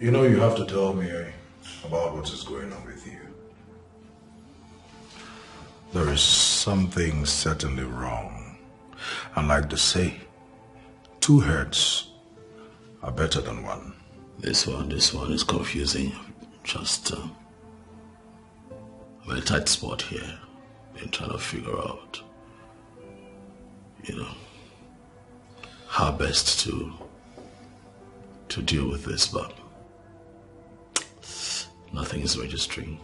You know you have to tell me about what is going on with you. There is something certainly wrong. And like they say, 2 heads are better than one. This one is confusing. Just I'm in a tight spot here. Been trying to figure out, how best to deal with this, but nothing is registering,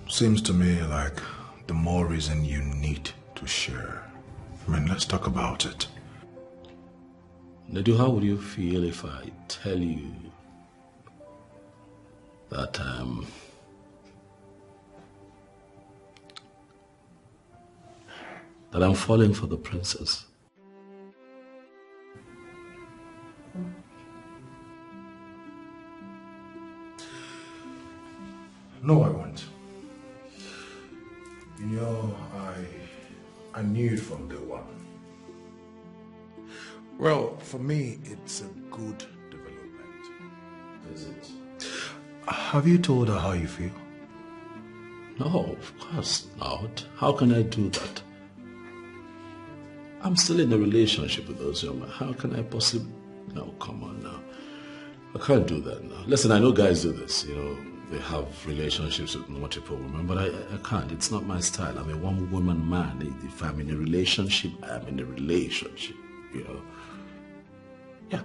Seems to me like the more reason you need to share. I mean, let's talk about it. Nedu, how would you feel if I tell you that I'm falling for the princess? No, I won't. I knew it from day one. Well, for me, it's a good development. Is it? Have you told her how you feel? No, of course not. How can I do that? I'm still in a relationship with those young men. How can I possibly... No, come on now. I can't do that now. Listen, I know guys do this, They have relationships with multiple women, but I can't. It's not my style. I'm a one-woman man. If I'm in a relationship, I'm in a relationship, Yeah.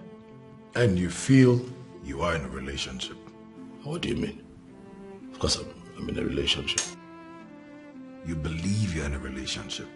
And you feel you are in a relationship? What do you mean? Of course I'm in a relationship. You believe you're in a relationship?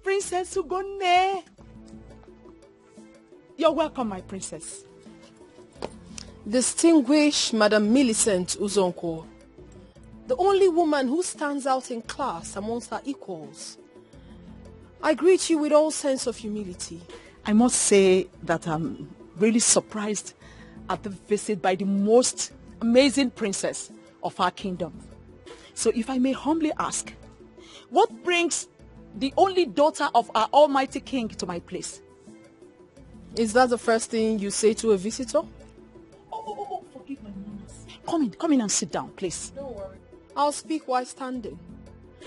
Princess Ugone. You're welcome, my princess. Distinguished Madam Millicent Uzonko, the only woman who stands out in class amongst her equals. I greet you with all sense of humility. I must say that I'm really surprised at the visit by the most amazing princess of our kingdom. So if I may humbly ask, what brings the only daughter of our almighty king to my place? Is that the first thing you say to a visitor? Oh, forgive my manners. Come in and sit down, please. Don't worry. I'll speak while standing.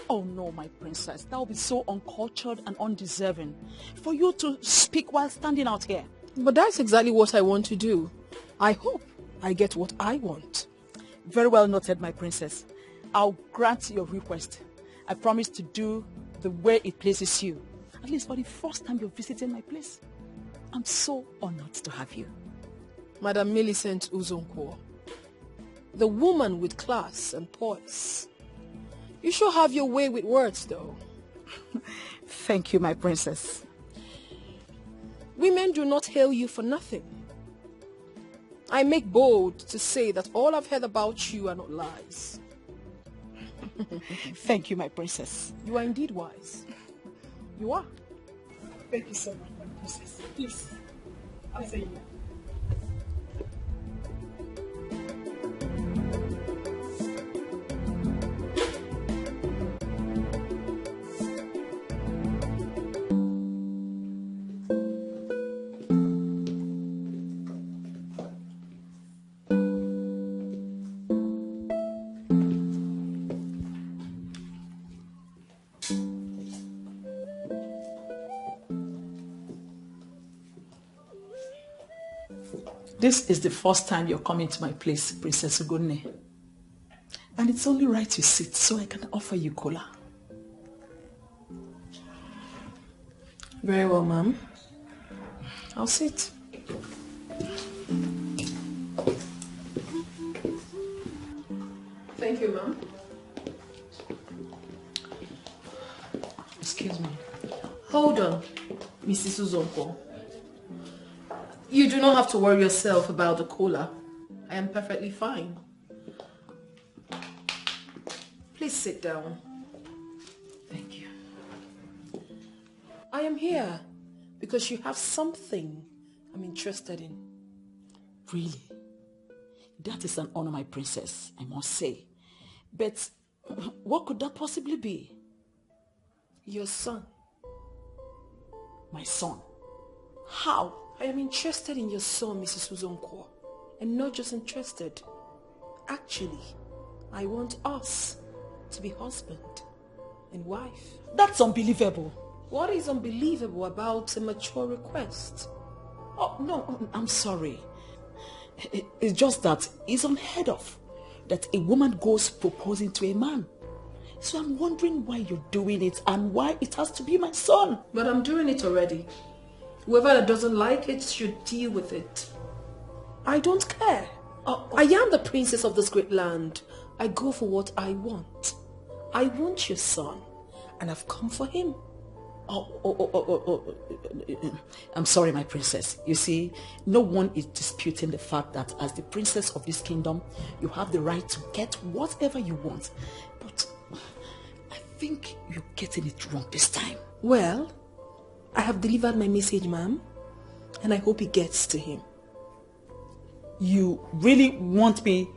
Oh no, my princess, that would be so uncultured and undeserving for you to speak while standing out here. But that's exactly what I want to do. I hope I get what I want. Very well noted, my princess. I'll grant your request. I promise to do the way it pleases you. At least for the first time you're visiting my place. I'm so honored to have you. Madam Millicent Uzonko, the woman with class and poise. You sure have your way with words, though. Thank you, my princess. Women do not hail you for nothing. I make bold to say that all I've heard about you are not lies. Thank you, my princess. You are indeed wise. You are. Thank you so much, my princess. Please, I'll say you. This is the first time you're coming to my place, Princess Ugonne. And it's only right you sit so I can offer you cola. Very well, ma'am. I'll sit. Thank you, ma'am. Excuse me. Hold on, Mrs. Uzonko. You do not have to worry yourself about the cola. I am perfectly fine. Please sit down. Thank you. I am here because you have something I'm interested in. Really? That is an honor, my princess, I must say. But what could that possibly be? Your son. My son? How? I am interested in your son, Mrs. Uzonko. And not just interested. Actually, I want us to be husband and wife. That's unbelievable. What is unbelievable about a mature request? Oh, no, I'm sorry. It's just that it's unheard of that a woman goes proposing to a man. So I'm wondering why you're doing it and why it has to be my son. But I'm doing it already. Whoever that doesn't like it should deal with it. I don't care. I am the princess of this great land. I go for what I want. I want your son, and I've come for him. I'm sorry, my princess. You see, no one is disputing the fact that as the princess of this kingdom, you have the right to get whatever you want. But I think you're getting it wrong this time. Well, I have delivered my message, ma'am, and I hope it gets to him. You really want me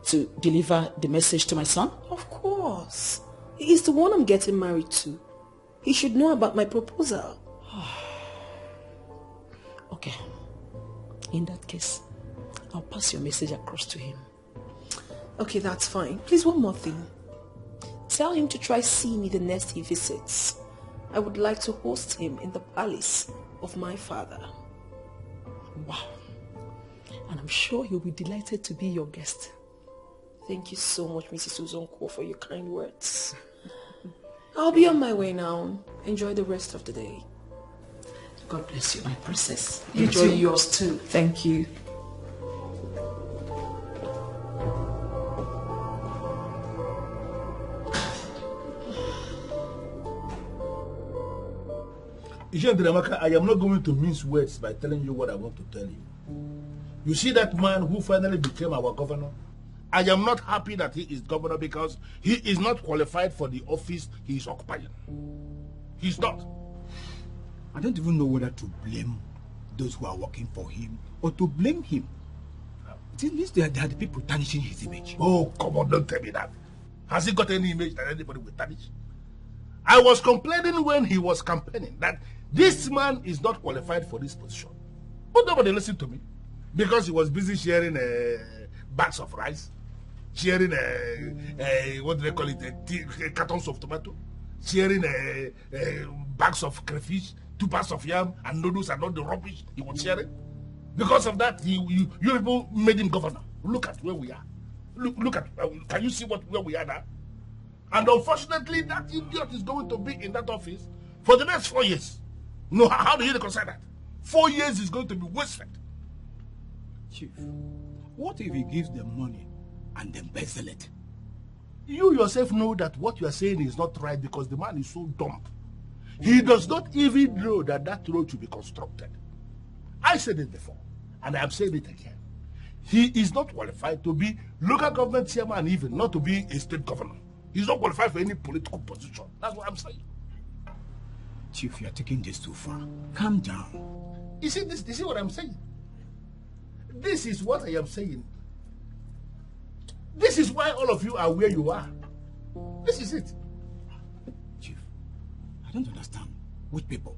to deliver the message to my son? Of course. He is the one I'm getting married to. He should know about my proposal. Okay. In that case, I'll pass your message across to him. Okay, that's fine. Please, one more thing. Tell him to try see me the next he visits. I would like to host him in the palace of my father. Wow. And I'm sure he'll be delighted to be your guest. Thank you so much, Mrs. Uzonko, for your kind words. I'll be on my way now. Enjoy the rest of the day. God bless you, my princess. Enjoy yours too. Thank you. I am not going to mince words by telling you what I want to tell you. You see that man who finally became our governor? I am not happy that he is governor because he is not qualified for the office he is occupying. He's not. I don't even know whether to blame those who are working for him or to blame him. It means they are the people tarnishing his image. Oh, come on, don't tell me that. Has he got any image that anybody will tarnish? I was complaining when he was campaigning that this man is not qualified for this position. But nobody listened to me because he was busy sharing bags of rice, sharing what do they call it, cartons of tomato, sharing bags of crayfish, 2 bags of yam and noodles and all the rubbish he was sharing. Because of that, you people made him governor. Look at where we are. Look at, can you see where we are now? And unfortunately, that idiot is going to be in that office for the next 4 years. No, how do you reconcile that? 4 years is going to be wasted. Chief, what if he gives them money and embezzle it? You yourself know that what you are saying is not right because the man is so dumb. He does not even know that that road should be constructed. I said it before, and I am saying it again. He is not qualified to be local government chairman, even not to be a state governor. He's not qualified for any political position. That's what I'm saying. Chief, you are taking this too far. Calm down. You see this? You see what I'm saying? This is what I am saying. This is why all of you are where you are. This is it. Chief, I don't understand. Which people?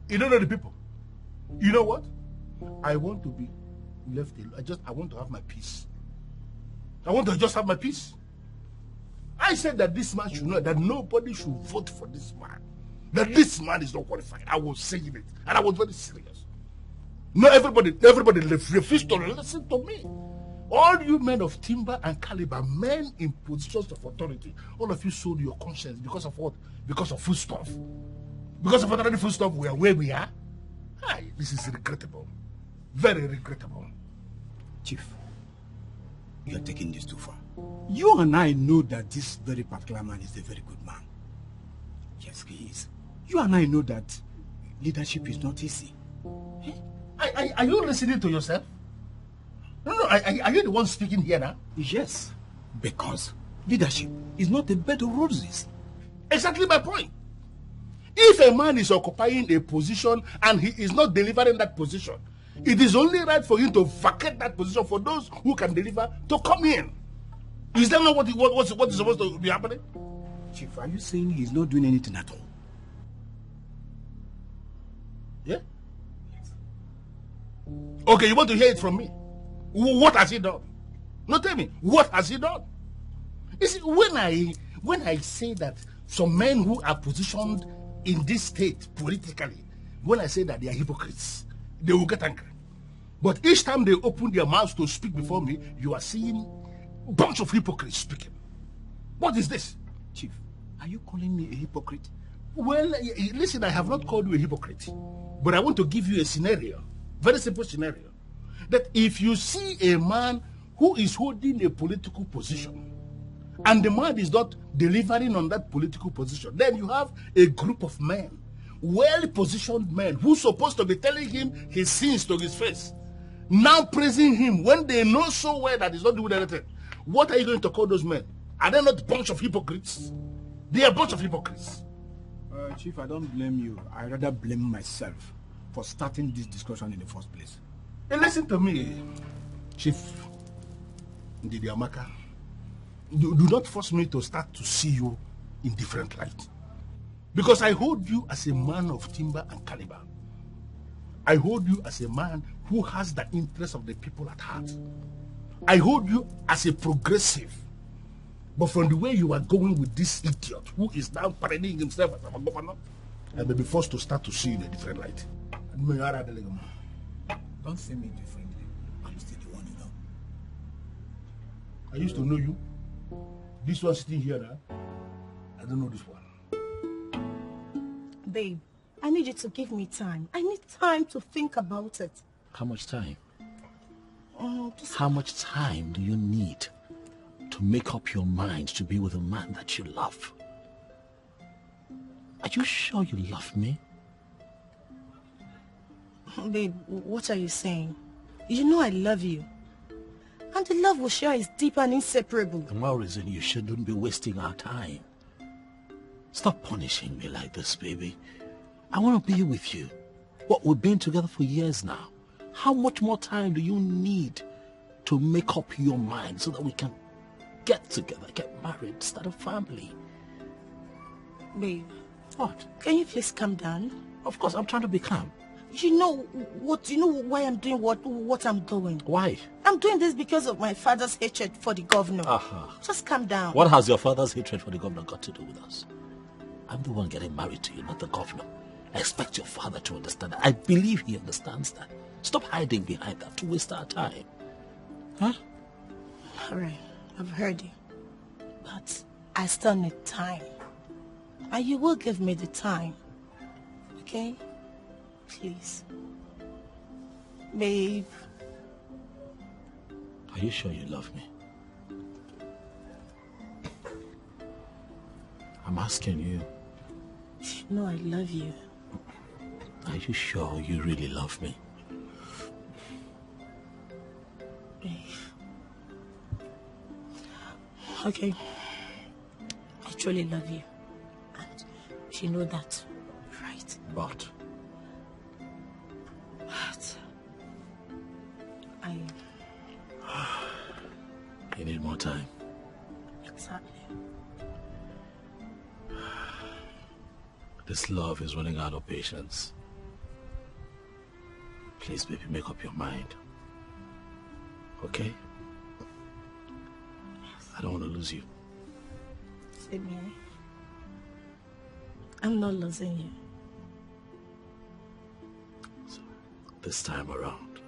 You don't know the people. You know what? I want to be left alone. I want to have my peace. I want to just have my peace. I said that this man should know that nobody should vote for this man. That this man is not qualified. I was saying it. And I was very serious. No, everybody refused to listen to me. All you men of timber and caliber, men in positions of authority, all of you sold your conscience because of what? Because of foodstuff. Because of ordinary foodstuff, we are where we are. Aye, this is regrettable. Very regrettable. Chief, you are taking this too far. You and I know that this very particular man is a very good man. Yes, he is. You and I know that leadership is not easy. Are you listening to yourself? No, are you the one speaking here now? Yes, because leadership is not a bed of roses. Exactly my point. If a man is occupying a position and he is not delivering that position, it is only right for him to vacate that position for those who can deliver to come in. Is that not what is supposed to be happening? Chief, are you saying he's not doing anything at all? Yeah? Okay, you want to hear it from me? What has he done? No, tell me, what has he done? You see, when I say that some men who are positioned in this state politically, when I say that they are hypocrites, they will get angry. But each time they open their mouths to speak before me, you are seeing a bunch of hypocrites speaking. What is this? Chief, are you calling me a hypocrite? Well, listen, I have not called you a hypocrite, but I want to give you a scenario, very simple scenario, that if you see a man who is holding a political position and the man is not delivering on that political position, then you have a group of men, well-positioned men, who are supposed to be telling him his sins to his face, now praising him when they know so well that he's not doing anything. What are you going to call those men? Are they not a bunch of hypocrites? They are a bunch of hypocrites. Chief, I don't blame you. I rather blame myself for starting this discussion in the first place. Hey, listen to me, Chief Ndidi Amaka. Do not force me to start to see you in different light. Because I hold you as a man of timber and caliber. I hold you as a man who has the interest of the people at heart. I hold you as a progressive. But from the way you are going with this idiot who is now parading himself as a governor, I may be forced to start to see you in a different light. Don't see me differently. I'm still the one you know. I used to know you. This one sitting here now, I don't know this one. Babe, I need you to give me time. I need time to think about it. How much time? Just... How much time do you need to make up your mind to be with a man that you love? Are you sure you love me? Babe, what are you saying? You know I love you. And the love we share is deep and inseparable. The more reason you shouldn't be wasting our time. Stop punishing me like this, baby. I want to be with you. What, we've been together for years now. How much more time do you need to make up your mind so that we can get together, get married, start a family? Babe. What? Can you please calm down? Of course, I'm trying to be calm. You know why I'm doing what I'm doing? Why? I'm doing this because of my father's hatred for the governor. Just calm down. What has your father's hatred for the governor got to do with us? I'm the one getting married to you, not the governor. I expect your father to understand that. I believe he understands that. Stop hiding behind that to waste our time. Huh? Alright, I've heard you. But I still need time. And you will give me the time. Okay? Please. Babe. Are you sure you love me? I'm asking you. You know I love you. Are you sure you really love me? Babe. Okay. I truly love you. And you know that, right? But you need more time. Exactly. This love is running out of patience. Please, baby, make up your mind. Okay? I don't want to lose you. Same here. I'm not losing you. So, this time around.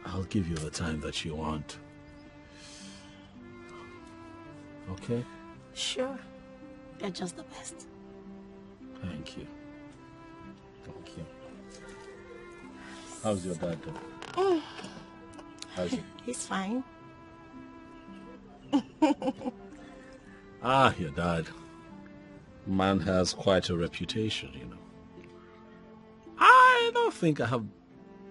I'll give you the time that you want. Okay? Sure. You're just the best. Thank you. Thank you. How's your dad doing? How's he? He's fine. Your dad. Man has quite a reputation, you know. I don't think I have...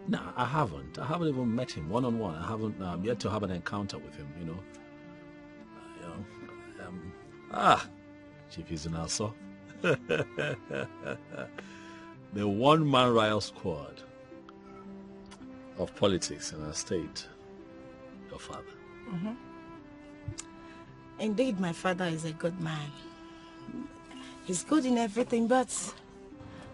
No, I haven't. I haven't even met him one-on-one. I haven't yet to have an encounter with him, you know. Chief is in also. The one-man riot squad of politics in our state. Your father. Mm-hmm. Indeed, my father is a good man. He's good in everything, but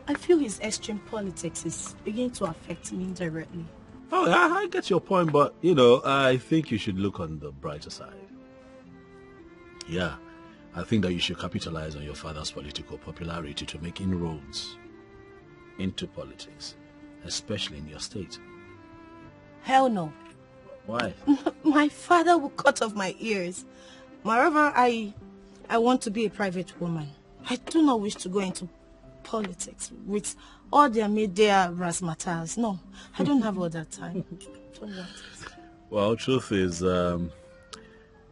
I feel his extreme politics is beginning to affect me indirectly. Oh, I get your point, but, you know, I think you should look on the brighter side. Yeah, I think that you should capitalize on your father's political popularity to make inroads into politics, especially in your state. Hell no. Why? My father will cut off my ears. Moreover, I want to be a private woman. I do not wish to go into politics with all their media razzmatazz. No, I don't have all that time. Don't want it. Well, truth is,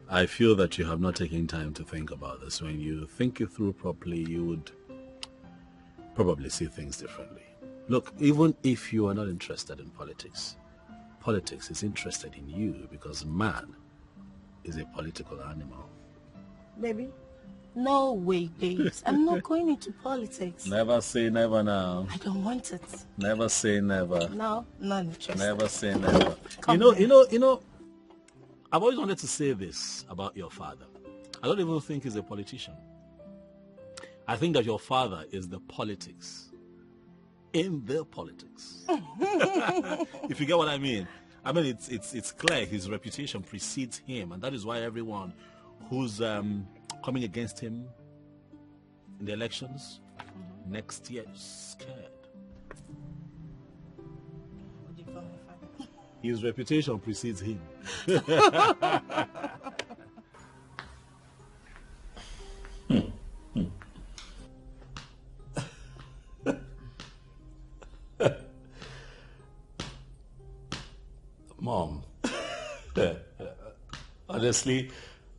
I feel that you have not taken time to think about this. When you think it through properly, you would probably see things differently. Look, even if you are not interested in politics, politics is interested in you because man is a political animal. Baby? No way, babes. I'm not going into politics. Never say never now. I don't want it. Never say never. No, not interested. Never say never. Come You know, I've always wanted to say this about your father. I don't even think he's a politician. I think that your father is the politics in the politics. If you get what I mean. I mean, it's clear his reputation precedes him, and that is why everyone who's coming against him in the elections next year is scared. His reputation precedes him. Mom, honestly,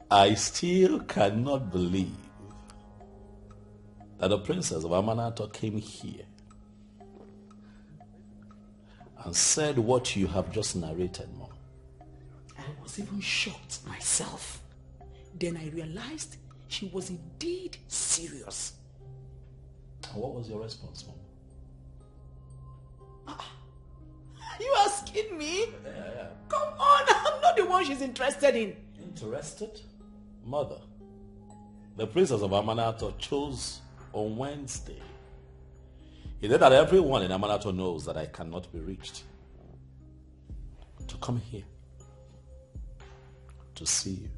I still cannot believe that the princess of Amanato came here and said what you have just narrated, Mom. I was even shocked myself. Then I realized she was indeed serious. And what was your response, Mom? Are you asking me? Yeah. Come on, I'm not the one she's interested in. Interested? Mother, the princess of Amanato chose on Wednesday. He said that everyone in Amanato knows that I cannot be reached. To come here. To see you.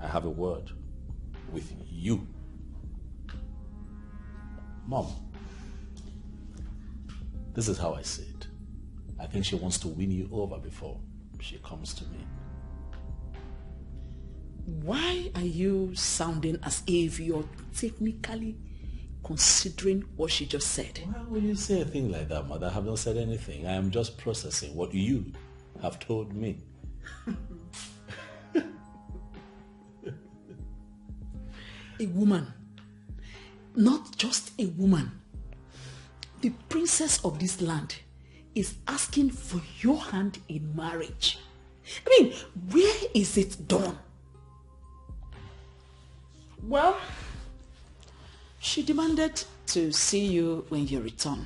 I have a word with you. Mom, this is how I see it. I think she wants to win you over before she comes to me. Why are you sounding as if you're technically considering what she just said? Why would you say a thing like that, Mother? I have not said anything. I am just processing what you have told me. A woman, not just a woman, the princess of this land is asking for your hand in marriage. I mean, where is it done? Well, she demanded to see you when you return.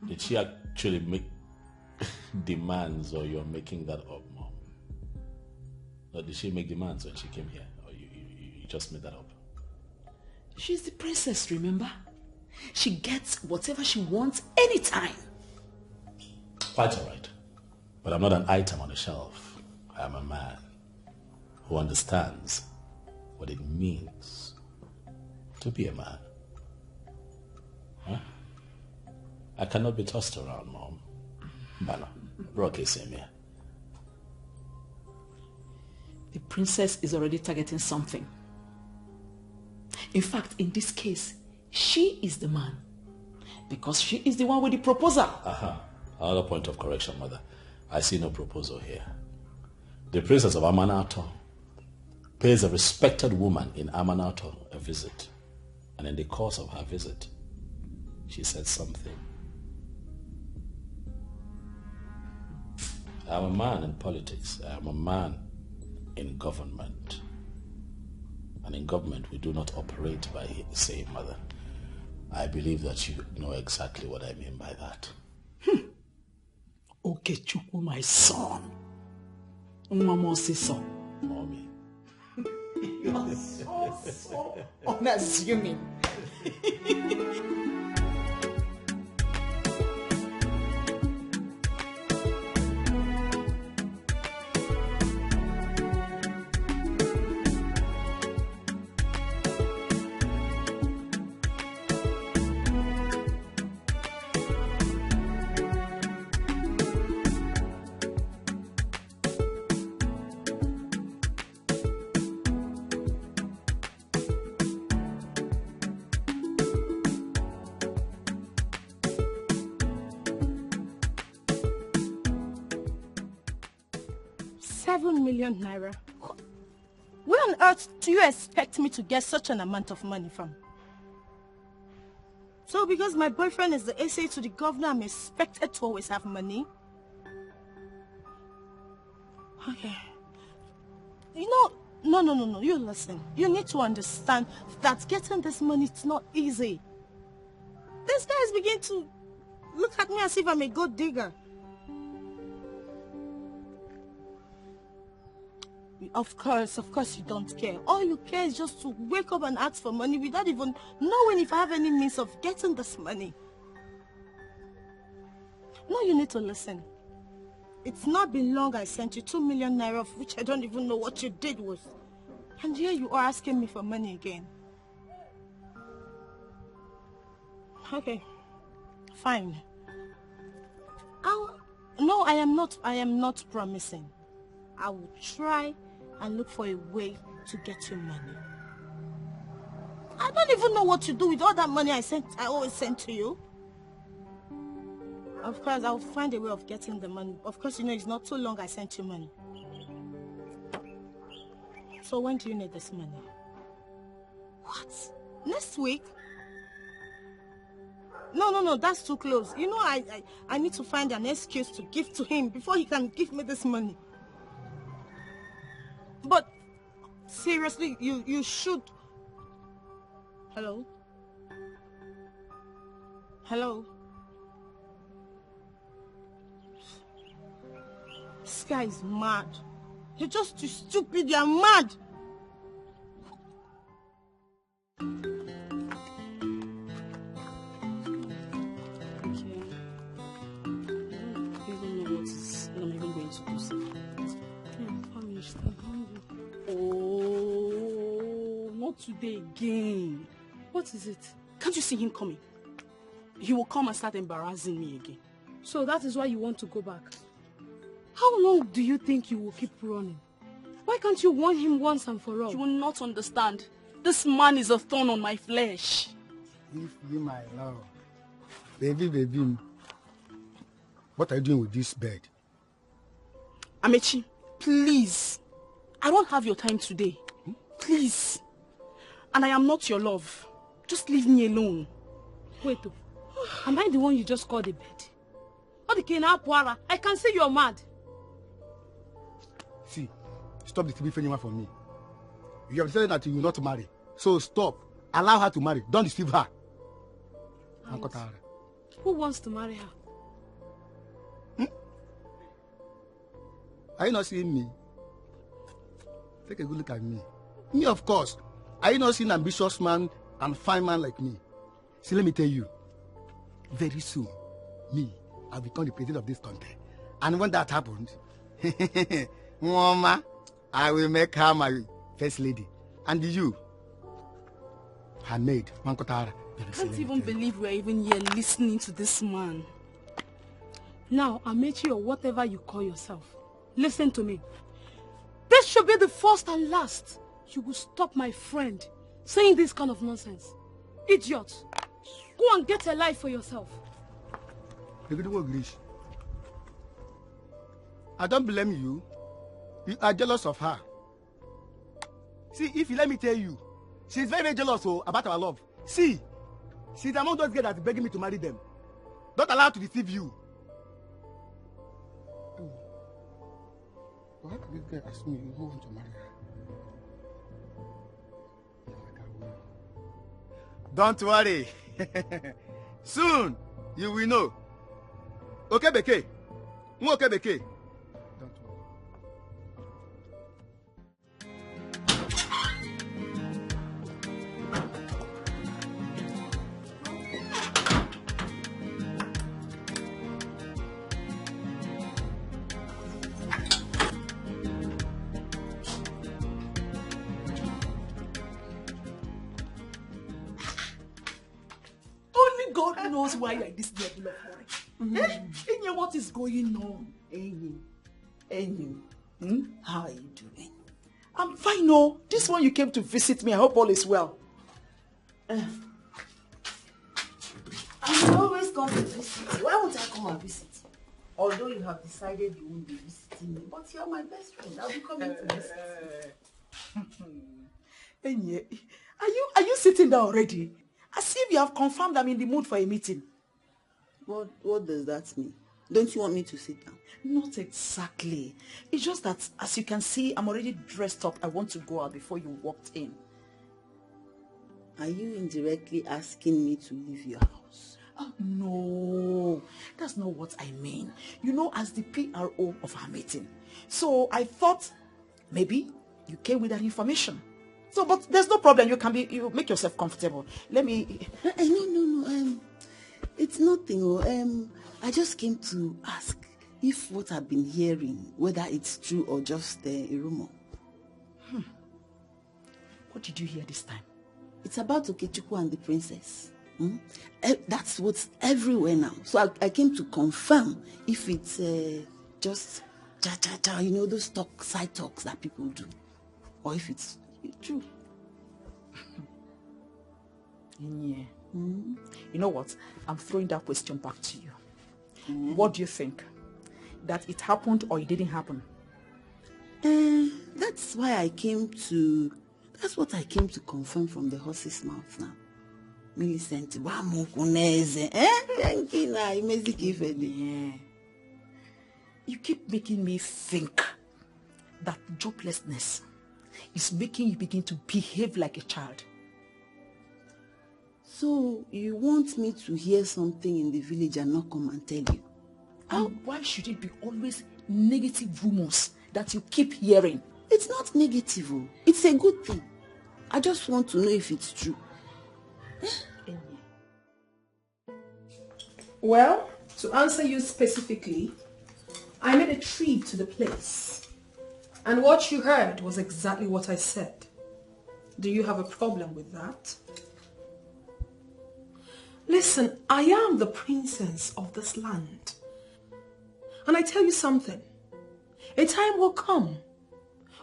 Did she actually make demands, or you're making that up, Mom? Or did she make demands when she came here, or you just made that up? She's the princess, remember? She gets whatever she wants anytime. Quite all right. But I'm not an item on the shelf. I am a man who understands what it means to be a man. Huh? I cannot be tossed around, Mom. Bana, Rocky, same here. The princess is already targeting something. In fact, in this case, she is the man. Because she is the one with the proposal. Another point of correction, Mother. I see no proposal here. The princess of Amanato pays a respected woman in Amanato a visit. And in the course of her visit, she said something. I'm a man in politics. I'm a man in government. And in government, we do not operate by the same, Mother. I believe that you know exactly what I mean by that. Okay, Chukwu, my son. Mama son. Mommy. You are so unassuming. 7 million naira. Where on earth do you expect me to get such an amount of money from? So because my boyfriend is the SA to the governor, I'm expected to always have money? Okay. You know, no, you listen. You need to understand that getting this money is not easy. These guys begin to look at me as if I'm a gold digger. Of course you don't care. All you care is just to wake up and ask for money without even knowing if I have any means of getting this money. No, you need to listen. It's not been long I sent you 2 million naira, of which I don't even know what you did with. And here you are asking me for money again. Okay, fine. No, I am not promising. I will try and look for a way to get you money. I don't even know what to do with all that money I always send to you. Of course, I'll find a way of getting the money. Of course, you know, it's not too long I sent you money. So when do you need this money? What? Next week? No, that's too close. You know, I need to find an excuse to give to him before he can give me this money. But seriously, you should. Hello? This guy is mad. You're just too stupid. You're mad. Oh, not today again. What is it? Can't you see him coming? He will come and start embarrassing me again. So that is why you want to go back. How long do you think you will keep running? Why can't you warn him once and for all? You will not understand. This man is a thorn on my flesh. If you, my love. Baby. What are you doing with this bed? Amechi, please. I don't have your time today. Please. And I am not your love. Just leave me alone. Wait, am I the one you just called a bed? I can see you're mad. See, stop the TV anyone from me. You have said that you will not marry. So stop. Allow her to marry. Don't deceive her. Who wants to marry her? Are you not seeing me? Take a good look at me. Me, of course. Are you not seeing an ambitious man and fine man like me? See, let me tell you. Very soon, me, I'll become the president of this country. And when that happens, Mama, I will make her my first lady. And you, her maid, Mankotara. I can't even believe we're even here listening to this man. Now, Amechi or whatever you call yourself, listen to me. This should be the first and last. You will stop my friend saying this kind of nonsense. Idiot. Go and get a life for yourself. I don't blame you. You are jealous of her. See, if you let me tell you, she's very, very jealous about our love. See, she's among those girls that's begging me to marry them. Don't allow her to deceive you. Why did this girl ask me who want to marry her? Don't worry. Soon you will know. Okay, Beke. Okay, Beke. Don't worry. God knows why you're this level of worry. Enya, what is going on? Enyi, how are you doing? I'm fine, no. This one you came to visit me. I hope all is well. I always come to visit. Why won't I come and visit? Although you have decided you won't be visiting me, but you're my best friend. I'll be coming to visit. Enyi, are you sitting down already? As if you have confirmed I'm in the mood for a meeting. What does that mean? Don't you want me to sit down? Not exactly. It's just that, as you can see, I'm already dressed up. I want to go out before you walked in. Are you indirectly asking me to leave your house? Oh, no, that's not what I mean. You know, as the PRO of our meeting. So I thought maybe you came with that information. So, but there's no problem. You make yourself comfortable. Let me... No. It's nothing. I just came to ask if what I've been hearing, whether it's true or just a rumor. What did you hear this time? It's about Okechukwu and the princess. That's what's everywhere now. So I came to confirm if it's just cha-cha-cha, those side talks that people do. Or if it's true. Yeah. You know what? I'm throwing that question back to you. What do you think? That it happened or it didn't happen? That's what I came to confirm from the horse's mouth now. Millicent, yeah. You keep making me think that joblessness is making you begin to behave like a child. So you want me to hear something in the village and not come and tell you? And why should it be always negative rumors that you keep hearing? It's not negative. It's a good thing. I just want to know if it's true. Well, to answer you specifically, I made a trip to the place. And what you heard was exactly what I said. Do you have a problem with that? Listen, I am the princess of this land. And I tell you something. A time will come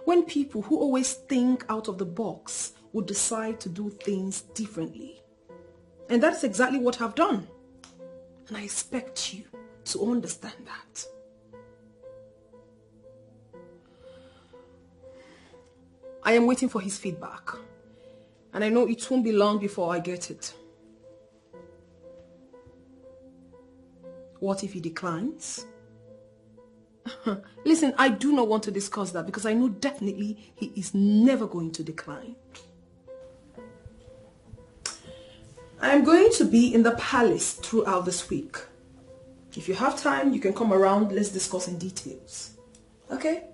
when people who always think out of the box will decide to do things differently. And that's exactly what I've done. And I expect you to understand that. I am waiting for his feedback. And I know it won't be long before I get it. What if he declines? Listen, I do not want to discuss that because I know definitely he is never going to decline. I am going to be in the palace throughout this week. If you have time, you can come around. Let's discuss in details. Okay?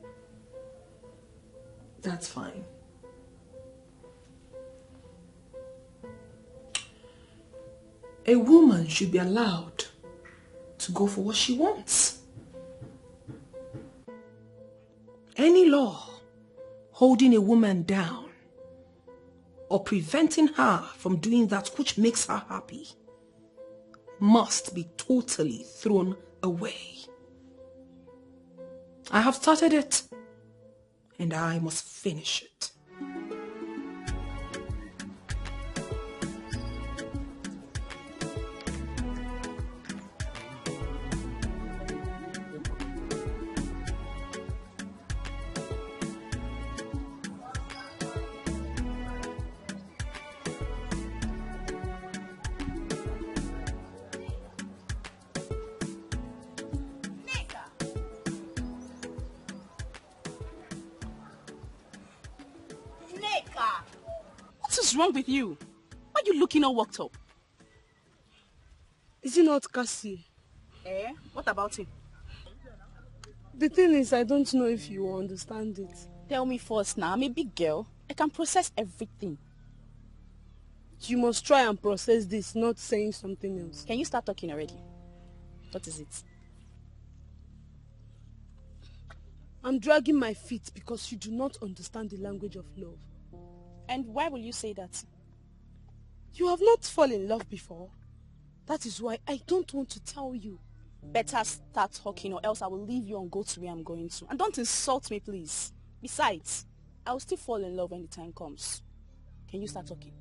That's fine. A woman should be allowed to go for what she wants. Any law holding a woman down or preventing her from doing that which makes her happy must be totally thrown away. I have started it, and I must finish it. What is wrong with you? Why are you looking all worked up? Is it not Cassie? What about him? The thing is, I don't know if you will understand it. Tell me first now. I'm a big girl. I can process everything. You must try and process this, not saying something else. Can you start talking already? What is it? I'm dragging my feet because you do not understand the language of love. And why will you say that? You have not fallen in love before. That is why I don't want to tell you. Better start talking or else I will leave you and go to where I'm going to. And don't insult me, please. Besides, I will still fall in love when the time comes. Can you start talking?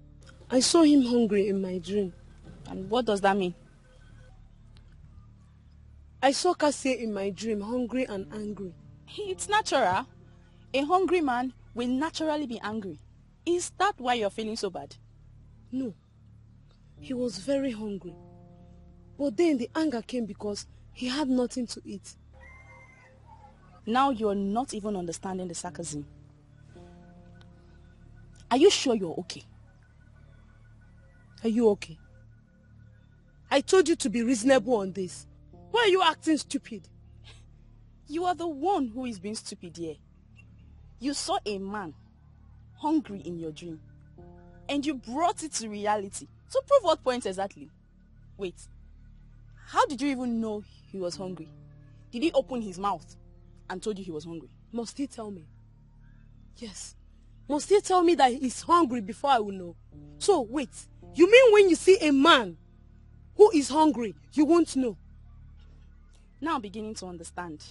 I saw him hungry in my dream. And what does that mean? I saw Cassie in my dream, hungry and angry. It's natural. A hungry man will naturally be angry. Is that why you're feeling so bad? No. He was very hungry. But then the anger came because he had nothing to eat. Now you're not even understanding the sarcasm. Are you sure you're okay? Are you okay? I told you to be reasonable on this. Why are you acting stupid? You are the one who is being stupid here. You saw a man hungry in your dream and you brought it to reality. So prove what point exactly? Wait, how did you even know he was hungry? Did he open his mouth and told you he was hungry? Must he tell me? Yes. Must he tell me that he's hungry before I will know? So wait, you mean when you see a man who is hungry, you won't know? Now I'm beginning to understand.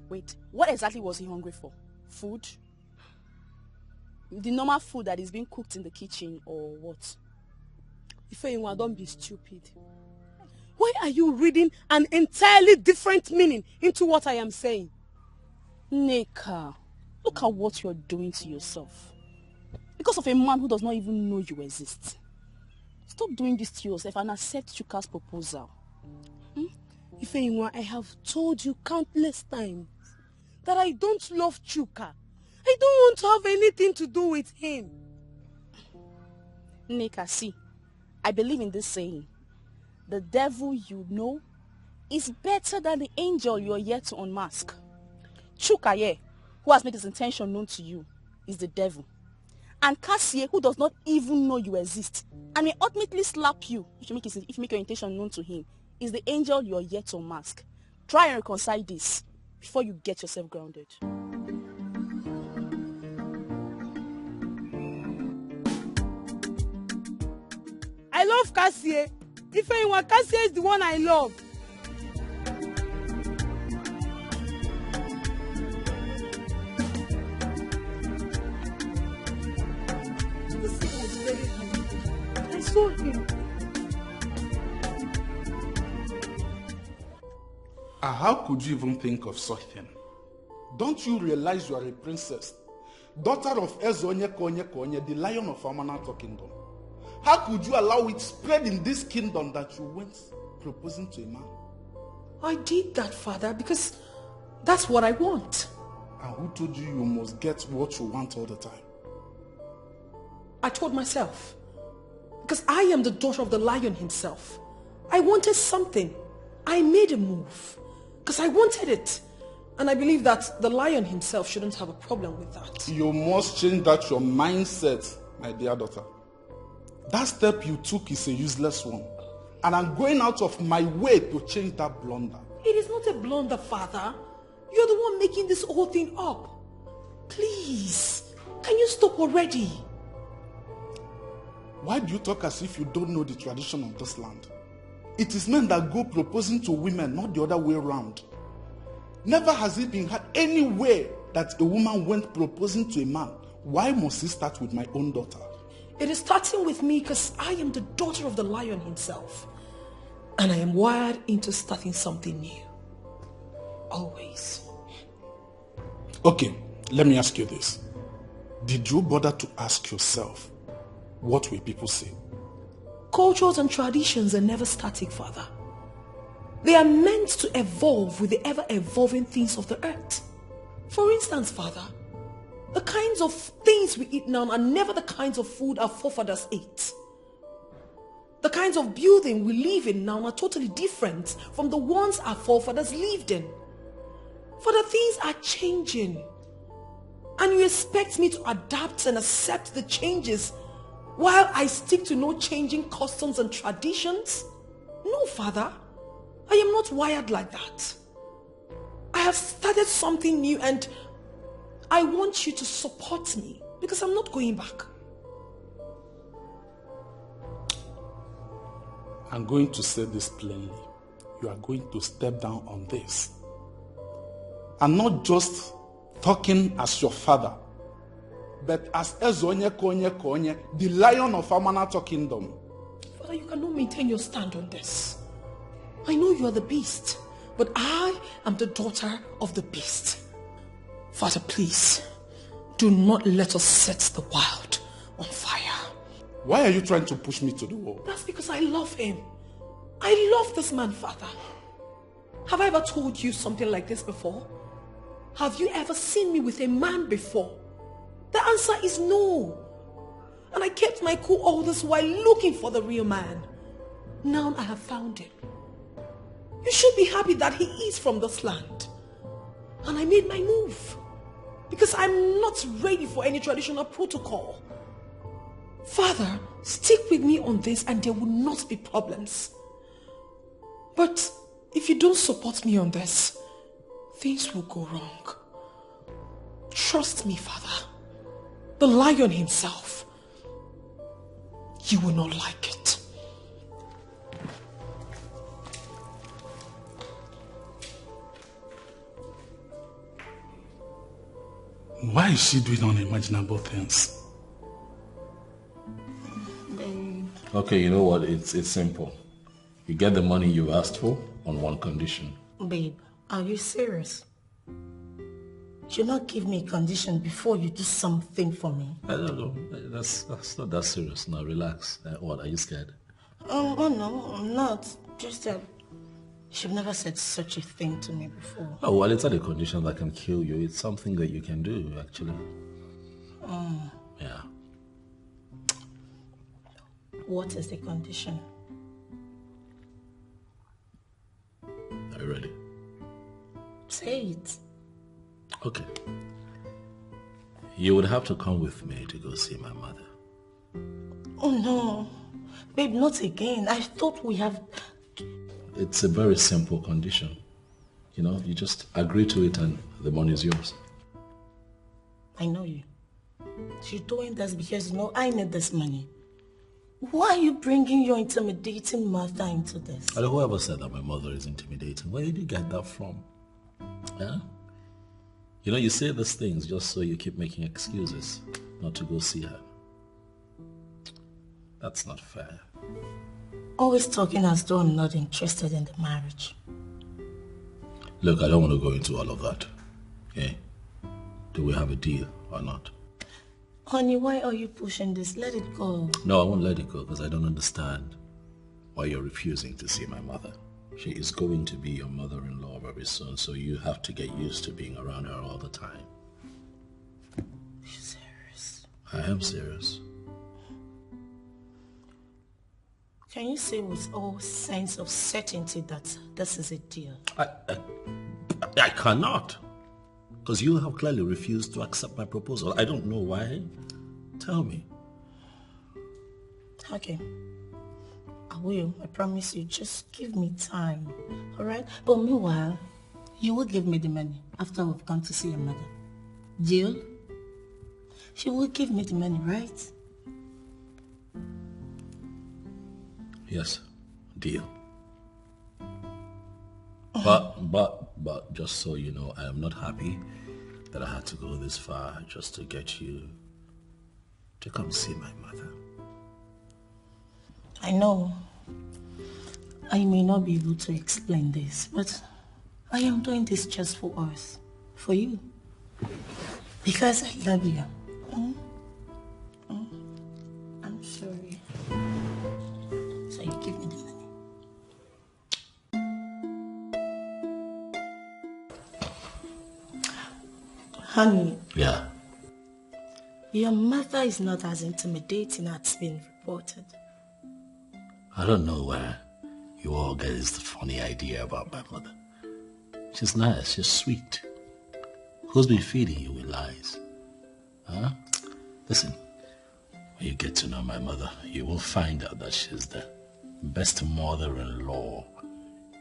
Wait, what exactly was he hungry for? Food? The normal food that is being cooked in the kitchen or what? Ifeyinwa, don't be stupid. Why are you reading an entirely different meaning into what I am saying? Nneka, look at what you're doing to yourself. Because of a man who does not even know you exist. Stop doing this to yourself and accept Chuka's proposal. Ifeyinwa, I have told you countless times that I don't love Chuka. I don't want to have anything to do with him. Nneka, see, I believe in this saying. The devil you know is better than the angel you are yet to unmask. Chuka here, who has made his intention known to you, is the devil. And Cassie, who does not even know you exist, and may ultimately slap you if you make your intention known to him, is the angel you are yet to unmask. Try and reconcile this before you get yourself grounded. I love Cassie. Ifeyinwa, Cassie is the one I love. This was very hungry. I saw him. How could you even think of such thing? Don't you realize you are a princess? Daughter of Ezonye Konye Konye, the lion of Amanatho kingdom. How could you allow it spread in this kingdom that you went proposing to a man? I did that, Father, because that's what I want. And who told you you must get what you want all the time? I told myself. Because I am the daughter of the lion himself. I wanted something. I made a move. Because I wanted it. And I believe that the lion himself shouldn't have a problem with that. You must change that your mindset, my dear daughter. That step you took is a useless one. And I'm going out of my way to change that blunder. It is not a blunder, Father. You're the one making this whole thing up. Please, can you stop already? Why do you talk as if you don't know the tradition of this land? It is men that go proposing to women, not the other way around. Never has it been had anywhere that a woman went proposing to a man. Why must it start with my own daughter? It is starting with me because I am the daughter of the lion himself. And I am wired into starting something new. Always. Okay, let me ask you this. Did you bother to ask yourself, what will people say? Cultures and traditions are never static, Father. They are meant to evolve with the ever-evolving things of the earth. For instance, Father, the kinds of things we eat now are never the kinds of food our forefathers ate. The kinds of building we live in now are totally different from the ones our forefathers lived in. Father, things are changing. And you expect me to adapt and accept the changes while I stick to no changing customs and traditions? No, Father. I am not wired like that. I have started something new and I want you to support me because I'm not going back. I'm going to say this plainly. You are going to step down on this. I'm not just talking as your father, but as Ezonye Konye Konye, the lion of Amanato Kingdom. Father, you cannot maintain your stand on this. I know you are the beast, but I am the daughter of the beast. Father, please, do not let us set the wild on fire. Why are you trying to push me to the wall? That's because I love him. I love this man, Father. Have I ever told you something like this before? Have you ever seen me with a man before? The answer is no. And I kept my cool all this while looking for the real man. Now I have found him. You should be happy that he is from this land. And I made my move. Because I'm not ready for any traditional protocol. Father, stick with me on this and there will not be problems. But if you don't support me on this, things will go wrong. Trust me, Father. The lion himself. You will not like it. Why is she doing unimaginable things? Okay, you know what? It's simple. You get the money you asked for on one condition. Babe, are you serious? You'll not give me a condition before you do something for me. I don't know. That's not that serious. Now relax. What, are you scared? Oh no, I'm not. Just that you've never said such a thing to me before. Oh, well, it's not a condition that can kill you. It's something that you can do, actually. Yeah. What is the condition? Are you ready? Say it. Okay. You would have to come with me to go see my mother. Oh no. Babe, not again. I thought we have... It's a very simple condition. You know, you just agree to it and the money is yours. I know you. You're doing this because you know I need this money. Why are you bringing your intimidating mother into this? Whoever said that my mother is intimidating, where did you get that from? Yeah? You know, you say these things just so you keep making excuses not to go see her. That's not fair. Always talking as though I'm not interested in the marriage. Look, I don't want to go into all of that. Okay? Do we have a deal or not? Honey, why are you pushing this? Let it go. No, I won't let it go because I don't understand why you're refusing to see my mother. She is going to be your mother-in-law very soon, so you have to get used to being around her all the time. You're serious? I am serious. Can you say with all sense of certainty that this is a deal? I cannot. Because you have clearly refused to accept my proposal. I don't know why. Tell me. Okay. I will. I promise you. Just give me time. Alright? But meanwhile, You will give me the money after we've gone to see your mother. Deal? She will give me the money, right? Yes, deal. But just so you know, I am not happy that I had to go this far just to get you to come see my mother. I know I may not be able to explain this, but I am doing this just for us, for you. Because I love you. I'm sorry. So you give me the money. Honey. Yeah. Your mother is not as intimidating as it's been reported. I don't know where you all get this funny idea about my mother. She's nice, she's sweet. Who's been feeding you with lies? Huh? Listen, when you get to know my mother, you will find out that she's the best mother-in-law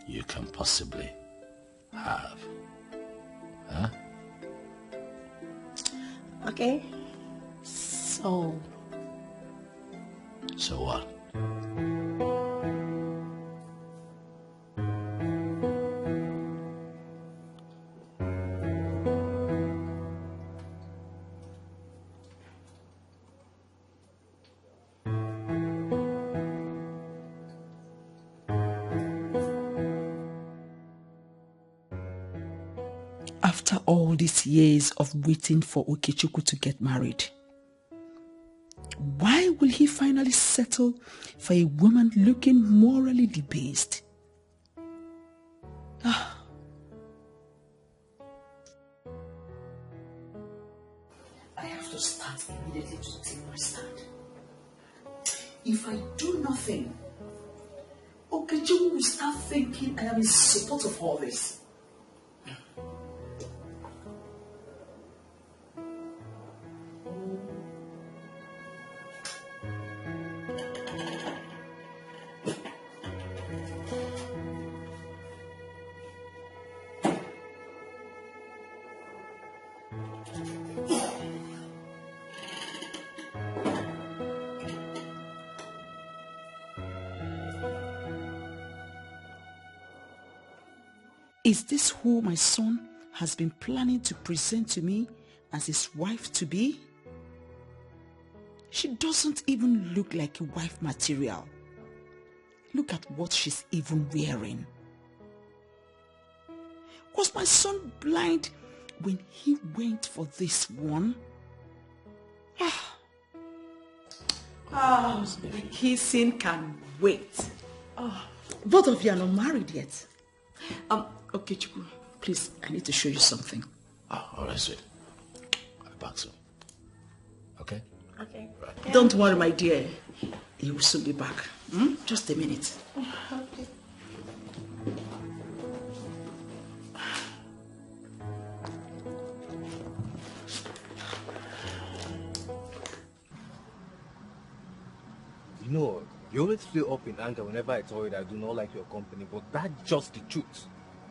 you can possibly have. Huh? Okay. So what? After all these years of waiting for Okechukwu to get married, why will he finally settle for a woman looking morally debased? I have to start immediately to take my stand. If I do nothing, Okechukwu will start thinking I am in support of all this. Is this who my son has been planning to present to me as his wife-to-be? She doesn't even look like a wife material. Look at what she's even wearing. Was my son blind when he went for this one? The kissing can wait. Both of you are not married yet. Okay, Chukwu, please, I need to show you something. All right, sweet. I'll be back soon. Okay? Okay. Right. Don't worry, my dear. He will soon be back. Just a minute. Okay. You know, you always feel up in anger whenever I tell you that I do not like your company, but that's just the truth.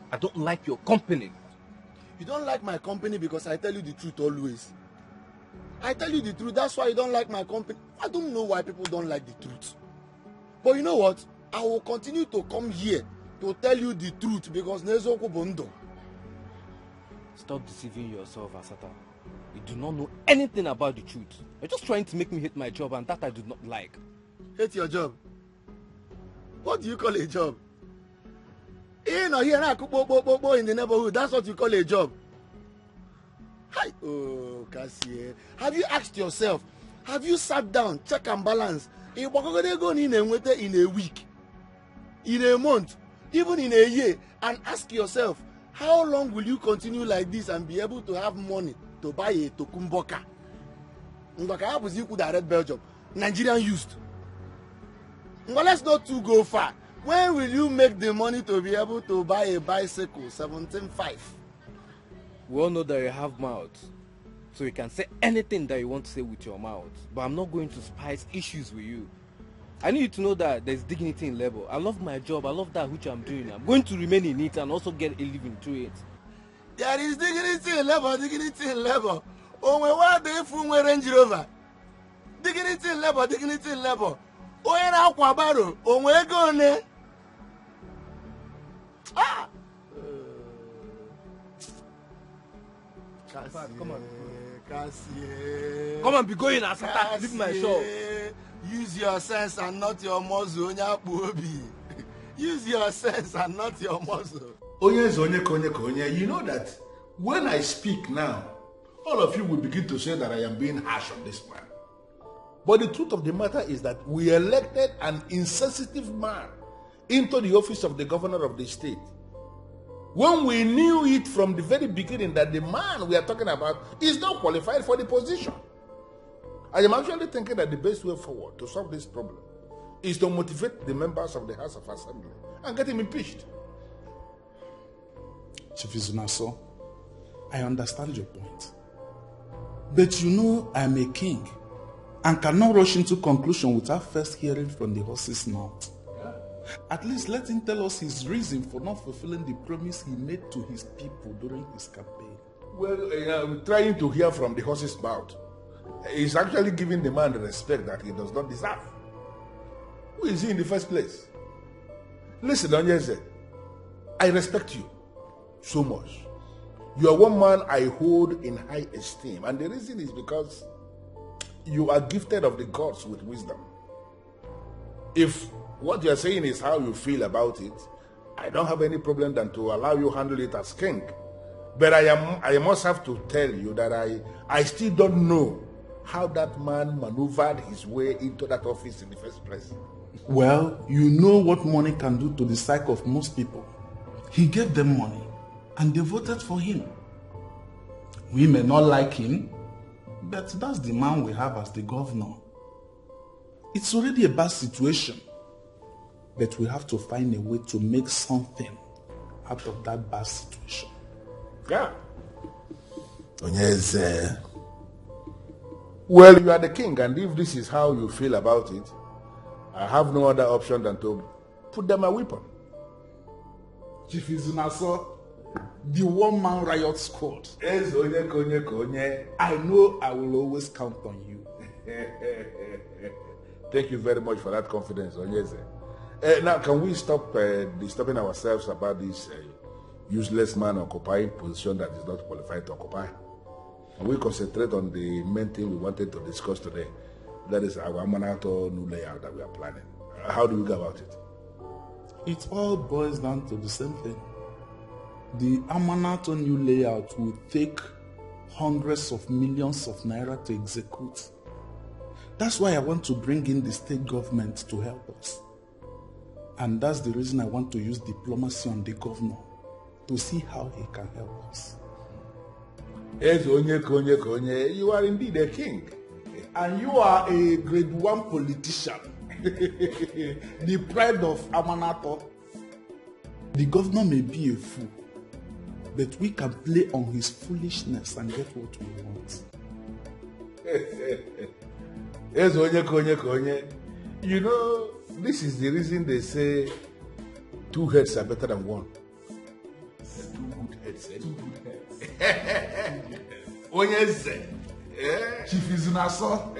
I don't like your company. You don't like my company because I tell you the truth always. I tell you the truth, that's why you don't like my company. I don't know why people don't like the truth. But you know what? I will continue to come here to tell you the truth because Nezoko Bondo. Stop deceiving yourself, Asata. You do not know anything about the truth. You're just trying to make me hate my job, and that I do not like. Hate your job? What do you call a job? In or here in the neighborhood, that's what you call a job. Hi. Oh, Cassie. Have you asked yourself, have you sat down, check and balance? If we're going in a week, in a month, even in a year, and ask yourself, how long will you continue like this and be able to have money to buy a tokumboka? Mboka was you could have read Belgium. Nigerian used. Well, let's not too go far. When will you make the money to be able to buy a bicycle, 17.5? We all know that you have mouth, so you can say anything that you want to say with your mouth. But I'm not going to spice issues with you. I need you to know that there's dignity in labor. I love my job. I love that which I'm doing. I'm going to remain in it and also get a living through it. There is dignity in labor, dignity in labor. Oh, my what they from where Range Rover. Dignity in labor, dignity in labor. Oh, and Aquabaro, oh, where go ne? Ah! Come on. Cassie. Come on, be going as I leave my shop. Use your sense and not your muzzle. Use your sense and not your muzzle. You know that when I speak now, all of you will begin to say that I am being harsh on this man. But the truth of the matter is that we elected an insensitive man into the office of the governor of the state, when we knew it from the very beginning that the man we are talking about is not qualified for the position. I am actually thinking that the best way forward to solve this problem is to motivate the members of the House of Assembly and get him impeached. Chief Izunaso, I understand your point. But you know I am a king and cannot rush into conclusion without first hearing from the horse's mouth. At least let him tell us his reason for not fulfilling the promise he made to his people during his campaign. Well, trying to hear from the horse's mouth is actually giving the man the respect that he does not deserve. Who is he in the first place? Listen, Onyeze, I respect you so much. You are one man I hold in high esteem, and the reason is because you are gifted of the gods with wisdom. If what you are saying is how you feel about it, I don't have any problem than to allow you handle it as king. But I must have to tell you that I still don't know how that man maneuvered his way into that office in the first place. Well, you know what money can do to the psyche of most people. He gave them money and they voted for him. We may not like him, but that's the man we have as the governor. It's already a bad situation, but we have to find a way to make something out of that bad situation. Yeah. Onyeze. Well, you are the king, and if this is how you feel about it, I have no other option than to put them a weapon. Chief Izunaso, the one-man riot squad. I know I will always count on you. Thank you very much for that confidence, Onyeze. Now, can we stop disturbing ourselves about this useless man occupying position that is not qualified to occupy? And we concentrate on the main thing we wanted to discuss today. That is our Amanato new layout that we are planning. How do we go about it? It all boils down to the same thing. The Amanato new layout will take hundreds of millions of naira to execute. That's why I want to bring in the state government to help us. And that's the reason I want to use diplomacy on the governor to see how he can help us. You are indeed a king. And you are a grade 1 politician. The pride of Amanato. The governor may be a fool, but we can play on his foolishness and get what we want. You know, this is the reason they say 2 heads are better than 1. 2 good heads. 2 good heads. Onyeze. Chief Izunaso.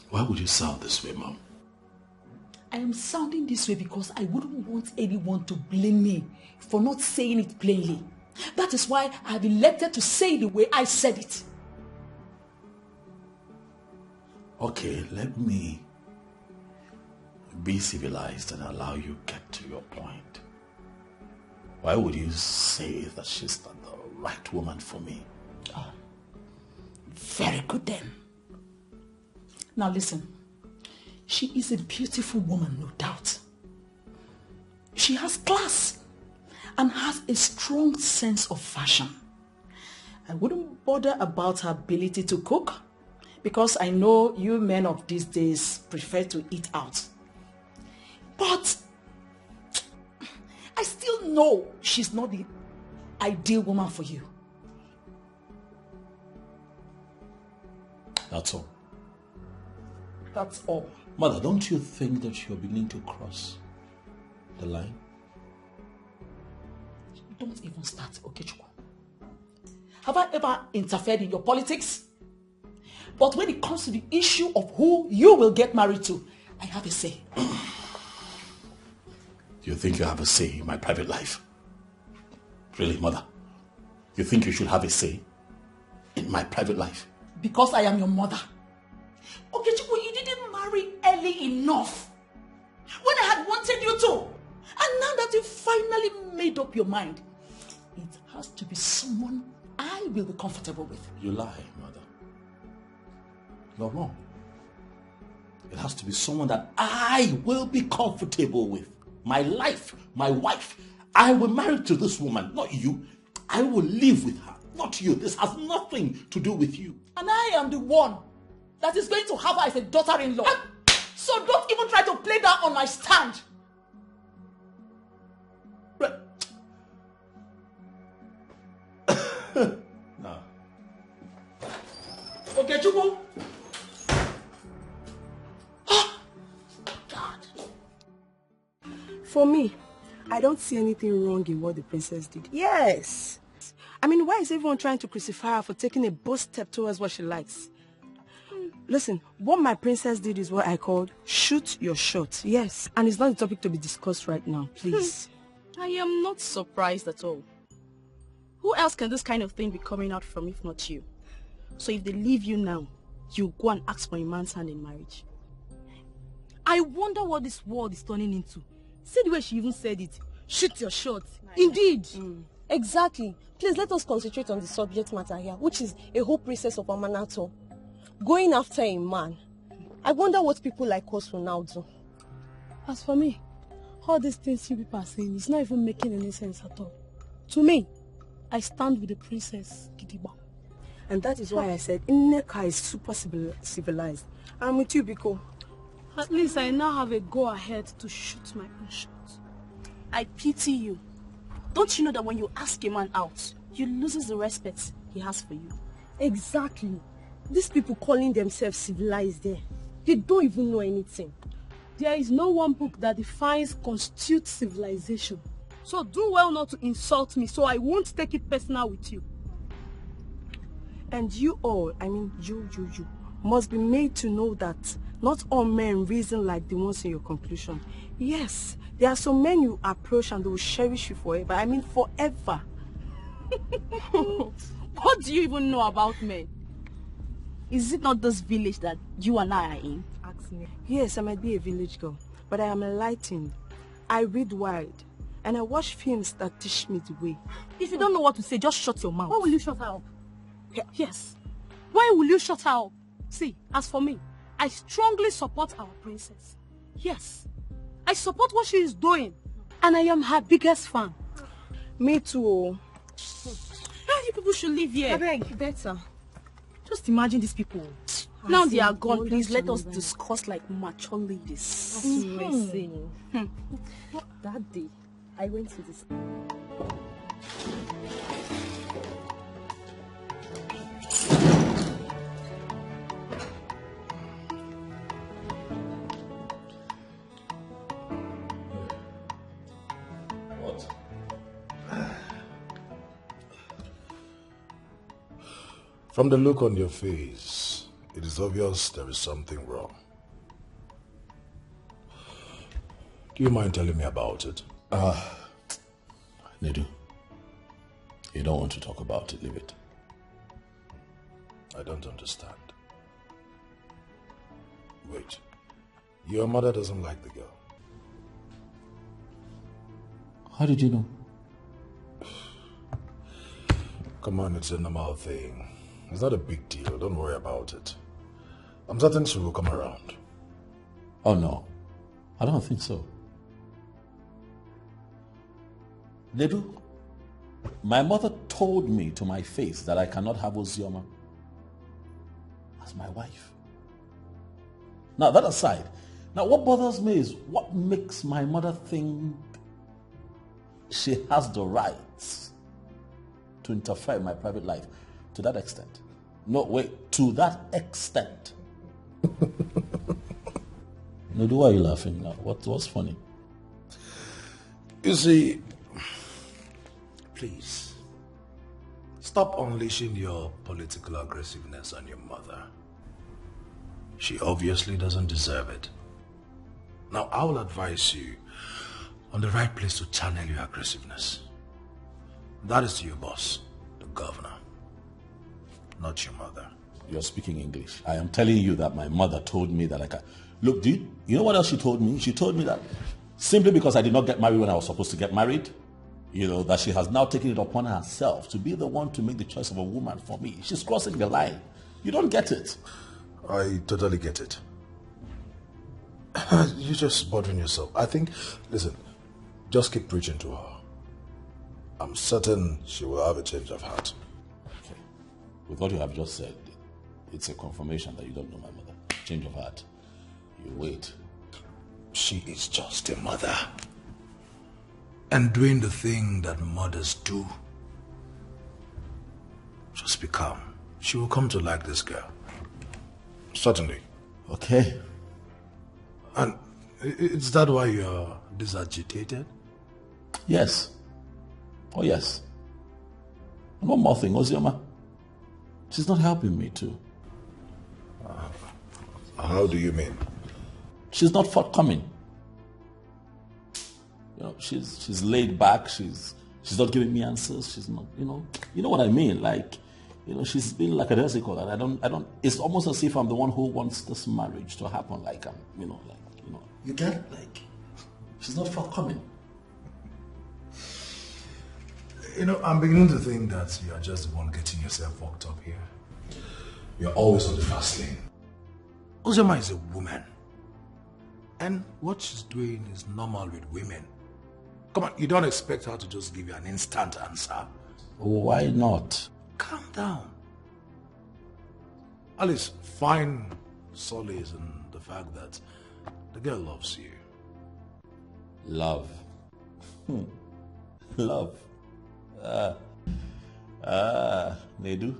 Why would you sound this way, Mom? I am sounding this way because I wouldn't want anyone to blame me for not saying it plainly. That is why I have elected to say it the way I said it. Okay, let me be civilized and allow you get to your point. Why would you say that she's not the right woman for me? Oh, very good then. Now listen, she is a beautiful woman, no doubt. She has class and has a strong sense of fashion. I wouldn't bother about her ability to cook because I know you men of these days prefer to eat out. But I still know she's not the ideal woman for you. That's all. That's all. Mother, don't you think that you're beginning to cross the line? Don't even start, Okechukwu. Have I ever interfered in your politics? But when it comes to the issue of who you will get married to, I have a say. You think you have a say in my private life? Really, Mother? You think you should have a say in my private life? Because I am your mother. Okechukwu, you didn't marry early enough. When I had wanted you to. And now that you finally made up your mind, it has to be someone I will be comfortable with. You lie, Mother. You're wrong. It has to be someone that I will be comfortable with. My life, my wife. I will marry to this woman, not you. I will live with her, not you. This has nothing to do with you. And I am the one that is going to have her as a daughter-in-law. So don't even try to play that on my stand. No. Okay, Chubu. For me, I don't see anything wrong in what the princess did. Yes. I mean, why is everyone trying to crucify her for taking a bold step towards what she likes? Listen, what my princess did is what I called shoot your shot. Yes. And it's not the topic to be discussed right now, please. I am not surprised at all. Who else can this kind of thing be coming out from if not you? So if they leave you now, you go and ask for a man's hand in marriage. I wonder what this world is turning into. See the way she even said it. Shoot your shot. Indeed. Exactly. Please let us concentrate on the subject matter here, which is a whole process of Amanato. Going after a man. I wonder what people like us will now do. As for me, all these things you people are saying is not even making any sense at all. To me, I stand with the princess Gidigba. And that is why I said Nneka is super civilized. I'm with you, Biko. At least I now have a go-ahead to shoot my own shot. I pity you. Don't you know that when you ask a man out, you loses the respect he has for you? Exactly. These people calling themselves civilized there, they don't even know anything. There is no one book that defines constitute civilization. So do well not to insult me, so I won't take it personal with you. And you all, I mean you, must be made to know that not all men reason like the ones in your conclusion. Yes, there are some men you approach and they will cherish you forever. I mean forever. What do you even know about men? Is it not this village that you and I are in? Ask me. Yes, I might be a village girl, but I am enlightened. I read wide, and I watch films that teach me the way. If you don't know what to say, just shut your mouth. Why will you shut her up? Yes. Why will you shut her up? See, as for me, I strongly support our princess. Yes. I support what she is doing, and I am her biggest fan. Me too. You people should live here. I beg, better. Just imagine these people. Now they are gone. Please let us discuss like mature ladies. As you were saying. That day, I went to this. What? From the look on your face, it is obvious there is something wrong. Do you mind telling me about it? Nedu, you don't want to talk about it, leave it. I don't understand. Wait, your mother doesn't like the girl. How did you know? Come on, it's a normal thing. It's not a big deal, don't worry about it. I'm certain she will come around. Oh no, I don't think so. Nedu, my mother told me to my face that I cannot have Ozioma as my wife. Now that aside, now what bothers me is what makes my mother think she has the rights to interfere in my private life to that extent. No, wait, to that extent. No, why are you laughing now? What's funny? You see, please, stop unleashing your political aggressiveness on your mother. She obviously doesn't deserve it. Now, I will advise you on the right place to channel your aggressiveness. That is to your boss, the governor, not your mother. You're speaking English. I am telling you that my mother told me that I can... Look, dude, you know what else she told me? She told me that simply because I did not get married when I was supposed to get married, that she has now taken it upon herself to be the one to make the choice of a woman for me. She's crossing the line. You don't get it. I totally get it. You're just bothering yourself. I think, listen, just keep preaching to her. I'm certain she will have a change of heart. Okay. With what you have just said, it's a confirmation that you don't know my mother. Change of heart. You wait. She is just a mother. And doing the thing that mothers do. Just be calm. She will come to like this girl. Certainly. Okay. And is that why you're disagitated? Yes. Oh, yes. And one more thing, Ozioma. She's not helping me too. How do you mean? She's not forthcoming. She's laid back. She's not giving me answers. She's not, you know what I mean. Like, she's been like a desicle, and I don't. It's almost as if I'm the one who wants this marriage to happen. Like You get it? Like, she's not forthcoming. I'm beginning to think that you're just the one getting yourself worked up here. You're always on the fast lane. Uzoma is a woman. And what she's doing is normal with women. Come on, you don't expect her to just give you an instant answer. Why not? Calm down. Alice, find solace in the fact that the girl loves you. Love. Love. Nedu.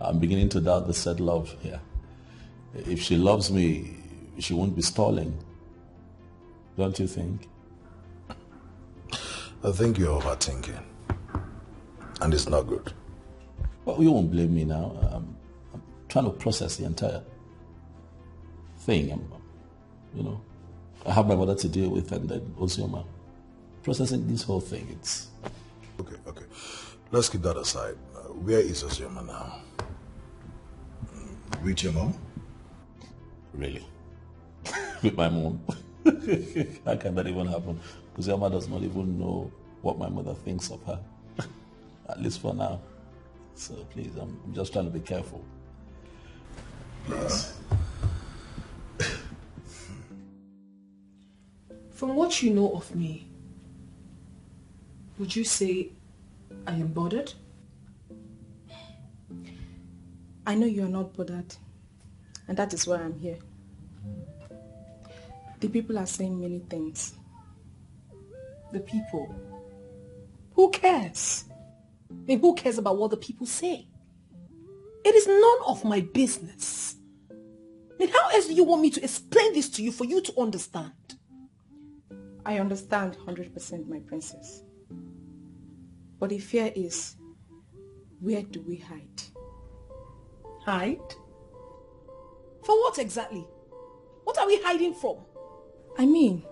I'm beginning to doubt the said love here. If she loves me, she won't be stalling. Don't you think? I think you're overthinking. And it's not good. Well, you won't blame me now. I'm trying to process the entire thing. I have my mother to deal with, and then Ozioma. Processing this whole thing, it's... Okay. Let's keep that aside. Where is Ozioma now? With your mom? Really? With my mom? How can that even happen? Ozioma does not even know what my mother thinks of her. At least for now. So please, I'm just trying to be careful. Please. From what you know of me, would you say I am bothered? I know you are not bothered, and that is why I'm here. The people are saying many things. The people? Who cares? Who cares about what the people say? It is none of my business. How else do you want me to explain this to you for you to understand? I understand 100%, my princess. But the fear is, where do we hide? Hide? For what exactly? What are we hiding from? I mean,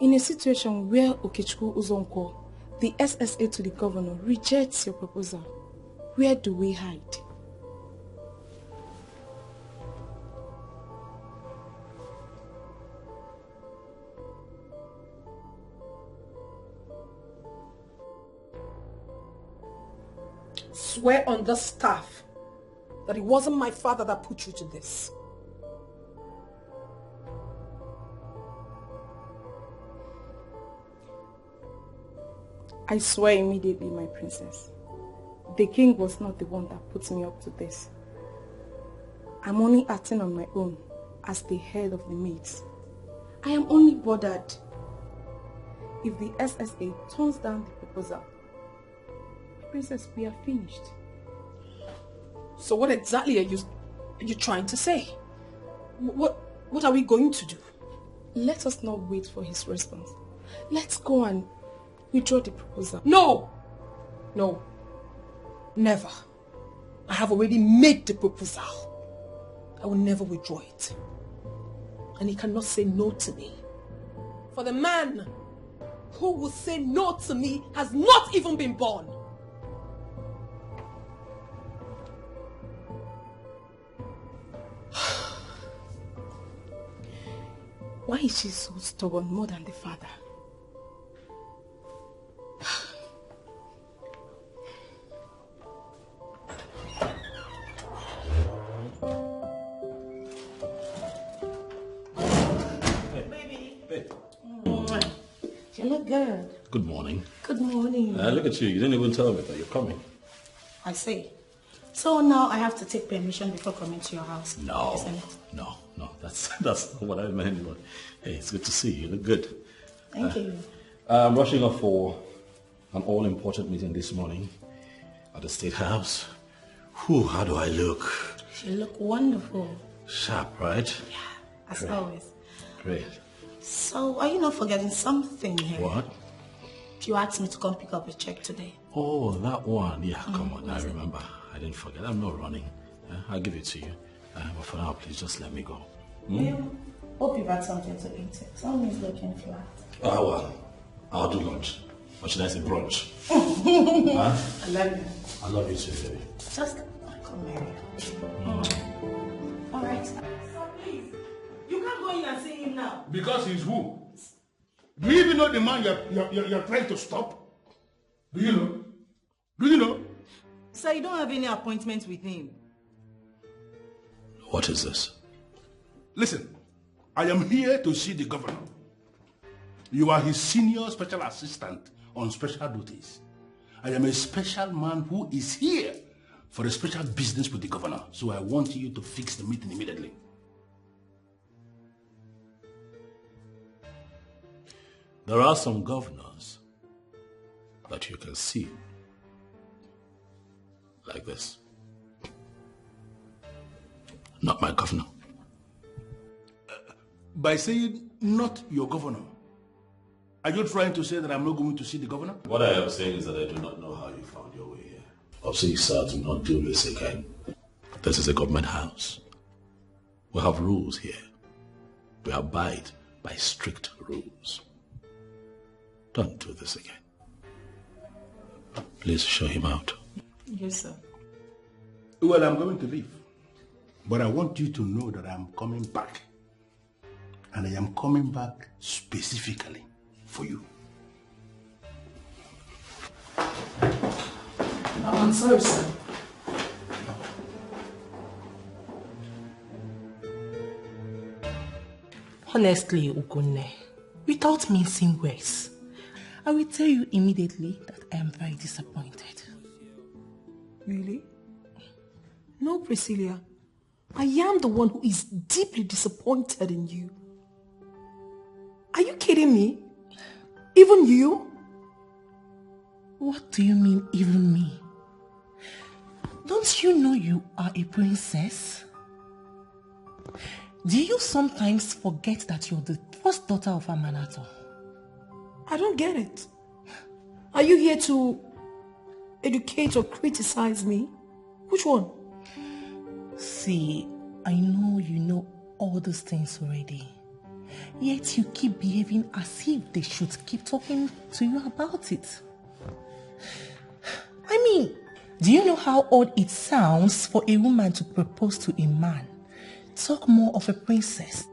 in a situation where Okechukwu Uzonko, the SSA to the governor, rejects your proposal, where do we hide? Swear on the staff that it wasn't my father that put you to this. I swear immediately, my princess. The king was not the one that put me up to this. I'm only acting on my own as the head of the maids. I am only bothered if the SSA turns down the proposal. Princess, we are finished. So what exactly are you trying to say? What What are we going to do? Let us not wait for his response. Let's go and withdraw the proposal. No! No. Never. I have already made the proposal. I will never withdraw it. And he cannot say no to me. For the man who will say no to me has not even been born. Why is she so stubborn more than the father? You look good. Good morning. Good morning. Look at you. You didn't even tell me that you're coming. I see. So now I have to take permission before coming to your house. No. Isn't it? No. That's not what I meant. But hey, it's good to see you. You look good. Thank you. I'm rushing off for an all-important meeting this morning at the State House. Whew, how do I look? You look wonderful. Sharp, right? Yeah, as always. Great. So, are you not forgetting something here? What? You asked me to come pick up a check today. Oh, that one. Yeah, come on. I remember. I didn't forget. I'm not running. I'll give it to you. But for now, please just let me go. Yeah. Hope you've had something to eat. Tell me it's looking flat. Oh, well. I'll do lunch. Or should I say brunch? Huh? I love you. I love you too, baby. Just come here. All right. So please, you can't go in and see him now. Because he's who? Do you even know the man you're trying to stop? Do you know? Do you know? Sir, you don't have any appointment with him. What is this? Listen, I am here to see the governor. You are his senior special assistant on special duties. I am a special man who is here for a special business with the governor. So I want you to fix the meeting immediately. There are some governors that you can see like this. Not my governor. By saying not your governor, are you trying to say that I'm not going to see the governor? What I am saying is that I do not know how you found your way here. Please, sir, do not do this again. This is a government house. We have rules here. We abide by strict rules. Don't do this again. Please show him out. Yes, sir. Well, I'm going to leave. But I want you to know that I'm coming back. And I am coming back specifically for you. I'm sorry, sir. Honestly, Ugunne, without mincing words, I will tell you immediately that I am very disappointed. Really? No, Priscilla. I am the one who is deeply disappointed in you. Are you kidding me? Even you? What do you mean, even me? Don't you know you are a princess? Do you sometimes forget that you're the first daughter of a Manato? I don't get it. Are you here to educate or criticize me? Which one? See, I know you know all those things already. Yet you keep behaving as if they should keep talking to you about it. I mean, do you know how odd it sounds for a woman to propose to a man? Talk more of a princess.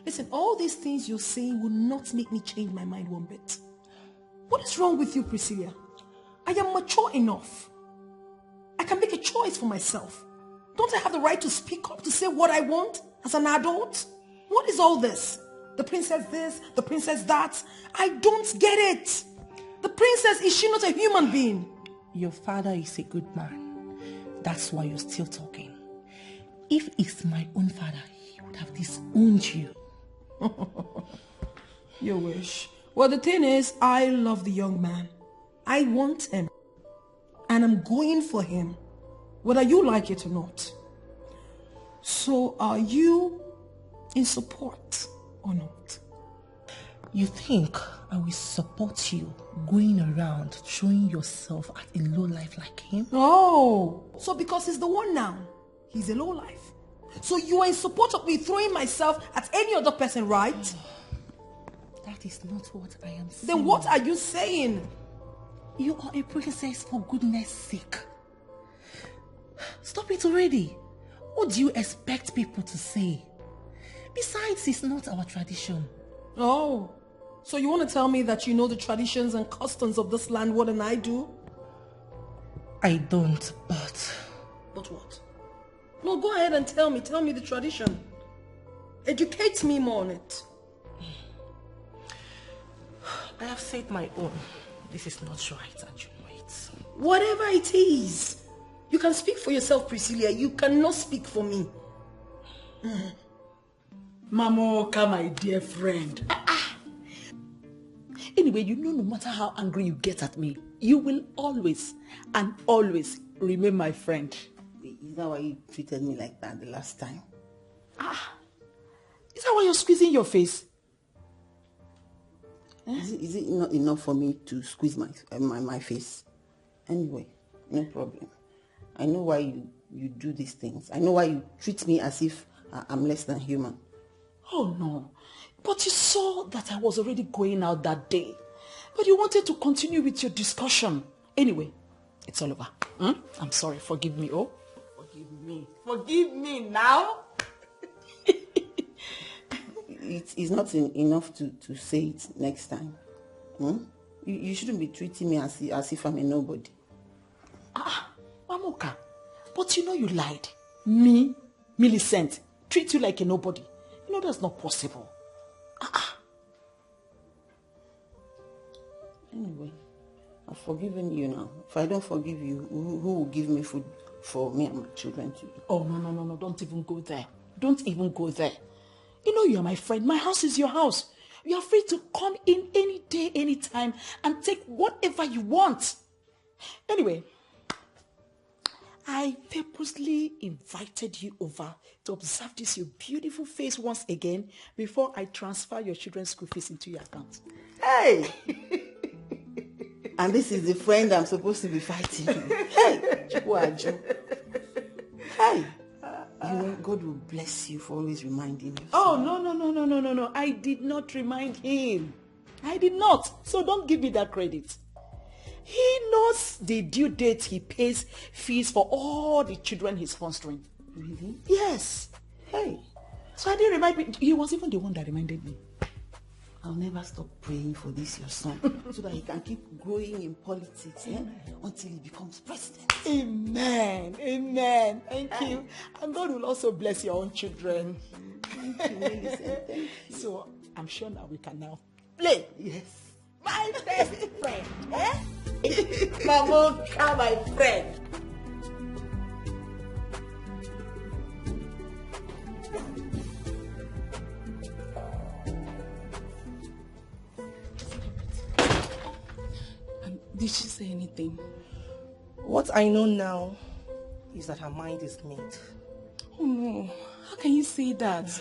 Listen, all these things you're saying will not make me change my mind one bit. What is wrong with you, Priscilla? I am mature enough. I can make a choice for myself. Don't I have the right to speak up, to say what I want as an adult? What is all this? The princess this, the princess that? I don't get it. The princess, is she not a human being? Your father is a good man. That's why you're still talking. If it's my own father, he would have disowned you. You wish. Well, the thing is, I love the young man. I want him. And I'm going for him, whether you like it or not. So are you in support or not? You think I will support you going around throwing yourself at a lowlife like him? Oh, so because he's the one now, he's a lowlife. So you are in support of me throwing myself at any other person, right? That is not what I am saying. Then what are you saying? You are a princess, for goodness sake. Stop it already. What do you expect people to say? Besides, it's not our tradition. Oh, so you want to tell me that you know the traditions and customs of this land more than I do? I don't, but... But what? No, go ahead and tell me the tradition. Educate me more on it. I have said my own. This is not right, and you know it. Whatever it is, you can speak for yourself, Priscilla. You cannot speak for me. Mamoka, my dear friend. Anyway, you know, no matter how angry you get at me, you will always and always remain my friend. Is that why you treated me like that the last time? Is that why you're squeezing your face? Is it not enough for me to squeeze my face? Anyway, no problem. I know why you do these things. I know why you treat me as if I'm less than human. Oh no, but you saw that I was already going out that day. But you wanted to continue with your discussion. Anyway, it's all over. I'm sorry, forgive me, oh. Forgive me. Forgive me now. It's not enough to say it next time. You shouldn't be treating me as if I'm a nobody. Mamoka, but you know you lied. Me, Millicent, treat you like a nobody. You know that's not possible. Anyway, I've forgiven you now. If I don't forgive you, who will give me food for me and my children to eat? Oh, no, don't even go there. Don't even go there. You know you're my friend. My house is your house. You are free to come in any day, any time, and take whatever you want. Anyway, I purposely invited you over to observe this your beautiful face once again before I transfer your children's school fees into your account. Hey! And this is the friend I'm supposed to be fighting. Hey! Hey! You know, God will bless you for always reminding me. Oh, no. I did not remind him. I did not. So don't give me that credit. He knows the due date he pays fees for all the children he's sponsoring. Really? Yes. Hey. So I didn't remind me. He was even the one that reminded me. I'll never stop praying for this, your son, so that he can keep growing in politics until he becomes president. Amen. Thank you. And God will also bless your own children. Thank you, Millicent. Thank you. So I'm sure now we can now play. Yes. My best friend. Mamoka, my friend. Did she say anything? What I know now is that her mind is made. Oh no, how can you say that?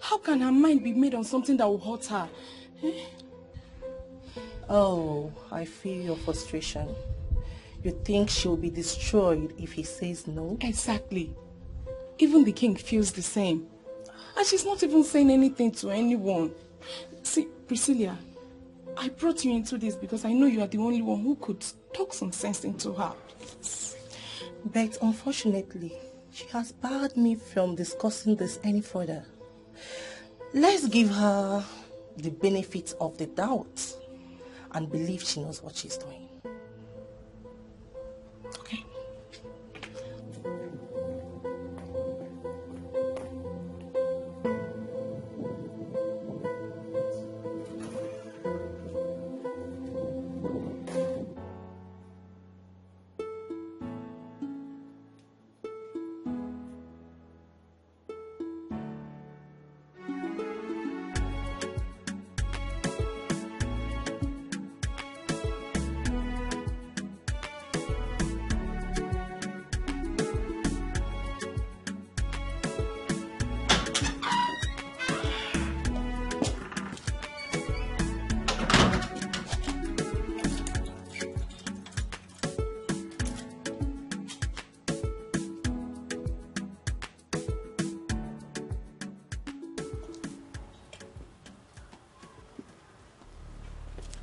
How can her mind be made on something that will hurt her? Oh, I feel your frustration. You think she'll be destroyed if he says no? Exactly. Even the king feels the same. And she's not even saying anything to anyone. See, Priscilla, I brought you into this because I know you are the only one who could talk some sense into her. But unfortunately, she has barred me from discussing this any further. Let's give her the benefit of the doubt and believe she knows what she's doing. Okay.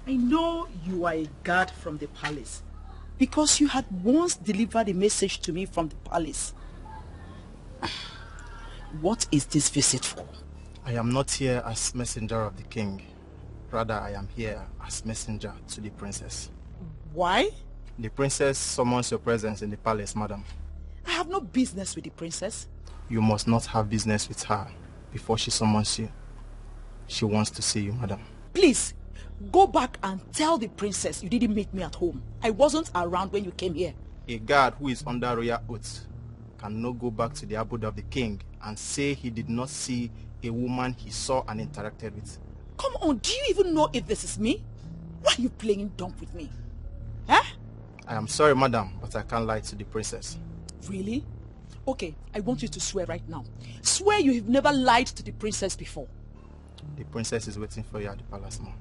I know you are a guard from the palace because you had once delivered a message to me from the palace. What is this visit for? I am not here as messenger of the king. Rather, I am here as messenger to the princess. Why? The princess summons your presence in the palace, madam. I have no business with the princess. You must not have business with her before she summons you. She wants to see you, madam. Please, go back and tell the princess you didn't meet me at home. I wasn't around when you came here. A guard who is under royal oath cannot go back to the abode of the king and say he did not see a woman he saw and interacted with. Come on, do you even know if this is me? Why are you playing dumb with me? Huh? I am sorry, madam, but I can't lie to the princess. Really? Okay, I want you to swear right now. Swear you have never lied to the princess before. The princess is waiting for you at the palace now.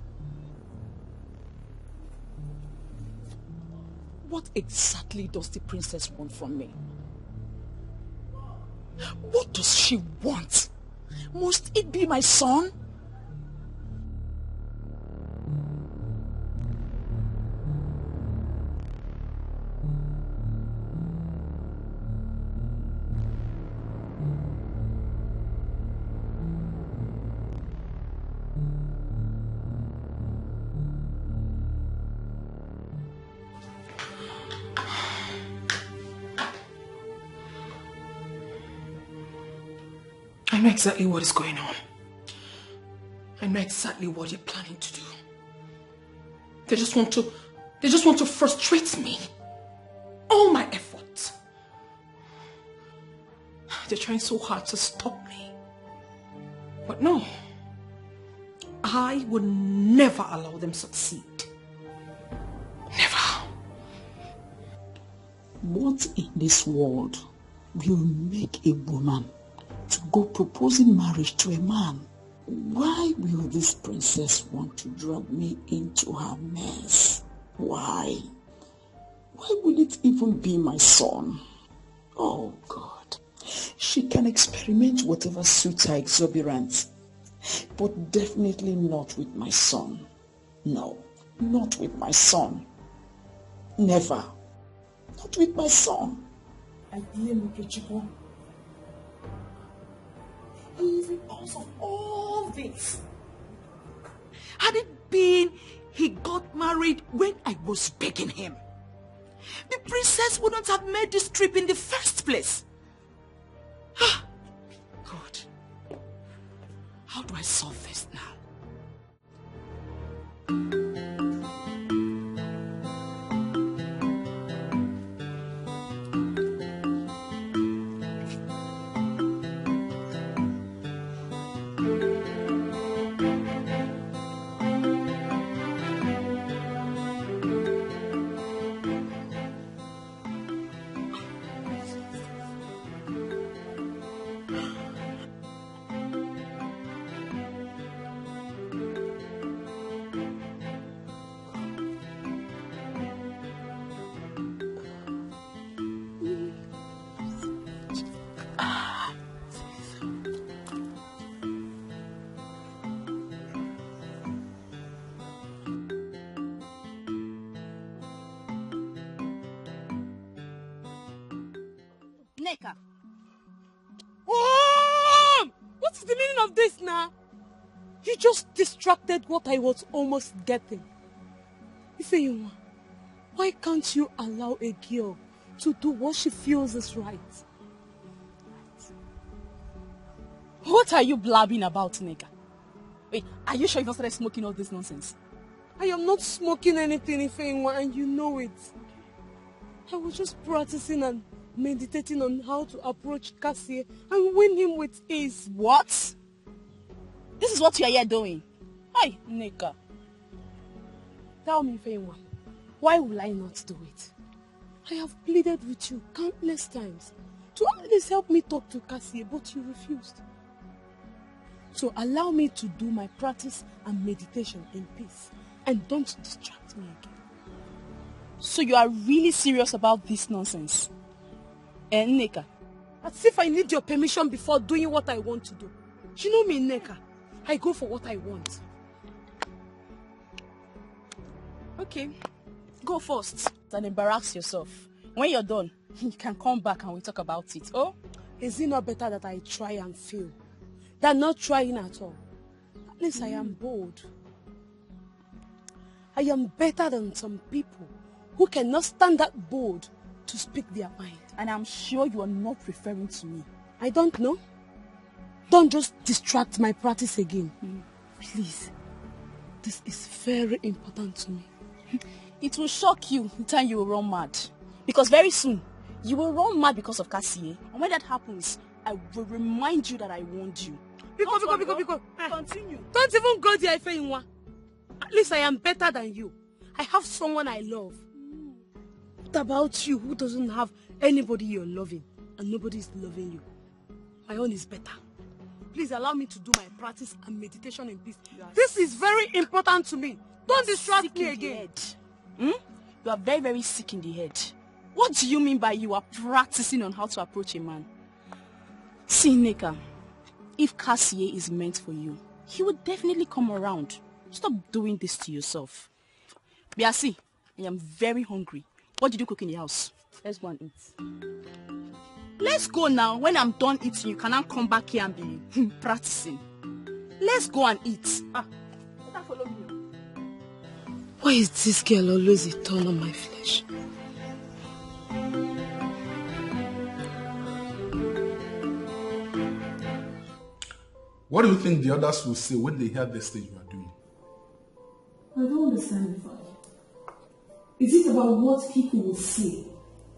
What exactly does the princess want from me? What does she want? Must it be my son? I know exactly what is going on. I know exactly what you're planning to do. They just want to frustrate me. All my efforts. They're trying so hard to stop me. But no. I would never allow them succeed. Never. What in this world will make a woman to go proposing marriage to a man? Why will this princess want to drag me into her mess? Why? Why will it even be my son? Oh God. She can experiment whatever suits her exuberance, but definitely not with my son. No, not with my son. Never. Not with my son. I blame Etiko. It is because of all this. Had it been he got married when I was begging him, the princess wouldn't have made this trip in the first place. God, how do I solve this now? What is the meaning of this now? You just distracted what I was almost getting. Ifeyinwa, why can't you allow a girl to do what she feels is right? What are you blabbing about, Neka? Wait, are you sure you've not started smoking all this nonsense? I am not smoking anything, Ifeyinwa, and you know it. I was just practicing and meditating on how to approach Cassie and win him with ease. What? This is what you are here doing? Hi, Neka. Tell me, Ifeyinwa, why will I not do it? I have pleaded with you countless times to at least help me talk to Cassie, but you refused. So allow me to do my practice and meditation in peace, and don't distract me again. So you are really serious about this nonsense? Neka? As if I need your permission before doing what I want to do. You know me, Neka. I go for what I want. Okay, go first and embarrass yourself. When you're done, you can come back and we talk about it. Oh? Is it not better that I try and fail than not trying at all? At least I am bold. I am better than some people who cannot stand that bold to speak their mind. And I'm sure you are not referring to me. I don't know. Don't just distract my practice again. Please. This is very important to me. It will shock you the time you will run mad. Because very soon, you will run mad because of Cassie. And when that happens, I will remind you that I warned you. Because. Continue. Don't even go there, Ifeinwa. At least I am better than you. I have someone I love. What about you who doesn't have anybody you're loving and nobody is loving you? My own is better. Please allow me to do my practice and meditation in peace. This is very important to me. Don't distract me again. You are very, very sick in the head. What do you mean by you are practicing on how to approach a man? See, Nneka, if Cassie is meant for you, he will definitely come around. Stop doing this to yourself. Biasi, I am very hungry. What did you cook in the house? Let's go and eat. Let's go now. When I'm done eating, you cannot come back here and be practicing. Let's go and eat. Follow me. Why is this girl always a thorn on my flesh? What do you think the others will say when they hear this thing you are doing? I don't understand you, Father. Is it about what people will say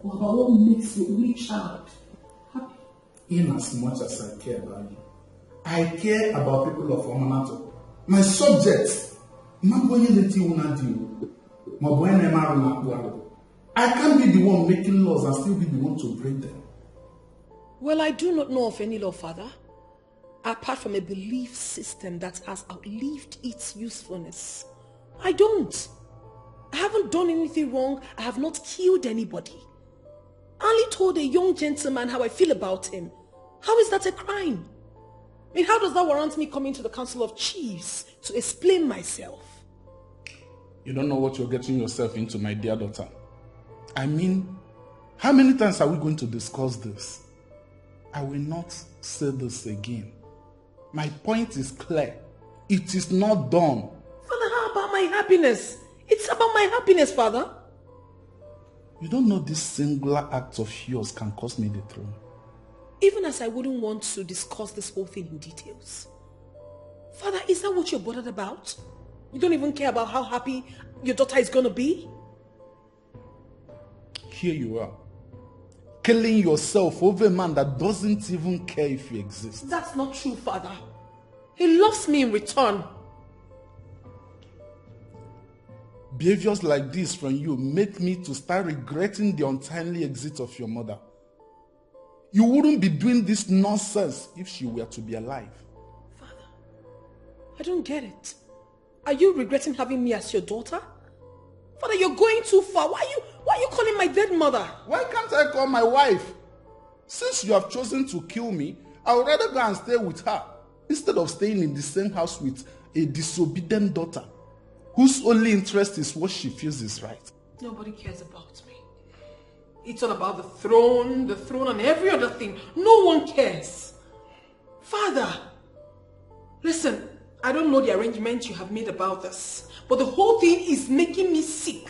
or about what makes you reach out happy? In as much as I care about you, I care about people of Omanato. My subject, I can't be the one making laws and still be the one to break them. Well, I do not know of any law, Father, apart from a belief system that has outlived its usefulness. I don't. I haven't done anything wrong. I have not killed anybody. I only told a young gentleman how I feel about him. How is that a crime? I mean, how does that warrant me coming to the Council of Chiefs to explain myself? You don't know what you're getting yourself into, my dear daughter. I mean, how many times are we going to discuss this? I will not say this again. My point is clear. It is not done. Father, how about my happiness? It's about my happiness, Father. You don't know this singular act of yours can cost me the throne. Even as I wouldn't want to discuss this whole thing in details. Father, is that what you're bothered about? You don't even care about how happy your daughter is going to be? Here you are, killing yourself over a man that doesn't even care if you exist. That's not true, Father. He loves me in return. Behaviors like this from you make me to start regretting the untimely exit of your mother. You wouldn't be doing this nonsense if she were to be alive. Father, I don't get it. Are you regretting having me as your daughter? Father, you're going too far. Why are you calling my dead mother? Why can't I call my wife? Since you have chosen to kill me, I would rather go and stay with her instead of staying in the same house with a disobedient daughter whose only interest is what she feels is right. Nobody cares about me. It's all about the throne and every other thing. No one cares. Father, listen, I don't know the arrangement you have made about this, but the whole thing is making me sick.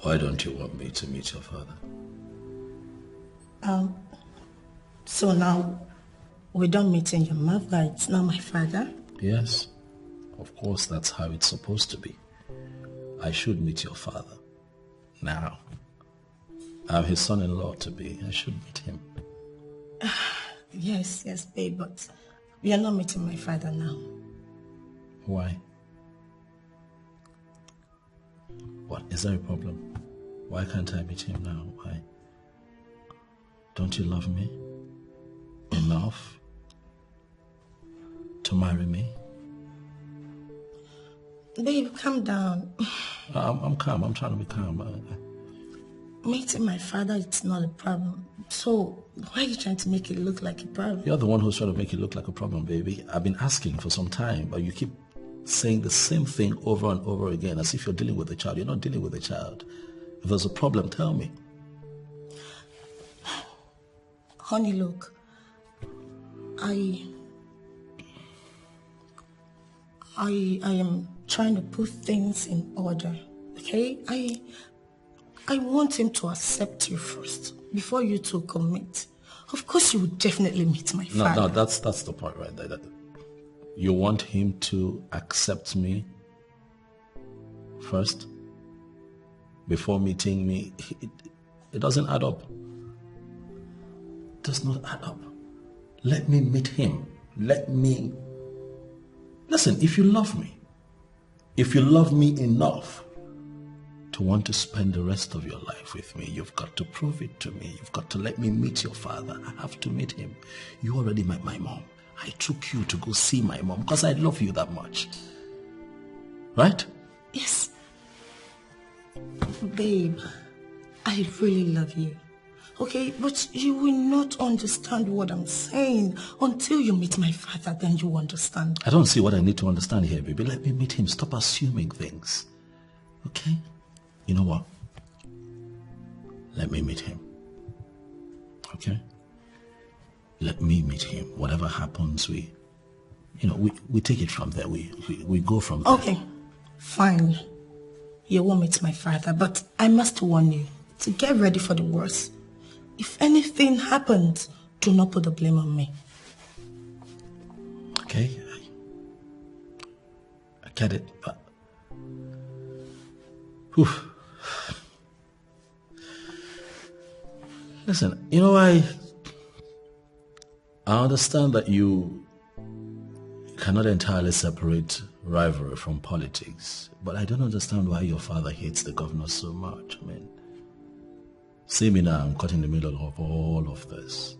Why don't you want me to meet your father? So now we don't meet in your mother, it's not my father? Yes, of course that's how it's supposed to be. I should meet your father. Now, I'm his son-in-law to be. I should meet him. Yes, babe, but we are not meeting my father now. Why? What, is there a problem? Why can't I meet him now? Why? Don't you love me enough to marry me? Babe, calm down. I'm calm. I'm trying to be calm. Meeting my father, it's not a problem. So, why are you trying to make it look like a problem? You're the one who's trying to make it look like a problem, baby. I've been asking for some time, but you keep saying the same thing over and over again as if you're dealing with a child. You're not dealing with a child. If there's a problem, tell me. Honey, look. I am trying to put things in order, okay? I want him to accept you first, before you two commit. Of course, you would definitely meet my father. No, that's the point right there. That you want him to accept me first, before meeting me. It doesn't add up. It does not add up. Let me meet him. Listen, if you love me enough to want to spend the rest of your life with me, you've got to prove it to me. You've got to let me meet your father. I have to meet him. You already met my mom. I took you to go see my mom because I love you that much. Right? Yes. Babe, I really love you. Okay, but you will not understand what I'm saying until you meet my father, then you understand. I don't see what I need to understand here, baby. Let me meet him. Stop assuming things. Okay? You know what? Let me meet him. Okay? Let me meet him. Whatever happens, we take it from there. We go from there. Okay, fine. You won't meet my father, but I must warn you to get ready for the worst. If anything happens, do not put the blame on me. Okay? I get it, but... Whew. Listen, I understand that you cannot entirely separate rivalry from politics, but I don't understand why your father hates the governor so much. I mean, see me now, I'm caught in the middle of all of this.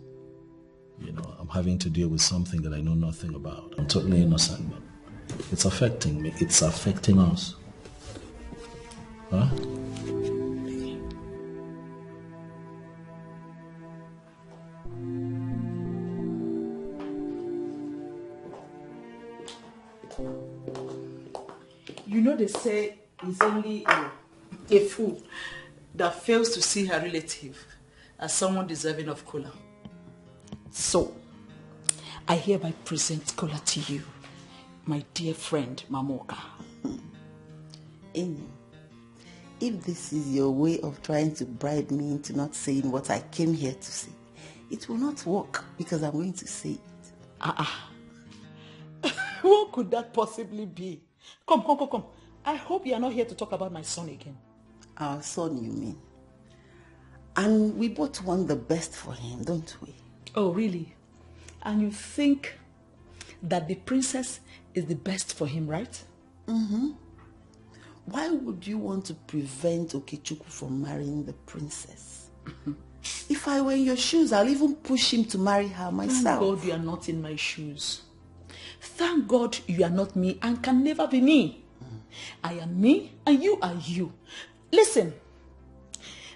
I'm having to deal with something that I know nothing about. I'm totally innocent, but it's affecting me. It's affecting us. Huh? They say it's only a fool that fails to see her relative as someone deserving of Kola. So, I hereby present Kola to you, my dear friend Mamoka. Ini, if this is your way of trying to bribe me into not saying what I came here to say, it will not work because I'm going to say it. What could that possibly be? Come. I hope you are not here to talk about my son again. Our son, you mean? And we both want the best for him, don't we? Oh, really? And you think that the princess is the best for him, right? Mm-hmm. Why would you want to prevent Okechukwu from marrying the princess? If I were in your shoes, I'll even push him to marry her myself. Thank God you are not in my shoes. Thank God you are not me and can never be me. I am me and you are you. Listen,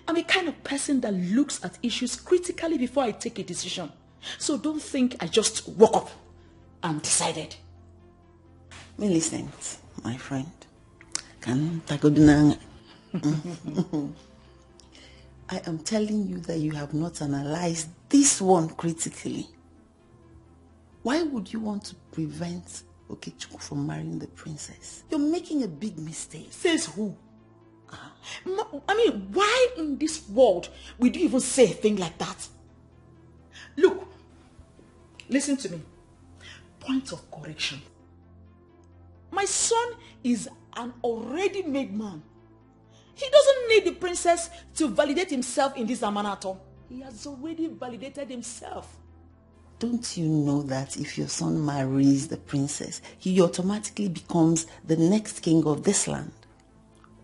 I'm a kind of person that looks at issues critically before I take a decision. So don't think I just woke up and decided. Millicent, my friend, I am telling you that you have not analyzed this one critically. Why would you want to prevent Okechukwu from marrying the princess? You're making a big mistake. Says who? Why in this world would you even say a thing like that? Look, listen to me. Point of correction. My son is an already made man. He doesn't need the princess to validate himself in this amanato. He has already validated himself. Don't you know that if your son marries the princess, he automatically becomes the next king of this land?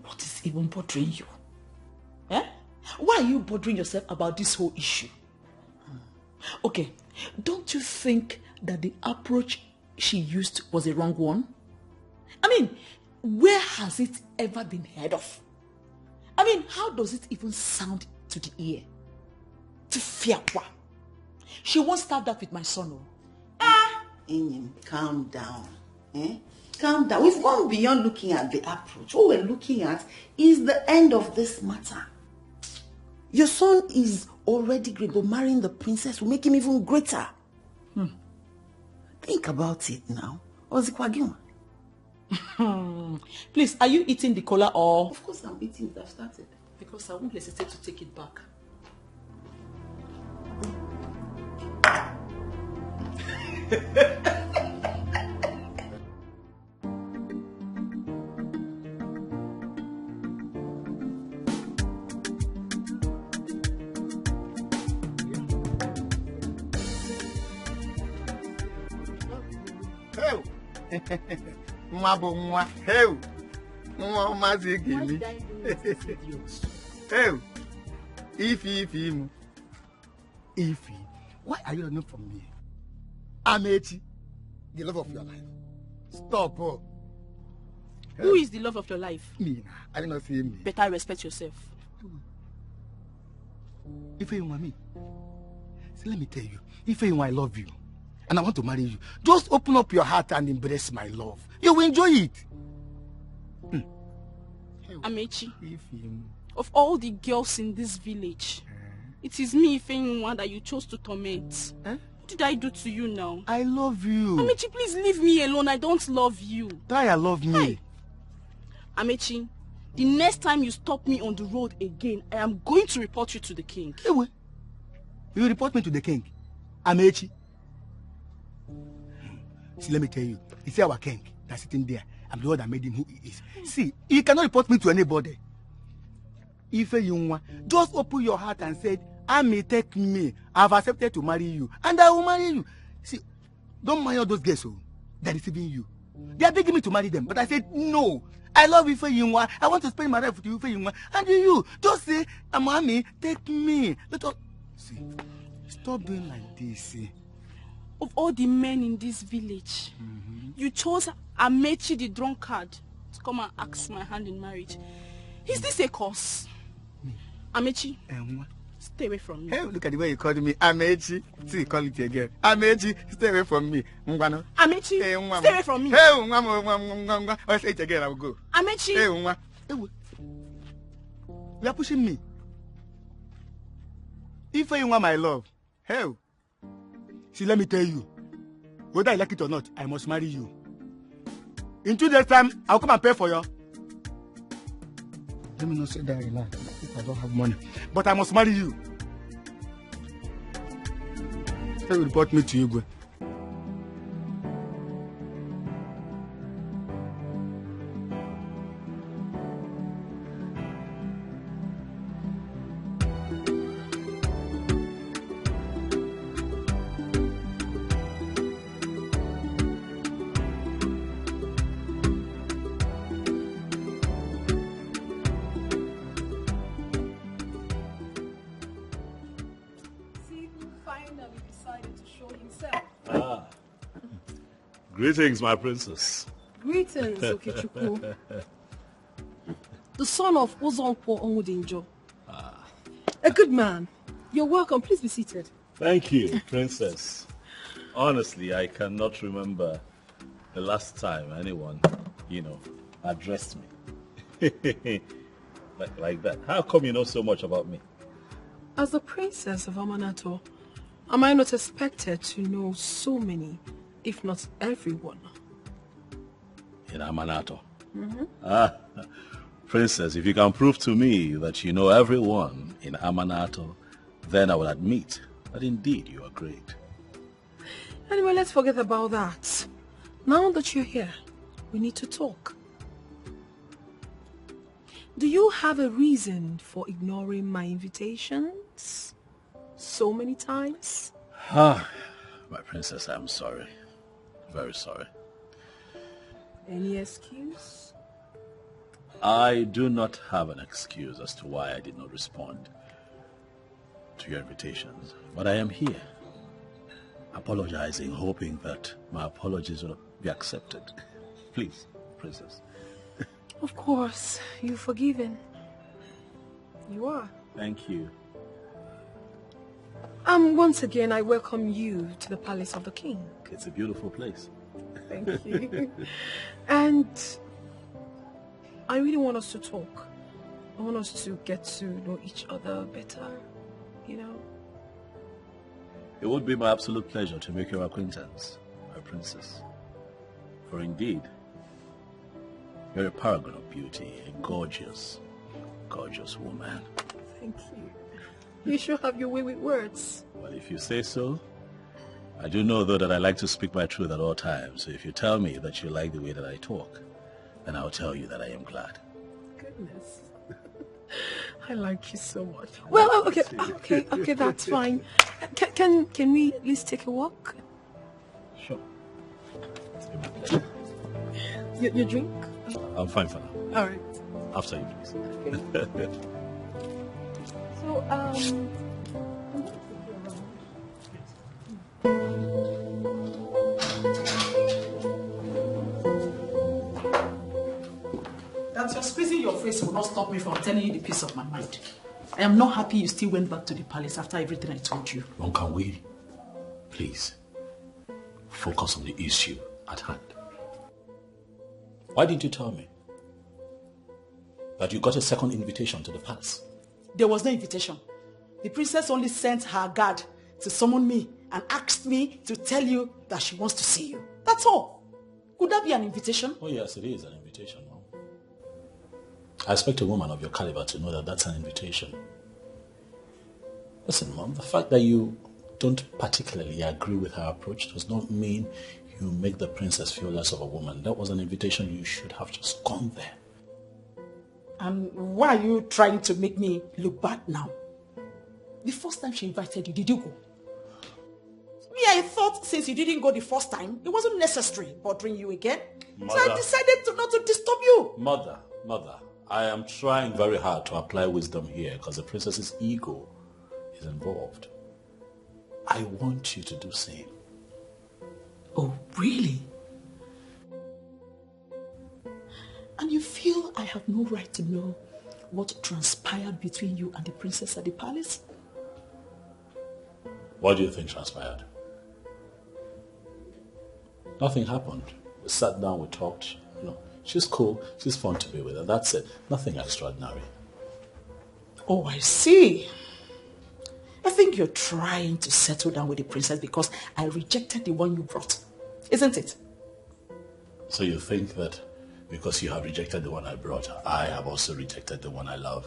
What is even bothering you? Why are you bothering yourself about this whole issue? Okay, don't you think that the approach she used was a wrong one? where has it ever been heard of? I mean, how does it even sound to the ear? Tifiakwa. She won't start that with my son. Inyim, calm down. Calm down. We've gone beyond looking at the approach. What we're looking at is the end of this matter. Your son is already great, but marrying the princess will make him even greater. Think about it now. Please, are you eating the cola or? Of course I'm eating it. I've started. Because I won't hesitate to take it back. Nwa bụ nwa. Heu. Nwa mazi gimi. Heu. Ifi. Ifi. Why are you running from me? Amechi, the love of your life. Stop. Who is the love of your life? Me. I did not see me. Better respect yourself. If you want me, see, let me tell you. If you want, I love you. And I want to marry you. Just open up your heart and embrace my love. You will enjoy it. Amechi, of all the girls in this village, it is me, Ifeyinwa, that you chose to torment. What did I do to you now? I love you. Amechi, please leave me alone. I don't love you. Try and love me. Hey. Amechi, the next time you stop me on the road again, I am going to report you to the king. Hey, wait. You report me to the king? Amechi? See, let me tell you. It's our king that's sitting there. I'm the one that made him who he is. See, you cannot report me to anybody. If you just open your heart and say, take me. I've accepted to marry you. And I will marry you. See, don't mind all those girls who they're deceiving you. They are begging me to marry them. But I said, no. I love you for you. I want to spend my life with you for you. And you just say, Amami, take me. Let us see. Stop doing like this. See. Of all the men in this village, you chose Amechi the drunkard to come and ask my hand in marriage. Is this a curse? Amechi, stay away from me. Hey, look at the way you called me. Amechi. See, call it again. Amechi, stay away from me. Amechi, stay away from me. Hey, I'll say it again, I will go. Amechi. Hey, you are pushing me. If you want my love, hell. See, let me tell you, whether I like it or not, I must marry you. In 2 days' time, I'll come and pay for you. Let me not say that relax. I don't have money. But I must marry you. They will report me to you. Greetings, my princess. Greetings, Okechukwu. The son of Ozonpo Onwudinjo. A good man. You're welcome. Please be seated. Thank you, princess. Honestly, I cannot remember the last time anyone, addressed me. like that. How come you know so much about me? As the princess of Amanato, am I not expected to know so many, if not everyone? In Amanato? Princess, if you can prove to me that you know everyone in Amanato, then I will admit that indeed you are great. Anyway, let's forget about that. Now that you're here, we need to talk. Do you have a reason for ignoring my invitations so many times? My princess, I'm sorry. Very sorry. Any excuse? I do not have an excuse as to why I did not respond to your invitations, but I am here, apologizing, hoping that my apologies will be accepted. Please, princess. Of course, you're forgiven. You are. Thank you. Once again, I welcome you to the palace of the king. It's a beautiful place. Thank you. And I really want us to talk. I want us to get to know each other better, you know. It would be my absolute pleasure to make your acquaintance, my princess. For indeed, you're a paragon of beauty, a gorgeous, gorgeous woman. Thank you. You sure have your way with words. Well, if you say so. I do know, though, that I like to speak my truth at all times. So if you tell me that you like the way that I talk, then I'll tell you that I am glad. Goodness. I like you so much. Well, okay, that's fine. Can we at least take a walk? Sure. It's been my pleasure. Your drink? I'm fine for now. All right. After you, please. Okay. So, that you're squeezing your face will not stop me from telling you the peace of my mind. I am not happy you still went back to the palace after everything I told you. Well, can we, please, focus on the issue at hand? Why didn't you tell me that you got a second invitation to the palace? There was no invitation. The princess only sent her guard to summon me and asked me to tell you that she wants to see you. That's all. Could that be an invitation? Oh yes, it is an invitation, Mom. I expect a woman of your caliber to know that that's an invitation. Listen, Mom, the fact that you don't particularly agree with her approach does not mean you make the princess feel less of a woman. That was an invitation. You should have just gone there. And why are you trying to make me look bad now? The first time she invited you, did you go? Me, I thought since you didn't go the first time, it wasn't necessary bothering you again. Mother, so I decided not to disturb you. Mother, I am trying very hard to apply wisdom here because the princess's ego is involved. I want you to do the same. Oh, really? And you feel I have no right to know what transpired between you and the princess at the palace? What do you think transpired? Nothing happened. We sat down, we talked. You know, she's cool, she's fun to be with, and that's it. Nothing extraordinary. Oh, I see. I think you're trying to settle down with the princess because I rejected the one you brought. Isn't it? So you think that because you have rejected the one I brought, I have also rejected the one I love?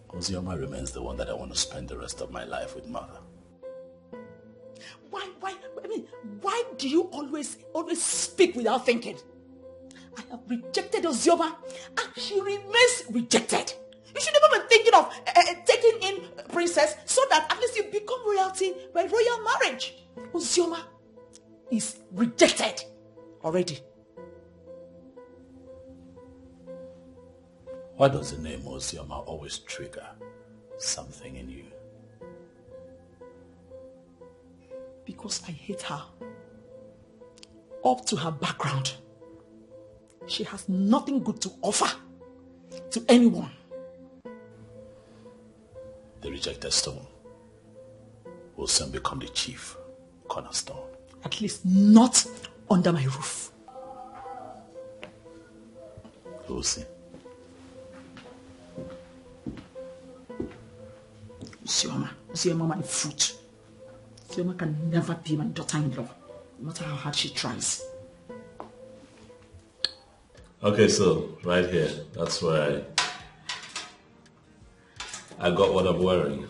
Ozioma remains the one that I want to spend the rest of my life with, Mother. Why do you always speak without thinking? I have rejected Ozioma and she remains rejected. You should never be thinking of taking in princess so that at least you become royalty by royal marriage. Ozioma is rejected already. Why does the name Ozioma always trigger something in you? Because I hate her. Up to her background, she has nothing good to offer to anyone. The rejected stone will soon become the chief cornerstone. At least not under my roof. We'll see. Ozioma, my fruit. Ozioma can never be my daughter-in-law, no matter how hard she tries. Okay, so right here, that's where I got what I'm wearing.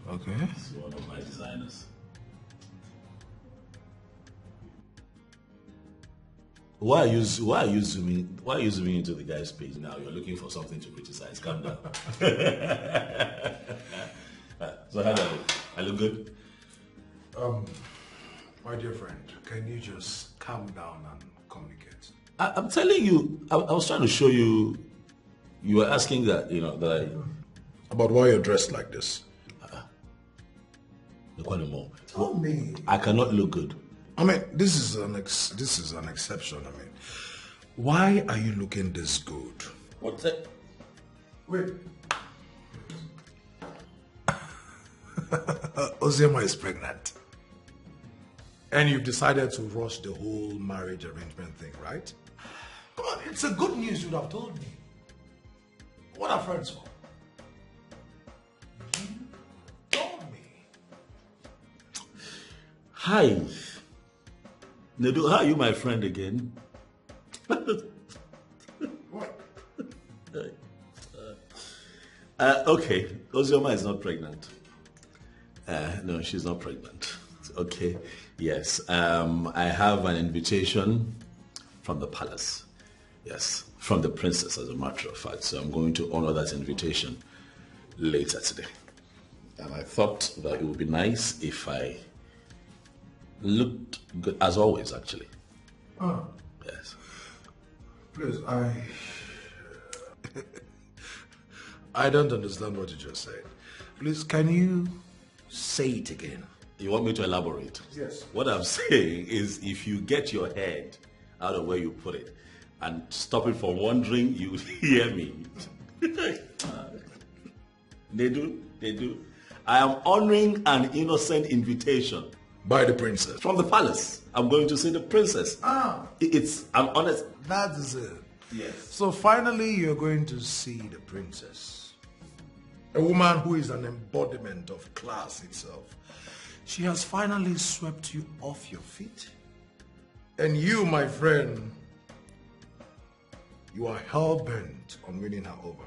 Okay. It's one of my designers. Why are you zooming into the guy's page now? You're looking for something to criticize. Calm down. So how do I look? I look good? My dear friend, can you just calm down and communicate? I'm telling you, I was trying to show you. You were asking that, about why you're dressed like this. Look one more. Tell me. I cannot look good I mean, this is an exception. I mean, why are you looking this good? What's that? Wait. Ozioma is pregnant. And you've decided to rush the whole marriage arrangement thing, right? Come on, it's a good news you'd have told me. What are friends for? You told me. Hi. Nedu, how are you, my friend, again? What? Okay, Ozioma is not pregnant. No, she's not pregnant. Okay, yes. I have an invitation from the palace. Yes, from the princess, as a matter of fact. So I'm going to honor that invitation later today. And I thought that it would be nice if I looked good, as always, actually. Oh. Yes. Please, I don't understand what you just said. Please, can you say it again? You want me to elaborate? Yes. What I'm saying is, if you get your head out of where you put it and stop it from wandering, you hear me. They do. I am honoring an innocent invitation. By the princess? From the palace. I'm going to see the princess. I'm honest. That is it. Yes. So finally you're going to see the princess. A woman who is an embodiment of class itself. She has finally swept you off your feet. And you, my friend, you are hell-bent on winning her over.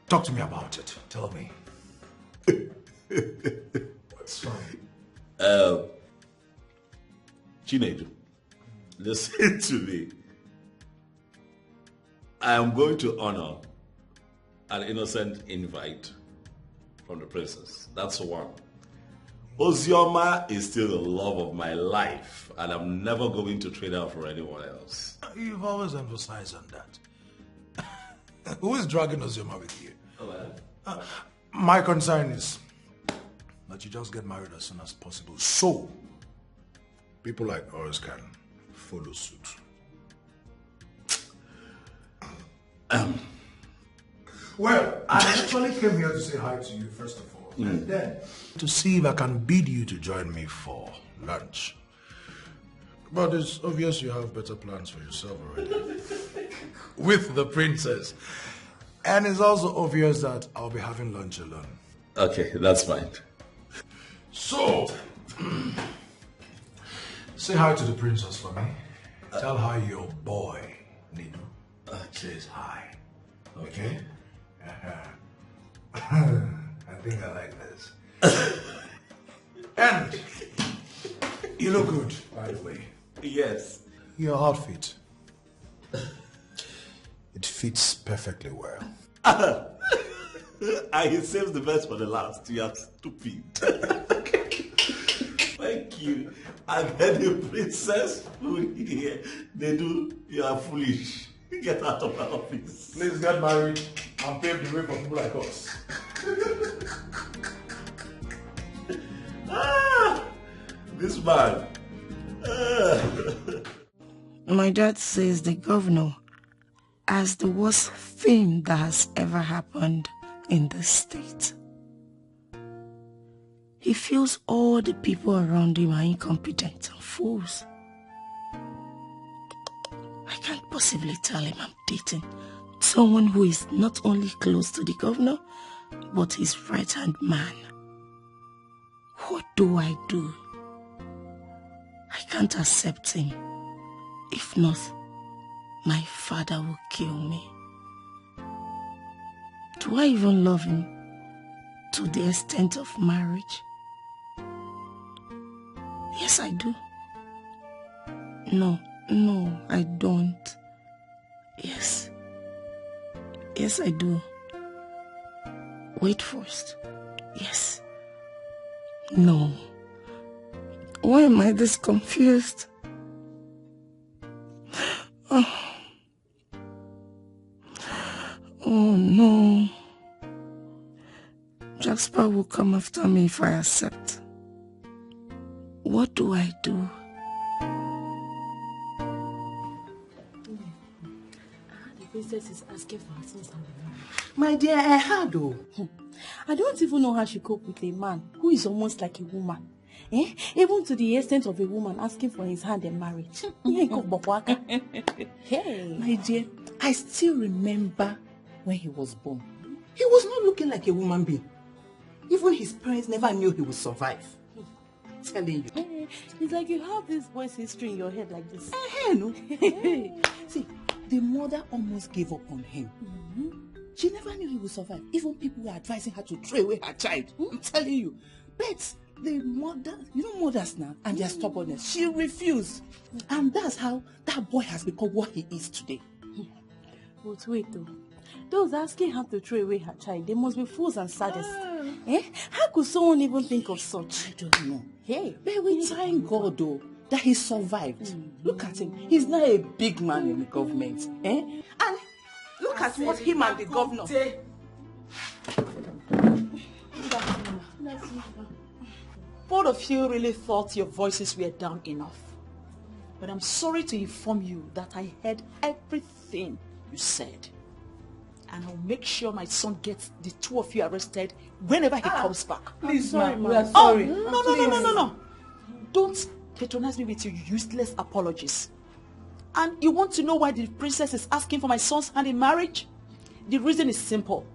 Talk to me about it. Tell me. What's wrong? Chinedu, listen to me. I am going to honor an innocent invite from the princess. That's one. Ozioma is still the love of my life, and I'm never going to trade her for anyone else. You've always emphasized on that. Who is dragging Ozioma with you? My concern is that you just get married as soon as possible, so people like us can follow suit. Well, I actually came here to say hi to you first of all, and then to see if I can bid you to join me for lunch. But it's obvious you have better plans for yourself already. With the princess. And it's also obvious that I'll be having lunch alone. Okay, that's fine. So, say hi to the princess for me. Tell her your boy, Nidu, says hi. Okay? I think I like this. And you look good, by the way. Yes. Your outfit. It fits perfectly well. I saved the best for the last. You are stupid. Thank you. And then the princess here. They do. You are foolish. Get out of my office. Please get married and pave the way for people like us. This man. My dad says the governor has the worst thing that has ever happened in this state. He feels all the people around him are incompetent and fools. I can't possibly tell him I'm dating someone who is not only close to the governor, but his right-hand man. What do I do? I can't accept him. If not, my father will kill me. Do I even love him to the extent of marriage? Yes, I do. No, I don't. Yes, I do. Wait first. Yes. No. Why am I this confused? Oh no. Jasper will come after me if I accept. What what do I do? The princess is asking for her son's hand in marriage. My dear, I heard though. I don't even know how she cope with a man who is almost like a woman. Even to the extent of a woman asking for his hand in marriage. Hey. My dear, I still remember when he was born. He was not looking like a woman being. Even his parents never knew he would survive. I'm telling you. It's like you have this boy's history in your head like this. No. See, the mother almost gave up on him. She never knew he would survive. Even people were advising her to throw away her child. I'm telling you. But the mother, you know mothers now, and their stubbornness, she refused. And that's how that boy has become what he is today. But wait though. Those asking her to throw away her child, they must be fools and sadists. How could someone even think of such? I don't know. Hey, but we thank God though that he survived. Look at him. He's now a big man in the government. And look at what him and the governor. Both of you really thought your voices were down enough. But I'm sorry to inform you that I heard everything you said. And I'll make sure my son gets the two of you arrested whenever he comes back. Please, ma'am, we are sorry. No. Don't patronize me with your useless apologies. And you want to know why the princess is asking for my son's hand in marriage? The reason is simple.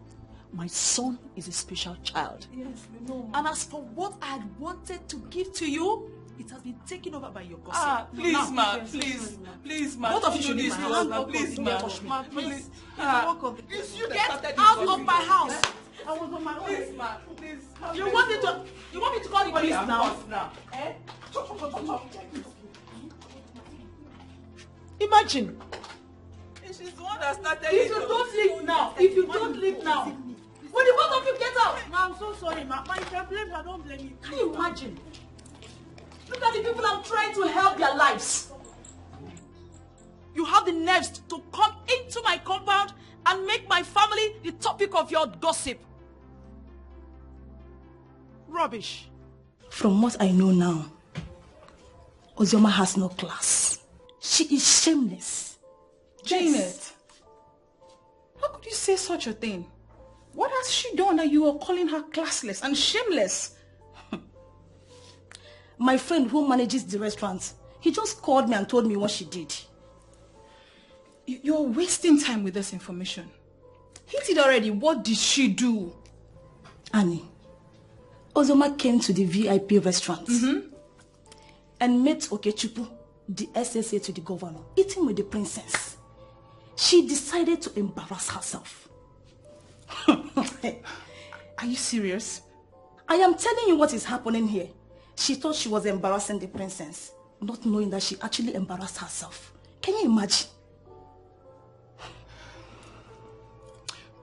My son is a special child. Yes, we know. And as for what I had wanted to give to you, it has been taken over by your gossip. Please, ma'am. Please, ma'am. Both of you should leave my house. Please, ma'am. Please. It's you Get out of my house. I was on my own. Please, ma'am. Please. You want me to call the police now? Imagine. She's the one that started If you don't leave now, will the both of you get out? Ma, I'm so sorry, ma. If I blame her, don't blame me. Can you imagine? Look at the people I'm trying to help their lives. You have the nerves to come into my compound and make my family the topic of your gossip. Rubbish. From what I know now, Ozioma has no class. She is shameless. Janet, how could you say such a thing? What has she done that you are calling her classless and shameless? My friend who manages the restaurant, he just called me and told me what she did. You're wasting time with this information. Hit it already. What did she do? Annie, Ozioma came to the VIP restaurant and met Okechukwu, the SSA to the governor, eating with the princess. She decided to embarrass herself. Are you serious? I am telling you what is happening here. She thought she was embarrassing the princess, not knowing that she actually embarrassed herself. Can you imagine?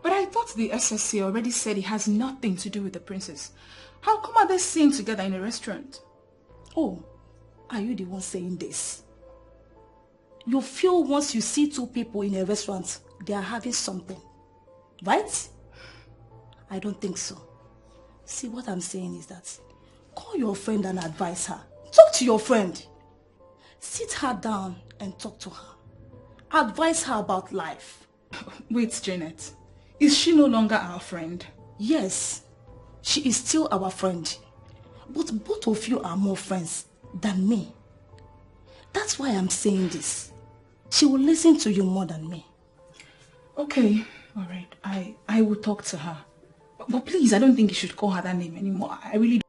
But I thought the SSA already said it has nothing to do with the princess. How come are they seen together in a restaurant? Oh, are you the one saying this? You feel once you see two people in a restaurant, they are having something, right? I don't think so. See, what I'm saying is that call your friend and advise her. Talk to your friend. Sit her down and talk to her. Advise her about life. Wait, Janet. Is she no longer our friend? Yes, she is still our friend. But both of you are more friends than me. That's why I'm saying this. She will listen to you more than me. Okay, all right. I will talk to her. But please, I don't think you should call her that name anymore. I really don't.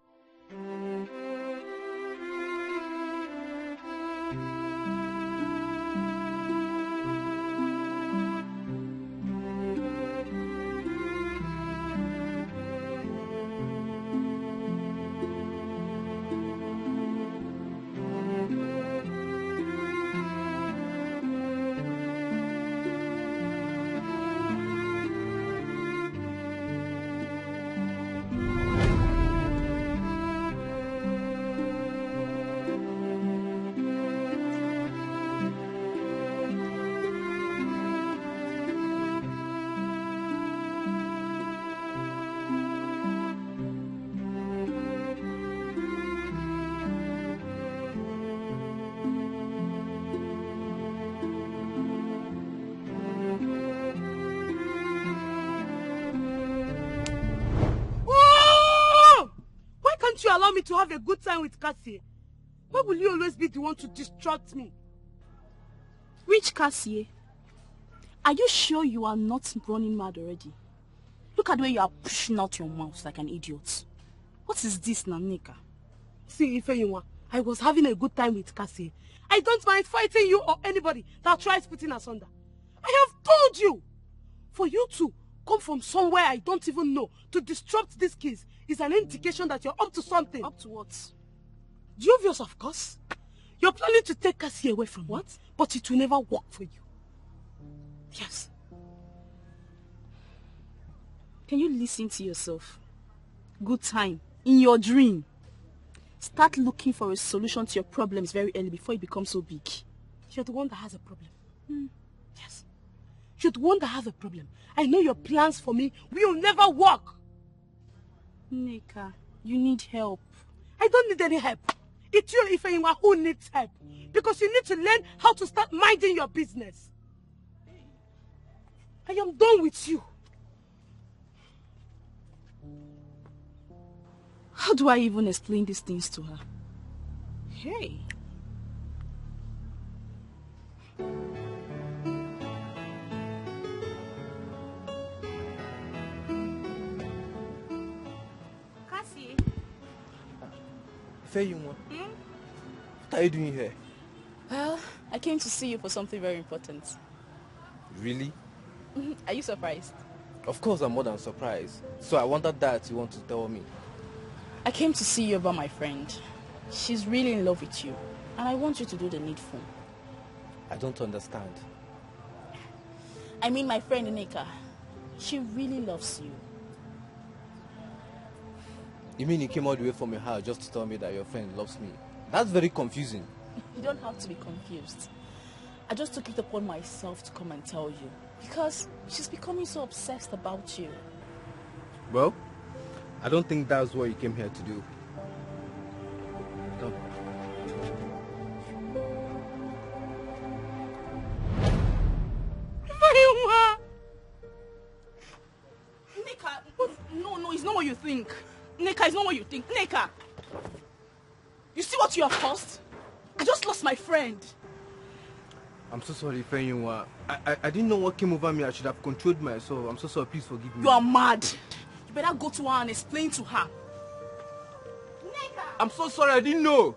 you allow me to have a good time with Cassie? Why will you always be the one to distract me? Which Cassie? Are you sure you are not running mad already? Look at the way you are pushing out your mouth like an idiot. What is this, Nanika? See, Ifeyinwa, I was having a good time with Cassie. I don't mind fighting you or anybody that tries putting us under. I have told you! For you to come from somewhere I don't even know to disrupt this case is an indication that you're up to something. Up to what? The obvious, of course. You're planning to take Cassie away from me, but it will never work for you. Yes. Can you listen to yourself? Good time. In your dream. Start looking for a solution to your problems very early before it becomes so big. You're the one that has a problem. Yes. You're the one that has a problem. I know your plans for me will never work. Nneka, you need help. I don't need any help. It's you, Ifeyinwa, who needs help. Because you need to learn how to start minding your business. I am done with you. How do I even explain these things to her? Hey. Cassie. Feyinwa, what are you doing here? Well, I came to see you for something very important. Really? Are you surprised? Of course I'm more than surprised. So I wondered that you want to tell me. I came to see you about my friend. She's really in love with you. And I want you to do the needful. I don't understand. I mean my friend Nneka. She really loves you. You mean you came all the way from your house just to tell me that your friend loves me? That's very confusing. You don't have to be confused. I just took it upon myself to come and tell you. Because she's becoming so obsessed about you. Well, I don't think that's what you came here to do. No. Nneka, no, it's not what you think. Nneka, it's not what you think. Nneka! You see what you have caused? I just lost my friend. I'm so sorry, Feyinwa. I didn't know what came over me. I should have controlled myself. I'm so sorry. Please forgive me. You are mad. You better go to her and explain to her. I'm so sorry. I didn't know.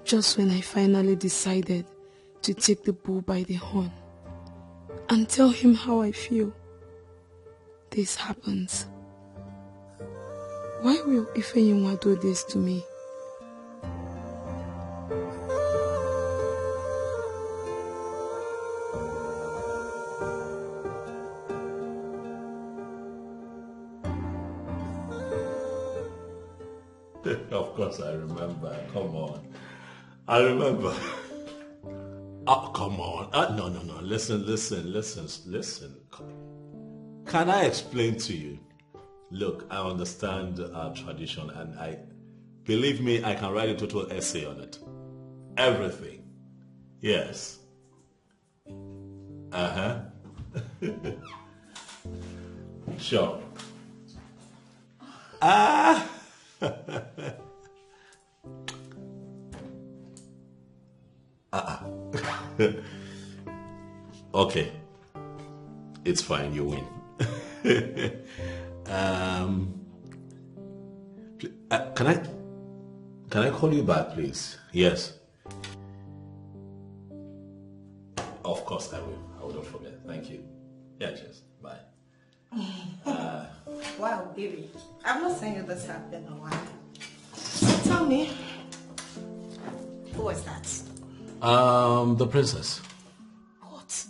Just when I finally decided to take the bull by the horn and tell him how I feel, this happens. Why will Ifeyinwa do this to me? Of course I remember. Come on. I remember. Oh, come on. No. Listen. Can I explain to you? Look, I understand our tradition and believe me, I can write a total essay on it. Everything. Yes. Uh-huh. Sure. Okay. It's fine, you win. Can I call you back, please? Yes. Of course I will. I will not forget. Thank you. Yeah, cheers. Bye. Wow, baby. I've not seen you this happen in a while. So tell me, who was that? The princess. What?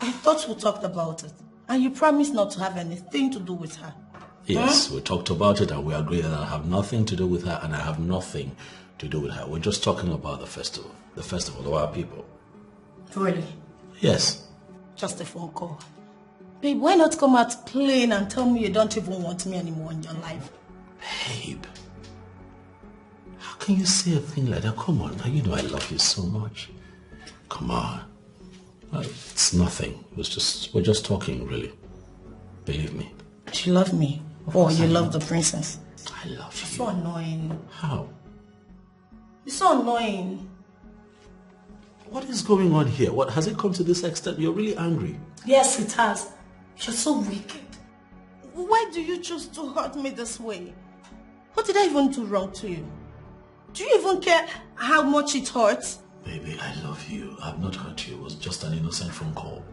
I thought we talked about it. And you promised not to have anything to do with her. Yes, we talked about it and we agreed that I have nothing to do with her and I have nothing to do with her. We're just talking about the festival of our people. Really? Yes. Just a phone call. Babe, why not come out plain and tell me you don't even want me anymore in your life? Babe, how can you say a thing like that? Come on, now you know I love you so much. Come on. It's nothing. We're just talking, really. Believe me. You love me? Or you love the princess? I love you. So annoying. How? It's so annoying. What is going on here? What has it come to this extent? You're really angry. Yes, it has. You're so wicked. Why do you choose to hurt me this way? What did I even do wrong to you? Do you even care how much it hurts? Baby, I love you. I've not hurt you. It was just an innocent phone call.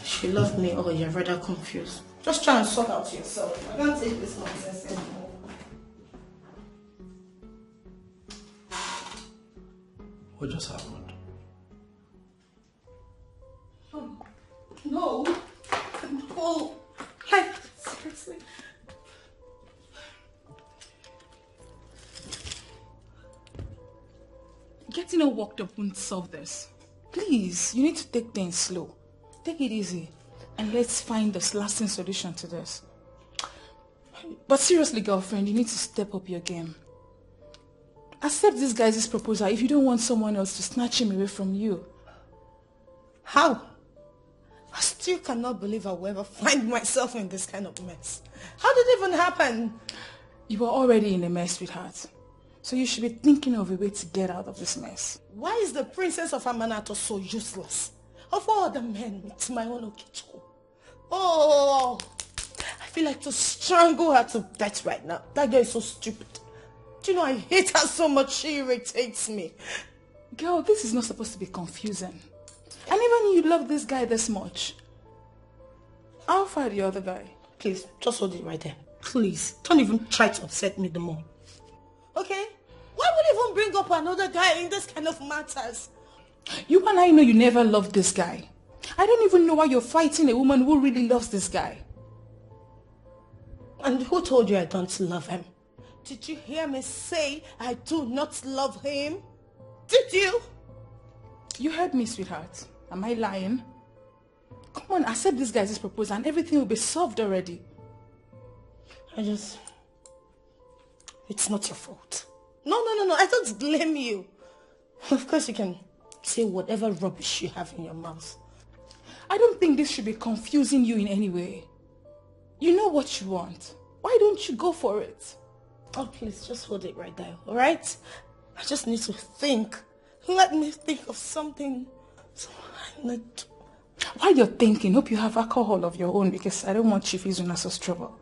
If you love me or you're rather confused, just try and sort out yourself. I can't take this nonsense anymore. What just happened? No. No. Like, seriously. Getting all worked up won't solve this. Please, you need to take things slow. Take it easy. And let's find this lasting solution to this. But seriously, girlfriend, you need to step up your game. Accept this guy's proposal if you don't want someone else to snatch him away from you. How? I still cannot believe I will ever find myself in this kind of mess. How did it even happen? You were already in a mess, sweetheart. So you should be thinking of a way to get out of this mess. Why is the princess of Amanato so useless? Of all the men, it's my own Etiko. Oh, I feel like to strangle her to death right now. That girl is so stupid. Do you know I hate her so much? She irritates me. Girl, this is not supposed to be confusing. I never knew you loved this guy this much. I'll find the other guy. Please, just hold it right there. Please, don't even try to upset me the more. Okay? Why would you even bring up another guy in this kind of matters? You and I know you never loved this guy. I don't even know why you're fighting a woman who really loves this guy. And who told you I don't love him? Did you hear me say I do not love him? Did you? You heard me, sweetheart. Am I lying? Come on, accept this guy's proposal and everything will be solved already. It's not your fault. No, I don't blame you. Of course you can say whatever rubbish you have in your mouth. I don't think this should be confusing you in any way. You know what you want. Why don't you go for it? Oh, please, just hold it right there, alright? I just need to think. Let me think of something. While you're thinking, hope you have alcohol of your own because I don't want Chief Izunaso's trouble.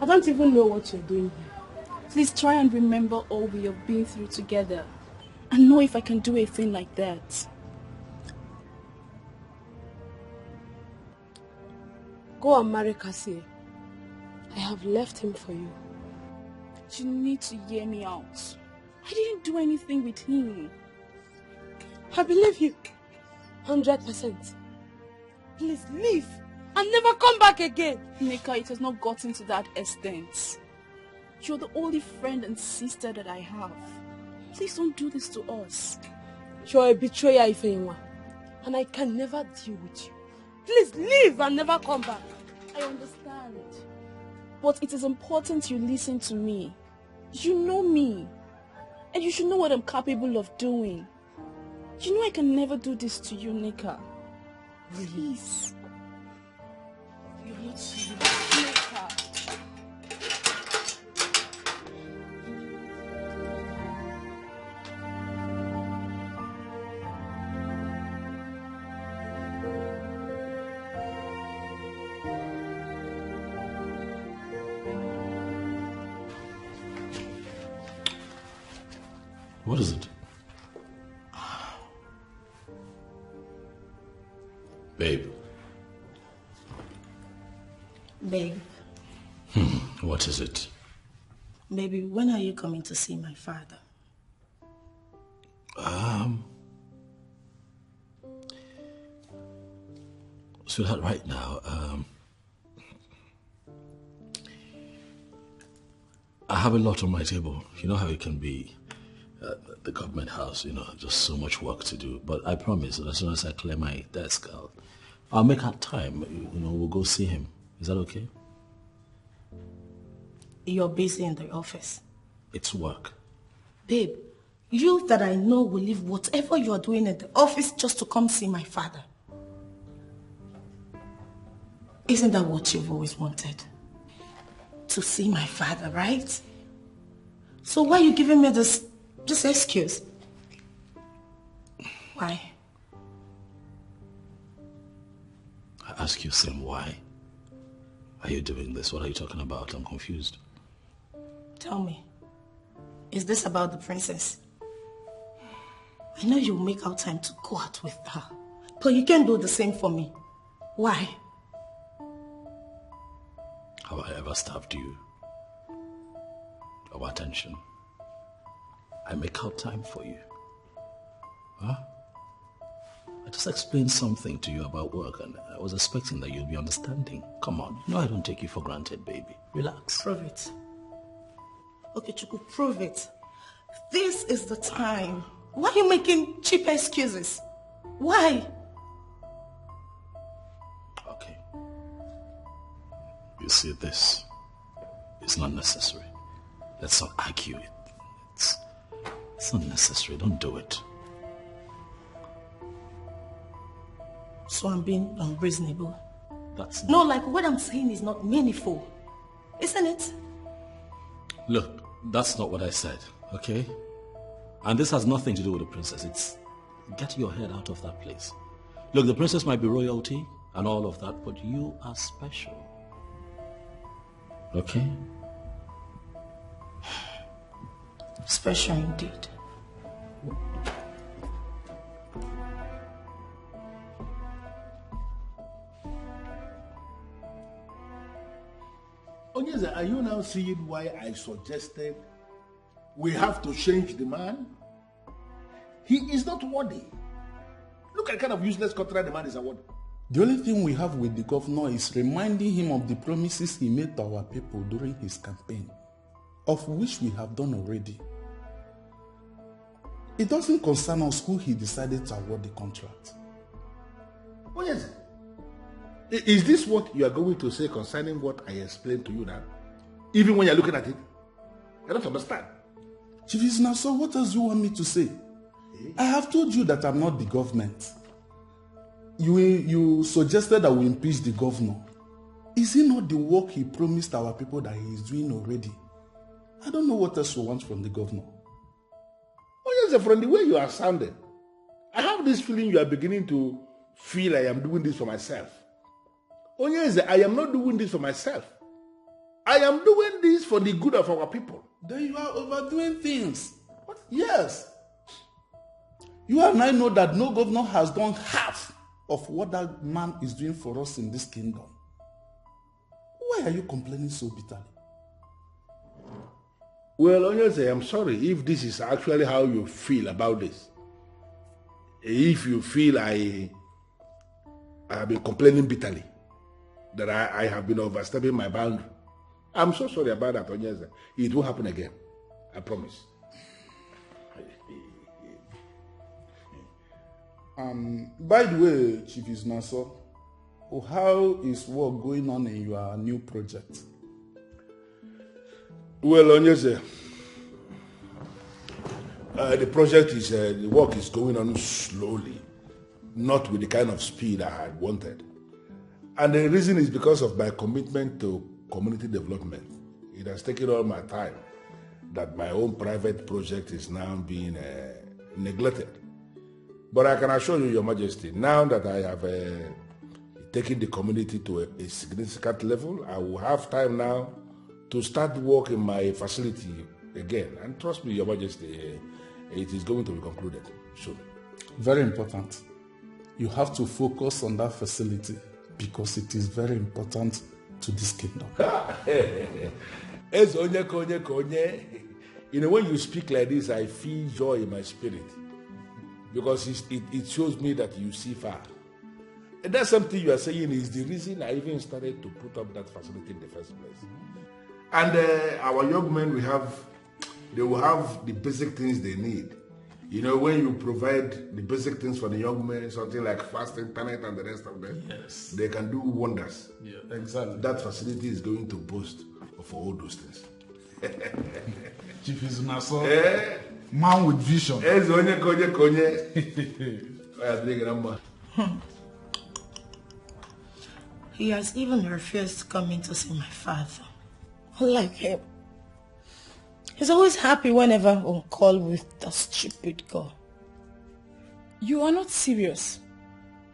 I don't even know what you're doing here. Please try and remember all we have been through together. And know if I can do a thing like that. Go and marry Cassie. I have left him for you. You need to hear me out. I didn't do anything with him. I believe you. 100%. Please leave and never come back again. Nika, it has not gotten to that extent. You're the only friend and sister that I have. Please don't do this to us. You're a betrayer, Ifeanyi, and I can never deal with you. Please leave and never come back. I understand. But it is important you listen to me. You know me. And you should know what I'm capable of doing. You know I can never do this to you, Nika. Please. You're not serious, Nika. What is it? Babe. Babe. What is it? Baby, when are you coming to see my father? Sweetheart, right now, I have a lot on my table. You know how it can be at the government house, just so much work to do. But I promise that as soon as I clear my desk, I'll make out time. We'll go see him. Is that okay? You're busy in the office. It's work. Babe, you that I know will leave whatever you're doing at the office just to come see my father. Isn't that what you've always wanted? To see my father, right? So why are you giving me this excuse? Why? I ask you, Sam, why are you doing this? What are you talking about? I'm confused. Tell me, is this about the princess? I know you'll make out time to go out with her, but you can't do the same for me. Why? Have I ever starved you of attention? I make out time for you. Huh? I just explained something to you about work and I was expecting that you'll be understanding. Come on, I don't take you for granted, baby. Relax. Prove it. Okay, Chuku, prove it. This is the time. Why are you making cheap excuses? Why? Okay. You see, this is not necessary. Let's not argue it. It's not necessary. Don't do it. So I'm being unreasonable. That's no, like what I'm saying is not meaningful. Isn't it? Look, that's not what I said, okay? And this has nothing to do with the princess. It's get your head out of that place. Look, the princess might be royalty and all of that, but you are special. Okay? Special indeed. Onyeze, are you now seeing why I suggested we have to change the man? He is not worthy. Look at the kind of useless contract the man is awarded. The only thing we have with the governor is reminding him of the promises he made to our people during his campaign, of which we have done already. It doesn't concern us who he decided to award the contract. Oh yes. Is this what you are going to say concerning what I explained to you now? Even when you're looking at it? I don't understand. Chief Isna, so what else do you want me to say? I have told you that I'm not the government. You suggested that we impeach the governor. Is it not the work he promised our people that he is doing already? I don't know what else you want from the governor. Oh yes, from the way you are sounding, I have this feeling you are beginning to feel I am doing this for myself. Oh yes, I am not doing this for myself. I am doing this for the good of our people. Then you are overdoing things. What? Yes. You and I know that no governor has done half of what that man is doing for us in this kingdom. Why are you complaining so bitterly? Well, Onyeze, I'm sorry if this is actually how you feel about this. If you feel I have been complaining bitterly, that I have been overstepping my boundary, I'm so sorry about that, Onyeze. It won't happen again. I promise. By the way, Chief Isnaso, how is work going on in your new project? Well, Onyeze, the project is, the work is going on slowly, not with the kind of speed I had wanted. And the reason is because of my commitment to community development. It has taken all my time that my own private project is now being neglected. But I can assure you, Your Majesty, now that I have taken the community to a significant level, I will have time now to start work in my facility again. And trust me, Your Majesty, it is going to be concluded soon. Very important. You have to focus on that facility because it is very important to this kingdom. You know, when you speak like this, I feel joy in my spirit because it shows me that you see far. And that's something you are saying is the reason I even started to put up that facility in the first place. And our young men they will have the basic things they need. You know, when you provide the basic things for the young men, something like fast internet and the rest of them, yes, they can do wonders. Yeah, exactly. That facility is going to boast of all those things. Chief is man with vision. He has even refused to come in to see my father. Unlike him. He's always happy whenever I'm on call with the stupid girl. You are not serious.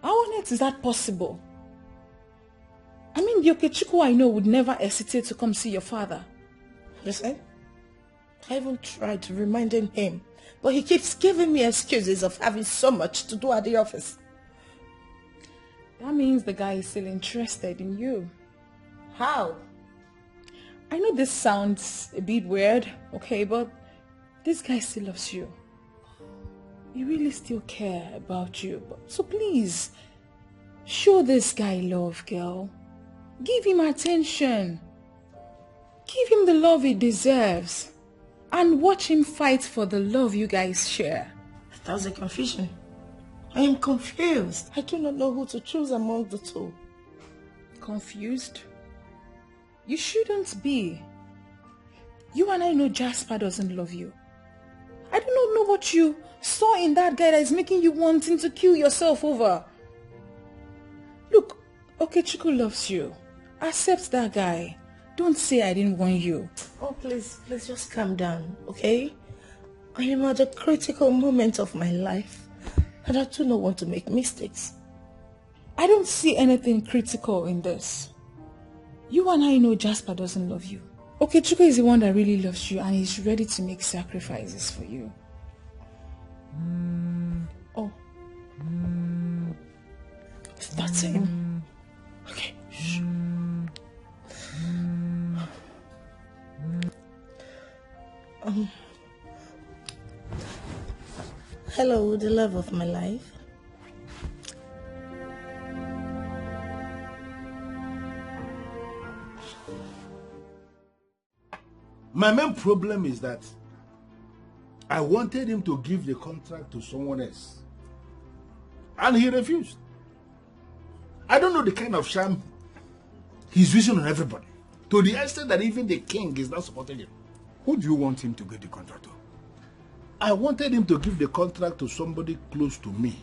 How on earth is that possible? I mean, the Okechukwu I know would never hesitate to come see your father. Listen, I even tried to reminding him, but he keeps giving me excuses of having so much to do at the office. That means the guy is still interested in you. How? I know this sounds a bit weird, okay, but this guy still loves you. He really still cares about you. So please, show this guy love, girl. Give him attention. Give him the love he deserves. And watch him fight for the love you guys share. That's a confusion. I am confused. I do not know who to choose among the two. Confused? You shouldn't be. You and I know Jasper doesn't love you. I do not know what you saw in that guy that is making you wanting to kill yourself over. Look, Okechukwu loves you. Accept that guy. Don't say I didn't warn you. Oh, please just calm down, okay? I am at a critical moment of my life, and I do not want to make mistakes. I don't see anything critical in this. You and I know Jasper doesn't love you. Okechukwu is the one that really loves you and he's ready to make sacrifices for you. Oh. That's him. Okay. Shh. Hello, the love of my life. My main problem is that I wanted him to give the contract to someone else. And he refused. I don't know the kind of sham he's using on everybody. To the extent that even the king is not supporting him. Who do you want him to get the contract to? I wanted him to give the contract to somebody close to me.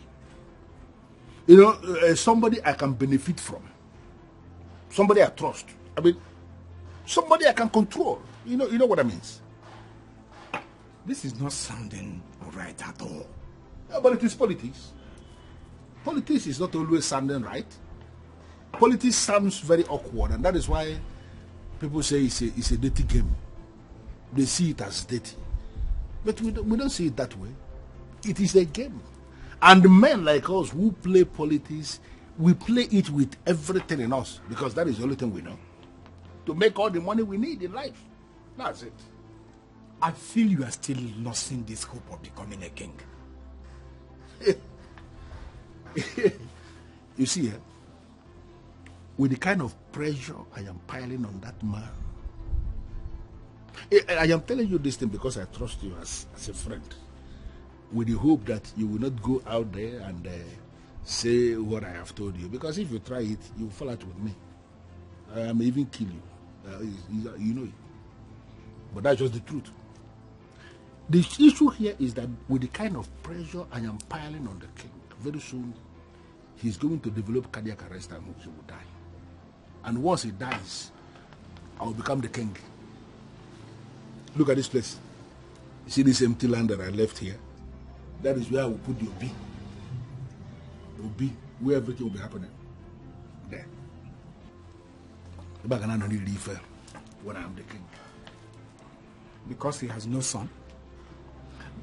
You know, somebody I can benefit from. Somebody I trust. I mean, somebody I can control. You know what I mean? This is not sounding right at all. Yeah, but it is politics. Politics is not always sounding right. Politics sounds very awkward, and that is why people say it's a dirty game. They see it as dirty. But we don't see it that way. It is a game. And men like us who play politics, we play it with everything in us because that is the only thing we know. To make all the money we need in life. That's it. I feel you are still losing this hope of becoming a king. You see, with the kind of pressure I am piling on that man, I am telling you this thing because I trust you as a friend, with the hope that you will not go out there and say what I have told you, because if you try it, you will fall out with me. I may even kill you. You know it. But that's just the truth. The issue here is that with the kind of pressure I am piling on the king, very soon he's going to develop cardiac arrest and he will die. And once he dies, I will become the king. Look at this place. You see this empty land that I left here? That is where I will put the Obi. The Obi, where everything will be happening. There. When I am the king. Because he has no son?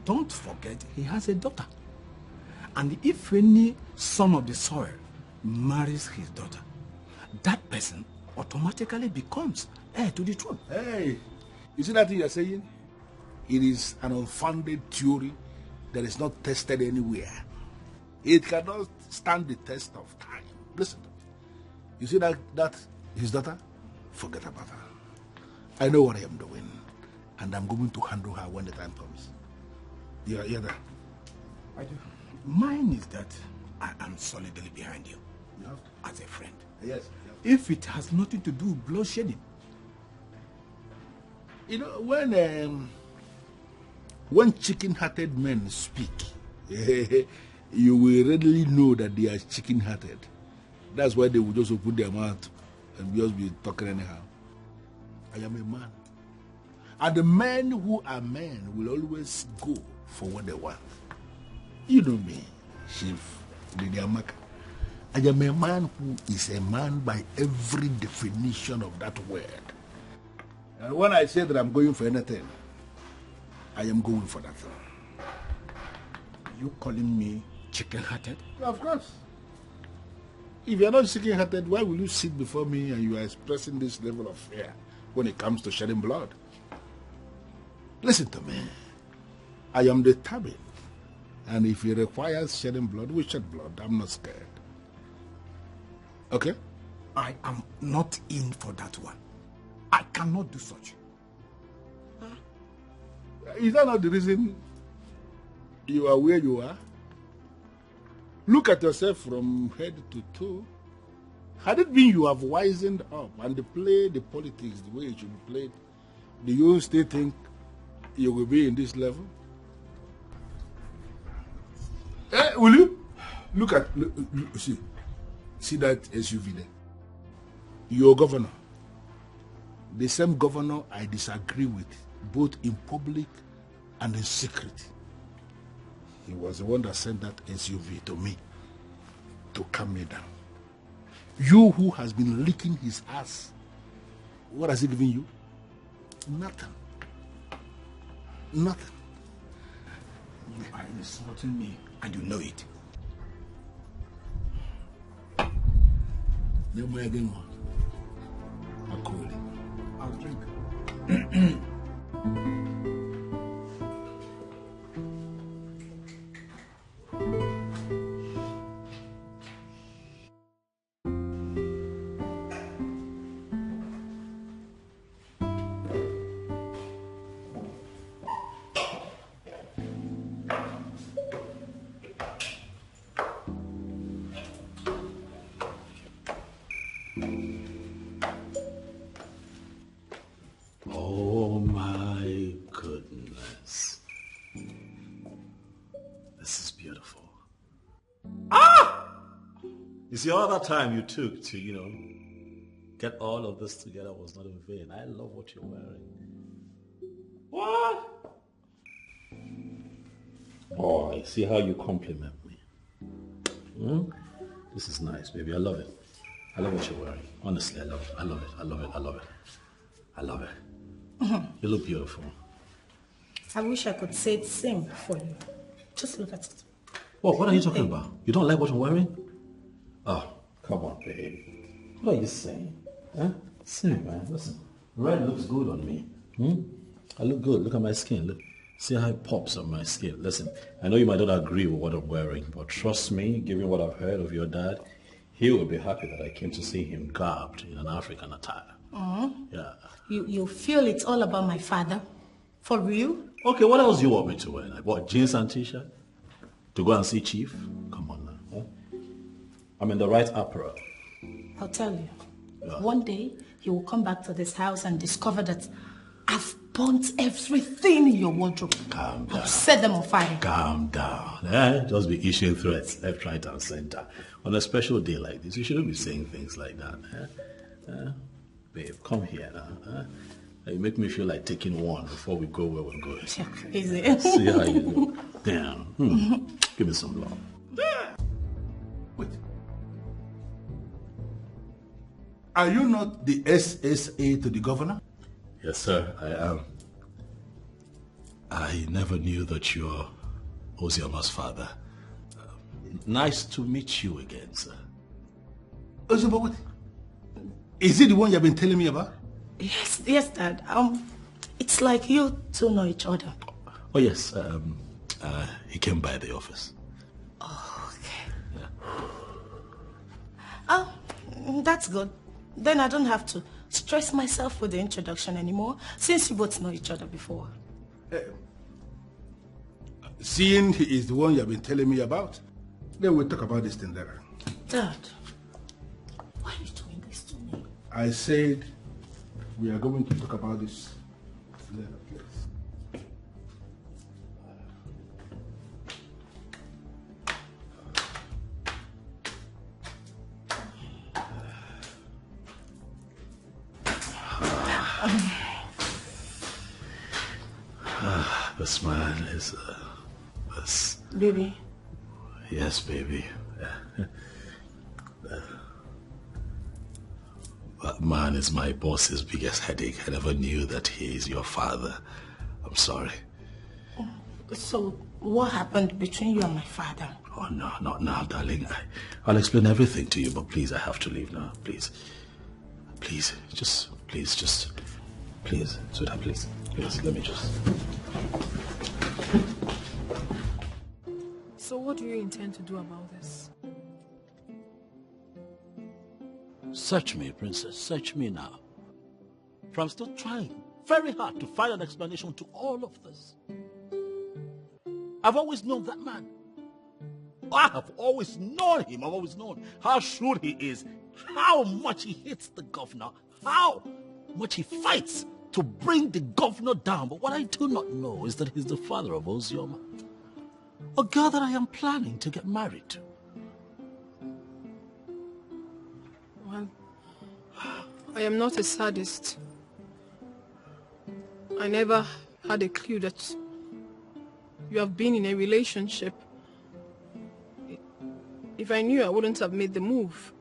don't forget he has a daughter. And if any son of the soil marries his daughter, that person automatically becomes heir to the throne. Hey, you see that thing you're saying? It is an unfounded theory that is not tested anywhere. It cannot stand the test of time. Listen, you see that his daughter? Forget about her. I know what I am doing, and I'm going to handle her when the time comes. You're there. I do. Mine is that I am solidly behind you, as a friend. Yes. If it has nothing to do with bloodshedding. You know, when chicken-hearted men speak, you will readily know that they are chicken-hearted. That's why they will just open their mouth and just be talking anyhow. I am a man. And the men who are men will always go for what they want. You know me, Chief Lydia Maka. I am a man who is a man by every definition of that word. And when I say that I'm going for anything, I am going for that thing. You calling me chicken-hearted? Of course. If you're not chicken-hearted, why will you sit before me and you are expressing this level of fear when it comes to shedding blood? Listen to me. I am determined. And if it requires shedding blood, we shed blood. I'm not scared. Okay? I am not in for that one. I cannot do such. Is that not the reason you are where you are? Look at yourself from head to toe. Had it been you have wisened up and played the politics the way it should be played, do you still think you will be in this level? Will you? Look, see that SUV there? Your governor. The same governor I disagree with, both in public and in secret. He was the one that sent that SUV to me to calm me down. You who has been licking his ass, what has he given you? Nothing. Nothing. You are insulting me and you know it. No more again. I'll call it. I'll drink. Oh my goodness. This is beautiful. Ah! You see, all that time you took to, get all of this together was not in vain. I love what you're wearing. What? Oh, I see how you compliment me. This is nice, baby. I love it. I love what you're wearing. Honestly, I love it. I love it. I love it. I love it. I love it. You look beautiful. I wish I could say the same for you. Just look at it. What are you talking about? You don't like what I'm wearing? Oh, come on, babe. What are you saying? Huh? See, man, listen. Red looks good on me. I look good. Look at my skin. Look. See how it pops on my skin. Listen, I know you might not agree with what I'm wearing, but trust me, given what I've heard of your dad, he will be happy that I came to see him garbed in an African attire. Yeah. You feel it's all about my father? For real? Okay, what else do you want me to wear? Like what, jeans and t-shirt? To go and see Chief? Come on now. Huh? I'm in the right apparel. I'll tell you. Yeah. One day, you will come back to this house and discover that I've burnt everything in your wardrobe. Calm down. I'll set them on fire. Calm down. Just be issuing threats left, right, and center. On a special day like this, you shouldn't be saying things like that. Babe, come here now. You make me feel like taking one before we go where we're going. You're crazy. See how you look. Damn. Give me some love. Wait. Are you not the SSA to the governor? Yes, sir, I am. I never knew that you're Ozioma's father. Nice to meet you again, sir. Ozioma, what? Is it the one you've been telling me about? Yes, Dad. It's like you two know each other. Oh, yes. He came by the office. Oh, okay. Oh, that's good. Then I don't have to stress myself with the introduction anymore, since you both know each other before. Seeing he is the one you've been telling me about, then we'll talk about this thing later. Dad, why are you doing this to me? I said we are going to talk about this later, please. This man is... this... Baby? Yes, baby. That man is my boss's biggest headache. I never knew that he is your father. I'm sorry. So, what happened between you and my father? Oh, no, not now, darling. I'll explain everything to you, but please, I have to leave now. Please. Please, please, sweetheart, please. Please, let me just... So what do you intend to do about this? Search me, princess. Search me now. For I'm still trying very hard to find an explanation to all of this. I've always known that man. I have always known him. I've always known how shrewd he is, how much he hates the governor, how much he fights to bring the governor down. But what I do not know is that he's the father of Ozioma, a girl that I am planning to get married to. Well, I am not a sadist. I never had a clue that you have been in a relationship. If I knew, I wouldn't have made the move.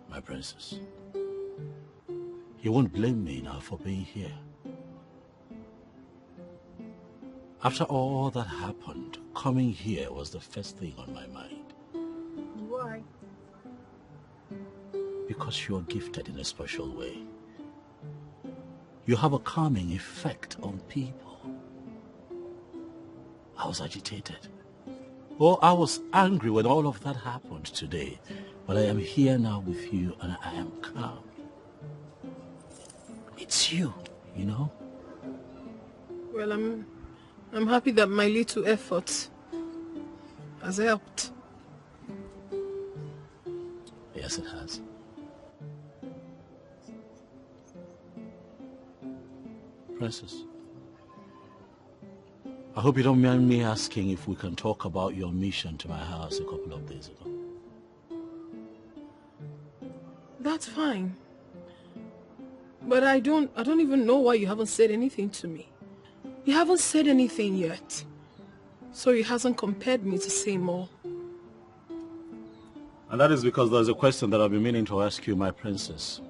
My princess, you won't blame me now for being here. After all that happened, coming here was the first thing on my mind. Why? Because you're gifted in a special way. You have a calming effect on people. I was agitated. Oh, I was angry when all of that happened today. But I am here now with you and I am calm. It's you, you know? Well, I'm happy that my little effort has helped. Yes, it has. Princess, I hope you don't mind me asking if we can talk about your mission to my house a couple of days ago. That's fine. But I don't even know why you haven't said anything to me. You haven't said anything yet. So it hasn't compelled me to say more. And that is because there's a question that I've been meaning to ask you, my princess.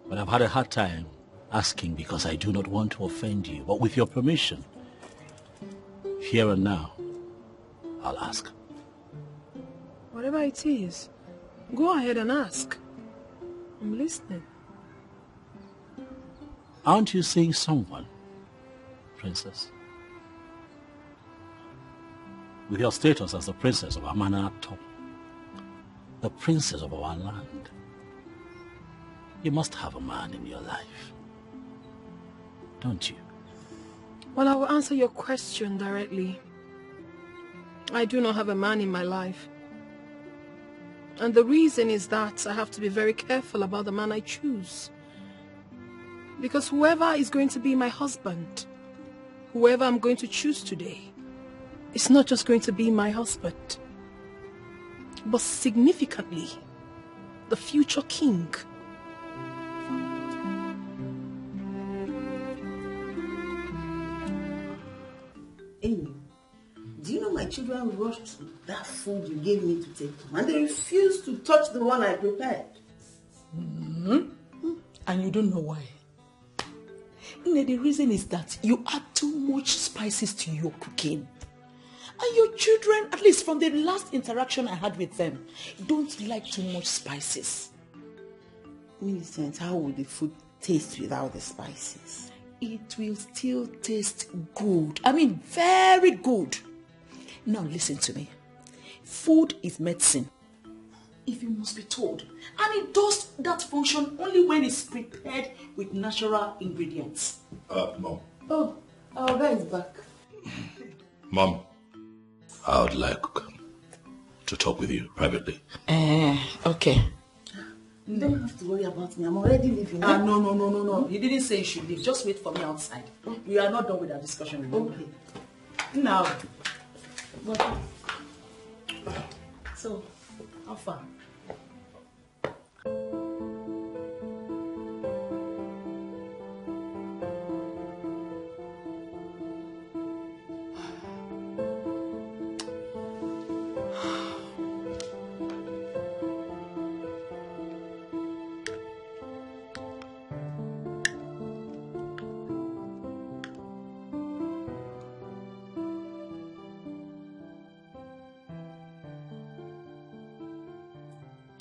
But I've had a hard time asking because I do not want to offend you. But with your permission, here and now, I'll ask. Whatever it is, go ahead and ask. I'm listening. Aren't you seeing someone, princess? With your status as the princess of Amanato, the princess of our land, you must have a man in your life, don't you? Well, I will answer your question directly. I do not have a man in my life. And the reason is that I have to be very careful about the man I choose. Because whoever is going to be my husband, whoever I'm going to choose today, it's not just going to be my husband, but significantly, the future king. Amy, do you know my children rushed that food you gave me to take home, and they refused to touch the one I prepared? And you don't know why? The reason is that you add too much spices to your cooking. And your children, at least from the last interaction I had with them, don't like too much spices. Millicent, how would the food taste without the spices? It will still taste good. I mean, very good. Now listen to me. Food is medicine, if you must be told. And it does that function only when it's prepared with natural ingredients. Mom. Oh, our guy is back. Mom, I would like to talk with you privately. Okay. You don't have to worry about me. I'm already leaving. No. He didn't say you should leave. Just wait for me outside. We are not done with our discussion. Okay. Now. So, how far?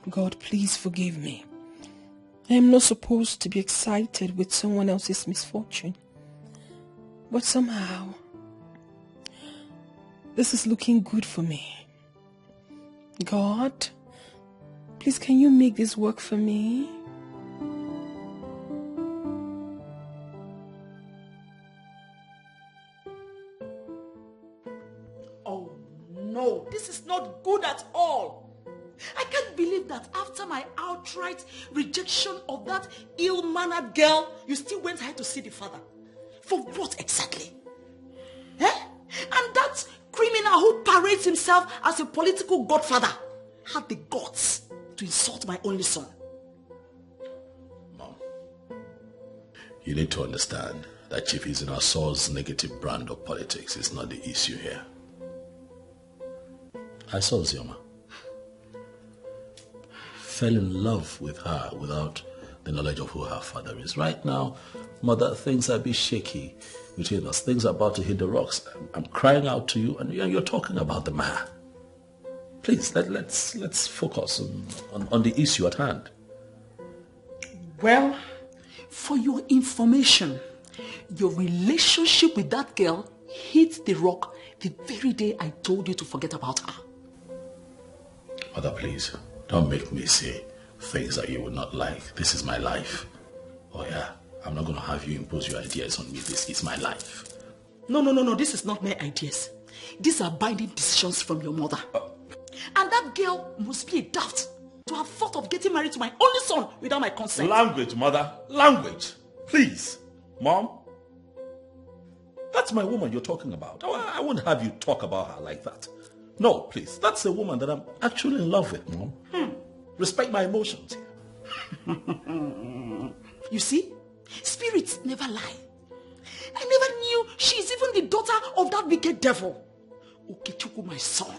God, please forgive me. I am not supposed to be excited with someone else's misfortune. But somehow, this is looking good for me. God, please can you make this work for me? Oh no, this is not good at all. I can't believe that after my outright rejection of that ill-mannered girl, you still went ahead to see the father. For what exactly? And that criminal who parades himself as a political godfather had the guts to insult my only son. Mom, you need to understand that Chief Izinasaw's negative brand of politics is not the issue here. I saw Zioma. Fell in love with her without the knowledge of who her father is. Right now, Mother, things are a bit shaky between us. Things are about to hit the rocks. I'm crying out to you and you're talking about the man. Please, let's focus on the issue at hand. Well, for your information, your relationship with that girl hit the rock the very day I told you to forget about her. Mother, please, don't make me say things that you would not like. This is my life. Oh yeah, I'm not going to have you impose your ideas on me. This is my life. No, this is not my ideas. These are binding decisions from your mother. And that girl must be a daft to have thought of getting married to my only son without my consent. Language, Mother. Language. Please. Mom. That's my woman you're talking about. I wouldn't have you talk about her like that. No, please. That's a woman that I'm actually in love with, Mom. Respect my emotions. You see? Spirits never lie. I never knew she's even the daughter of that wicked devil. Okechukwu, my son.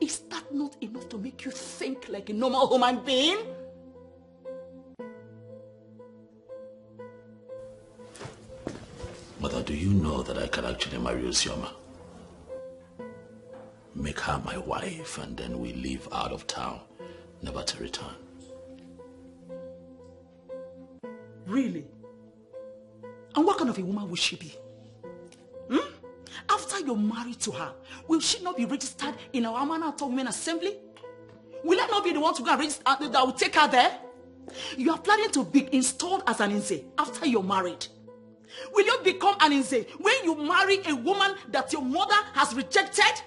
Is that not enough to make you think like a normal human being? Mother, do you know that I can actually marry Uzioma? Make her my wife and then we leave out of town, never to return. Really? And what kind of a woman would she be? After you're married to her, will she not be registered in our Amanata Women Assembly? Will I not be the one to go and register that will take her there? You are planning to be installed as an Inze after you're married. Will you become an Inze when you marry a woman that your mother has rejected?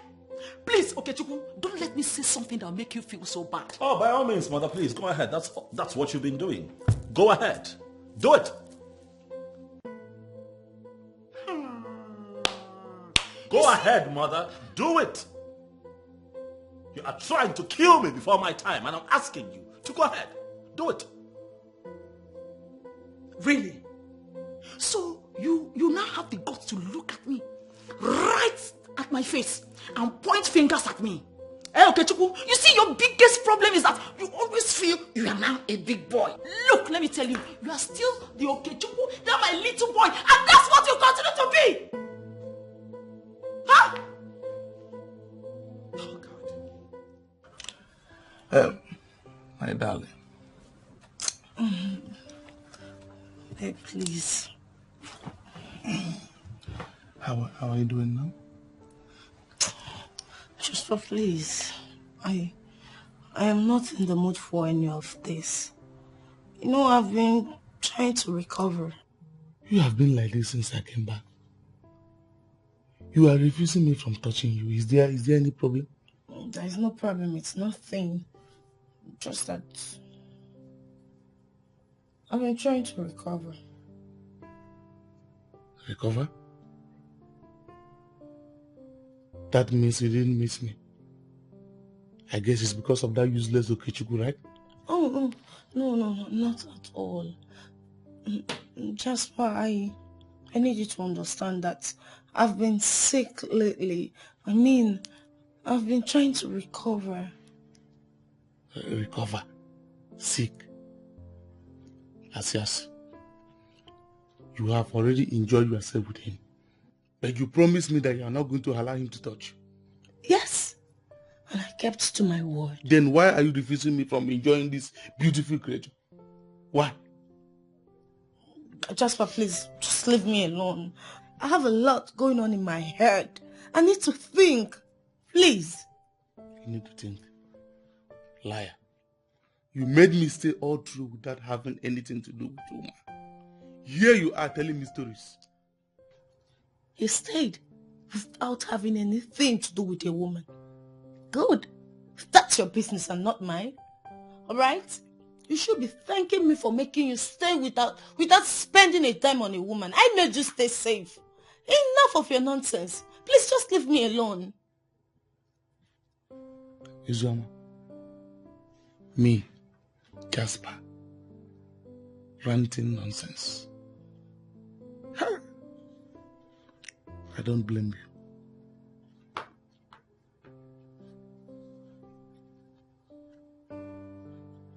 Please, Okechukwu, don't let me say something that will make you feel so bad. Oh, by all means, Mother, please, go ahead. That's what you've been doing. Go ahead. Do it. Go ahead, Mother. Do it. You are trying to kill me before my time, and I'm asking you to go ahead. Do it. Really? So you now have the guts to look at me right at my face and point fingers at me. Okechukwu, you see, your biggest problem is that you always feel you are now a big boy. Look, let me tell you, you are still the Okechukwu, you're my little boy, and that's what you continue to be. Huh? Oh, God. My darling. Hey, please. How are you doing now? Just please. I am not in the mood for any of this. You know, I've been trying to recover. You have been like this since I came back. You are refusing me from touching you. Is there any problem? There is no problem. It's nothing. Just that I've been trying to recover. Recover? That means you didn't miss me. I guess it's because of that useless Okechukwu, right? Oh, no, not at all. Jasper, I need you to understand that I've been sick lately. I mean, I've been trying to recover. Recover? Sick? Asias, you have already enjoyed yourself with him. But you promised me that you are not going to allow him to touch you. Yes, and I kept to my word. Then why are you refusing me from enjoying this beautiful creature? Why? Jasper, please, just leave me alone. I have a lot going on in my head. I need to think. Please. You need to think. Liar. You made me stay all through without having anything to do with the woman. Here you are telling me stories. You stayed without having anything to do with a woman. Good. That's your business and not mine. Alright? You should be thanking me for making you stay without spending a dime on a woman. I made you stay safe. Enough of your nonsense. Please just leave me alone. Izoma. Me. Jasper. Ranting nonsense. Huh. I don't blame you.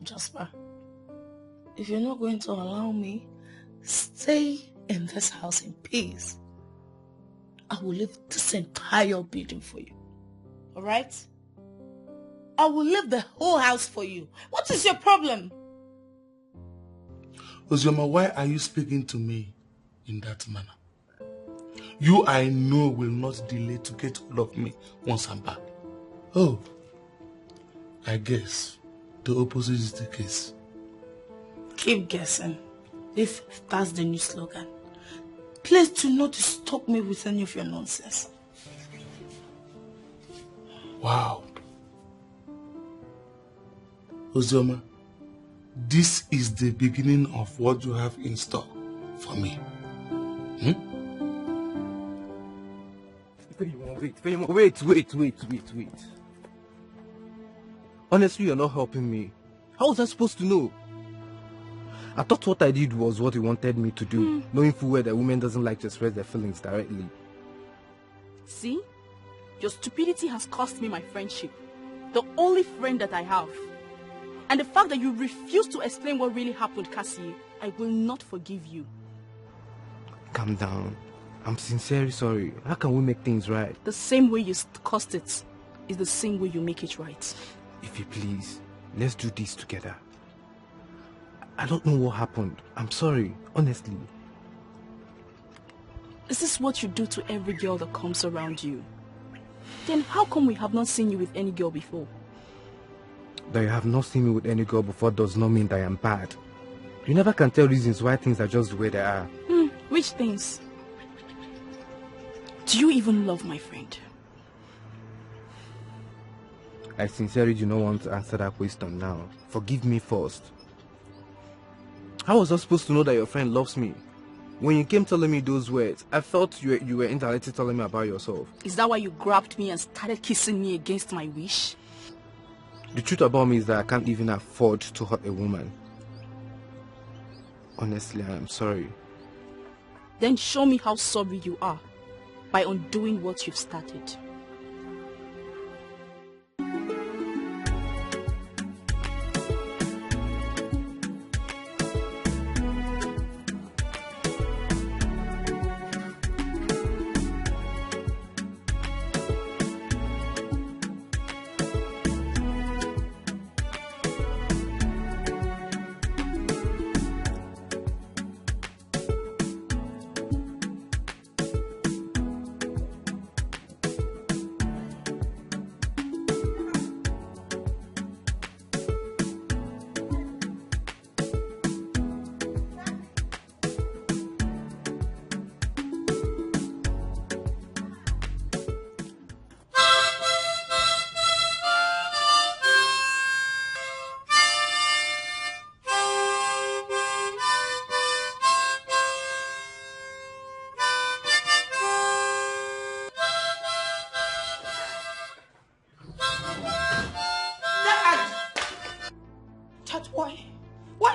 Jasper, if you're not going to allow me stay in this house in peace, I will leave this entire building for you. Alright? I will leave the whole house for you. What is your problem? Ozioma, why are you speaking to me in that manner? You, I know, will not delay to get hold of me once I'm back. Oh, I guess the opposite is the case. Keep guessing, if that's the new slogan. Please do not disturb me with any of your nonsense. Wow. Ozioma, this is the beginning of what you have in store for me. Wait. Honestly, you're not helping me. How was I supposed to know? I thought what I did was what you wanted me to do, knowing full well that women doesn't like to express their feelings directly. See? Your stupidity has cost me my friendship. The only friend that I have. And the fact that you refuse to explain what really happened, Cassie, I will not forgive you. Calm down. I'm sincerely sorry. How can we make things right? The same way you caused it is the same way you make it right. If you please, let's do this together. I don't know what happened. I'm sorry, honestly. Is this what you do to every girl that comes around you? Then how come we have not seen you with any girl before? That you have not seen me with any girl before does not mean that I am bad. You never can tell reasons why things are just the way they are. Which things? Do you even love my friend? I sincerely do not want to answer that question now. Forgive me first. How was I supposed to know that your friend loves me? When you came telling me those words, I felt you were indirectly telling me about yourself. Is that why you grabbed me and started kissing me against my wish? The truth about me is that I can't even afford to hurt a woman. Honestly, I am sorry. Then show me how sorry you are by undoing what you've started.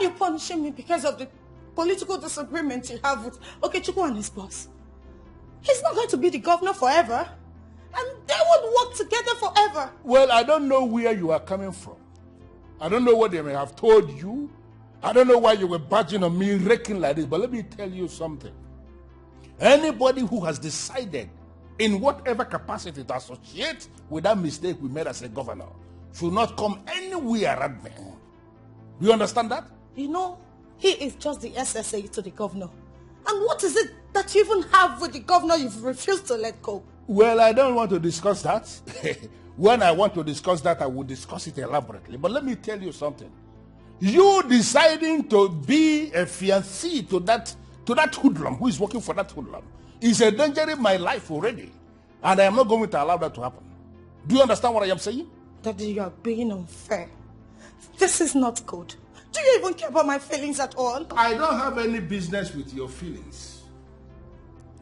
you punishing me because of the political disagreement you have with Okechukwu and his boss? He's not going to be the governor forever. And they would work together forever. Well, I don't know where you are coming from. I don't know what they may have told you. I don't know why you were badging on me, raking like this. But let me tell you something. Anybody who has decided in whatever capacity to associate with that mistake we made as a governor should not come anywhere around me. Do you understand that? You know, he is just the SSA to the governor. And what is it that you even have with the governor you've refused to let go? Well, I don't want to discuss that. When I want to discuss that, I will discuss it elaborately. But let me tell you something. You deciding to be a fiancé to that hoodlum who is working for that hoodlum is endangering my life already. And I am not going to allow that to happen. Do you understand what I am saying? Daddy, you are being unfair. This is not good. Do you even care about my feelings at all? I don't have any business with your feelings.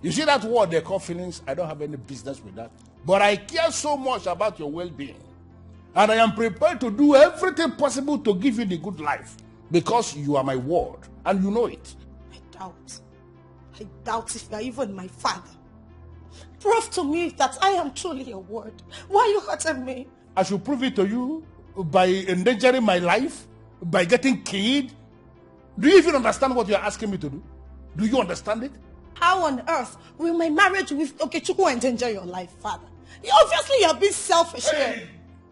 You see that word they call feelings? I don't have any business with that. But I care so much about your well-being. And I am prepared to do everything possible to give you the good life. Because you are my word. And you know it. I doubt if you are even my father. Prove to me that I am truly your word. Why are you hurting me? I should prove it to you by endangering my life, by getting killed. Do you even understand what you are asking me to do? Do you understand it? How on earth will my marriage with Okechukwu endanger your life, father? Obviously, you are being selfish here.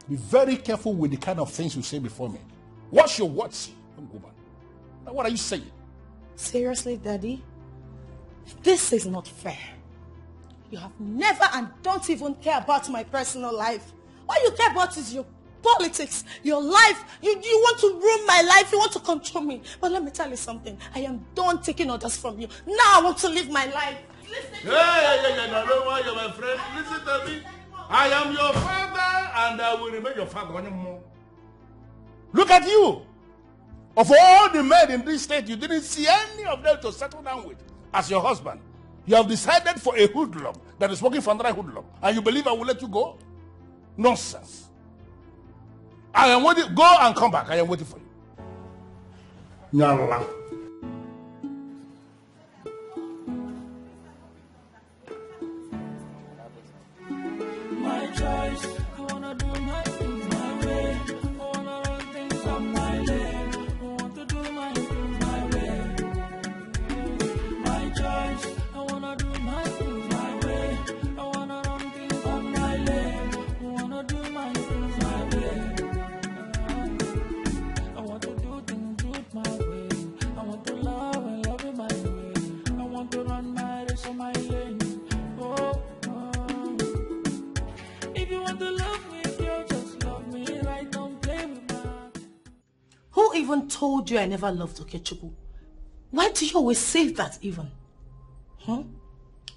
Be very careful with the kind of things you say before me. Watch your words. Don't go back. Now, what are you saying? Seriously, Daddy? This is not fair. You have never and don't even care about my personal life. All you care about is your politics, your life. You want to ruin my life. You want to control me. But let me tell you something. I am done taking orders from you. Now I want to live my life. No, don't worry, you're my friend. Listen to me. I am your father and I will remain your father. Look at you. Of all the men in this state, you didn't see any of them to settle down with as your husband. You have decided for a hoodlum that is working for another hoodlum. And you believe I will let you go? Nonsense. I am waiting. Go and come back. I am waiting for you. Nyala. My choice. I wanna do my things my way. I wanna run things up my lane. I want to do my things my way. My choice. I wanna do my things my way. I wanna run things up my lane. I wanna do my things my way. I want to do things my way. I want to love and love in my way. I want to run my race on my lane. Oh, oh. If you want to love me, girl, just love me right. Don't play with my heart. Who even told you I never loved Okechukwu? Why do you always say that even? Huh?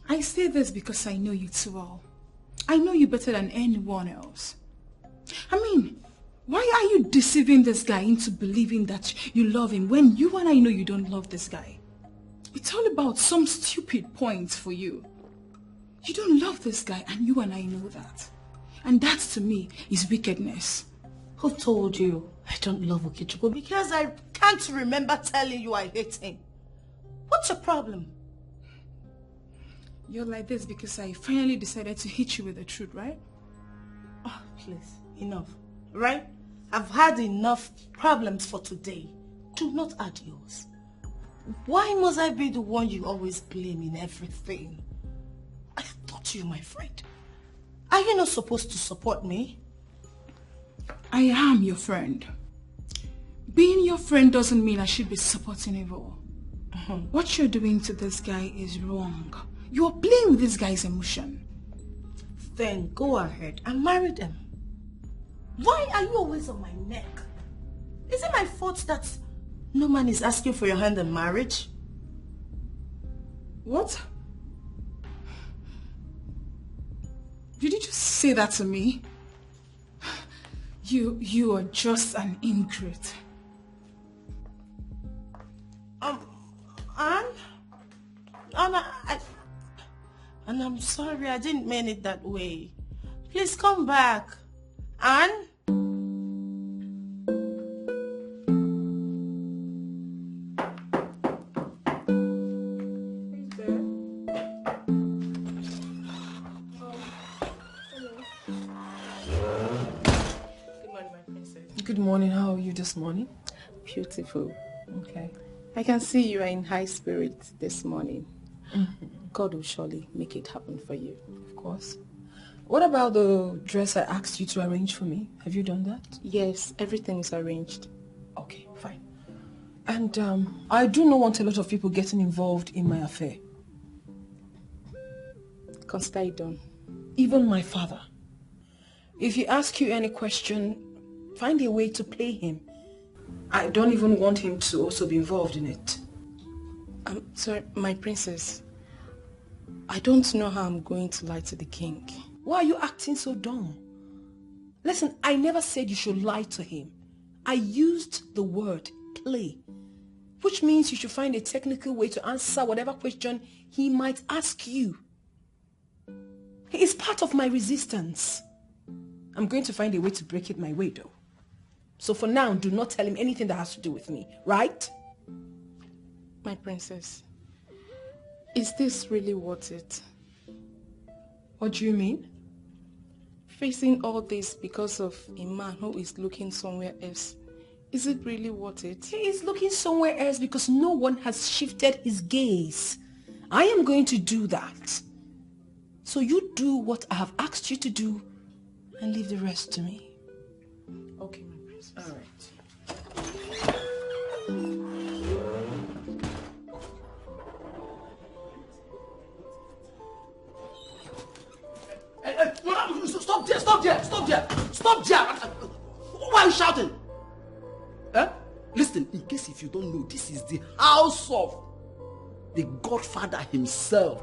I say this because I know you too well. I know you better than anyone else. I mean, why are you deceiving this guy into believing that you love him when you and I know you don't love this guy? It's all about some stupid points for you. You don't love this guy and you and I know that. And that to me is wickedness. Who told you I don't love Okechukwu? Because I can't remember telling you I hate him. What's your problem? You're like this because I finally decided to hit you with the truth, right? Oh, please, enough. Right? I've had enough problems for today. Do not add yours. Why must I be the one you always blame in everything? I thought you were my friend. Are you not supposed to support me? I am your friend. Being your friend doesn't mean I should be supporting evil. What you're doing to this guy is wrong. You're playing with this guy's emotion. Then go ahead and marry them. Why are you always on my neck? Is it my fault that no man is asking for your hand in marriage? What? Did you just say that to me? You are just an ingrate. And I'm sorry, I didn't mean it that way. Please come back. Anne? Good morning. How are you this morning? Beautiful. Okay. I can see you are in high spirits this morning. Mm-hmm. God will surely make it happen for you. Of course. What about the dress I asked you to arrange for me? Have you done that? Yes, everything is arranged. Okay, fine. And I do not want a lot of people getting involved in my affair. Consider it done. Even my father. If he asks you any question, find a way to play him. I don't even want him to also be involved in it. Sorry, my princess. I don't know how I'm going to lie to the king. Why are you acting so dumb? Listen, I never said you should lie to him. I used the word play, which means you should find a technical way to answer whatever question he might ask you. He is part of my resistance. I'm going to find a way to break it my way though. So for now, do not tell him anything that has to do with me, right? My princess, is this really worth it? What do you mean? Facing all this because of a man who is looking somewhere else. Is it really worth it? He is looking somewhere else because no one has shifted his gaze. I am going to do that. So you do what I have asked you to do and leave the rest to me. Okay, my princess. All right. Stop there! Stop there! Stop there! Stop there! Why are you shouting? Listen, in case if you don't know, this is the house of the Godfather himself.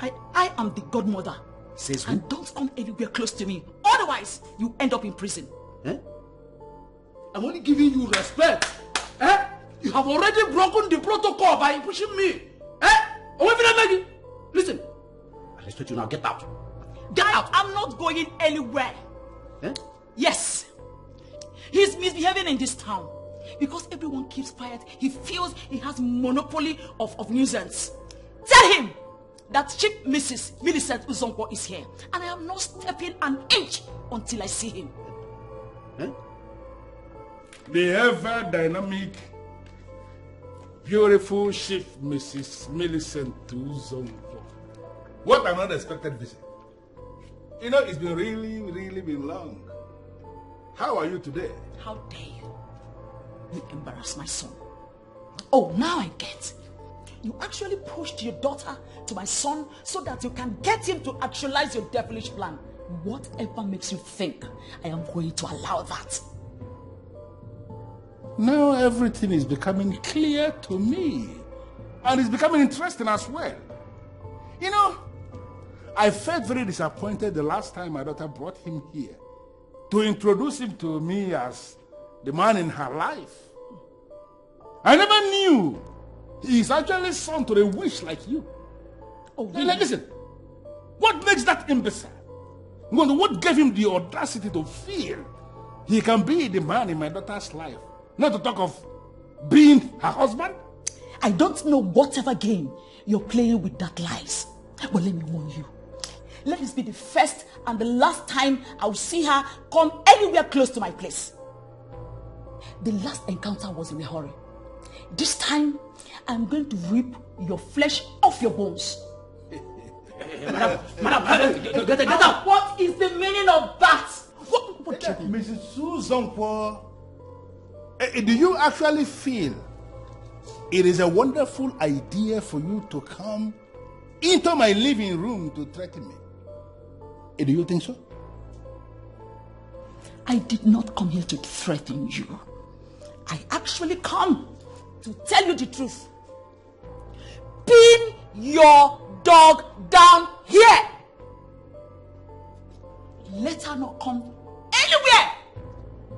I am the godmother. Says who? And don't come anywhere close to me. Otherwise, you end up in prison. I'm only giving you respect. You have already broken the protocol by pushing me. Listen, I respect you now. Get out. Get out. I'm not going anywhere. Yes. He's misbehaving in this town. Because everyone keeps quiet, he feels he has monopoly of nuisance. Tell him that Chief Mrs. Millicent Uzonko is here. And I am not stepping an inch until I see him. The ever dynamic, beautiful Chief Mrs. Millicent Uzonko. What an unexpected visit. You know, it's been really been long. How are you today? How dare you? You embarrass my son. Oh, now I get. You actually pushed your daughter to my son so that you can get him to actualize your devilish plan. Whatever makes you think I am going to allow that? Now everything is becoming clear to me. And it's becoming interesting as well. You know, I felt very disappointed the last time my daughter brought him here to introduce him to me as the man in her life. I never knew he is actually son to a witch like you. Oh, really? Listen, what makes that imbecile? What gave him the audacity to feel he can be the man in my daughter's life? Not to talk of being her husband? I don't know whatever game you're playing with that lies. But let me warn you. Let this be the first and the last time I'll see her come anywhere close to my place. The last encounter was in a hurry. This time, I'm going to rip your flesh off your bones. Madam, get out! What is the meaning of that? What do you mean? Mrs. Uzonko, do you actually feel it is a wonderful idea for you to come into my living room to threaten me? Do you think so? I did not come here to threaten you. I actually come to tell you the truth. Pin your dog down here. Let her not come anywhere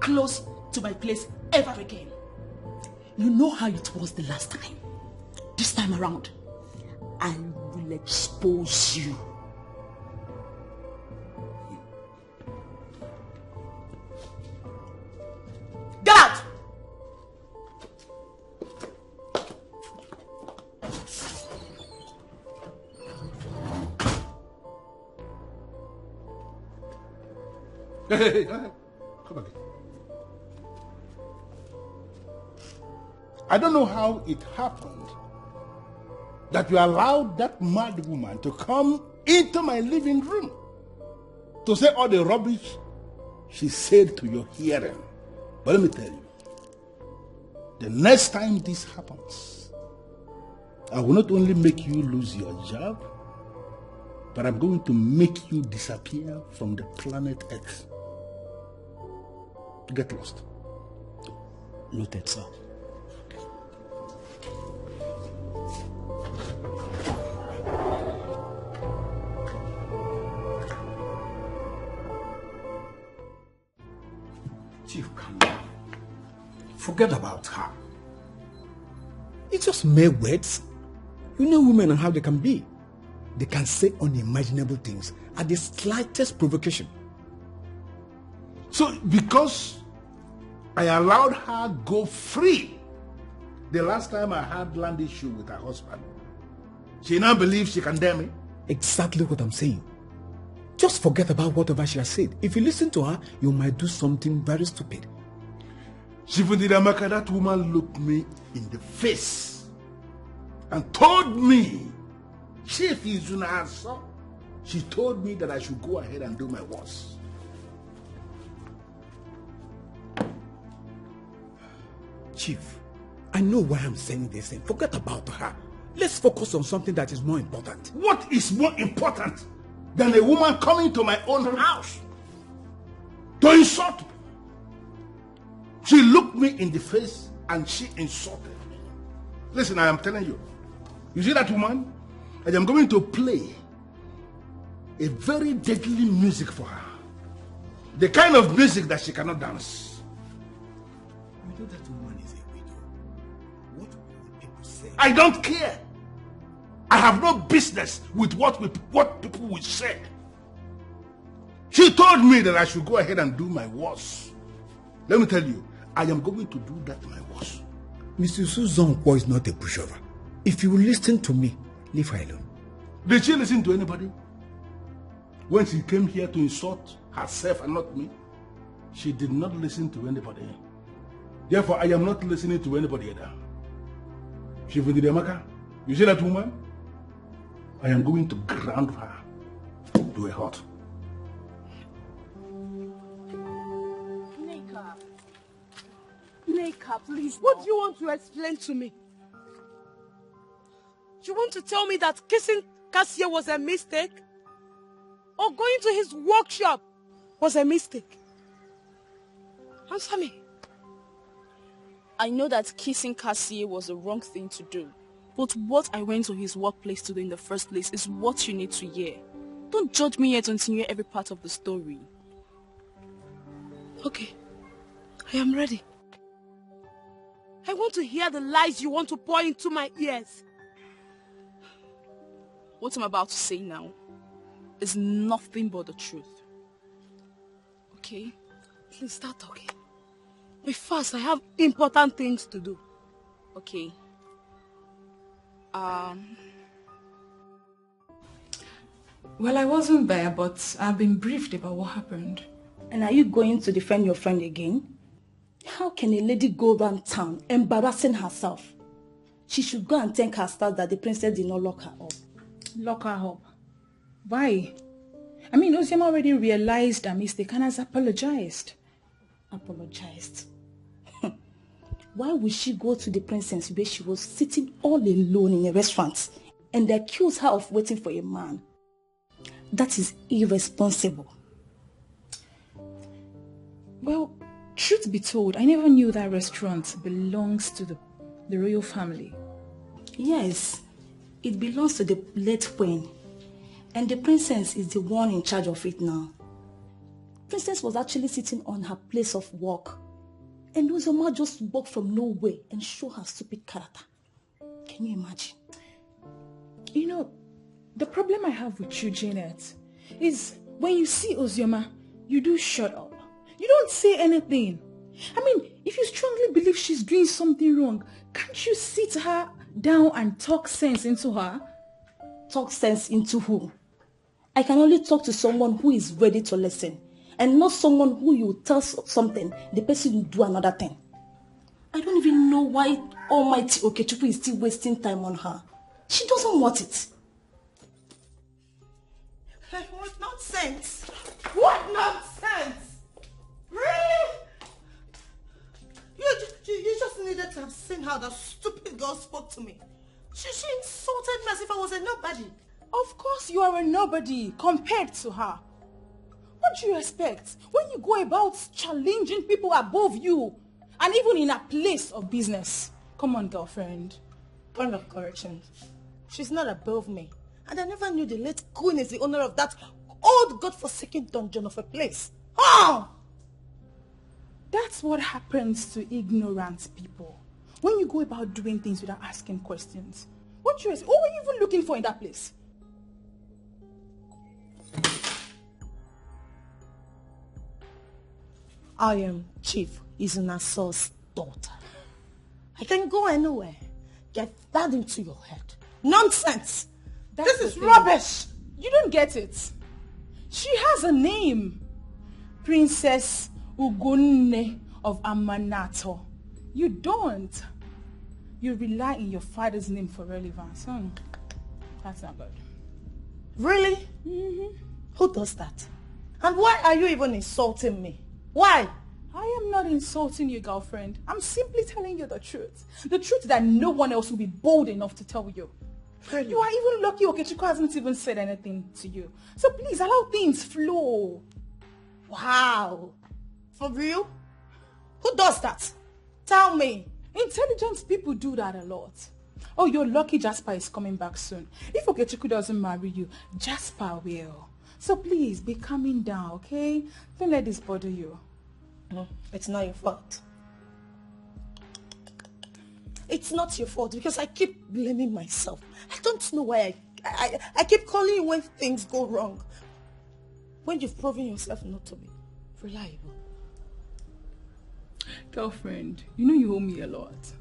close to my place ever again. You know how it was the last time. This time around, I will expose you. Get out! Hey, come again. I don't know how it happened that you allowed that mad woman to come into my living room to say all the rubbish she said to your hearing. But let me tell you, the next time this happens, I will not only make you lose your job, but I'm going to make you disappear from the planet Earth. Get lost. Noted, sir. Chief, calm down. Forget about her. It's just mere words. You know women and how they can be. They can say unimaginable things at the slightest provocation. So because I allowed her go free the last time I had land issue with her husband, she now believes she can dare me? Exactly what I'm saying. Just forget about whatever she has said. If you listen to her, you might do something very stupid. Shifundidamaka, that woman looked me in the face and told me, Chief Izuna, she told me that I should go ahead and do my worst. Chief, I know why I'm saying this thing. Forget about her. Let's focus on something that is more important. What is more important than a woman coming to my own house to insult me? She looked me in the face and she insulted me. Listen, I am telling you. You see that woman? I am going to play a very deadly music for her. The kind of music that she cannot dance. You know that woman is a widow. What will people say? I don't care. I have no business with what people will say. She told me that I should go ahead and do my worst. Let me tell you, I am going to do that my worst. Mr. Susan is not a pushover. If you will listen to me, leave her alone. Did she listen to anybody? When she came here to insult herself and not me, she did not listen to anybody. Therefore, I am not listening to anybody either. Shifundidamaka, you see that woman? I am going to ground her to a halt. Neka, please. What do you want to explain to me? You want to tell me that kissing Cassia was a mistake? Or going to his workshop was a mistake? Answer me. I know that kissing Cassie was the wrong thing to do. But what I went to his workplace to do in the first place is what you need to hear. Don't judge me yet until you hear every part of the story. Okay. I am ready. I want to hear the lies you want to pour into my ears. What I'm about to say now is nothing but the truth. Okay? Please start talking. But first, I have important things to do. Okay. Well, I wasn't there, but I've been briefed about what happened. And are you going to defend your friend again? How can a lady go around town embarrassing herself? She should go and thank her stars that the princess did not lock her up. Lock her up? Why? I mean, Ozioma already realized her mistake and has apologized. Apologized? Why would she go to the princess where she was sitting all alone in a restaurant and accuse her of waiting for a man? That is irresponsible. Well, truth be told, I never knew that restaurant belongs to the royal family. Yes, it belongs to the late queen. And the princess is the one in charge of it now. Princess was actually sitting on her place of work. And Ozioma just walked from nowhere and showed her stupid character. Can you imagine? You know, the problem I have with you, Janet, is when you see Ozioma, you do shut up. You don't say anything. I mean, if you strongly believe she's doing something wrong, can't you sit her down and talk sense into her? Talk sense into who? I can only talk to someone who is ready to listen, and not someone who you tell something, the person will do another thing. I don't even know why almighty Okechukwu is still wasting time on her. She doesn't want it. What nonsense! What nonsense! Really? You just needed to have seen how that stupid girl spoke to me. She insulted me as if I was a nobody. Of course you are a nobody compared to her. What do you expect when you go about challenging people above you and even in a place of business? Come on, girlfriend. Point of correction. She's not above me. And I never knew the late queen is the owner of that old godforsaken dungeon of a place. Oh! That's what happens to ignorant people. When you go about doing things without asking questions. What were you even looking for in that place? I am Chief Izunaso's daughter. I can go anywhere. Get that into your head. Nonsense! This is rubbish! You don't get it. She has a name. Princess Ugunne of Amanato. You don't. You rely on your father's name for relevance. That's not good. Really? Who does that? And why are you even insulting me? Why? I am not insulting you, girlfriend. I'm simply telling you the truth. The truth that no one else will be bold enough to tell you. Really? You are even lucky Okechukwu hasn't even said anything to you. So please allow things flow. Wow. For real? Who does that? Tell me. Intelligent people do that a lot. Oh, you're lucky Jasper is coming back soon. If Okechukwu doesn't marry you, Jasper will. So please, be calming down, okay? Don't let this bother you. No, it's not your fault. It's not your fault because I keep blaming myself. I don't know why I keep calling you when things go wrong. When you've proven yourself not to be reliable. Girlfriend, you know you owe me a lot.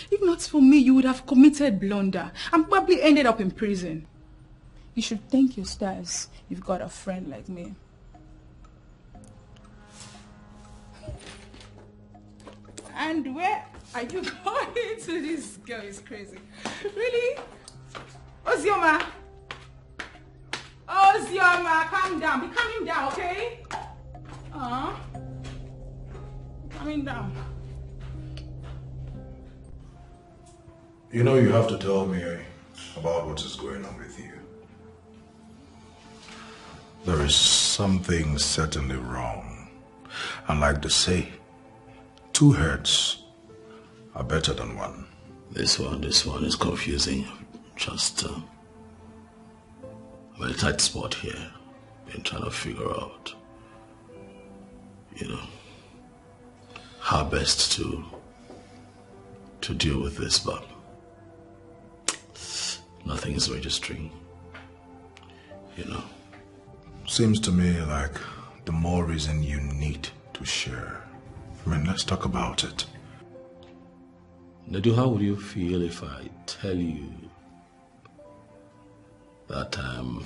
If not for me, you would have committed blunder and probably ended up in prison. You should thank your stars you've got a friend like me. And where are you going to? This girl is crazy. Really? Ozioma! Ozioma, calm down. Be calming down, okay? Calming down. You know you have to tell me about what is going on with you. There is something certainly wrong. And like they say, two heads are better than one. This one is confusing. Just I'm in a tight spot here. Been trying to figure out, how best to deal with this, but nothing is registering. Seems to me like the more reason you need to share. Let's talk about it. Nadu, how would you feel if I tell you that I'm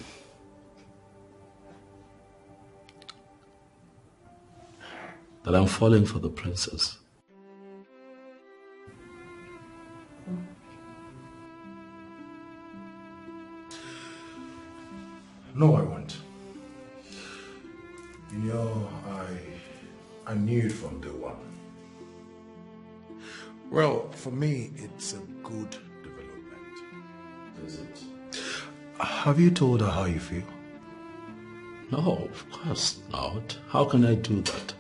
falling for the princess? No, I won't. I knew it from day one. Well, for me, it's a good development. Is it? Have you told her how you feel? No, of course not. How can I do that?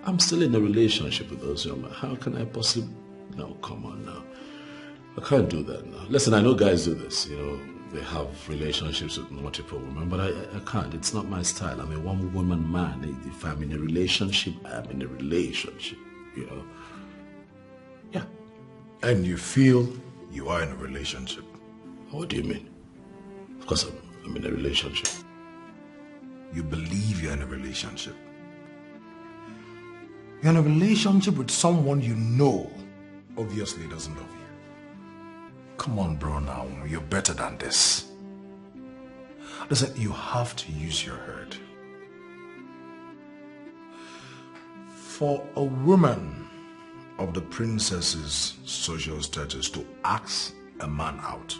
I'm still in a relationship with Ozioma. How can I possibly... No, come on now. I can't do that now. Listen, I know guys do this, they have relationships with multiple women, but I can't. It's not my style. I'm a one-woman man. If I'm in a relationship, I'm in a relationship, Yeah. And you feel you are in a relationship? What do you mean? Of course I'm in a relationship. You believe you're in a relationship? You're in a relationship with someone you know obviously doesn't love you. Come on, bro, now. You're better than this. Listen, you have to use your head. For a woman of the princess's social status to ask a man out.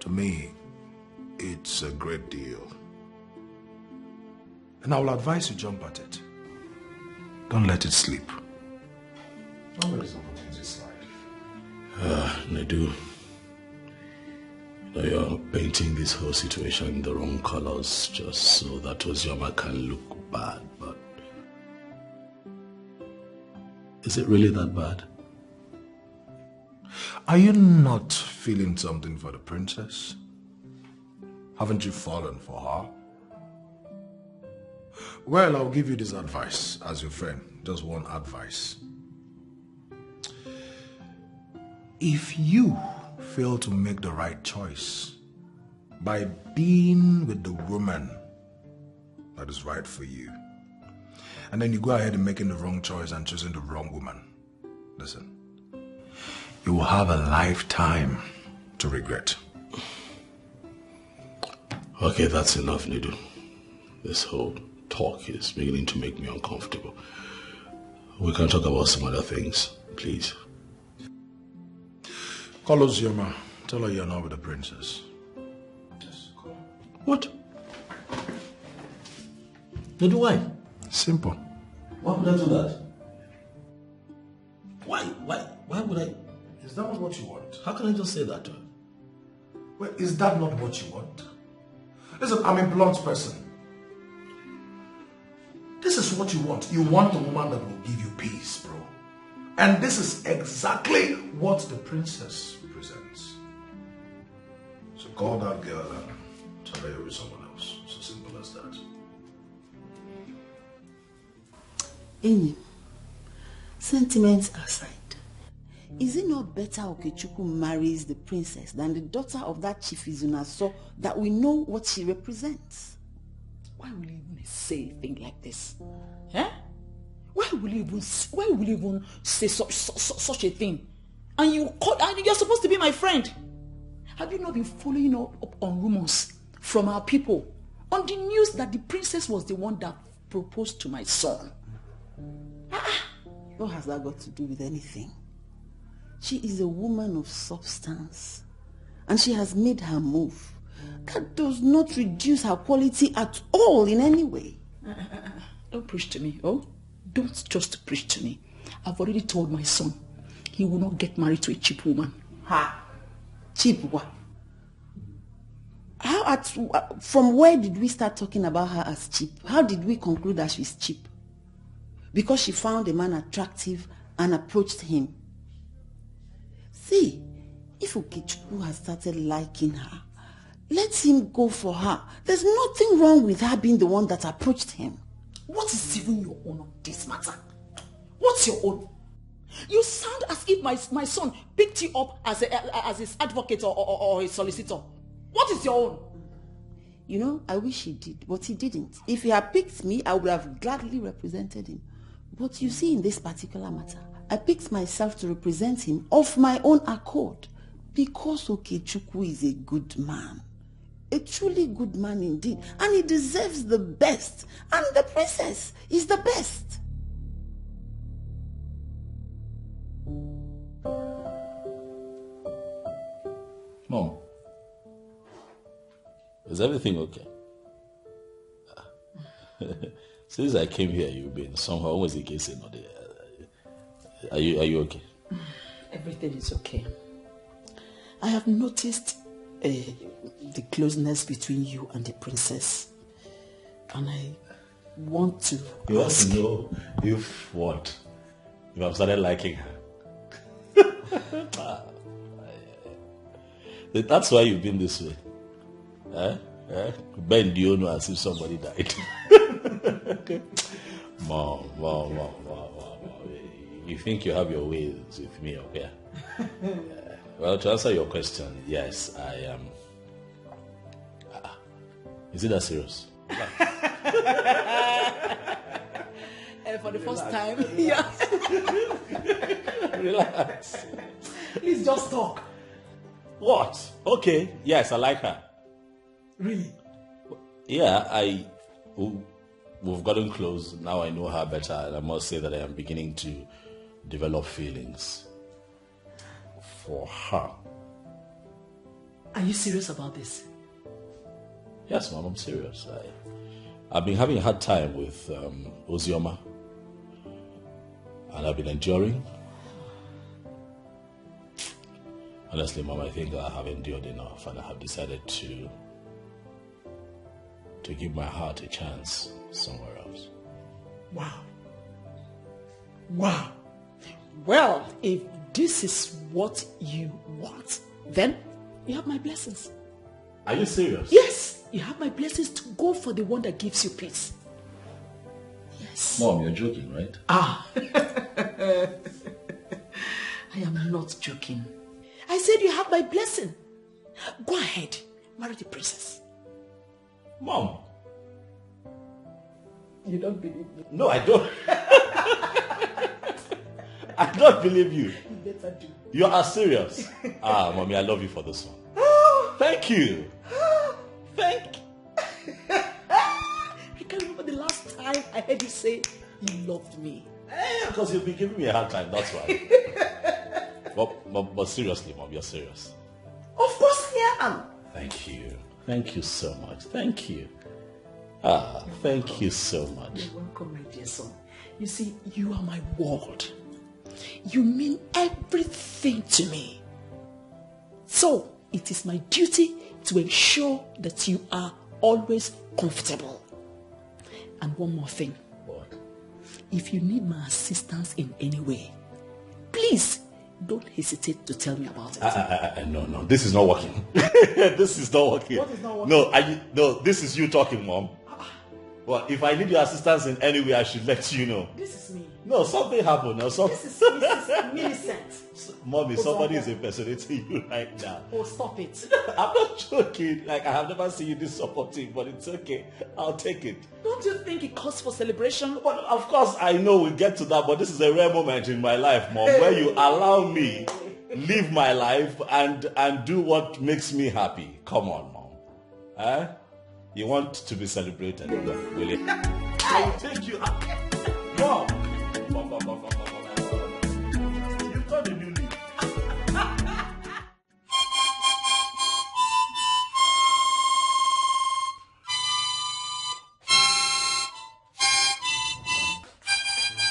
To me, it's a great deal. And I will advise you jump at it. Don't let it sleep. Nobody is put in this life. Nedu, you're painting this whole situation in the wrong colors just so that Ozioma can look bad, but is it really that bad? Are you not feeling something for the princess? Haven't you fallen for her? Well, I'll give you this advice as your friend. Just one advice. If you fail to make the right choice by being with the woman that is right for you, and then you go ahead and making the wrong choice and choosing the wrong woman, listen, you will have a lifetime to regret. Okay, that's enough, Nedu. This whole talk is beginning to make me uncomfortable. We can talk about some other things, please. Call Ozioma. Tell her you're not with the princess. Yes, call her. What? Nedu, why? Simple. Why would I do that? Why would I? Is that not what you want? How can I just say that to her? Well, is that not what you want? Listen, I'm a blunt person. This is what you want. You want a woman that will give you peace, bro. And this is exactly what the princess presents. So call that girl and tell her you're with someone else. So simple as that. Ini, sentiments aside, is it not better Okechukwu marries the princess than the daughter of that Chief Izuna so that we know what she represents? Why will you even say a thing like this? Eh? Why will you even say such a thing? And you're supposed to be my friend. Have you not been following up on rumors from our people on the news that the princess was the one that proposed to my son? What has that got to do with anything? She is a woman of substance and she has made her move. That does not reduce her quality at all in any way. Don't preach to me, oh? Don't just preach to me. I've already told my son he will not get married to a cheap woman. Ha! Cheap what? From where did we start talking about her as cheap? How did we conclude that she's cheap? Because she found a man attractive and approached him. See, if Okechukwu has started liking her, let him go for her. There's nothing wrong with her being the one that approached him. What is even your own on this matter? What's your own? You sound as if my son picked you up as his advocate or his solicitor. What is your own? You know, I wish he did, but he didn't. If he had picked me, I would have gladly represented him. But you see, in this particular matter, I picked myself to represent him of my own accord because Okechukwu is a good man. A truly good man indeed. And he deserves the best. And the princess is the best. Mom, is everything okay? Since I came here, you've been somehow almost the case in order. Are you okay? Everything is okay. I have noticed the closeness between you and the princess, and I want to You ask. want to know if what? If I've started liking her. That's why you've been this way. Bend you know as if somebody died. Mom. You think you have your ways with me, okay? Well, to answer your question, yes, I am. Is it that serious? For the first time, yeah. Relax. Please just talk. What? Okay, yes, I like her. Really? Yeah, we've gotten close. Now I know her better, and I must say that I am beginning to develop feelings for her. Are you serious about this? Yes, Mom, I'm serious. I've been having a hard time with Ozioma, and I've been enduring. Honestly, Mom, I think I have endured enough, and I have decided to give my heart a chance somewhere else. Wow. Wow. Well, if this is what you want, then you have my blessings. Are you serious? Yes, you have my blessings to go for the one that gives you peace. Yes. Mom, you're joking, right? Ah. I am not joking. I said you have my blessing. Go ahead, marry the princess. Mom. You don't believe me? No, I don't. I don't believe you. You better do. You are serious. Mommy, I love you for this one. Thank you. Thank you. I can't remember the last time I heard you say you loved me. Because you've been giving me a hard time, that's why. but seriously, Mom, you're serious. Of course I am. Thank you. Thank you so much. Thank you. Thank you so much. You're welcome, my dear son. You see, you are my world. You mean everything to me. So, it is my duty to ensure that you are always comfortable. And one more thing. What? If you need my assistance in any way, please don't hesitate to tell me about it. No, this is not working. This is not working. What is not working? No, this is you talking, Mom. Well, if I need your assistance in any way, I should let you know. This is me. No, something happened. No, This is Mrs. Millicent. Mommy, somebody is impersonating you right now. Oh, stop it. I'm not joking. Like, I have never seen you this supportive, but it's okay. I'll take it. Don't you think it calls for celebration? But of course, I know we'll get to that, but this is a rare moment in my life, Mom, where you allow me live my life and do what makes me happy. Come on, Mom. You want to be celebrated, will you? I will take you out. Mom! You've got a new leaf.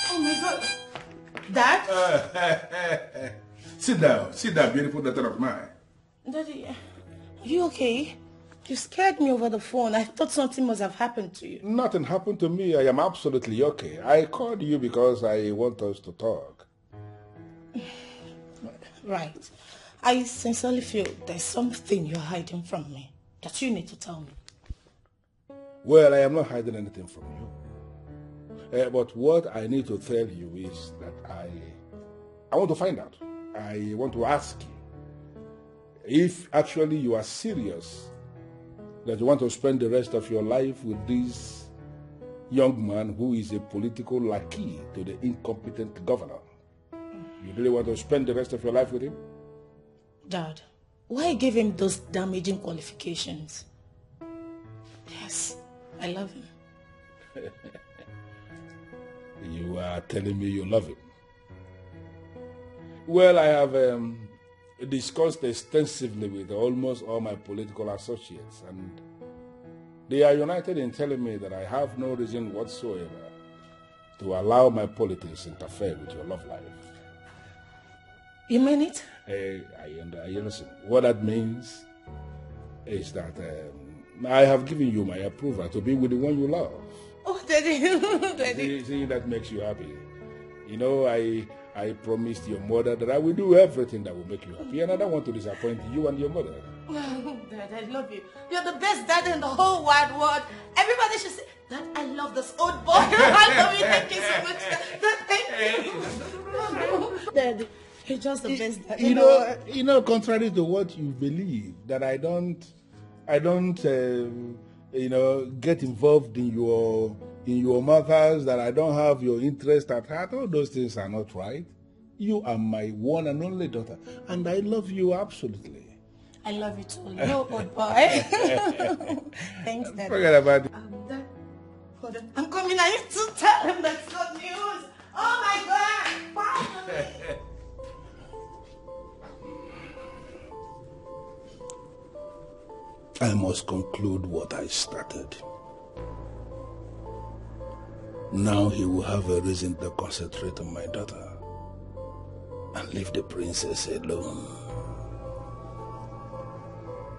Oh my God. Dad? Sit down, beautiful daughter of mine. Daddy, are you okay? You scared me over the phone. I thought something must have happened to you. Nothing happened to me. I am absolutely okay. I called you because I want us to talk. Right. I sincerely feel there's something you're hiding from me that you need to tell me. Well, I am not hiding anything from you. But what I need to tell you is that I want to find out. I want to ask you if actually you are serious that you want to spend the rest of your life with this young man who is a political lackey to the incompetent governor. You really want to spend the rest of your life with him? Dad, why give him those damaging qualifications? Yes, I love him. You are telling me you love him. Well, I have discussed extensively with almost all my political associates, and they are united in telling me that I have no reason whatsoever to allow my politics interfere with your love life. You mean it? I listen. What that means is that I have given you my approval to be with the one you love. Oh, Daddy. Daddy. See, that makes you happy. You know, I promised your mother that I will do everything that will make you happy, and I don't want to disappoint you and your mother. Dad, I love you. You're the best dad in the whole wide world. Everybody should say, Dad, I love this old boy. I love you. Thank you so much. Dad, thank you. Dad, you're just the best dad in the world. You know, contrary to what you believe, that I don't, get involved in your matters, that I don't have your interest at heart. All those things are not right. You are my one and only daughter, and I love you absolutely. I love you too. No, old boy. Thanks, Dad. Forget about it. Dad, hold on. I'm coming. I need to tell him that's good news. Oh my God. I must conclude what I started. Now he will have a reason to concentrate on my daughter and leave the princess alone.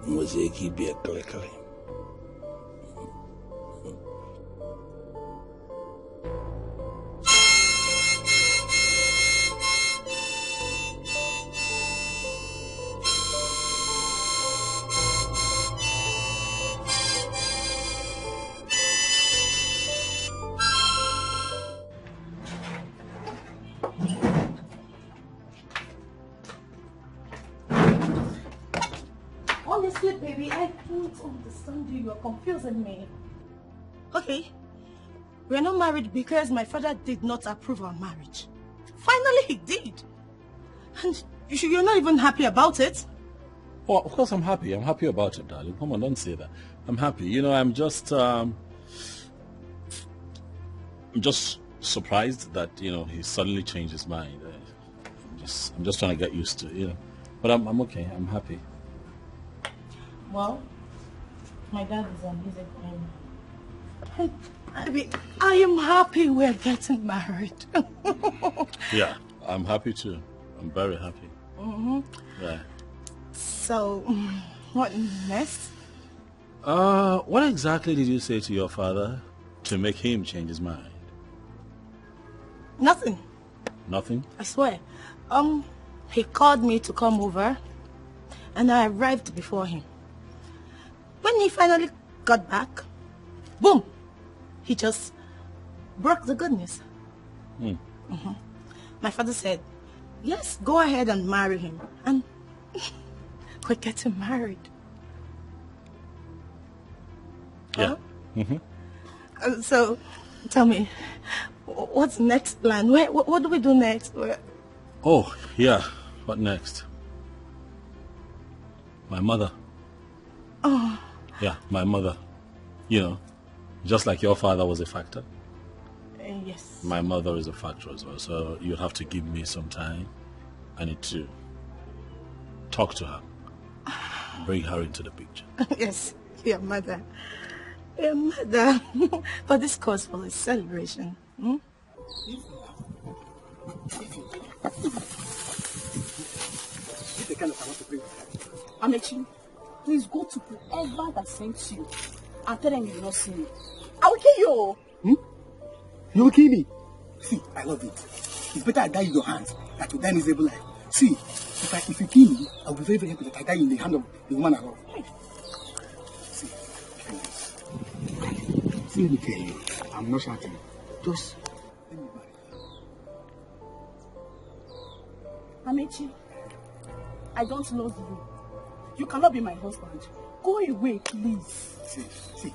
Muzeki be a clickly. Honestly, baby, I don't understand you. You're confusing me. Okay, we're not married because my father did not approve our marriage. Finally, he did. And you're not even happy about it? Well, of course I'm happy. I'm happy about it, darling. Come on, don't say that. I'm happy. You know, I'm just surprised that, you know, he suddenly changed his mind. I'm just trying to get used to it, you know. But I'm okay. I'm happy. Well, my dad is on his end. I mean, I am happy we're getting married. Yeah, I'm happy too. I'm very happy. Yeah. So, what next? What exactly did you say to your father to make him change his mind? Nothing. Nothing? I swear. He called me to come over, and I arrived before him. When he finally got back, boom, he just broke the good news. My father said, yes, go ahead and marry him. And we're getting married. Yeah. So, tell me, what's next plan? What do we do next? Oh, yeah. What next? My mother. Oh. Yeah, my mother. You know, just like your father was a factor. Yes. My mother is a factor as well. So you'll have to give me some time. I need to talk to her. Bring her into the picture. Yes, your mother. Your mother. But this calls for a celebration. Amechi, please go to whoever that sent you and tell them you will not see me. I will kill you. You will kill me? See, I love it. It's better I die in your hands than to die miserable life. See, if you kill me, I will be very, very happy that I die in the hand of the woman I love. See, let me tell you, I'm not shouting. Just let me marry. Amechi, I don't love you. You cannot be my husband. Go away, please. See,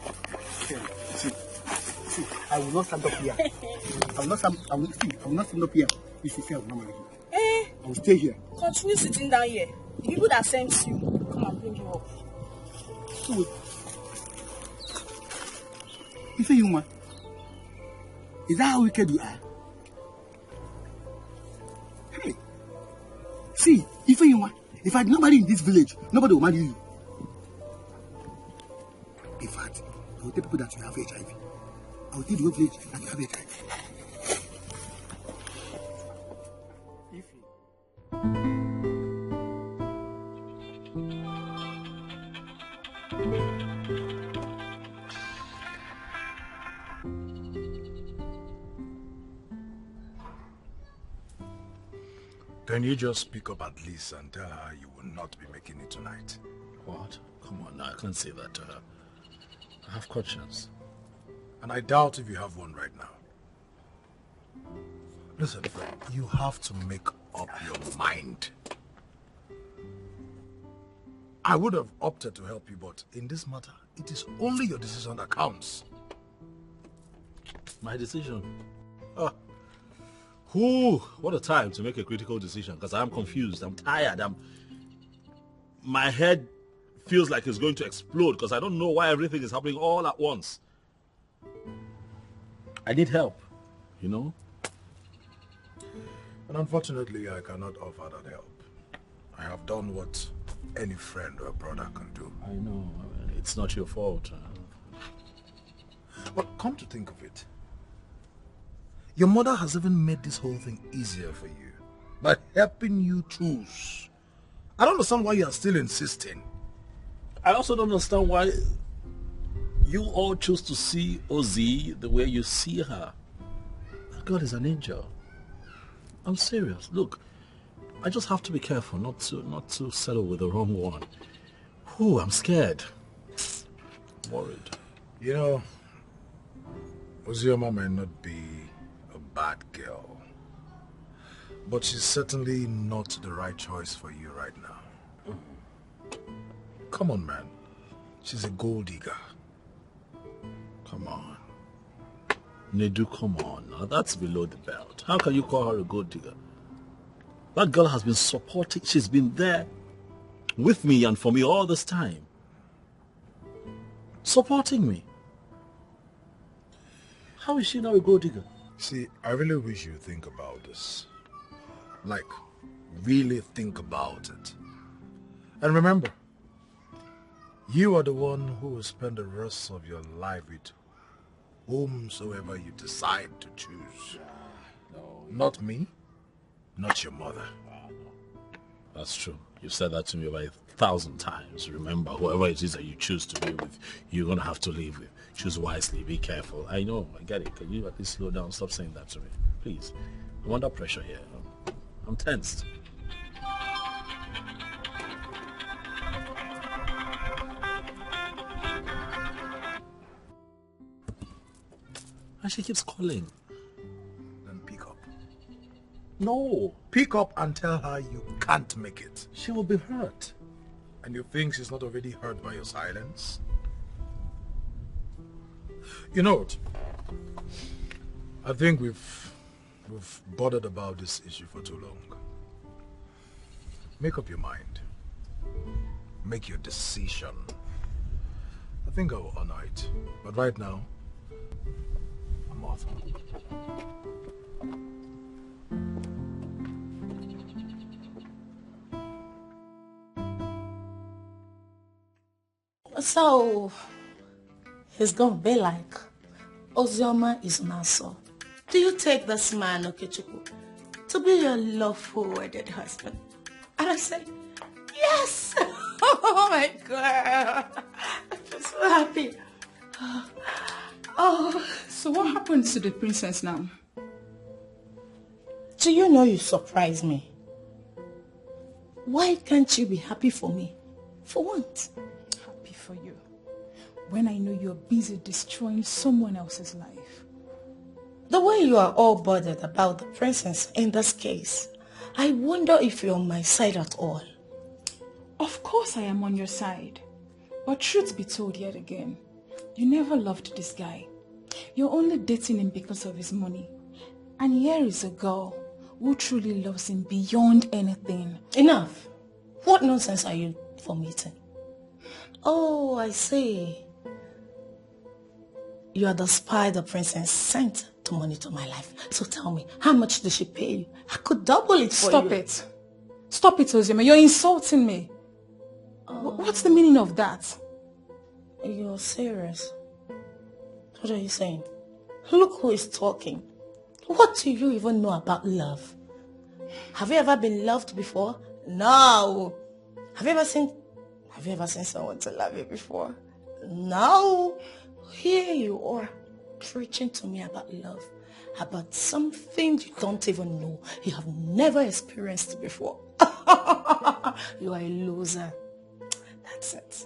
I will not stand up here. I will not stand up here. If you say I will not marry you. I will stay here. Continue sitting down here. The people that sent you, come and bring you up. You say you, man? Is that how wicked you are? Hey, see, if I had nobody in this village, nobody will marry you. In fact, I will tell people that you have HIV. I will tell the whole village that you have HIV. Can you just speak up at least and tell her you will not be making it tonight? What? Come on, I can't say that to her. I have conscience. And I doubt if you have one right now. Listen, Fred, you have to make up your mind. I would have opted to help you, but in this matter, it is only your decision that counts. My decision? What a time to make a critical decision, because I'm confused, I'm tired, my head feels like it's going to explode because I don't know why everything is happening all at once. I need help, you know? And unfortunately, I cannot offer that help. I have done what any friend or brother can do. I know. It's not your fault. But come to think of it, your mother has even made this whole thing easier for you by helping you choose. I don't understand why you are still insisting. I also don't understand why you all choose to see Ozzy the way you see her. That girl is an angel. I'm serious. Look, I just have to be careful not to settle with the wrong one. Ooh, I'm scared. Worried. You know, Ozioma may not be a bad girl, but she's certainly not the right choice for you right now. Come on, man. She's a gold digger. Come on. Nedu, come on. Now that's below the belt. How can you call her a gold digger? That girl has been supporting. She's been there with me and for me all this time. Supporting me. How is she now a gold digger? See, I really wish you think about this. Like, really think about it. And remember, you are the one who will spend the rest of your life with whomsoever you decide to choose. No. Not me, not your mother. That's true. You've said that to me about 1,000 times. Remember, whoever it is that you choose to be with, you're going to have to live with. Choose wisely. Be careful. I know. I get it. Can you at least slow down? Stop saying that to me. Please. I'm under pressure here. I'm tensed. And she keeps calling. Then pick up. No. Pick up and tell her you can't make it. She will be hurt. And you think she's not already hurt by your silence? You know what? I think we've bothered about this issue for too long. Make up your mind. Make your decision. I think I will honor it. But right now, I'm off. So, he's gonna be like, Ozioma is an asshole. Do you take this man, Okechukwu, to be your lawful wedded husband? And I said, yes! Oh my God! I'm just so happy. Oh, so what happens to the princess now? Do you know you surprise me? Why can't you be happy for me? For once? Happy for you. When I know you're busy destroying someone else's life. The way you are all bothered about the princess in this case, I wonder if you're on my side at all. Of course I am on your side. But truth be told yet again, you never loved this guy. You're only dating him because of his money. And here is a girl who truly loves him beyond anything. Enough. What nonsense are you vomiting? Oh, I see. You are the spy the princess sent to monitor my life. So tell me, how much did she pay you? I could double it for you. Stop it. Stop it, Ozioma. You're insulting me. What's the meaning of that? You're serious? What are you saying? Look who is talking. What do you even know about love? Have you ever been loved before? No. Have you ever seen someone to love you before? No. Here you are, preaching to me about love, about something you don't even know, you have never experienced before. You are a loser. That's it.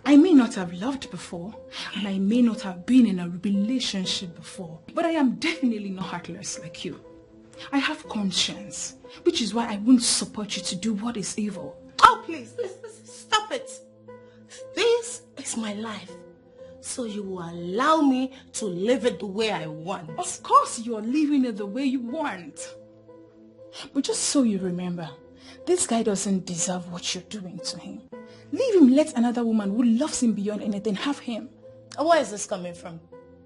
I may not have loved before, and I may not have been in a relationship before, but I am definitely not heartless like you. I have conscience, which is why I won't support you to do what is evil. Oh, please, stop it. This is my life. So you will allow me to live it the way I want. Of course you are living it the way you want. But just so you remember, this guy doesn't deserve what you're doing to him. Leave him, let another woman who loves him beyond anything have him. Where is this coming from?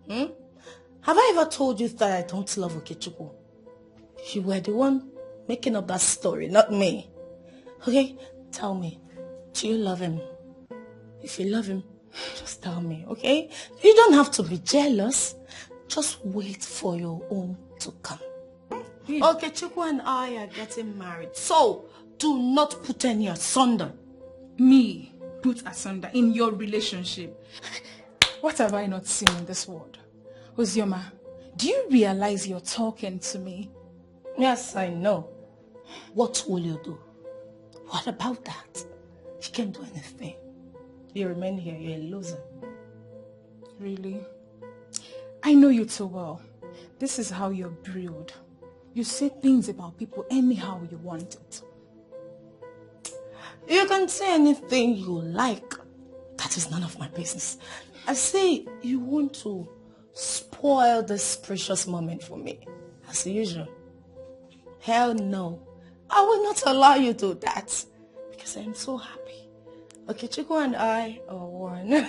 Have I ever told you that I don't love Okechukwu? You were the one making up that story, not me. Okay, tell me, do you love him? If you love him, Just tell me, okay? You don't have to be jealous. Just wait for your own to come. Okay, Chukwu and I are getting married. So, do not put any asunder. Me put asunder in your relationship? What have I not seen in this world? Ozioma, do you realize you're talking to me? Yes, I know. What will you do? What about that? You can't do anything. You remain here, you're a loser. Really? I know you too well. This is how you're brewed. You say things about people anyhow you want it. You can say anything you like. That is none of my business. I say you want to spoil this precious moment for me, as usual. Hell no. I will not allow you to do that, because I'm so happy. Okay, Chukwu and I are one.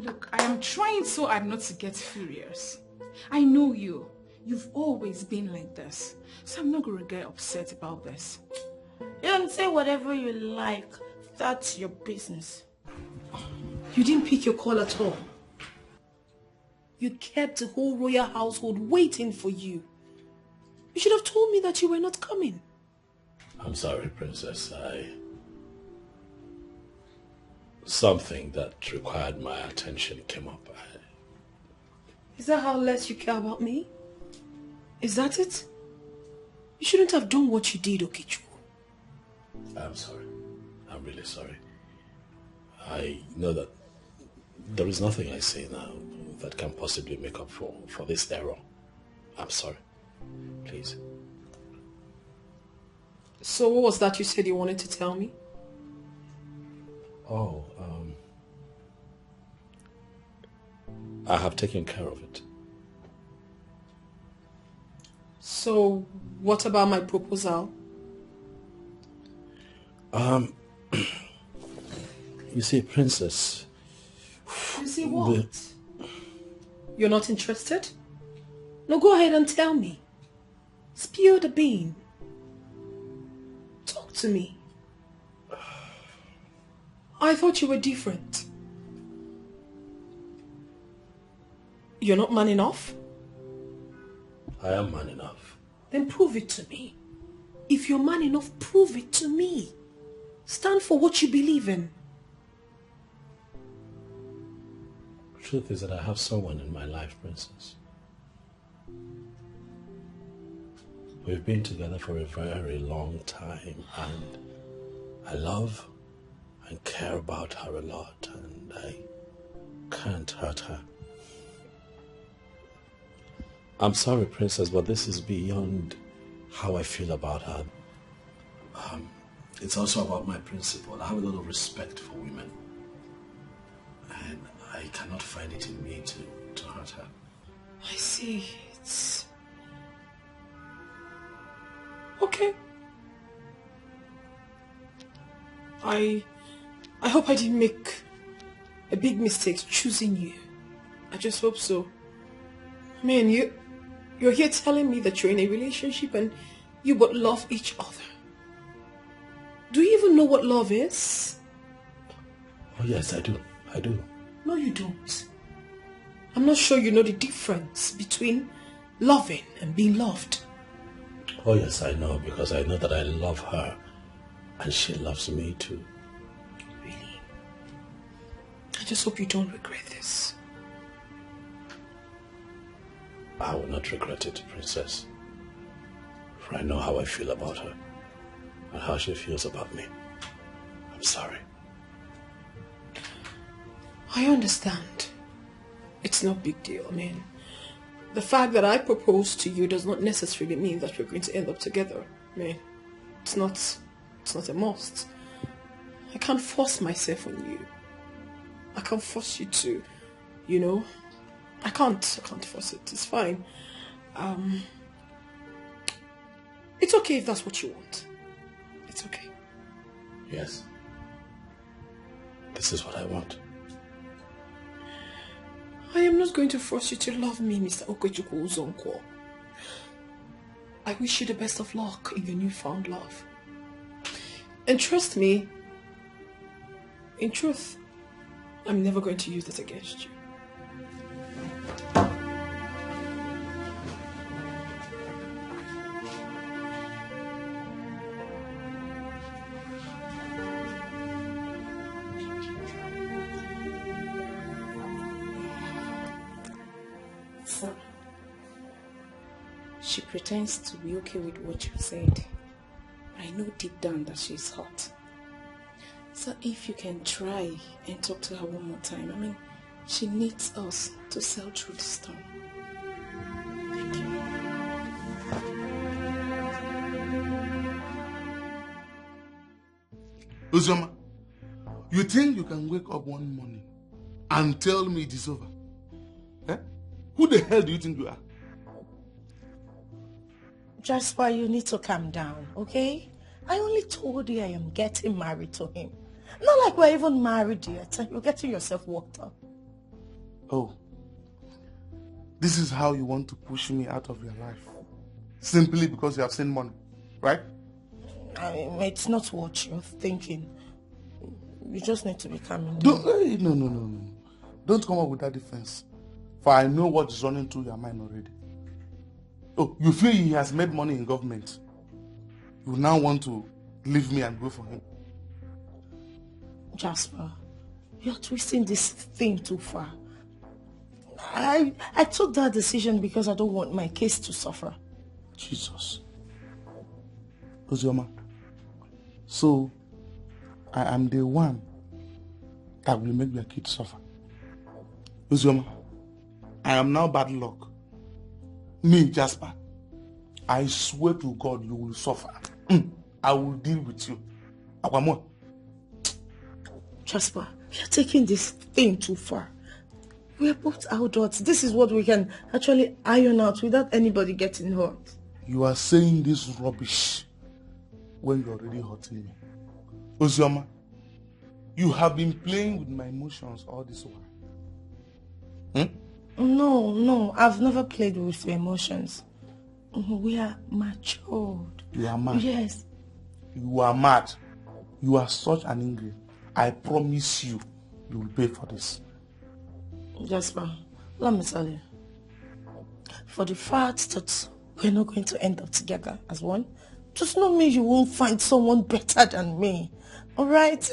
Look, I am trying so hard not to get furious. I know you. You've always been like this. So I'm not going to get upset about this. You can say whatever you like. That's your business. You didn't pick your call at all. You kept the whole royal household waiting for you. You should have told me that you were not coming. I'm sorry, Princess. Something that required my attention came up. Is that how less you care about me? Is that it? You shouldn't have done what you did, Okechukwu. I'm sorry. I'm really sorry. I know that there is nothing I say now that can possibly make up for this error. I'm sorry. Please. So what was that you said you wanted to tell me? Oh, I have taken care of it. So what about my proposal? You see, Princess... You see what? You're not interested? No, go ahead and tell me. Spill the bean. Talk to me. I thought you were different. You're not man enough? I am man enough. Then prove it to me. If you're man enough, prove it to me. Stand for what you believe in. The truth is that I have someone in my life, Princess. We've been together for a very long time, and I love and care about her a lot, and I can't hurt her. I'm sorry, Princess, but this is beyond how I feel about her. It's also about my principle. I have a lot of respect for women, and I cannot find it in me to hurt her. I see. It's... okay. I hope I didn't make a big mistake choosing you. I just hope so. Man, you're here telling me that you're in a relationship and you both love each other. Do you even know what love is? Oh yes, I do. I do. No, you don't. I'm not sure you know the difference between loving and being loved. Oh yes, I know, because I know that I love her and she loves me too. Really? I just hope you don't regret this. I will not regret it, Princess. For I know how I feel about her and how she feels about me. I'm sorry. I understand. It's no big deal, I mean. The fact that I proposed to you does not necessarily mean that we're going to end up together. I mean, it's not a must. I can't force myself on you. I can't force you to, you know. I can't force it. It's fine. It's okay if that's what you want. It's okay. Yes. This is what I want. I am not going to force you to love me, Mr. Okechukwu Uzonkwo. I wish you the best of luck in your newfound love. And trust me, in truth, I'm never going to use this against you. Sir, she pretends to be okay with what you said. I know deep down that she's hot. So if you can try and talk to her one more time. I mean, she needs us to sail through the storm. Thank you. Uzoma, you think you can wake up one morning and tell me it is over? Eh? Who the hell do you think you are? Jasper, you need to calm down, okay? I only told you I am getting married to him. Not like we're even married yet. You're getting yourself worked up. Oh, this is how you want to push me out of your life? Simply because you have seen money, right? It's not what you're thinking. You just need to be calm down. No. Don't come up with that defense. For I know what is running through your mind already. Oh, you feel he has made money in government. You now want to leave me and go for him. Jasper, you're twisting this thing too far. I took that decision because I don't want my case to suffer. Jesus. Ozioma, so I am the one that will make your kids suffer. Ozioma, I am now bad luck. Me, Jasper, I swear to God you will suffer. I will deal with you. Akwamo. Jasper, you're taking this thing too far. We are both adults. This is what we can actually iron out without anybody getting hurt. You are saying this rubbish when you're already hurting me. Ozioma, you have been playing with my emotions all this while. No, I've never played with your emotions. We are matured. You are mad. Yes. You are mad. You are such an ingrate. I promise you, you will pay for this. Jasper, let me tell you. For the fact that we're not going to end up together as one, does not mean you won't find someone better than me. Alright?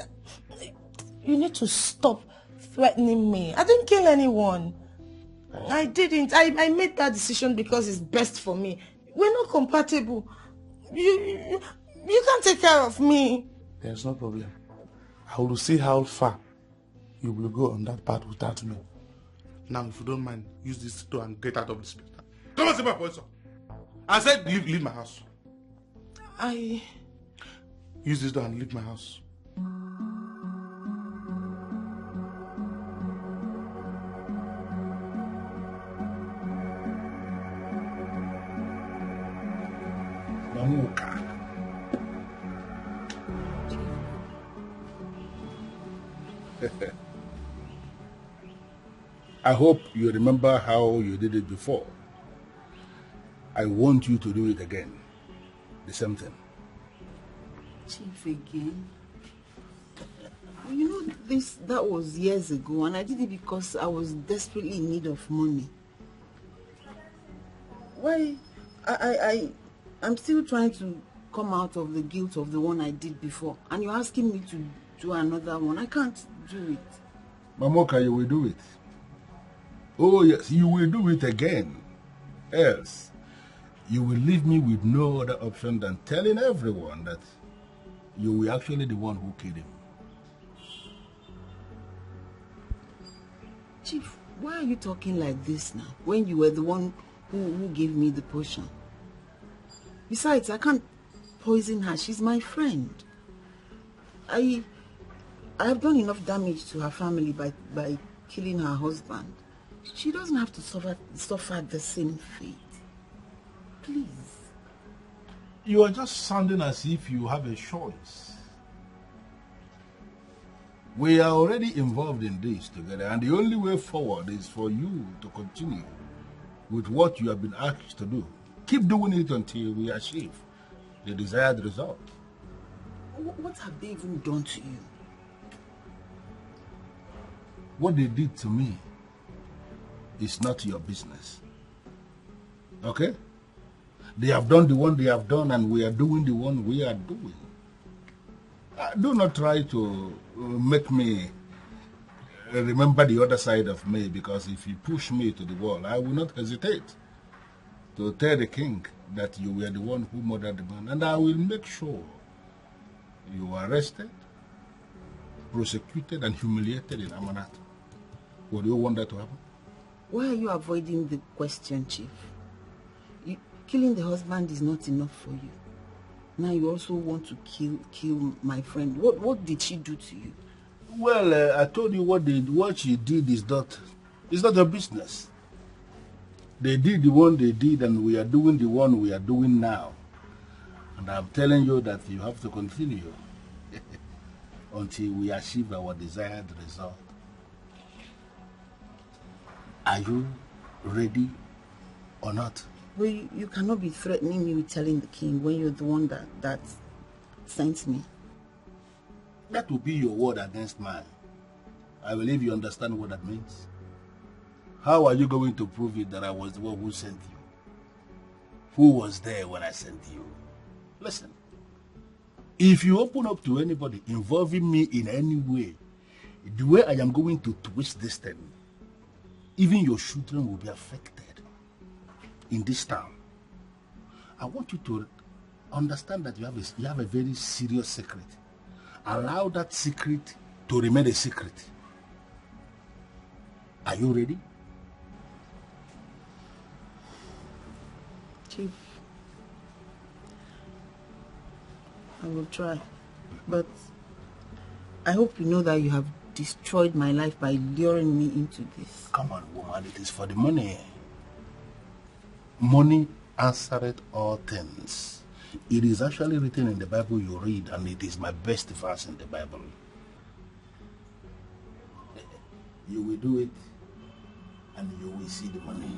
You need to stop threatening me. I didn't kill anyone. I didn't. I made that decision because it's best for me. We're not compatible. You can't take care of me. There's no problem. I will see how far you will go on that path without me. Now, if you don't mind, use this door and get out of this place. Come on, see my voice. I said leave my house. Use this door and leave my house. Mamuka. I hope you remember how you did it before. I want you to do it again. The same thing. Chief, again? You know, that was years ago, and I did it because I was desperately in need of money. Why? I'm still trying to come out of the guilt of the one I did before, and you're asking me to do another one. I can't do it. Mamoka, you will do it. Oh yes, you will do it again. Else, you will leave me with no other option than telling everyone that you were actually the one who killed him. Chief, why are you talking like this now, when you were the one who gave me the potion? Besides, I can't poison her. She's my friend. I have done enough damage to her family by killing her husband. She doesn't have to suffer the same fate. Please. You are just sounding as if you have a choice. We are already involved in this together, and the only way forward is for you to continue with what you have been asked to do. Keep doing it until we achieve the desired result. What have they even done to you? what they did to me is not your business. Okay? They have done the one they have done, and we are doing the one we are doing. Do not try to make me remember the other side of me, because if you push me to the wall, I will not hesitate to tell the king that you were the one who murdered the man, and I will make sure you are arrested, prosecuted, and humiliated in Amanat. Would you want that to happen? Why are you avoiding the question, Chief? Killing the husband is not enough for you. Now you also want to kill my friend. What did she do to you? Well, I told you what she did is not your business. They did the one they did, and we are doing the one we are doing now. And I'm telling you that you have to continue until we achieve our desired result. Are you ready or not? Well, you cannot be threatening me with telling the king when you're the one that sent me. That will be your word against mine. I believe you understand what that means. How are you going to prove it that I was the one who sent you? Who was there when I sent you? Listen, if you open up to anybody involving me in any way, the way I am going to twist this thing, even your children will be affected in this town. I want you to understand that you have a very serious secret. Allow that secret to remain a secret. Are you ready? Chief, I will try, but I hope you know that you have destroyed my life by luring me into this. Come on, woman, it is for the money. Money answereth all things. It is actually written in the Bible you read, and it is my best verse in the Bible. You will do it, and you will see the money.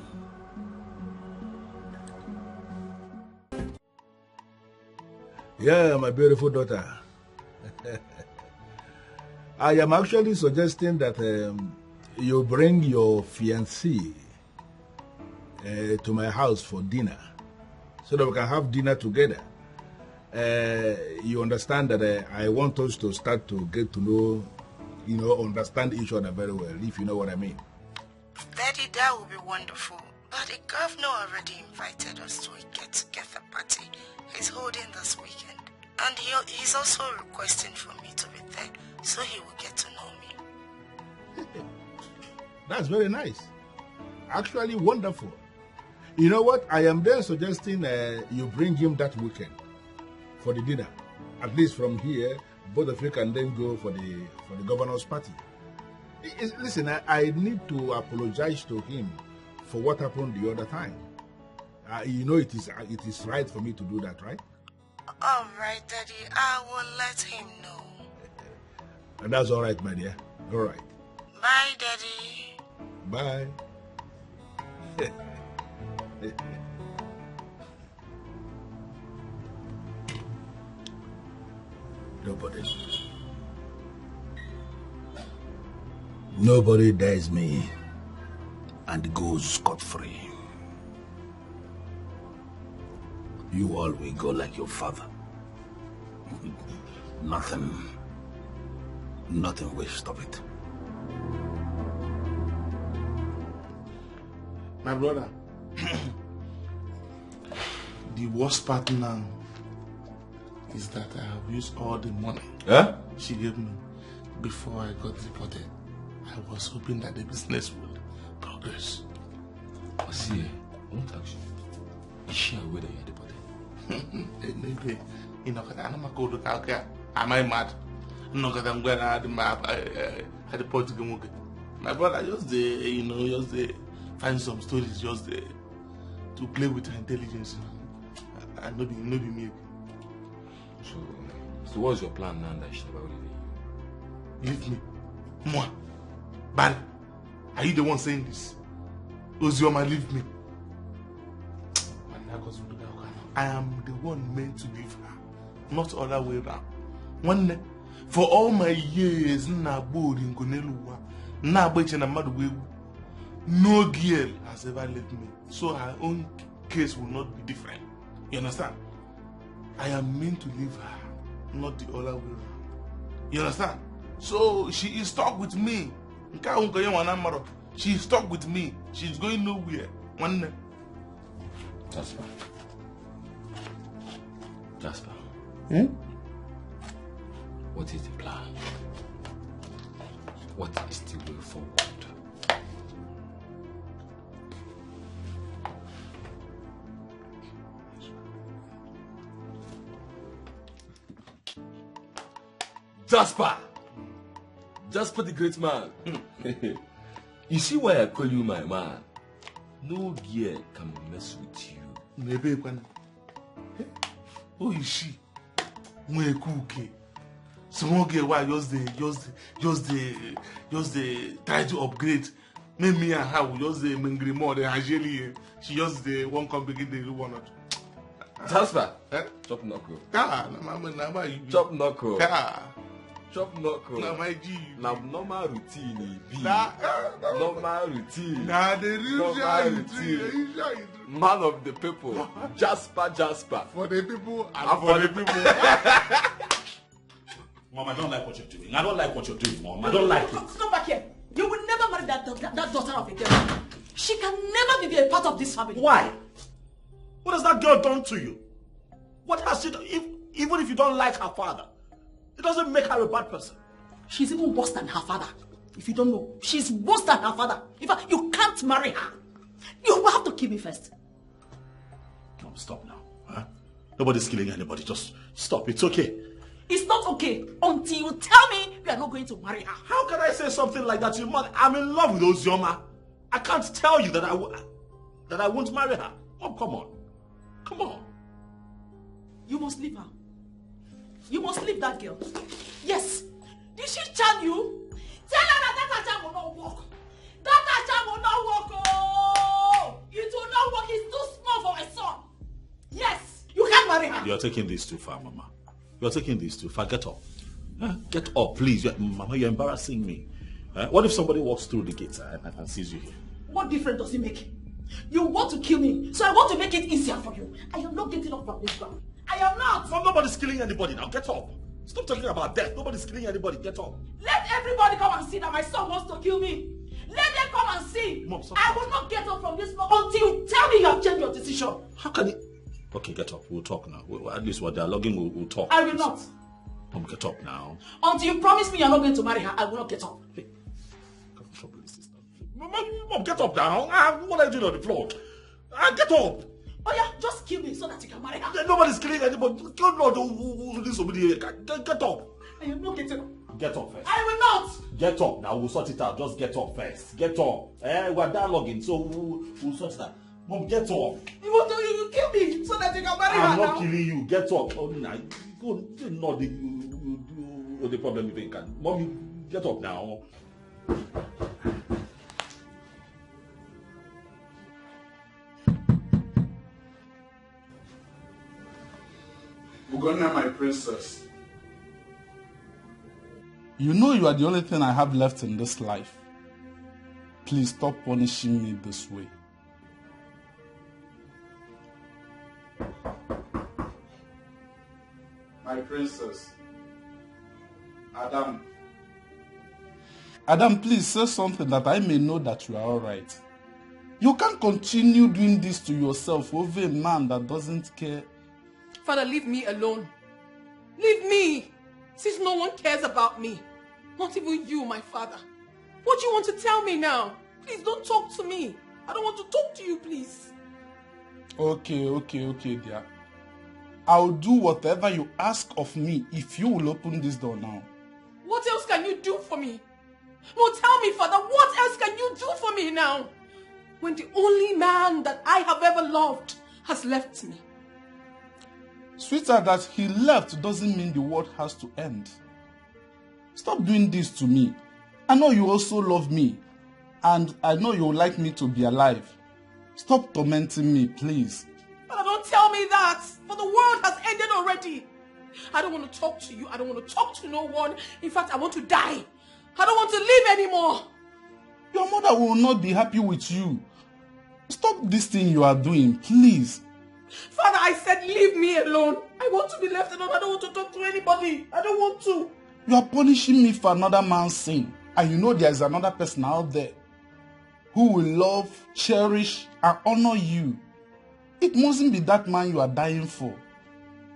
Yeah, my beautiful daughter. I am actually suggesting that you bring your fiancé to my house for dinner, so that we can have dinner together. You understand that I want us to start to get to know, understand each other very well, if you know what I mean. Daddy, that would be wonderful. But the governor already invited us to a get-together party he's holding this weekend. And he's also requesting for me to be there, so he will get to know me. That's very nice. Actually wonderful. You know what? I am then suggesting you bring him that weekend for the dinner. At least from here, both of you can then go for the governor's party. Listen, I need to apologize to him for what happened the other time. You know it is right for me to do that, right? All right, Daddy. I will let him know. And that's all right, my dear. All right. Bye, Daddy. Bye. Nobody dares me and goes scot-free. You all will go like your father. Nothing will stop it. My brother, the worst part now is that I have used all the money she gave me before I got deported. I was hoping that the business would progress. See, I won't ask you. Is she aware that you're deported? Maybe. You know, am I mad? No, because I'm going to add my deport. My brother just find some stories just to play with her intelligence. And not be me. So what's your plan now that she's about to leave me? Moi. Barry, are you the one saying this? Ozioma, leave me. I am the one meant to leave her, not other way around. For all my years, No girl has ever left me, so her own case will not be different. You understand? I am meant to leave her, not the other way around. You understand? So she is stuck with me. She is stuck with me. She's going nowhere. Jasper. Jasper. What is the plan? What is the way forward? Jasper! Jasper the great man. You see why I call you my man? No gear can mess with you. Who is she? Small girl, why just the try to upgrade. Me and her will just the mingri more than Angeli. She just the one come begin the one. Jasper, chop knuckle. Chop knuckle. Chop knuckle. Now normal routine. Normal routine. Nah, the real routine. Man of the people. Jasper. For the people and for the people. Mom, I don't like what you're doing. I don't like what you're doing, Mom. I don't like it. Come back here. You will never marry that daughter of a girl. She can never be a part of this family. Why? What has that girl done to you? What has she done? Even if you don't like her father, it doesn't make her a bad person. She's even worse than her father. If you don't know, she's worse than her father. In fact, you can't marry her. You will have to kill me first. Mom, stop now. Huh? Nobody's killing anybody. Just stop. It's okay. It's not okay until you tell me we are not going to marry her. How can I say something like that to your mother? I'm in love with Ozioma. I can't tell you that I won't marry her. Oh, come on. Come on. You must leave her. You must leave that girl. Yes. Did she charm you? Tell her that charm will not work. That charm will not work. Oh! It will not work. It's too small for my son. Yes. You can't marry her. You're taking this too far, Mama. You're taking this too far. Get up. Get up, please. Mama, you're embarrassing me. What if somebody walks through the gates and sees you here? What difference does it make? You want to kill me, so I want to make it easier for you. I am not getting up from this ground. I am not. Well, nobody's killing anybody now. Get up. Stop talking about death. Nobody's killing anybody. Get up. Let everybody come and see that my son wants to kill me. Let them come and see. Mom, stop. I will not get up from this floor until you tell me you have changed your decision. How can it? Okay, get up. We'll talk now. At least what they're logging, we'll talk. I will not. Mom, get up now. Until you promise me you're not going to marry her, I will not get up. Hey. Mom, get up now. What are you doing on the floor? Get up. Oh yeah, just kill me so that you can marry her. Nobody's killing anybody. Get up. I am not getting up. Get up first. I will not. Get up now. We'll sort it out. Just get up first. Get up. We're dialoguing, so we'll sort that. Mom, get up. You want to kill me so that you can marry her now? I'm not killing you. Get up. Oh, no. Not the problem you think. Mom, get up now. Ugonna, my princess. You know you are the only thing I have left in this life. Please stop punishing me this way. My princess. Adam. Adam, please say something that I may know that you are alright. You can't continue doing this to yourself over a man that doesn't care. Father, leave me alone. Leave me, since no one cares about me. Not even you, my father. What do you want to tell me now? Please don't talk to me. I don't want to talk to you, please. Okay, dear. I'll do whatever you ask of me if you will open this door now. What else can you do for me? No, tell me, Father, what else can you do for me now? When the only man that I have ever loved has left me. Sweetheart, that he left doesn't mean the world has to end. Stop doing this to me. I know you also love me. And I know you would like me to be alive. Stop tormenting me, please. Father, don't tell me that. For the world has ended already. I don't want to talk to you. I don't want to talk to no one. In fact, I want to die. I don't want to live anymore. Your mother will not be happy with you. Stop this thing you are doing, please. Father, I said leave me alone. I want to be left alone. I don't want to talk to anybody. I don't want to. You are punishing me for another man's sin. And you know there is another person out there who will love, cherish, and honor you. It mustn't be that man you are dying for.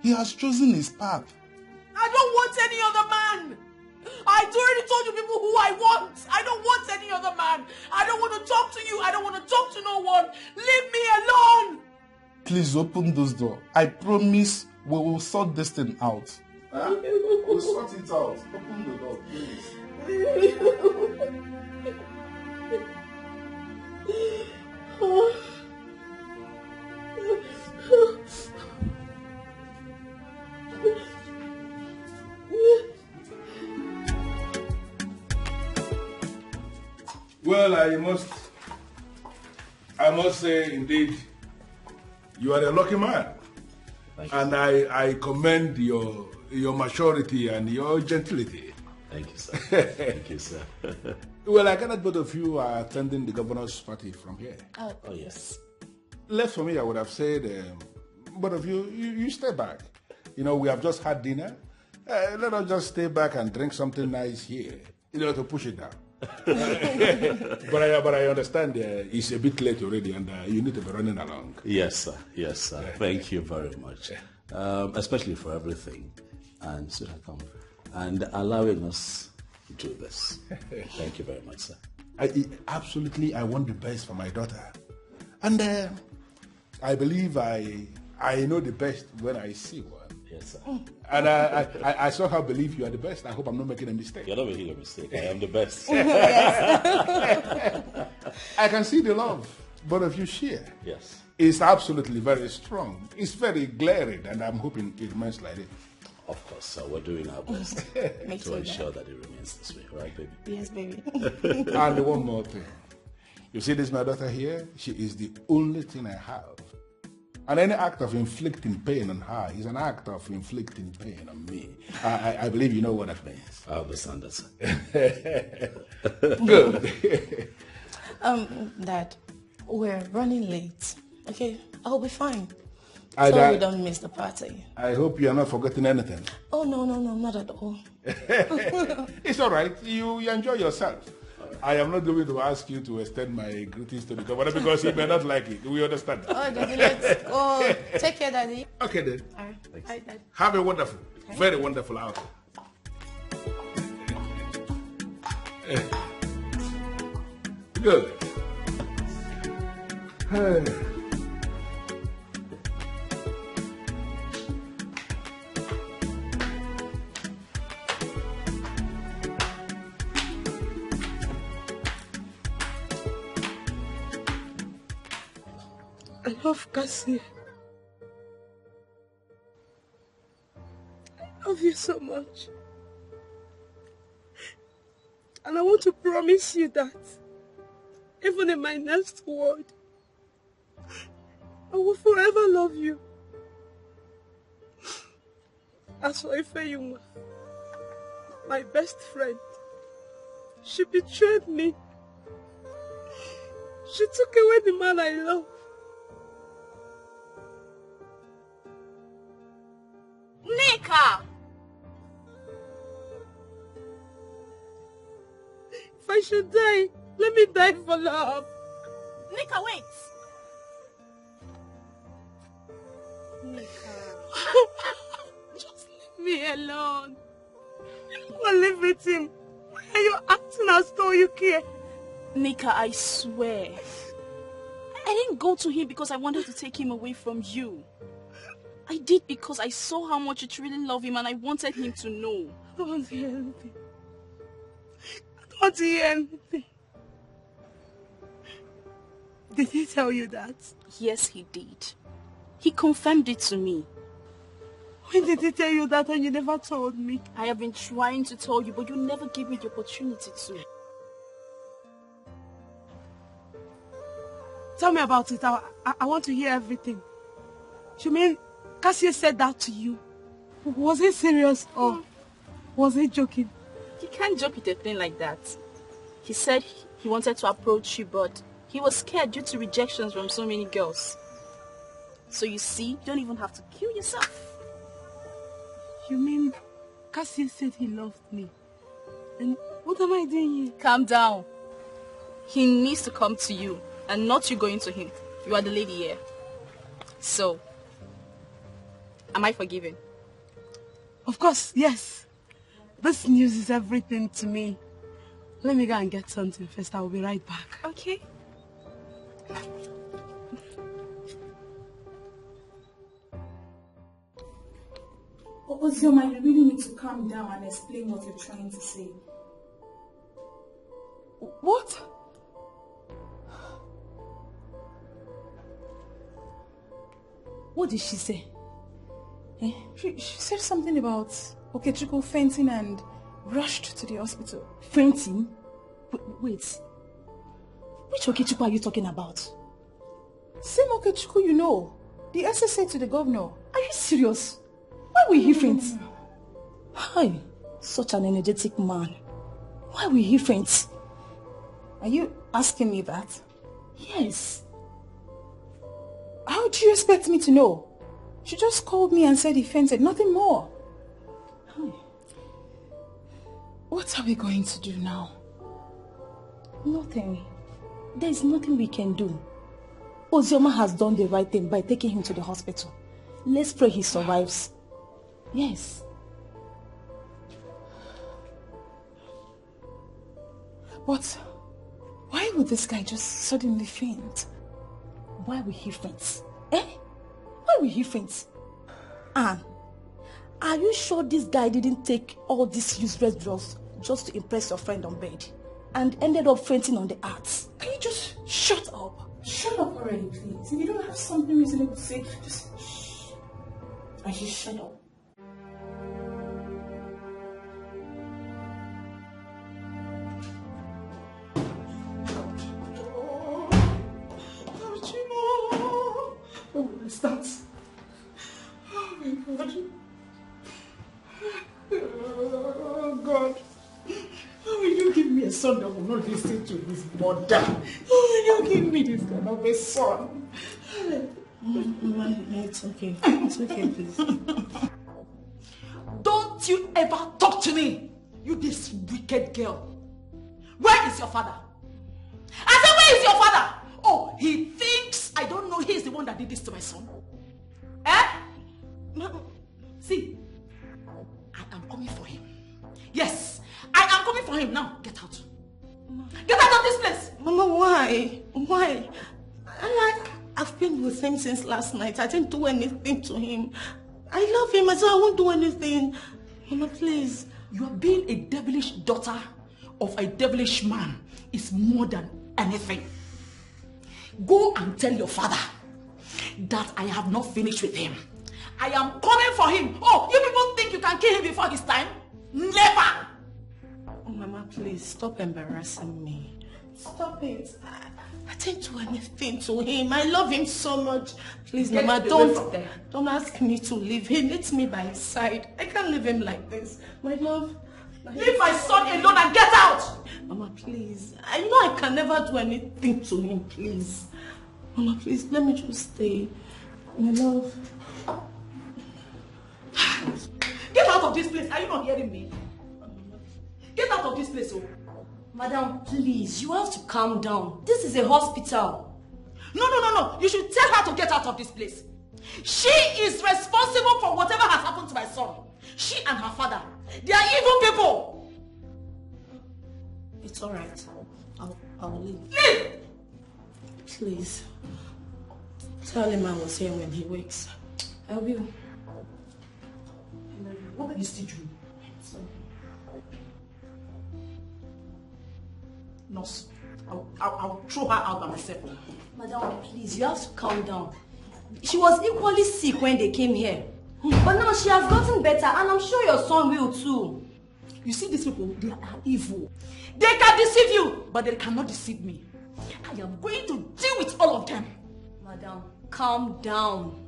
He has chosen his path. I don't want any other man. I already told you people who I want. I don't want any other man. I don't want to talk to you. I don't want to talk to no one. Leave me alone. Please open those doors. I promise we will sort this thing out. Huh? We'll sort it out. Open the door, please. Well, I must say, indeed, you are a lucky man. And I commend your maturity and your gentility. Thank you, sir. Thank you, sir. Well, I cannot both of you are attending the governor's party from here. Oh, yes. Left for me, I would have said, both of you stay back. You know, we have just had dinner. Let us just stay back and drink something nice here, to push it down. but I understand it's a bit late already and you need to be running along. Yes, sir. Yes, sir. Thank you very much. Especially for everything and allowing us to do this. Thank you very much, sir. I want the best for my daughter. And I believe I know the best when I see one. Yes, sir. And I somehow believe you are the best. I hope I'm not making a mistake. You're not making a mistake. I am the best. I can see the love both of you share. Yes. It's absolutely very strong. It's very glaring, and I'm hoping it remains like it. Of course, sir. We're doing our best to ensure that it remains this way. Right, baby? Yes, baby. And one more thing. You see this, my daughter here? She is the only thing I have. And any act of inflicting pain on her is an act of inflicting pain on me. I believe you know what that means. I understand that, sir. Good. Dad, we're running late. Okay, I'll be fine. So we don't miss the party. I hope you are not forgetting anything. Oh, no, not at all. It's all right. You enjoy yourself. I am not going to ask you to extend my greetings to the governor because he may not like it. We understand. Oh, Daddy, let's go. Take care, Daddy. Okay, then. All right. Bye, Dad. Have a wonderful, very wonderful outing. Good. I love Cassie. I love you so much. And I want to promise you that even in my next word, I will forever love you. As for Ifeyuma, my best friend, she betrayed me. She took away the man I love. Nika! If I should die, let me die for love. Nika, wait! Nika. Just leave me alone. Or live with him. Why are you acting as though you care? Nika, I swear. I didn't go to him because I wanted to take him away from you. I did because I saw how much you truly love him and I wanted him to know. I don't want to hear anything. I don't want to hear anything. Did he tell you that? Yes, he did. He confirmed it to me. When did he tell you that and you never told me? I have been trying to tell you, but you never gave me the opportunity to. Tell me about it. I want to hear everything. You mean Cassie said that to you? Was he serious or was he joking? You can't joke with a thing like that. He said He wanted to approach you, but he was scared due to rejections from so many girls. So you see, you don't even have to kill yourself. You mean Cassie said he loved me? And what am I doing here? Calm down. He needs to come to you and not you going to him. You are the lady here. So, am I forgiven? Of course, yes. This news is everything to me. Let me go and get something first. I will be right back. Okay. Ozioma, you really need to calm down and explain what you're trying to say. What? What did she say? Eh? She said something about Okechukwu fainting and rushed to the hospital. Fainting? Wait. Which Okechukwu are you talking about? Same Okechukwu you know. The SSA to the governor. Are you serious? Why will he faint? Hi, such an energetic man. Why will he faint? Are you asking me that? Yes. How do you expect me to know? She just called me and said he fainted, nothing more. What are we going to do now? Nothing. There is nothing we can do. Ozioma has done the right thing by taking him to the hospital. Let's pray he survives. Yes. But why would this guy just suddenly faint? Why will he faint? Eh? Why will he faint? Anne, are you sure this guy didn't take all these useless drugs just to impress your friend on bed and ended up fainting on the arts? Can you just shut up? Shut up already, please. If you don't have something reasonable to say, just shh. I just shut up. Oh, what's that? Oh my God. Oh God. How will you give me a son that will not listen to his mother? How will you give me this kind of a son? It's okay. It's okay, please. Don't you ever talk to me, you this wicked girl. Where is your father? I said, where is your father? Oh, he thinks I don't know he's the one that did this to my son. Eh? See, I am coming for him. Yes, I am coming for him. Now, get out. Get out of this place. Mama, why? Why? I've been with him since last night. I didn't do anything to him. I love him, so I won't do anything. Mama, please. You are being a devilish daughter of a devilish man is more than anything. Go and tell your father that I have not finished with him. I am coming for him. Oh, you people think you can kill him before his time? Never! Oh, Mama, please, stop embarrassing me. Stop it. I didn't do anything to him. I love him so much. Please, Get Mama, away don't ask me to leave him. Let me by his side. I can't leave him like this. My love. Leave my son alone and get out! Mama, please. I know I can never do anything to him, please. Mama, please, let me just stay. My love. Get out of this place. Are you not hearing me? Get out of this place, oh. Madam, please, you have to calm down. This is a hospital. No. You should tell her to get out of this place. She is responsible for whatever has happened to my son. She and her father. They are evil people. It's alright. I'll leave. Leave! Please. Tell him I was here when he wakes. I will. What are you still doing? Nurse, I'll throw her out by myself. Madam, please, you have to calm down. She was equally sick when they came here. But now she has gotten better, and I'm sure your son will too. You see these people, they are evil. They can deceive you, but they cannot deceive me. I am going to deal with all of them. Madam, calm down.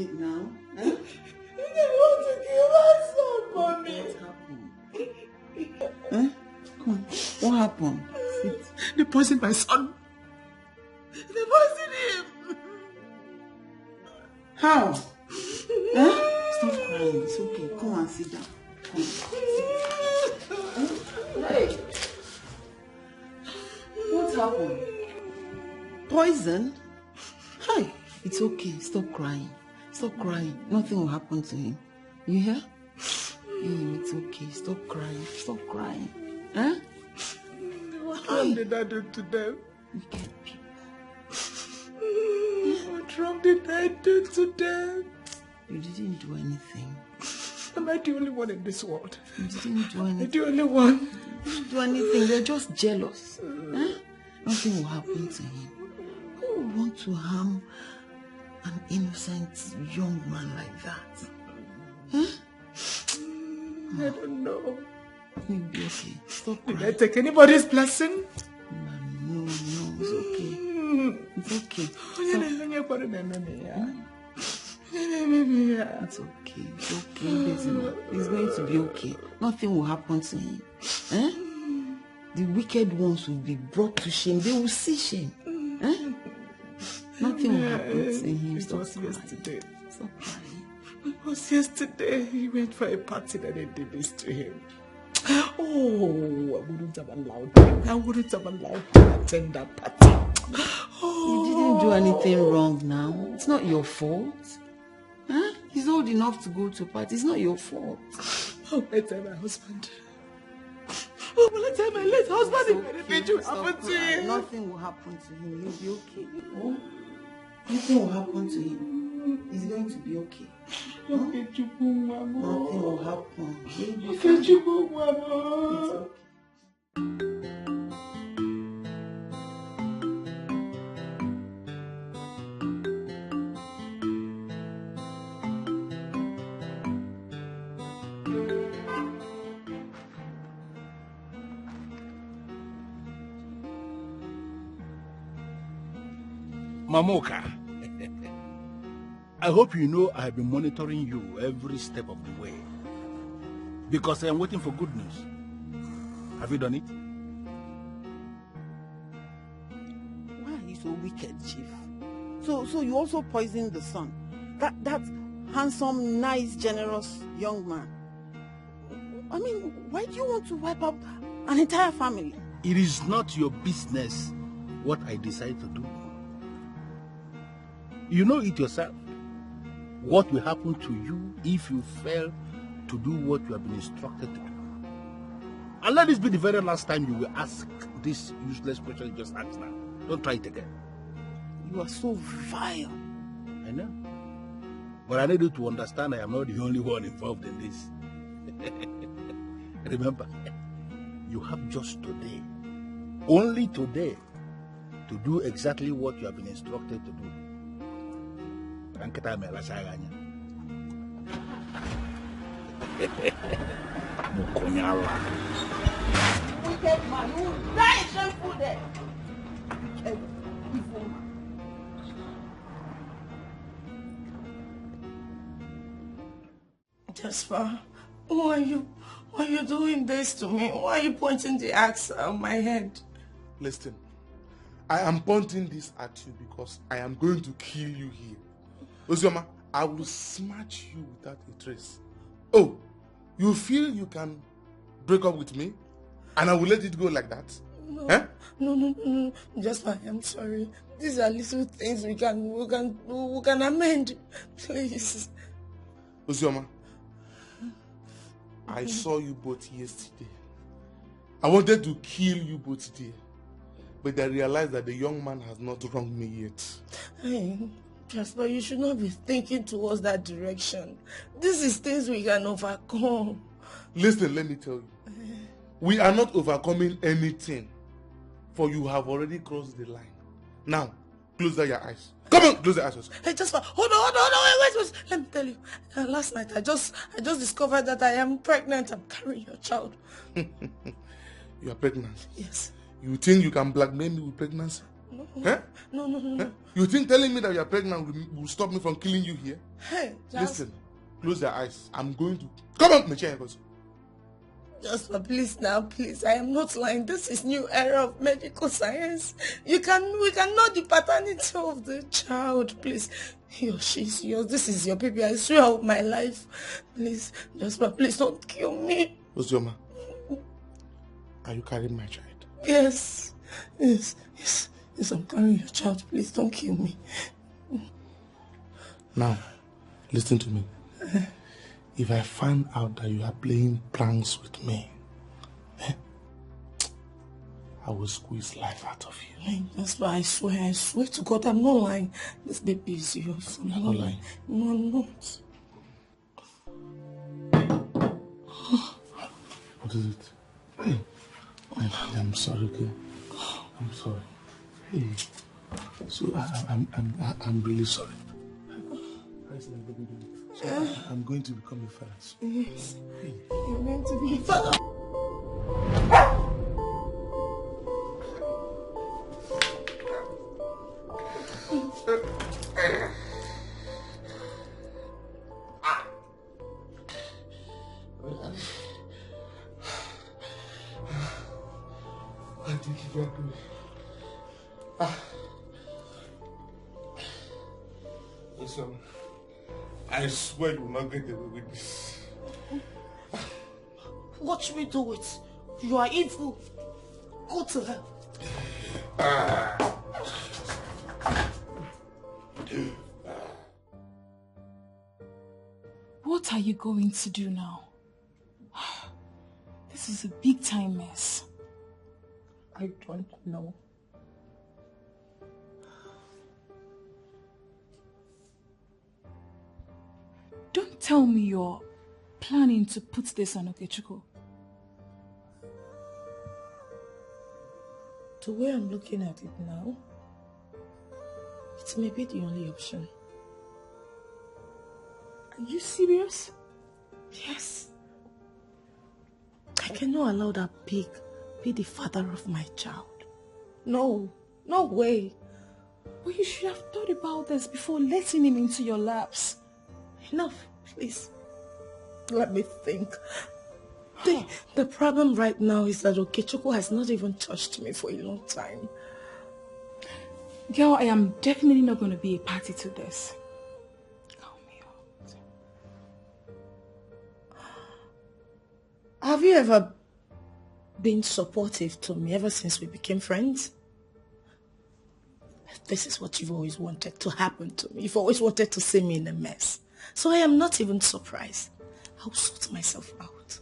it now? Huh? They want to kill my son, mommy. What happened? Huh? Come on. What happened? They poisoned my son. They poisoned him. How? Huh? Stop crying. It's okay. Come on, sit down. Come on. Hey. What happened? Poison? Hi. It's okay. Stop crying. Stop crying. Nothing will happen to him. You hear? It's okay. Stop crying. Stop crying. Huh? What wrong did I do to them? Wicked people. What wrong did I do to them? You didn't do anything. Am I the only one in this world? You didn't do anything. The only one. You didn't do anything. They're just jealous. Huh? Nothing will happen to him. Who would want to harm an innocent young man like that? Huh? I don't know. You'll be okay. Stop crying. Did I take anybody's blessing? No, it's okay. It's okay. It's okay. It's okay, Bezima. It's going to be okay. Nothing will happen to him. Eh? The wicked ones will be brought to shame. They will see shame. Eh? Nothing will happen to him. It was yesterday. Stop crying. It was yesterday. He went for a party and they did this to him. Oh, I wouldn't have allowed him. I wouldn't have allowed him to attend that party. You didn't do anything wrong now. It's not your fault. Huh? He's old enough to go to a party. It's not your fault. Oh, I tell my husband. Oh, will I tell my late husband if anything will happen to him? Nothing will happen to him. He'll be okay. Oh? Nothing will happen to him. He's going to be okay. Huh? Nothing will happen. It's okay. Mamoka, I hope you know I have been monitoring you every step of the way. Because I am waiting for good news. Have you done it? Why are you so wicked, Chief? So you also poisoned the son? That handsome, nice, generous young man? I mean, why do you want to wipe out an entire family? It is not your business what I decide to do. You know it yourself. What will happen to you if you fail to do what you have been instructed to do? And let this be the very last time you will ask this useless question you just asked now. Don't try it again. You are so vile. I know. But I need you to understand I am not the only one involved in this. Remember, you have just today, only today, to do exactly what you have been instructed to do. Wicked man, you die shameful there. Wicked, evil man. Jasper, why are you doing this to me? Why are you pointing the axe on my head? Listen, I am pointing this at you because I am going to kill you here. Ozioma, I will smash you without a trace. Oh, you feel you can break up with me and I will let it go like that? No, eh? no. Jasper, I'm sorry. These are little things we can amend. Please. Ozioma, I saw you both yesterday. I wanted to kill you both today, but I realized that the young man has not wronged me yet. Hey, Jasper, you should not be thinking towards that direction. This is things we can overcome. Listen, let me tell you. We are not overcoming anything, for you have already crossed the line. Now, close your eyes. Come on, close your eyes. Hey, Jasper, hold on, wait. Let me tell you. Last night, I just discovered that I am pregnant. I'm carrying your child. You are pregnant? Yes. You think you can blackmail me with pregnancy? No. Eh? No, no, no, Eh? no. You think telling me that you're pregnant will stop me from killing you here? Hey, just... Listen, close your eyes. I'm going to... Come on, my chair, boss. Jasper, please now, please. I am not lying. This is new era of medical science. We can know the paternity of the child, please. He or she's yours. This is your baby. I swear out my life. Please, Jasper, please don't kill me. Ozioma, are you carrying my child? Yes. Yes, I'm carrying your child. Please don't kill me. Now, listen to me. If I find out that you are playing pranks with me, I will squeeze life out of you. That's why I swear to God, I'm not lying. This baby is yours. You're not lying. No, I'm not. What is it? Hey, I'm sorry, okay? I'm sorry. Hey, so I'm really sorry. How's my baby doing? So I'm going to become a father. Yes. You're meant to be a father. Listen, I swear you will not get away with this. Watch me do it. You are evil. Go to hell. What are you going to do now? This is a big time mess. I don't know. Don't tell me you're planning to put this on Okechukwu. The way I'm looking at it now, it may be the only option. Are you serious? Yes. I cannot allow that pig be the father of my child. No, no way. But you should have thought about this before letting him into your laps. Enough, please. Let me think. The problem right now is that Okechukwu has not even touched me for a long time. Girl, I am definitely not going to be a party to this. Have you ever been supportive to me ever since we became friends? This is what you've always wanted to happen to me. You've always wanted to see me in a mess. So I am not even surprised. I'll sort myself out.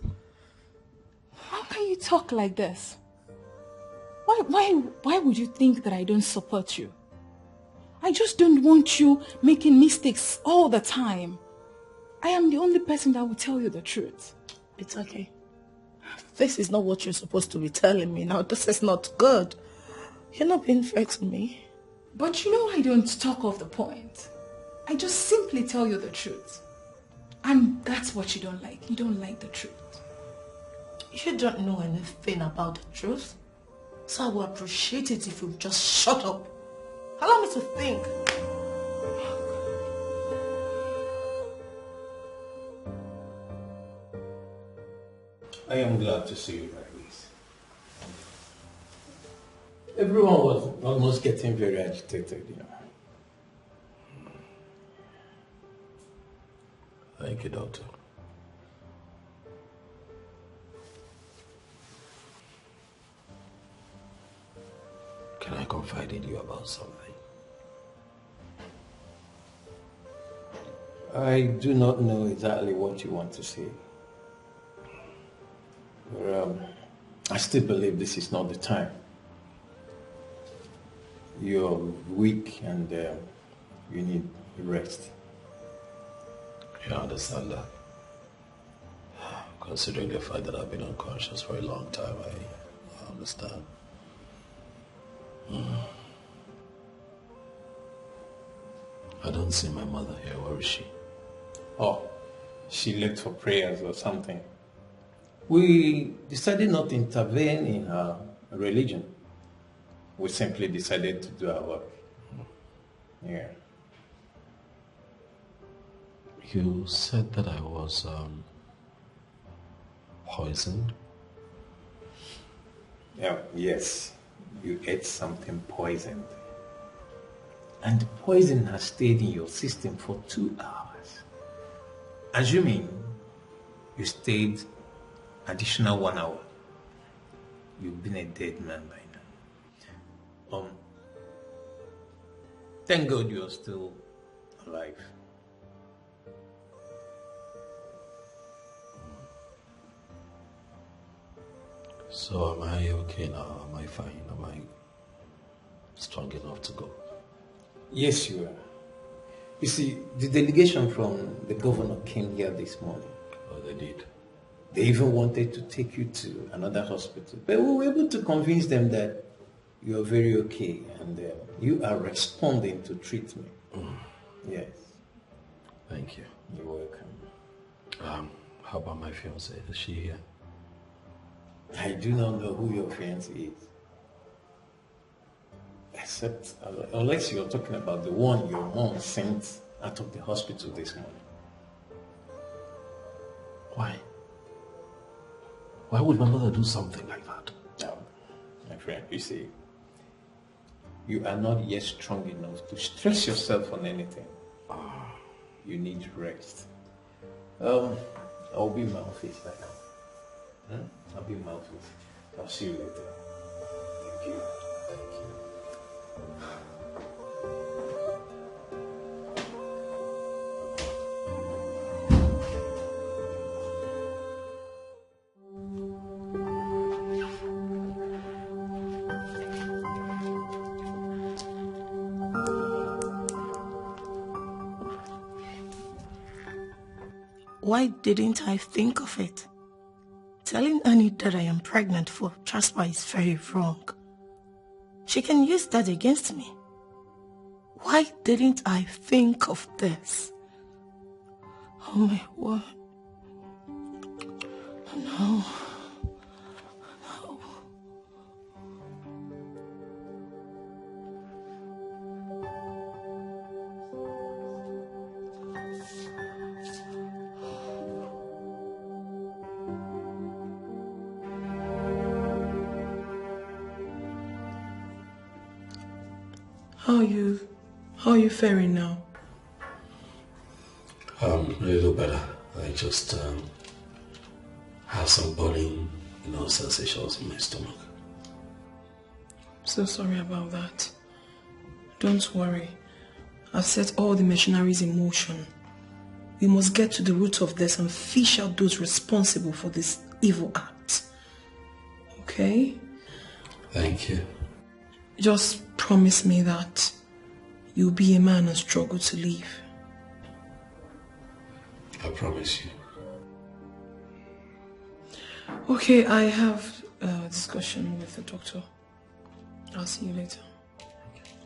How can you talk like this? Why would you think that I don't support you? I just don't want you making mistakes all the time. I am the only person that will tell you the truth. It's okay. This is not what you're supposed to be telling me now. This is not good. You're not being fair to me. But you know I don't talk off the point. I just simply tell you the truth. And that's what you don't like. You don't like the truth. You don't know anything about the truth. So I would appreciate it if you just shut up. Allow me to think. I am glad to see you like this. Everyone was almost getting very agitated, you know. Thank you, Doctor. Can I confide in you about something? I do not know exactly what you want to say. But, I still believe this is not the time. You're weak and you need rest. Yeah, I understand that. Considering the fact that I've been unconscious for a long time, I understand. I don't see my mother here. Where is she? Oh, she left for prayers or something. We decided not to intervene in her religion. we simply decided to do our work. Yeah. You said that I was poisoned? Yes, you ate something poisoned. And the poison has stayed in your system for 2 hours. Assuming you stayed additional 1 hour, you've been a dead man by now. Thank God you're still alive. So am I okay now? Am I fine? Am I strong enough to go? Yes, you are. You see, the delegation from the governor came here this morning. Oh, they did? They even wanted to take you to another hospital. But we were able to convince them that you are very okay and you are responding to treatment. Yes. Thank you. You're welcome. How about my fiancée? Is she here? I do not know who your fiancé is. Except, unless you're talking about the one your mom sent out of the hospital this morning. Why? Why would my mother do something like that? No, my friend, you see, you are not yet strong enough to stress yourself on anything. You need rest. I'll be in my office right now. I'll be in my office. I'll see you later. Thank you. Thank you. Why didn't I think of it? Telling Annie that I am pregnant for Jasper is very wrong. She can use that against me. Why didn't I think of this? Oh my word. No. How are you faring now? A little better. I just have some burning, sensations in my stomach. So sorry about that. Don't worry. I've set all the machineries in motion. We must get to the root of this and fish out those responsible for this evil act. Okay? Thank you. Just promise me that you'll be a man and struggle to leave. I promise you. Okay, I have a discussion with the doctor. I'll see you later.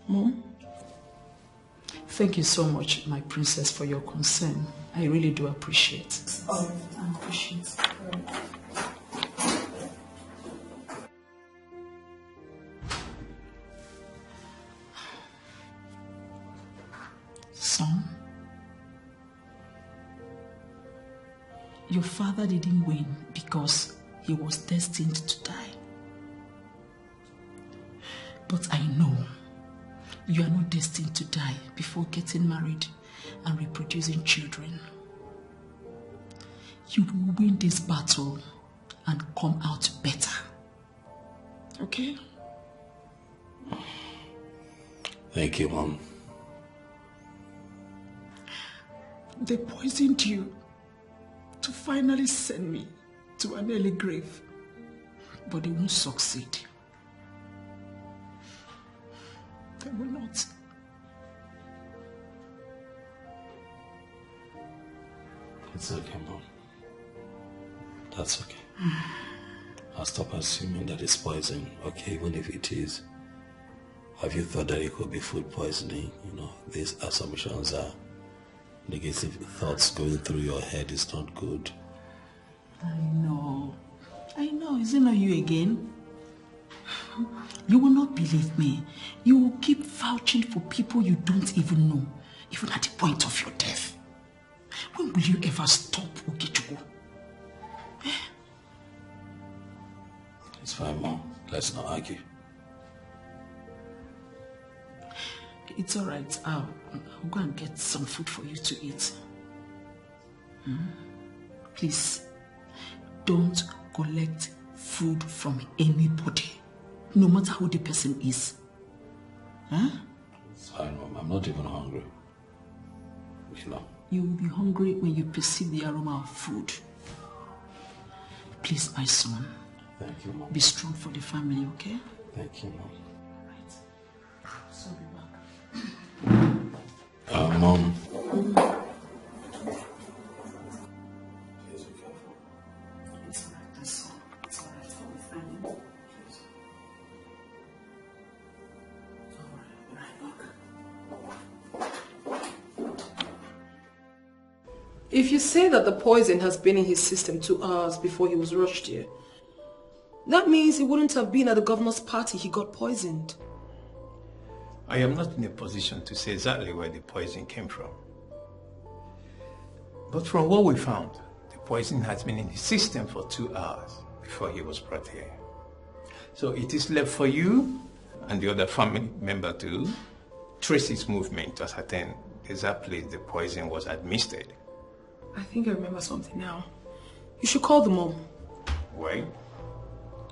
Mom? Thank you so much, my princess, for your concern. I really do appreciate. Oh, I appreciate it. Son, your father didn't win because he was destined to die. But I know you are not destined to die before getting married and reproducing children. You will win this battle and come out better. Okay? Thank you, Mom. They poisoned you to finally send me to an early grave, but they won't succeed. They will not. It's okay, Mom. That's okay. I'll stop assuming that it's poison, okay, even if it is. Have you thought that it could be food poisoning? These assumptions are negative thoughts going through your head. Is not good. I know. Is it not you again? You will not believe me. You will keep vouching for people you don't even know, even at the point of your death. When will you ever stop, Okechukwu? It's fine, Mom. Let's not argue. It's all right. I'll go and get some food for you to eat. Please, don't collect food from anybody, no matter who the person is. It's fine, Mom. I'm not even hungry. You know. You will be hungry when you perceive the aroma of food. Please, my son. Thank you, Mom. Be strong for the family, okay? Thank you, Mom. So be back. Mom. It's all right, that's all. It's all right for the family. If you say that the poison has been in his system 2 hours before he was rushed here, that means he wouldn't have been at the governor's party he got poisoned. I am not in a position to say exactly where the poison came from. But from what we found, the poison has been in his system for 2 hours before he was brought here. So it is left for you and the other family member to trace his movement to ascertain exactly the poison was administered. I think I remember something now. You should call the mom. Why?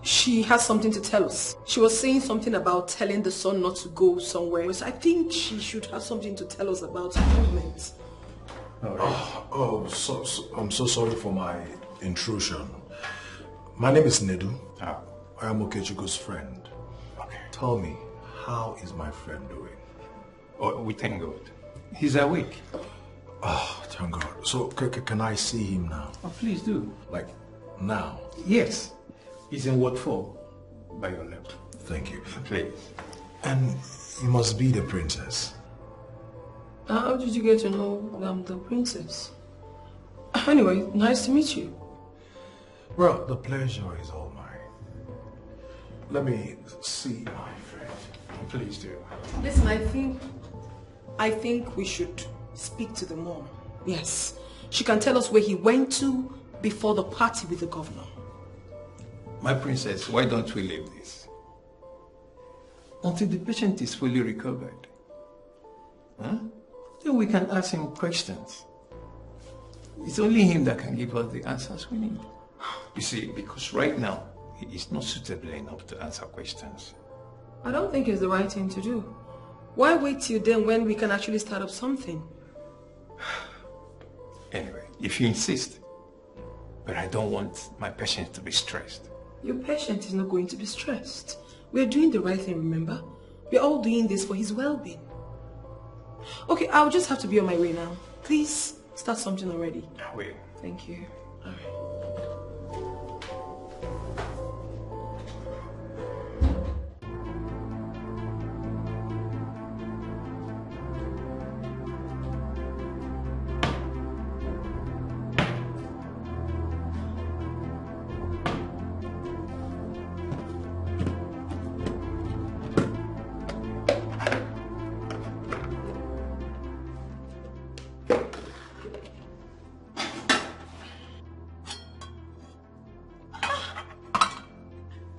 She has something to tell us. She was saying something about telling the son not to go somewhere. So I think she should have something to tell us about her movements. I'm so sorry for my intrusion. My name is Nedu. I am Okechukwu's friend. Okay. Tell me, how is my friend doing? Oh, we thank God. He's awake. Oh, thank God. So, can I see him now? Oh, please do. Like, now? Yes. He's in Ward 4, by your left. Thank you. Please. And you must be the princess. How did you get to know I'm the princess? Anyway, nice to meet you. Well, the pleasure is all mine. Let me see my friend. Please do. Listen, I think we should speak to the mom. Yes. She can tell us where he went to before the party with the governor. My princess, why don't we leave this? Until the patient is fully recovered. Then we can ask him questions. It's only him that can give us the answers we need. You see, because right now, he is not suitable enough to answer questions. I don't think it's the right thing to do. Why wait till then when we can actually start up something? Anyway, if you insist, but I don't want my patient to be stressed. Your patient is not going to be stressed. We're doing the right thing, remember? We're all doing this for his well-being. Okay, I'll just have to be on my way now. Please start something already. I will. Thank you. All right.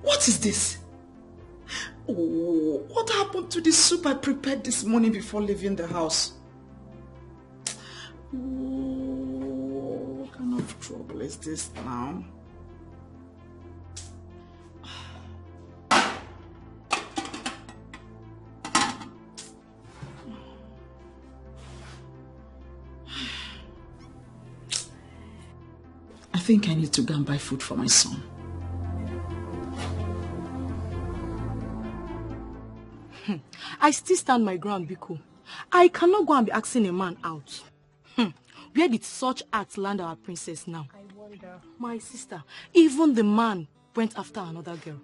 What is this? Oh, what happened to the soup I prepared this morning before leaving the house? Oh, what kind of trouble is this now? I think I need to go and buy food for my son. I still stand my ground, Biko. I cannot go and be asking a man out. Where did such acts land our princess now? I wonder. My sister, even the man went after another girl.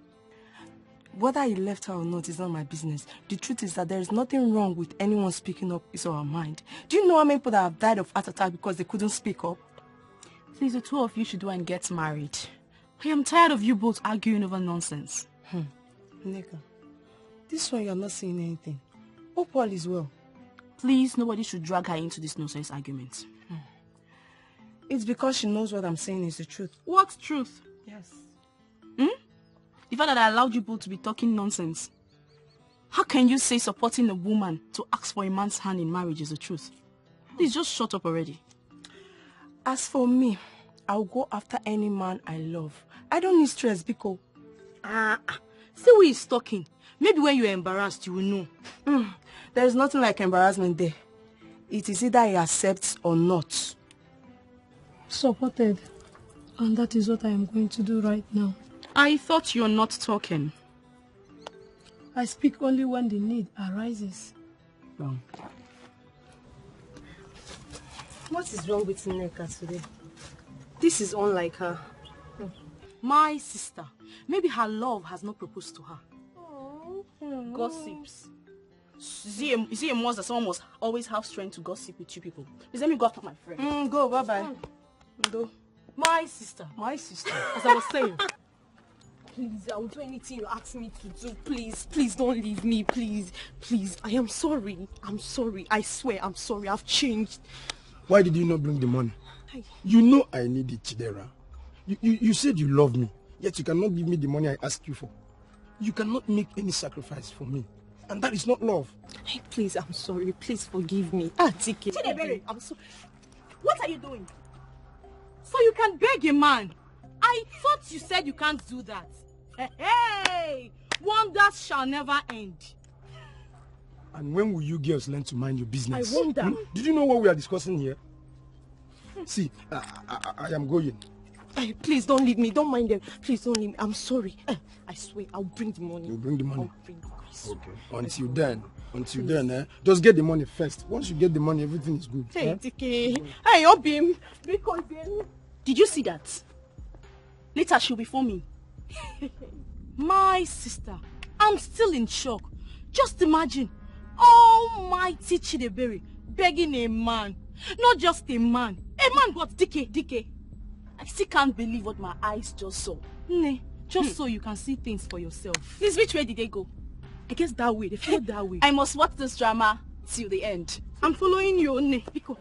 Whether he left her or not is not my business. The truth is that there is nothing wrong with anyone speaking up his or her mind. Do you know how many people that have died of heart attack because they couldn't speak up? Please, the two of you should go and get married. I am tired of you both arguing over nonsense. Nneka, this one you're not saying anything. Hope all is well. Please, nobody should drag her into this nonsense argument. It's because she knows what I'm saying is the truth. What truth? Yes. The fact that I allowed you both to be talking nonsense. How can you say supporting a woman to ask for a man's hand in marriage is the truth? Please just shut up already. As for me, I'll go after any man I love. I don't need stress, Biko. See who is talking. Maybe when you're embarrassed, you will know. There is nothing like embarrassment there. It is either he accepts or not. Supported. And that is what I am going to do right now. I thought you're not talking. I speak only when the need arises. No. What is wrong with Nneka today? This is unlike her. My sister. Maybe her love has not proposed to her. Gossips. Is it a must that someone must always have strength to gossip with you people? Please let me go after my friend. Go, bye-bye. Go. My sister. As I was saying. Please, I will do anything you ask me to do. Please don't leave me, please. I am sorry. I swear I'm sorry. I've changed. Why did you not bring the money? You know I need it, Chidera. You said you love me, yet you cannot give me the money I asked you for. You cannot make any sacrifice for me. And that is not love. Hey, please, I'm sorry. Please forgive me. Dikeh, I'm sorry. What are you doing? So you can beg a man? I thought you said you can't do that. Hey! Wonders shall never end. And when will you girls learn to mind your business? I wonder. Did you know what we are discussing here? See, I am going. Hey, please don't leave me. Don't mind them. Please don't leave me. I'm sorry. I swear, I'll bring the money. You'll bring the money? I'll bring the money. Okay. Until then, just get the money first. Once you get the money, everything is good. Hey, Dikeh. Hey, Obim. Did you see that? Later she'll be for me. My sister, I'm still in shock. Just imagine, almighty Chidebere begging a man. Not just a man but Dikeh. I still can't believe what my eyes just saw. Just so you can see things for yourself. Please, which way did they go? I guess that way. They flew that way. I must watch this drama till the end. I'm following you, Biko.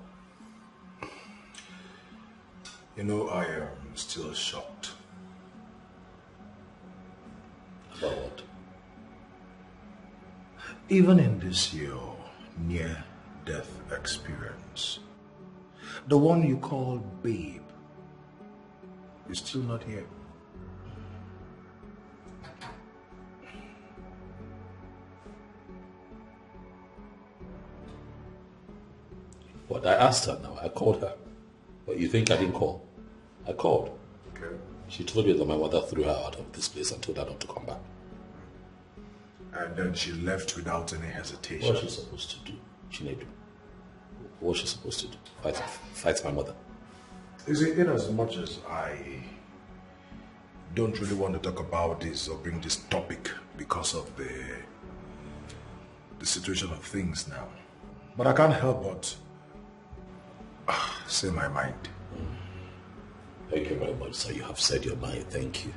You know, I am still shocked. About what? Even in this your near-death experience, the one you call babe is still not here. What? I asked her now. I called her. But you think I didn't call? I called. Okay. She told me that my mother threw her out of this place and told her not to come back. And then she left without any hesitation. What was she supposed to do, Chinedu? What was she supposed to do? Fight my mother? Is it in as much as I don't really want to talk about this or bring this topic because of the situation of things now. But I can't help but say my mind. Thank you very much, sir. You have said your mind. Thank you.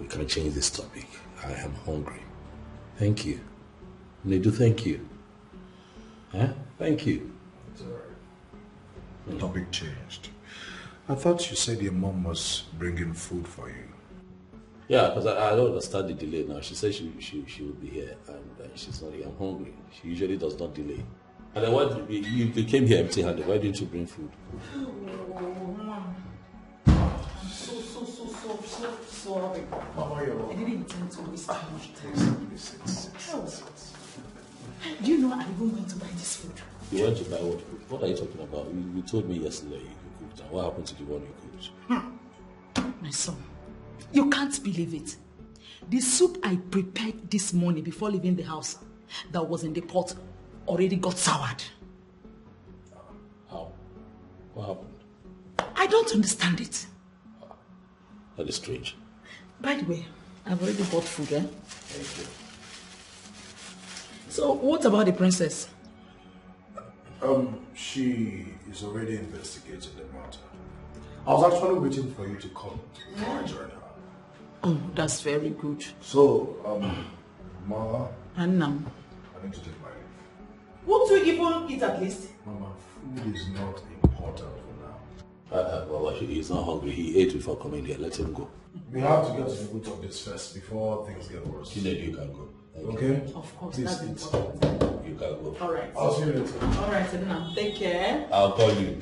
We can change this topic. I am hungry. Thank you. Nedu, thank you. Thank you. It's all right. The topic changed. I thought you said your mom was bringing food for you. Yeah, because I don't understand the delay now. She said she will be here, and she's not here. I'm hungry. She usually does not delay. And then why you came here empty-handed? Why didn't you bring food? Sorry. Mama, I didn't intend to waste too much time. Do you know I even went to buy this food? You went to buy what food? What are you talking about? You told me yesterday you cooked. And what happened to the one you cooked? My son, you can't believe it. The soup I prepared this morning before leaving the house that was in the pot already got soured. How? What happened? I don't understand it. That is strange. By the way, I've already bought food, eh? Thank you. So, what about the princess? She is already investigating the matter. I was actually waiting for you to come before I joined her. Oh, that's very good. So, Mama, Annam. I need to take my leave. Won't you even eat at least? Mama, food is not important for now. Well, he's not hungry. He ate before coming here. Let him go. We have to get to the root of this first before things get worse. You can go. Okay? Of course, Please that's eat. important. You can go. All right. I'll see you later. All right, Annam. Take care. I'll call you.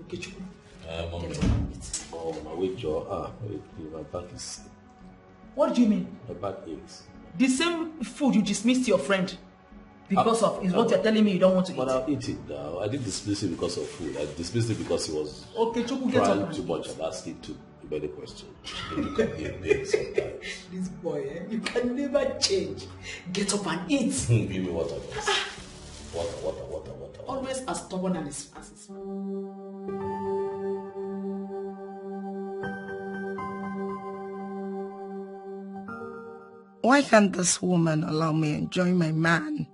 Okay, Chukwu. My back is... What do you mean? My back aches. The same food you dismissed your friend because of is what you're telling me you don't want to eat. But I'll eat it now. I didn't dismiss it because of food. I dismissed it because he was okay, Chukwu, get crying up too much and asking too many questions. You can be a bit sometimes. This boy, you can never change. Get up and eat. Give me water. Water. Always as stubborn as his. Why can't this woman allow me enjoy my man?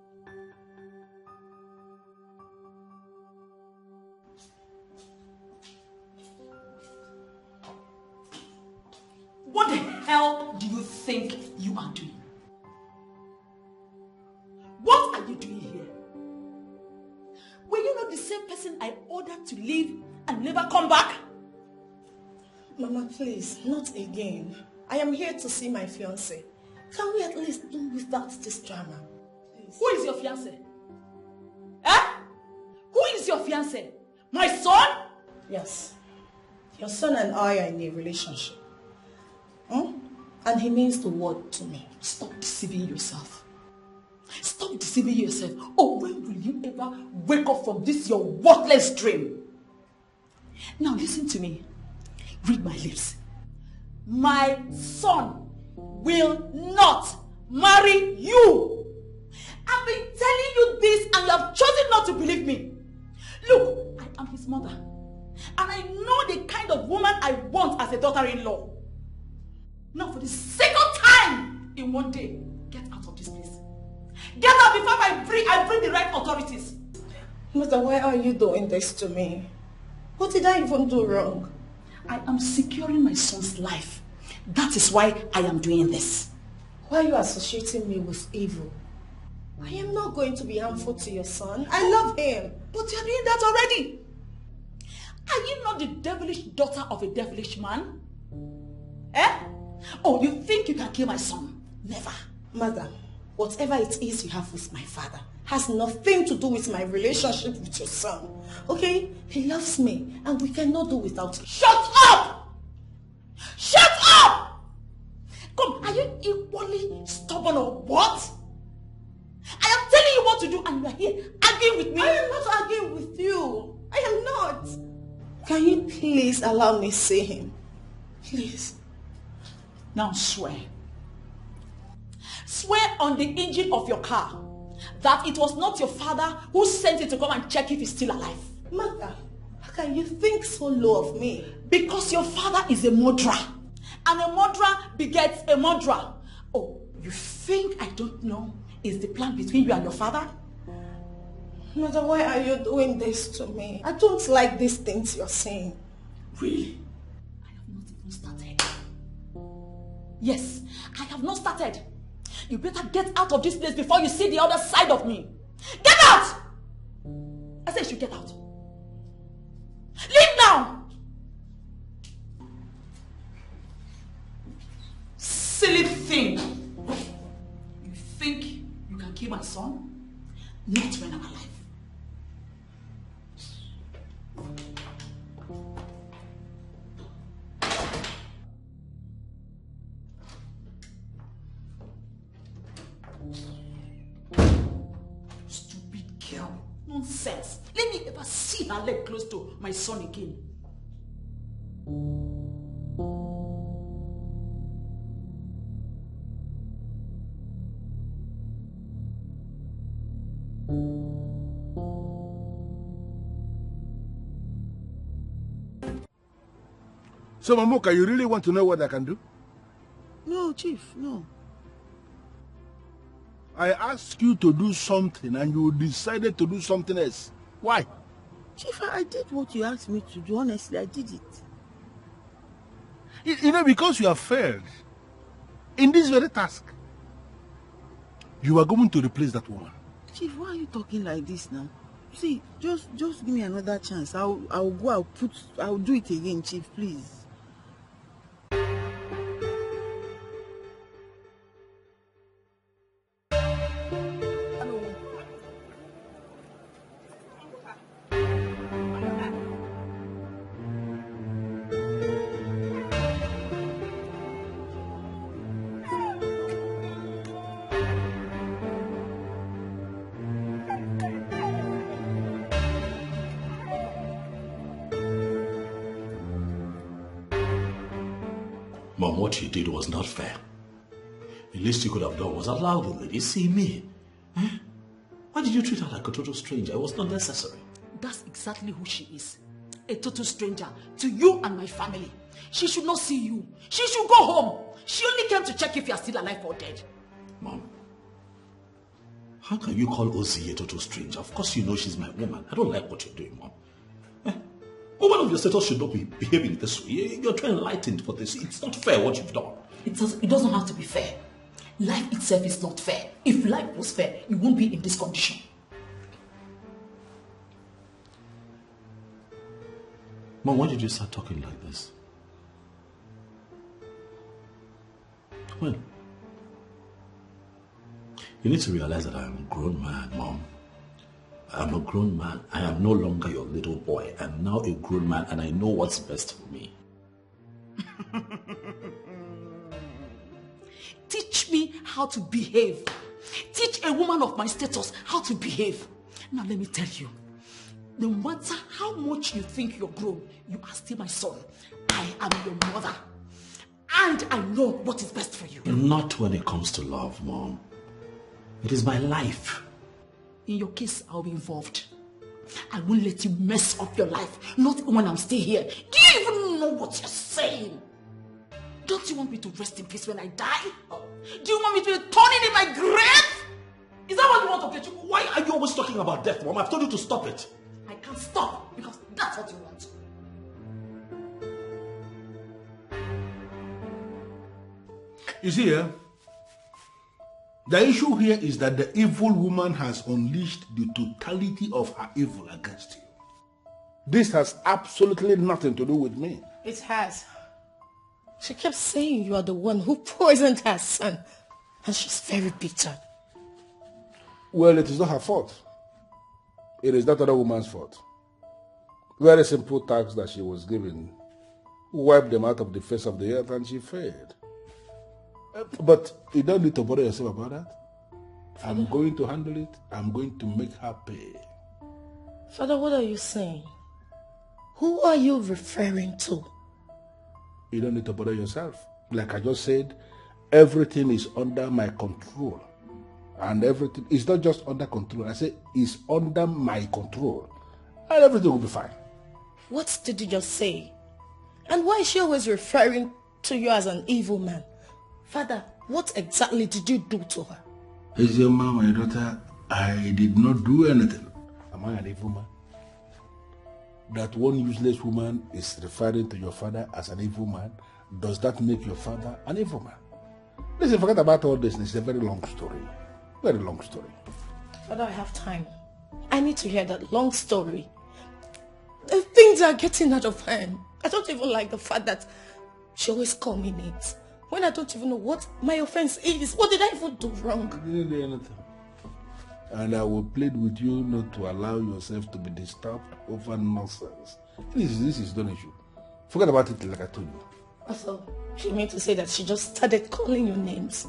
What the hell do you think you are doing? What are you doing here? Were you not the same person I ordered to leave and never come back? Mama, please, not again. I am here to see my fiancé. Can we at least do without this drama? Please. Who is your fiancé? Eh? Who is your fiancé? My son? Yes. Your son and I are in a relationship. And he means the world to me. Stop deceiving yourself. Stop deceiving yourself. Oh, when will you ever wake up from this your worthless dream? Now listen to me. Read my lips. My son will not marry you. I've been telling you this and you have chosen not to believe me. Look, I am his mother. And I know the kind of woman I want as a daughter-in-law. Now for the second time in one day, get out of this place. Get out before I bring the right authorities. Mother, why are you doing this to me? What did I even do wrong? I am securing my son's life. That is why I am doing this. Why are you associating me with evil? I am not going to be harmful to your son. I love him. But you are doing that already. Are you not the devilish daughter of a devilish man? Eh? Oh, you think you can kill my son? Never. Mother, whatever it is you have with my father has nothing to do with my relationship with your son. Okay? He loves me and we cannot do without him. Shut up! Shut up! Come, are you equally stubborn or what? I am telling you what to do and you are here arguing with me. I am not arguing with you. I am not. Can you please allow me to see him? Please. Now swear. Swear on the engine of your car that it was not your father who sent it to come and check if he's still alive. Mother, how can you think so low of me? Because your father is a murderer. And a murderer begets a murderer. Oh, you think I don't know is the plan between you and your father? Mother, why are you doing this to me? I don't like these things you're saying. Really? I have not even started. Yes, I have not started. You better get out of this place before you see the other side of me. Get out! I said you should get out. Leave now! Silly thing. You think you can kill my son? Not when I'm alive. Stupid girl. Nonsense. Let me ever see her leg close to my son again. So, Mamuka, you really want to know what I can do? No, Chief, no. I asked you to do something and you decided to do something else. Why? Chief, I did what you asked me to do. Honestly, I did it. You know, because you have failed in this very task. You are going to replace that woman. Chief, why are you talking like this now? See, just give me another chance. I'll go, I'll do it again, Chief, please. Mom, what you did was not fair. The least you could have done was allow the lady see me. Eh? Why did you treat her like a total stranger? It was not necessary. That's exactly who she is. A total stranger to you and my family. She should not see you. She should go home. She only came to check if you are still alive or dead. Mom, how can you call Ozzy a total stranger? Of course you know she's my woman. I don't like what you're doing, Mom. Woman of your status should not be behaving this way. You're too enlightened for this. It's not fair what you've done. It doesn't have to be fair. Life itself is not fair. If life was fair, you won't be in this condition. Mom, why did you start talking like this? When? You need to realize that I am a grown man, Mom. I'm a grown man. I am no longer your little boy. I'm now a grown man and I know what's best for me. Teach me how to behave. Teach a woman of my status how to behave. Now let me tell you, no matter how much you think you're grown, you are still my son. I am your mother. And I know what is best for you. Not when it comes to love, Mom. It is my life. In your case, I'll be involved. I won't let you mess up your life. Not when I'm still here. Do you even know what you're saying? Don't you want me to rest in peace when I die? Do you want me to be turning in my grave? Is that what you want to get you? Why are you always talking about death, Mom? I've told you to stop it. I can't stop because that's what you want. You see, the issue here is that the evil woman has unleashed the totality of her evil against you. This has absolutely nothing to do with me. It has. She kept saying you are the one who poisoned her son. And she's very bitter. Well, it is not her fault. It is that other woman's fault. Very simple tasks that she was given. Wiped them out of the face of the earth and she failed. But you don't need to bother yourself about that. I'm going to handle it. I'm going to make her pay. Father, what are you saying? Who are you referring to? You don't need to bother yourself. Like I just said, everything is under my control. And everything is not just under control. I say it's under my control. And everything will be fine. What did you just say? And why is she always referring to you as an evil man? Father, what exactly did you do to her? Ezioma, my daughter, I did not do anything. Am I an evil man? That one useless woman is referring to your father as an evil man. Does that make your father an evil man? Listen, forget about all this. It's a very long story. Very long story. Father, I have time. I need to hear that long story. The things are getting out of hand. I don't even like the fact that she always calls me names when I don't even know what my offense is. What did I even do wrong? You didn't do anything. And I will plead with you not to allow yourself to be disturbed over nonsense. This is not an issue. Forget about it like I told you. Also, she meant to say that she just started calling you names.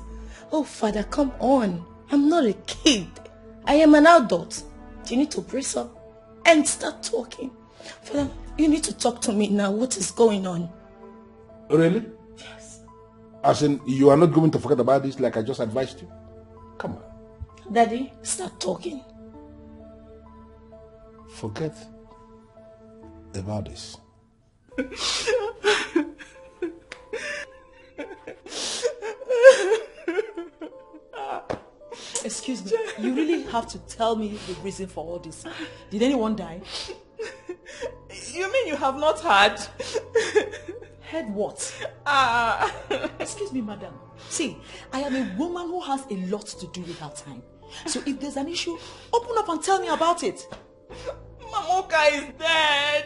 Oh, Father, come on. I'm not a kid. I am an adult. You need to brace up and start talking. Father, you need to talk to me now. What is going on? Really? Yes. As in, you are not going to forget about this like I just advised you? Come on. Daddy, start talking. Forget about this. Excuse me, you really have to tell me the reason for all this. Did anyone die? You mean you have not heard? Heard what? Excuse me, madam. See, I am a woman who has a lot to do with her time. So if there's an issue, open up and tell me about it. Mamuka is dead.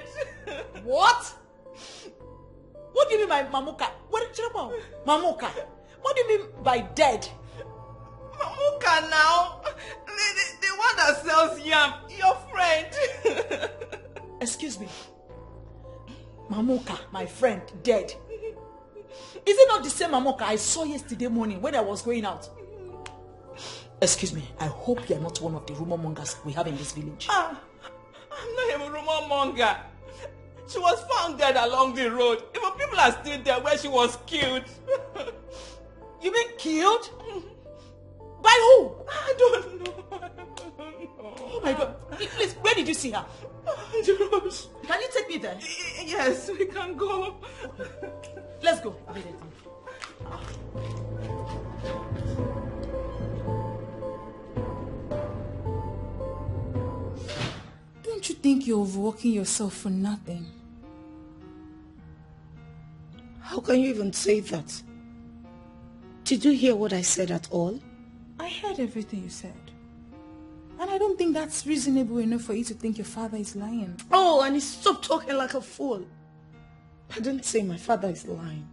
What? What do you mean by Mamuka? Mamuka? What do you mean by dead? Mamuka now. The one that sells yam. Your friend. Excuse me. Mamuka, my friend, dead. Is it not the same Mamuka I saw yesterday morning when I was going out? Excuse me, I hope you are not one of the rumor mongers we have in this village. I'm not a rumor monger. She was found dead along the road. Even people are still there where she was killed. You mean killed? By who? I don't know. Oh my God. Please, where did you see her? Can you take me there? Yes, we can go. Let's go. Don't you think you're overworking yourself for nothing? How can you even say that? Did you hear what I said at all? I heard everything you said. And I don't think that's reasonable enough for you to think your father is lying. Oh, and stop talking like a fool. I didn't say my father is lying.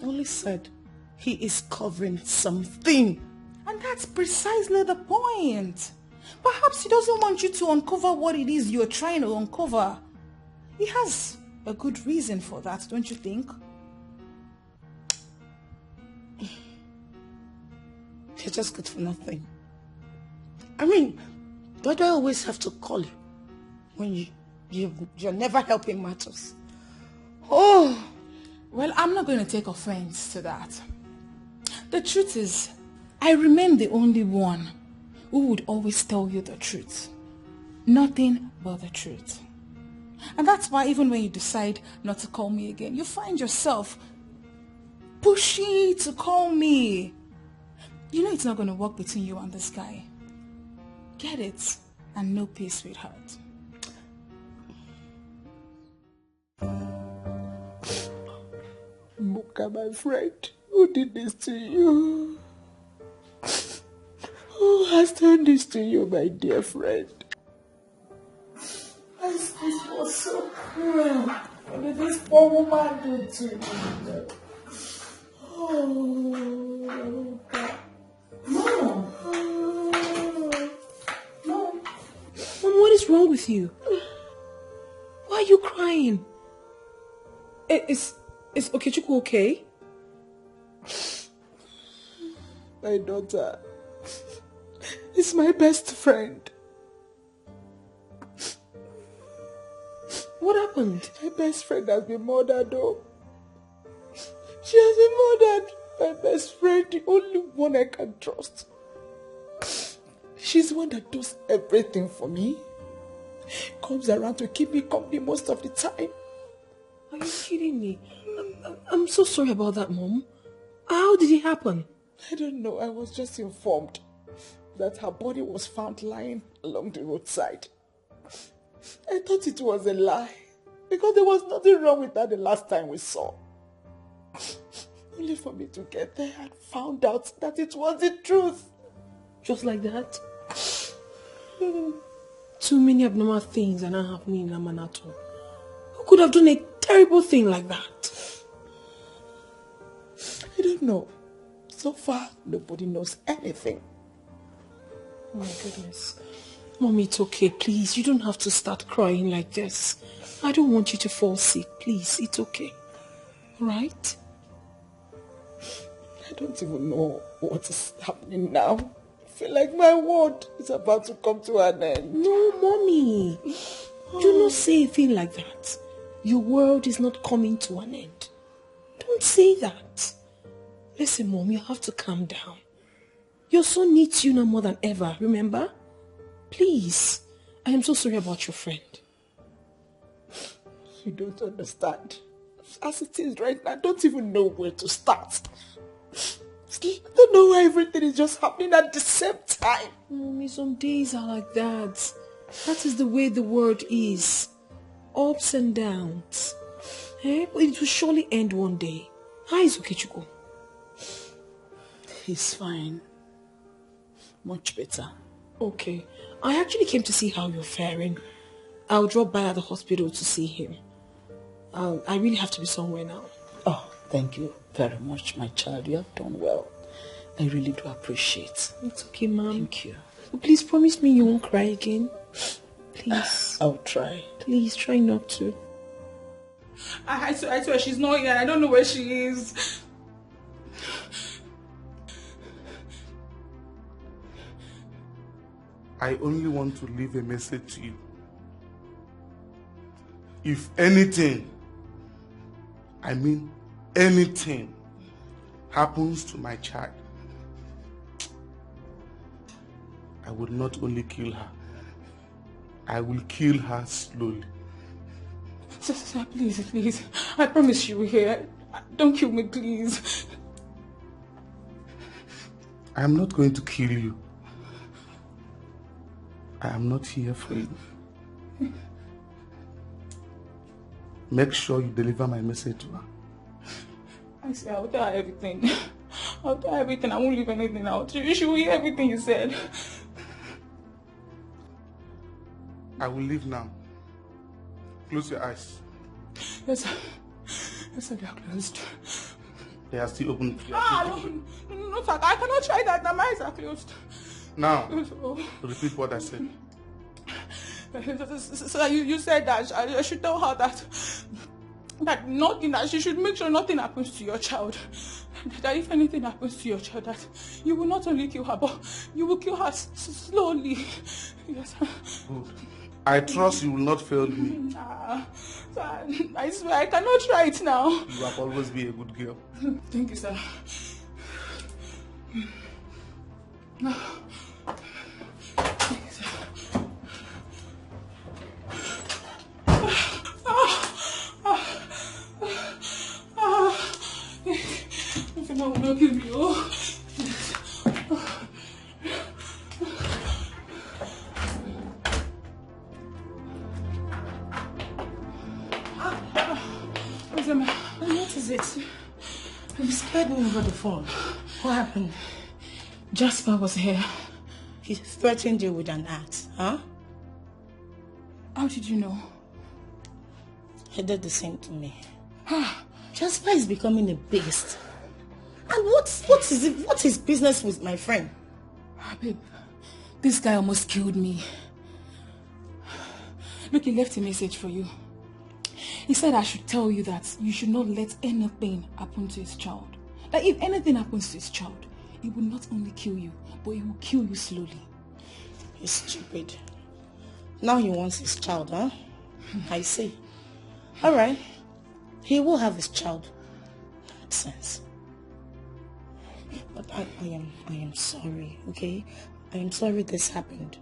I only said he is covering something. And that's precisely the point. Perhaps he doesn't want you to uncover what it is you're trying to uncover. He has a good reason for that, don't you think? You're just good for nothing. I mean, why do I always have to call you when you're never helping matters? Oh! Well, I'm not going to take offense to that. The truth is, I remain the only one who would always tell you the truth. Nothing but the truth. And that's why even when you decide not to call me again, you find yourself pushing to call me. You know it's not going to work between you and this guy. Get it and no peace, sweetheart. Muka, my friend, who did this to you? Who has done this to you, my dear friend? This was so cruel. What did this poor woman do to you? Oh, God. Mom! Mom, what is wrong with you? Why are you crying? Is Okechukwu okay? My daughter is my best friend. What happened? My best friend has been murdered, though. She has been murdered. My best friend, the only one I can trust. She's the one that does everything for me. Comes around to keep me company most of the time. Are you kidding me? I'm so sorry about that, Mom. How did it happen? I don't know. I was just informed that her body was found lying along the roadside. I thought it was a lie because there was nothing wrong with her the last time we saw. Only for me to get there and found out that it was the truth. Just like that? Too many abnormal things are not happening in Amanato. Who could have done a terrible thing like that? I don't know. So far, nobody knows anything. Oh my goodness. Mommy, it's okay, please. You don't have to start crying like this. I don't want you to fall sick. Please, it's okay. Right? I don't even know what is happening now. I feel like my world is about to come to an end. No, Mommy. Do not say a thing like that. Your world is not coming to an end. Don't say that. Listen, Mom, you have to calm down. Your son needs you now more than ever, remember? Please. I am so sorry about your friend. You don't understand. As it is right now, I don't even know where to start. I don't know why everything is just happening at the same time. Mommy, some days are like that. That is the way the world is. Ups and downs. But it will surely end one day. How is Okechukwu? He's fine. Much better. Okay. I actually came to see how you're faring. I'll drop by at the hospital to see him. I really have to be somewhere now. Oh, thank you very much, my child. You have done well. I really do appreciate. It's okay, Mom. Thank you. Please promise me you won't cry again. Please. I'll try. Please try not to. I swear she's not here. I don't know where she is. I only want to leave a message to you. If anything, I mean anything, happens to my child, I will not only kill her, I will kill her slowly. Sir, please. I promise you here. Don't kill me, please. I am not going to kill you. I am not here for you. Make sure you deliver my message to her. I swear, I'll tell her everything. I'll tell her everything. I won't leave anything out. She will hear everything you said. I will leave now. Close your eyes. Yes, sir, they are closed. They are still open. No, sir, I cannot try that. My eyes are closed. Now, Oh. repeat what I said. So you said that I should tell her that she should make sure nothing happens to your child. That if anything happens to your child, that you will not only kill her, but you will kill her slowly. Yes. Good. I trust you will not fail me. Sir, I swear I cannot try it now. You have always been a good girl. Thank you, sir. If I will not kill you. What is it? You scared me over the phone. What happened? Jasper was here. He threatened you with an axe, huh? How did you know? He did the same to me. Jasper is becoming a beast. And what's his business with my friend? Babe, this guy almost killed me. Look, he left a message for you. He said I should tell you that you should not let anything happen to his child. That if anything happens to his child, he will not only kill you, but he will kill you slowly. He's stupid. Now he wants his child, huh? I see. Alright. He will have his child. Makes sense. But I am sorry, okay? I am sorry this happened.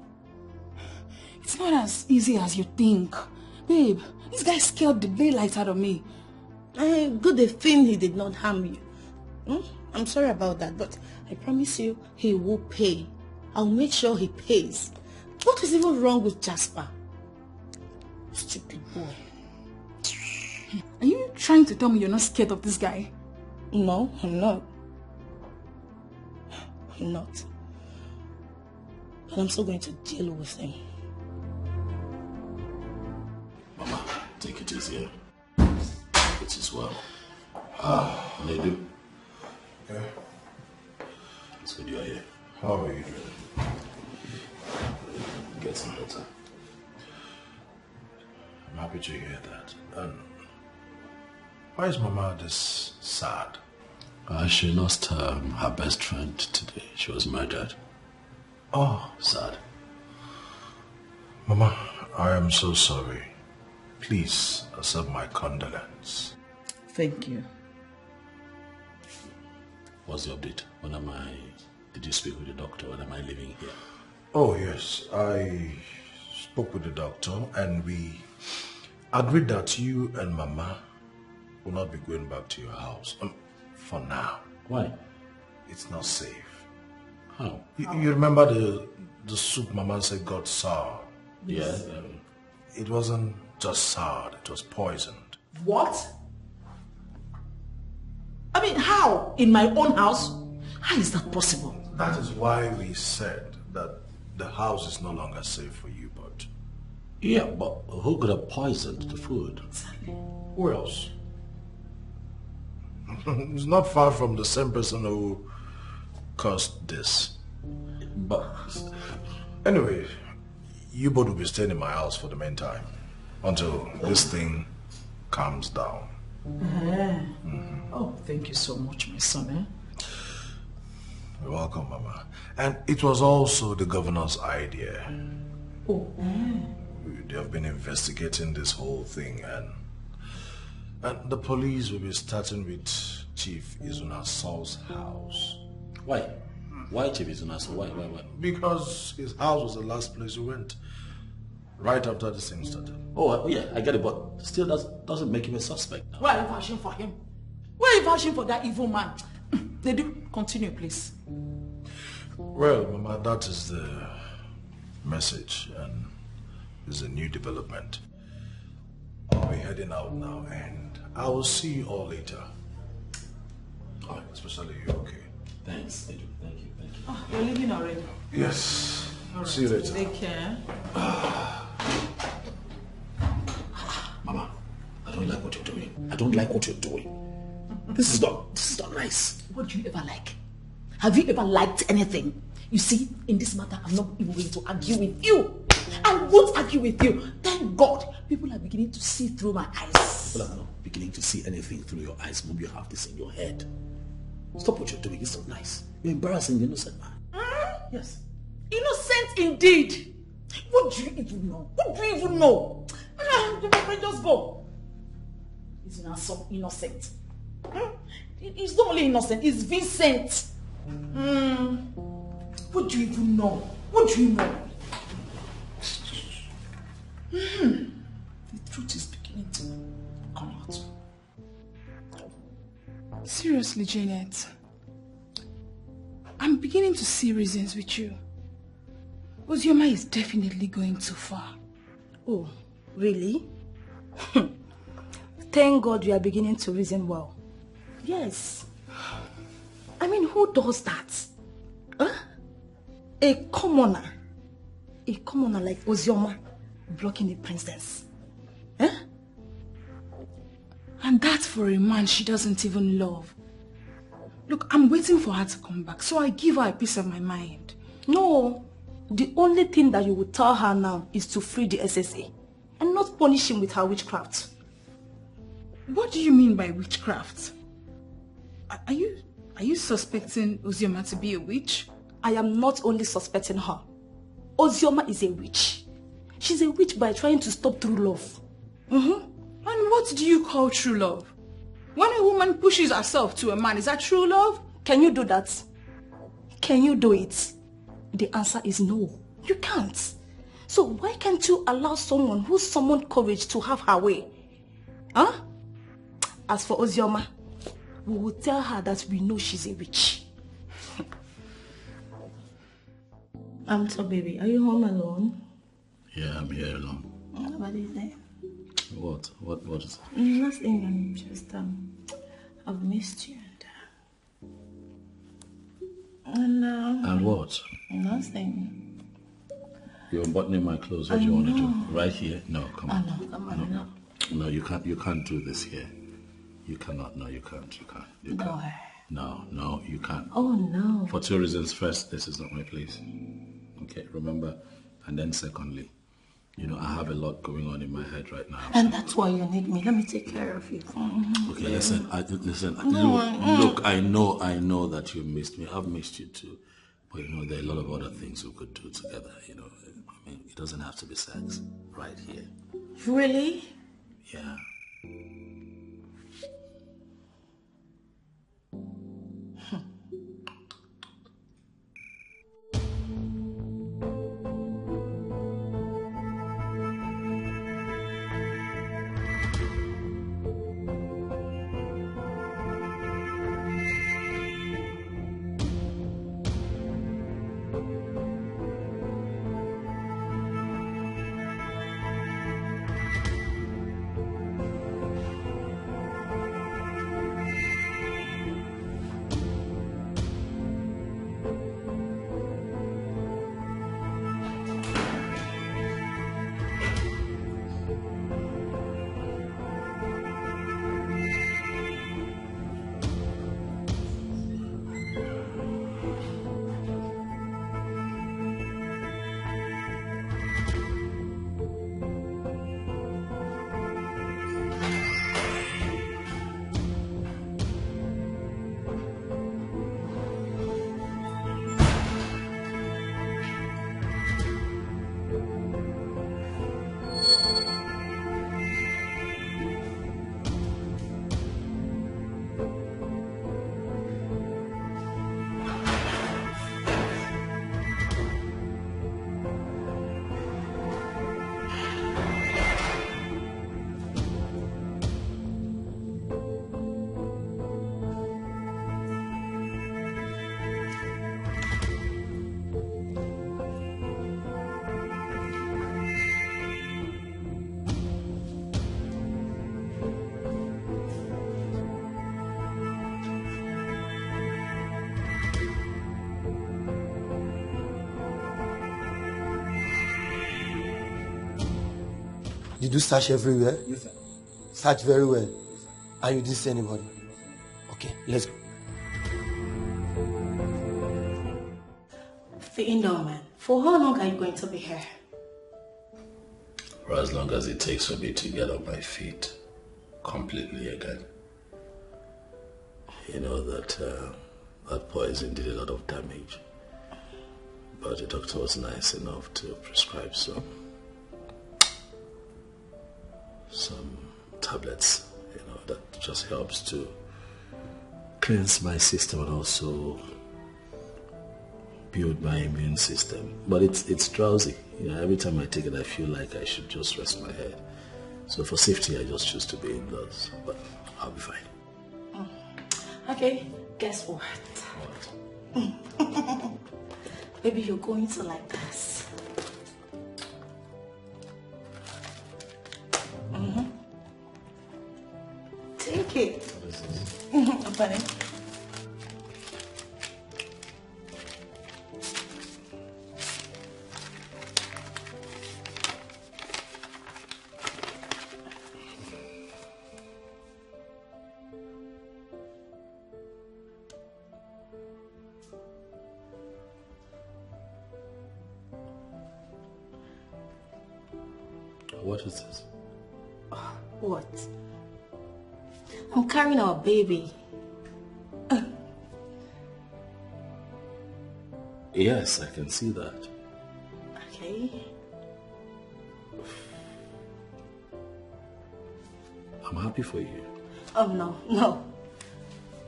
It's not as easy as you think. Babe, this guy scared the daylight out of me. Good thing he did not harm you. I'm sorry about that, but I promise you he will pay. I'll make sure he pays. What is even wrong with Jasper? Stupid boy. Are you trying to tell me you're not scared of this guy? No, I'm not. I'm not. But I'm still going to deal with him. Mama, take it easy. It is well. Ini Edo. Okay. It's good you're here. How are you doing? Getting better. I'm happy to hear that. And why is Mama this sad? She lost her best friend today. She was murdered. Oh, sad. Mama, I am so sorry. Please accept my condolence. Thank you. What's the update? Did you speak with the doctor? When am I leaving here? Oh yes, I spoke with the doctor and we agreed that you and Mama will not be going back to your house. For now. Why? It's not safe. How? You remember the soup Mama said got sour? Yes. It wasn't just sour, it was poisoned. What? I mean, how? In my own house? How is that possible? That is why we said that the house is no longer safe for you, but... Yeah, but who could have poisoned the food? Who else? It's not far from the same person who caused this. But... Anyway, you both will be staying in my house for the meantime, until this thing calms down. Oh, thank you so much, my son. You're welcome, Mama. And it was also the governor's idea. Oh. They have been investigating this whole thing, and the police will be starting with Chief Izunaso's house. Why? Why Chief Izunaso? Why? Because his house was the last place we went, right after this thing started. Oh, yeah, I get it, but still doesn't make him a suspect. Why are you vouching for him? Why are you vouching for that evil man? They do. Continue, please. Well, Mama, that is the message, and it's a new development. I'll be heading out now, and I will see you all later. Oh, especially you, okay? Thanks, Edu. Thank you. Oh, you're leaving already? Yes. All right. See you later. Take care. Mama, I don't like what you're doing. I don't like what you're doing. This is not nice. What do you ever like? Have you ever liked anything? You see, in this matter, I'm not even going to argue with you. I won't argue with you. Thank God, people are beginning to see through my eyes. People are not beginning to see anything through your eyes. Maybe you have this in your head. Stop what you're doing. It's not nice. You're embarrassing the innocent man. Yes. Innocent indeed. What do you even know? What do you even know? Just go. He's not so innocent. He's not only innocent, he's Vincent. What do you even know? What do you know? The truth is beginning to come out. Seriously, Janet, I'm beginning to see reasons with you. Ozioma is definitely going too far. Oh, really? Thank God you are beginning to reason well. Yes. I mean, who does that? Huh? A commoner like Ozioma blocking the princess. Huh? And that's for a man she doesn't even love. Look, I'm waiting for her to come back, so I give her a piece of my mind. No, the only thing that you would tell her now is to free the SSA and not punish him with her witchcraft. What do you mean by witchcraft? Are you suspecting Ozioma to be a witch? I am not only suspecting her. Ozioma is a witch. She's a witch by trying to stop true love. And what do you call true love? When a woman pushes herself to a man, is that true love? Can you do that? Can you do it? The answer is no. You can't. So why can't you allow someone who summoned courage to have her way? Huh? As for Ozioma, we will tell her that we know she's a witch. So baby, are you home alone? Yeah, I'm here alone. Nobody's there. What is it? Nothing, I'm just, I've missed you. And what? Nothing. You're unbuttoning my clothes. What do you want to do? Right here? No, come on. No, come on, no. No, you can't do this here. You cannot. No, you can't. You can't. No, you can't. Oh, no. For two reasons. First, this is not my place. Okay, remember. And then secondly, I have a lot going on in my head right now. And that's why you need me. Let me take care of you. Okay, listen. No, Look, I know that you missed me. I've missed you too. But there are a lot of other things we could do together. I mean, it doesn't have to be sex right here. Really? Yeah. Did you search everywhere? Yes, sir. Search very well. And you didn't see anybody? Okay, let's go. The indoor man, for how long are you going to be here? For as long as it takes for me to get on my feet completely again. You know that that poison did a lot of damage. But the doctor was nice enough to prescribe some tablets, you know, that just helps to cleanse my system and also build my immune system. But it's drowsy. You know, every time I take it, I feel like I should just rest my head. So for safety, I just choose to be indoors. But I'll be fine. Okay, guess what? Baby, you're going to like this. Take it. What is this? Open it. What is this? What? I'm carrying our baby. Yes, I can see that. Okay. I'm happy for you. Oh, no.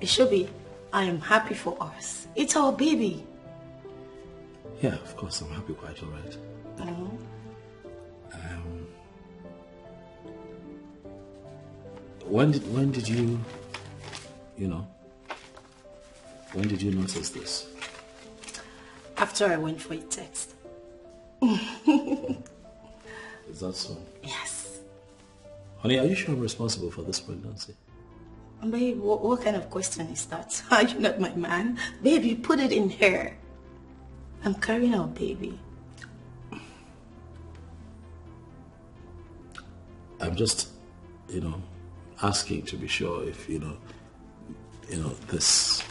It should be, I am happy for us. It's our baby. Yeah, of course, I'm happy, quite all right. When did you when did you notice this? After I went for a text. Is that so? Yes. Honey, are you sure I'm responsible for this pregnancy? Babe, what kind of question is that? Are you not my man? Babe, you put it in her. I'm carrying our baby. I'm just, asking to be sure if, this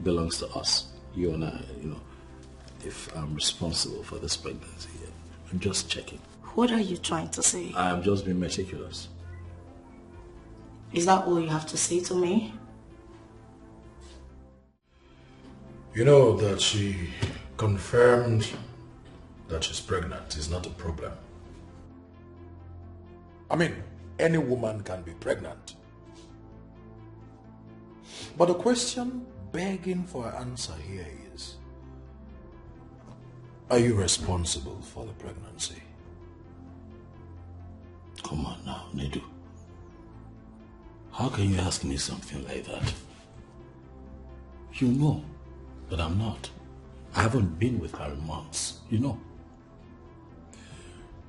belongs to us, you and I, if I'm responsible for this pregnancy. I'm just checking. What are you trying to say? I'm just being meticulous. Is that all you have to say to me? You know that she confirmed that she's pregnant is not a problem. I mean, any woman can be pregnant. But the question begging for an answer here is, are you responsible for the pregnancy? Come on now, Nedu. How can you ask me something like that? You know that I'm not. I haven't been with her in months, you know.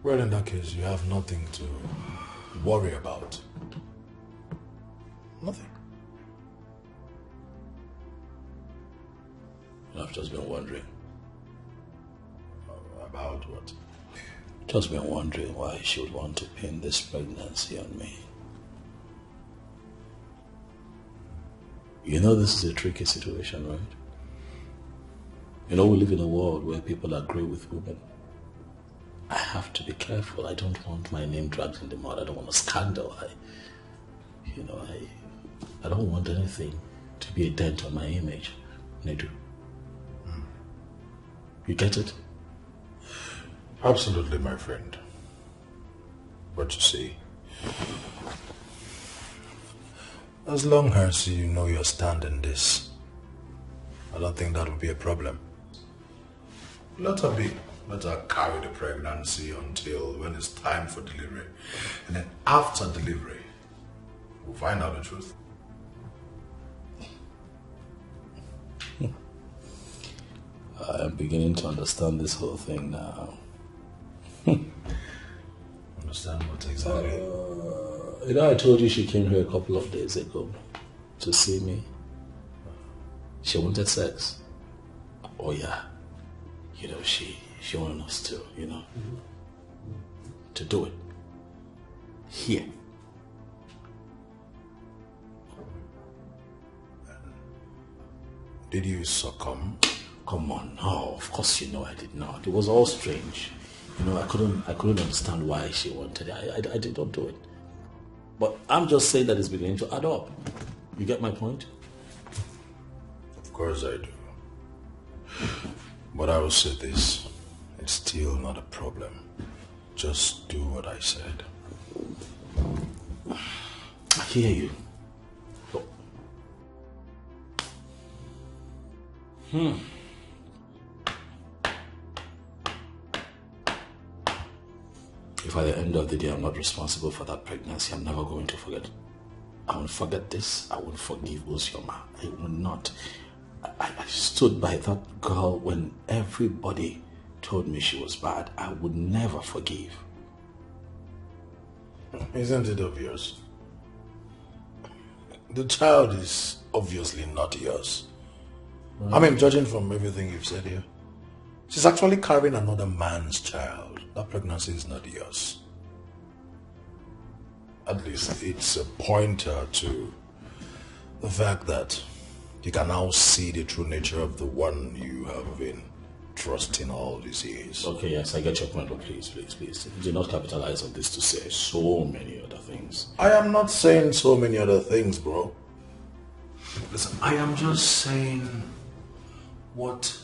Well, in that case, you have nothing to worry about. Nothing. I've just been wondering. About what? Just been wondering why she would want to pin this pregnancy on me. You know this is a tricky situation, right? You know we live in a world where people agree with women. I have to be careful. I don't want my name dragged in the mud. I don't want a scandal. I don't want anything to be a dent on my image. Nedu. You get it? Absolutely, my friend. But you see, as long as you know your stand in this, I don't think that will be a problem. Let her be. Let her carry the pregnancy until when it's time for delivery. And then after delivery, we'll find out the truth. I'm beginning to understand this whole thing now. Understand what exactly? I told you she came here a couple of days ago to see me. She wanted sex. Oh yeah. She wanted us to, to do it. Here. Did you succumb? Come on, no, of course you know I did not. It was all strange. You know, I couldn't understand why she wanted it. I did not do it. But I'm just saying that it's beginning to add up. You get my point? Of course I do. But I will say this. It's still not a problem. Just do what I said. I hear you. If at the end of the day I'm not responsible for that pregnancy, I'm never going to forget. I won't forget this. I won't forgive Uzioma. I will not. I stood by that girl when everybody told me she was bad. I would never forgive. Isn't it obvious? The child is obviously not yours. I mean, judging from everything you've said here, she's actually carrying another man's child. That pregnancy is not yours. At least it's a pointer to the fact that you can now see the true nature of the one you have been trusting all these years. Okay, yes, I get your point, but please. Do not capitalize on this to say so many other things. I am not saying so many other things, bro. Listen, I am just saying what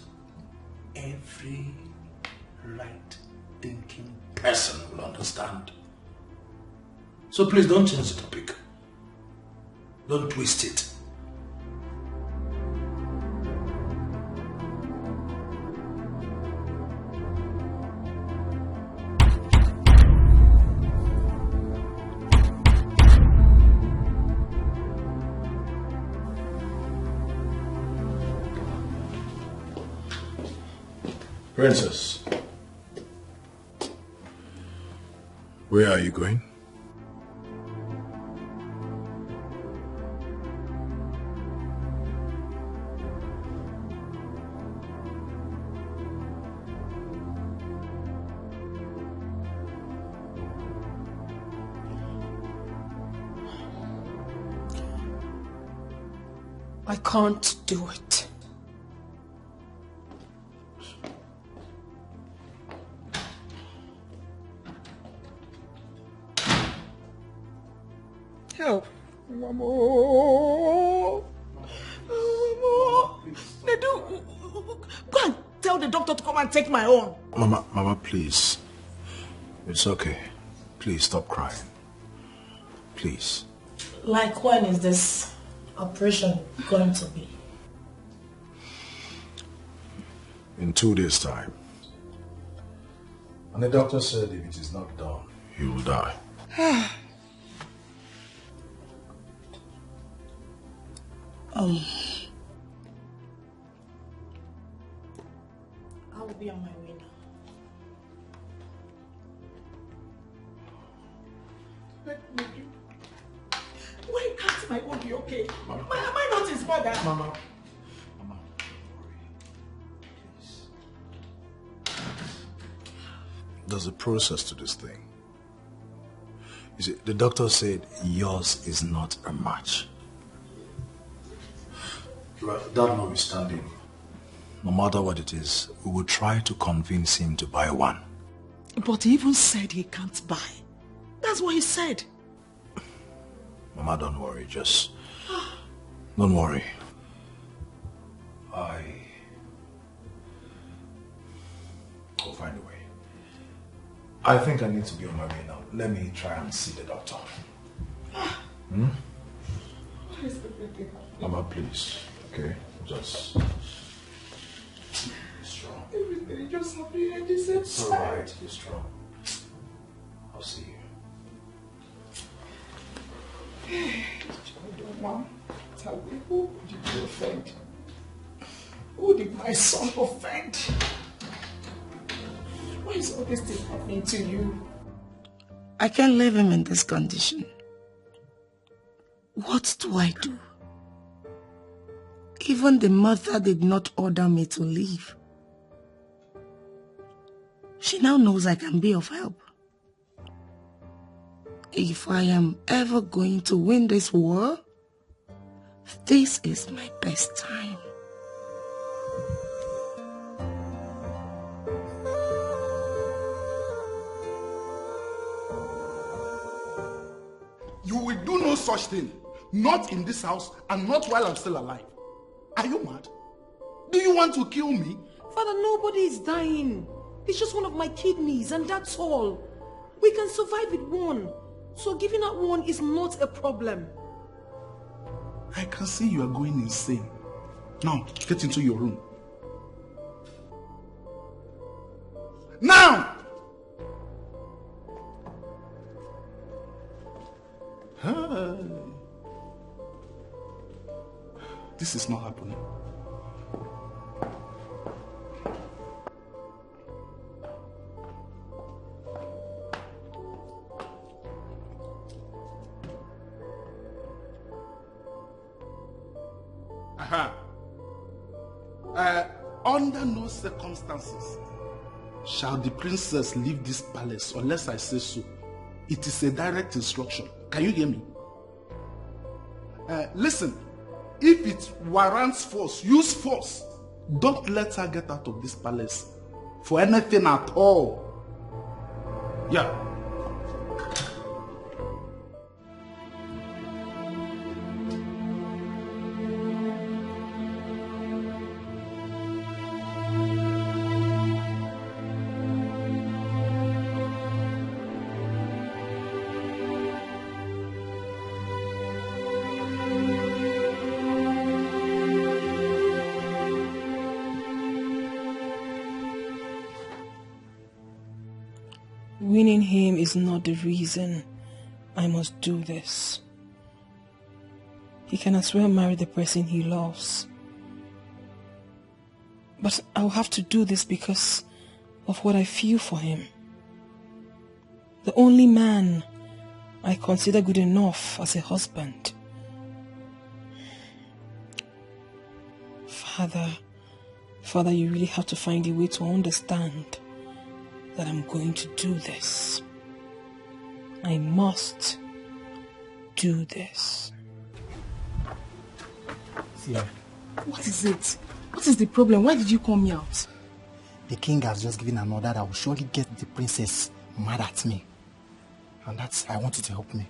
every right-thinking person will understand. So please don't change the topic. Don't twist it. Princess, where are you going? I can't do it. Help. Mamo. Nedu, go and tell the doctor to come and take my own. Mama, please. It's okay. Please stop crying. Please. Like, when is this operation going to be? In 2 days' time. And the doctor said if it is not done, he will die. I will be on my way now. Why can't my own be okay? Am I not his mother? Mama. There's a process to this thing. You see, the doctor said yours is not a match. That notwithstanding, no matter what it is, we will try to convince him to buy one. But he even said he can't buy. That's what he said. Mama, don't worry, just don't worry. I'll find a way. I think I need to be on my way now. Let me try and see the doctor. Mama, please. Okay? Just be strong. Everything just happened at the same time. It's alright, be strong. I'll see you. Mom, tell me, who did you offend? Who did my son offend? Why is all this thing happening to you? I can't leave him in this condition. What do I do? Even the mother did not order me to leave. She now knows I can be of help. If I am ever going to win this war, this is my best time. You will do no such thing. Not in this house and not while I'm still alive. Are you mad? Do you want to kill me? Father, nobody is dying. It's just one of my kidneys and that's all. We can survive with one. So giving out one is not a problem. I can see you are going insane. Now, get into your room. Now! This is not happening. Under no circumstances shall the princess leave this palace unless I say so. It is a direct instruction. Can you hear me? Listen, if it warrants force, use force. Don't let her get out of this palace for anything at all. Yeah. Winning him is not the reason I must do this. He can as well marry the person he loves. But I'll have to do this because of what I feel for him. The only man I consider good enough as a husband. Father, you really have to find a way to understand that I'm going to do this. I must do this. Sierra, what is it? What is the problem? Why did you call me out? The king has just given an order that will surely get the princess mad at me. And I want you to help me.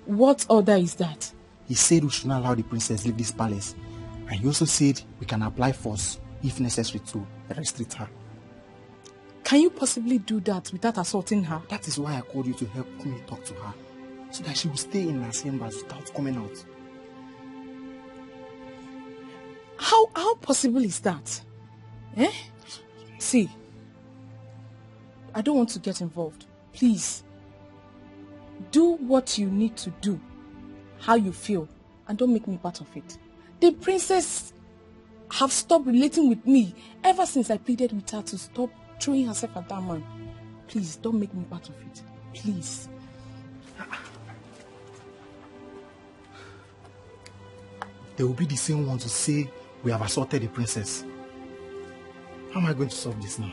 What order is that? He said we should not allow the princess leave this palace. And he also said we can apply force, if necessary, to restrict her. Can you possibly do that without assaulting her? That is why I called you to help me talk to her, so that she will stay in her chambers without coming out. How possible is that? Eh? See, I don't want to get involved. Please, do what you need to do, how you feel, and don't make me part of it. The princess have stopped relating with me ever since I pleaded with her to stop throwing herself at that man. Please, don't make me part of it. Please. They will be the same ones to say we have assaulted the princess. How am I going to solve this now?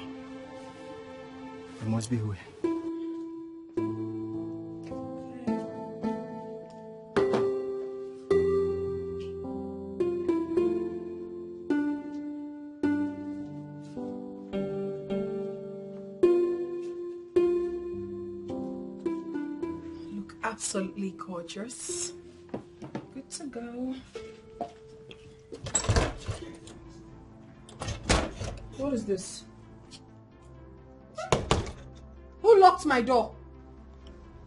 There must be a way. Absolutely gorgeous. Good to go. What is this? Who locked my door?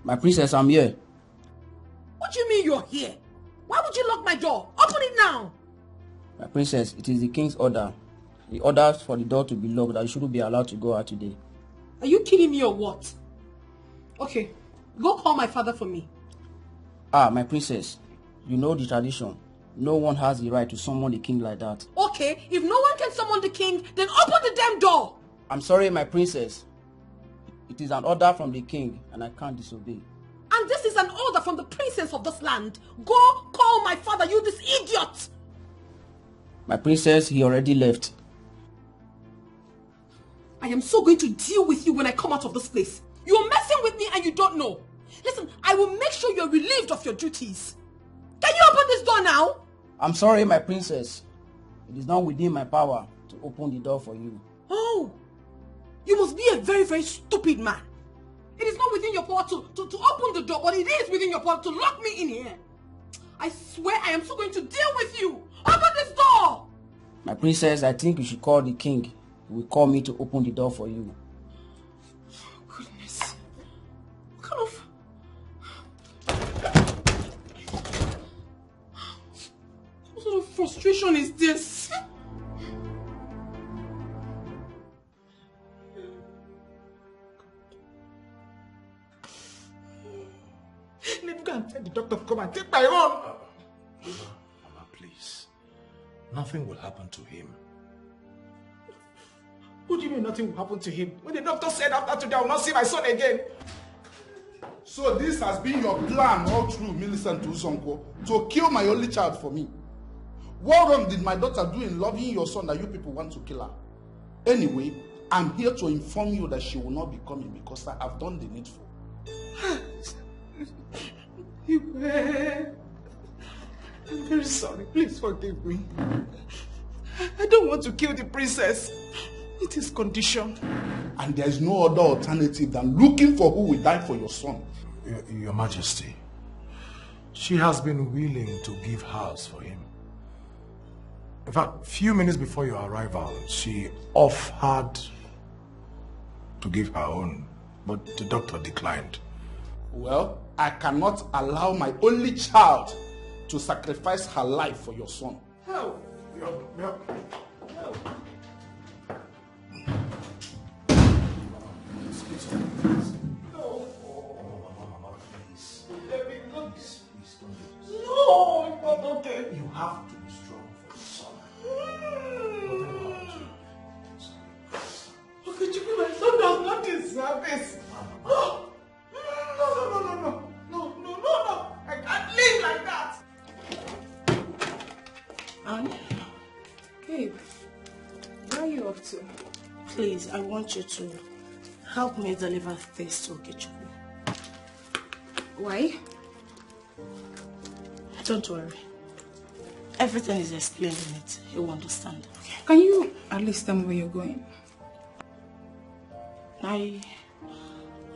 My princess, I'm here. What do you mean you're here? Why would you lock my door? Open it now! My princess, it is the king's order. He orders for the door to be locked, that you shouldn't be allowed to go out today. Are you kidding me or what? Okay, go call my father for me. Ah, my princess, you know the tradition. No one has the right to summon the king like that. Okay, if no one can summon the king, then open the damn door! I'm sorry, my princess. It is an order from the king, and I can't disobey. And this is an order from the princess of this land. Go call my father, you this idiot! My princess, he already left. I am so going to deal with you when I come out of this place. You are messing with me and you don't know. Listen, I will make sure you're relieved of your duties. Can you open this door now? I'm sorry, my princess. It is not within my power to open the door for you. Oh, you must be a very, very stupid man. It is not within your power to open the door, but it is within your power to lock me in here. I swear I am so going to deal with you. Open this door! My princess, I think you should call the king. He will call me to open the door for you. Goodness. What kind of... What sort of frustration is this? Let me go and tell the doctor to come and take my own. Mama, please. Nothing will happen to him. What do you mean nothing will happen to him? When the doctor said after today I will not see my son again. So this has been your plan all through, Millicent Uzonko, to kill my only child for me. What wrong did my daughter do in loving your son that you people want to kill her? Anyway, I'm here to inform you that she will not be coming because I have done the needful. I'm very sorry. Please forgive me. I don't want to kill the princess. It is conditioned. And there is no other alternative than looking for who will die for your son. Your Majesty, she has been willing to give hers for him. In fact, a few minutes before your arrival, she offered to give her own, but the doctor declined. Well, I cannot allow my only child to sacrifice her life for your son. How? No. No, it's not okay. You have to be strong for your son. Okay, Chukwu, my son does not deserve this. No. I can't live like that. Anne? Hey, where are you off to? Please, I want you to help me deliver this to Okechukwu. Why? Don't worry. Everything is explained in it. He will understand. Okay. Can you at least tell me where you're going?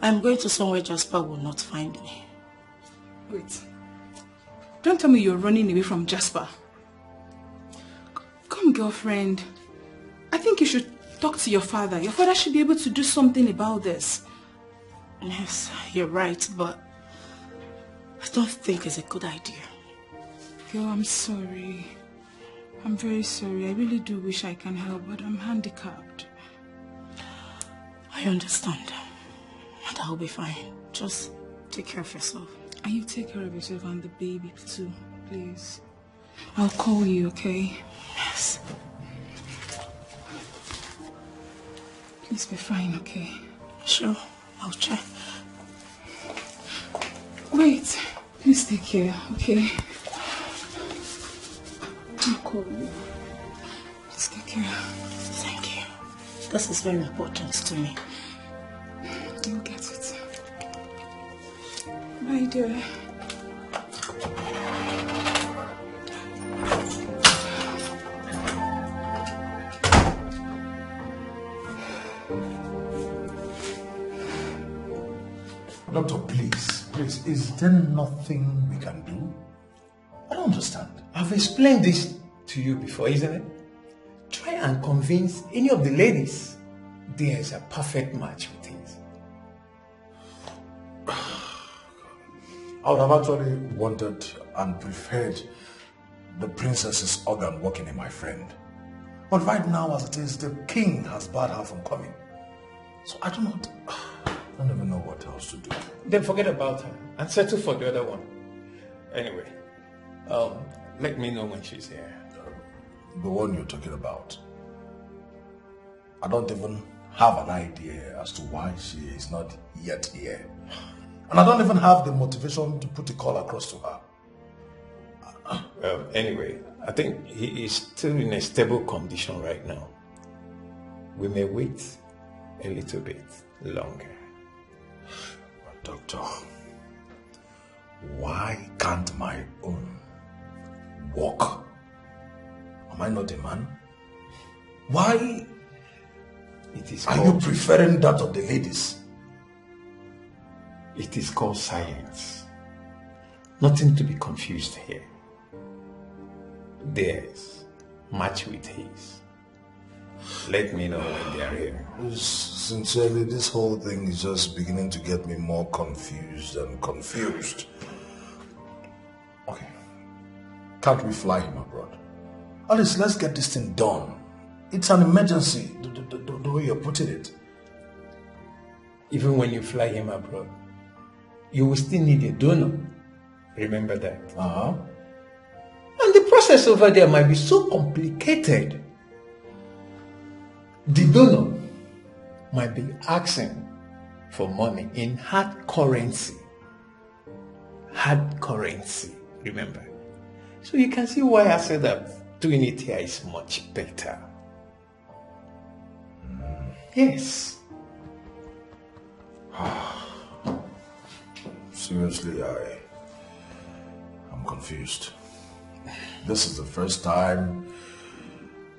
I'm going to somewhere Jasper will not find me. Wait. Don't tell me you're running away from Jasper. Come, girlfriend. I think you should talk to your father. Your father should be able to do something about this. Yes, you're right, but I don't think it's a good idea. Girl, I'm sorry. I'm very sorry. I really do wish I can help, but I'm handicapped. I understand. And I'll be fine. Just take care of yourself. And you take care of yourself and the baby too, please. I'll call you, okay? Yes. Please be fine, okay? Sure, I'll try. Wait, please take care, okay? I'll call you. Please take care. Thank you. This is very important to me. You'll get it. Bye, dear. Doctor, please, is there nothing we can do? I don't understand. I've explained this to you before, isn't it? Try and convince any of the ladies there is a perfect match with things. I would have actually wanted and preferred the princess's organ working in my friend. But right now, as it is, the king has barred her from coming. So I don't even know what else to do. Then forget about her and settle for the other one. Anyway, let me know when she's here. The one you're talking about. I don't even have an idea as to why she is not yet here. And I don't even have the motivation to put the call across to her. Anyway, I think he is still in a stable condition right now. We may wait a little bit longer. Doctor, why can't my own work? Am I not a man? Why are you preferring that of the ladies? It is called science. Nothing to be confused here. Theirs match with his. Let me know when they are here. Sincerely, this whole thing is just beginning to get me more confused and confused. Okay. Can't we fly him abroad? At least let's get this thing done. It's an emergency, the way you're putting it. Even when you fly him abroad, you will still need a donor. Remember that. And the process over there might be so complicated. The donor might be asking for money in hard currency. Hard currency, remember. So you can see why I said that doing it here is much better. Yes. Seriously, I'm confused. This is the first time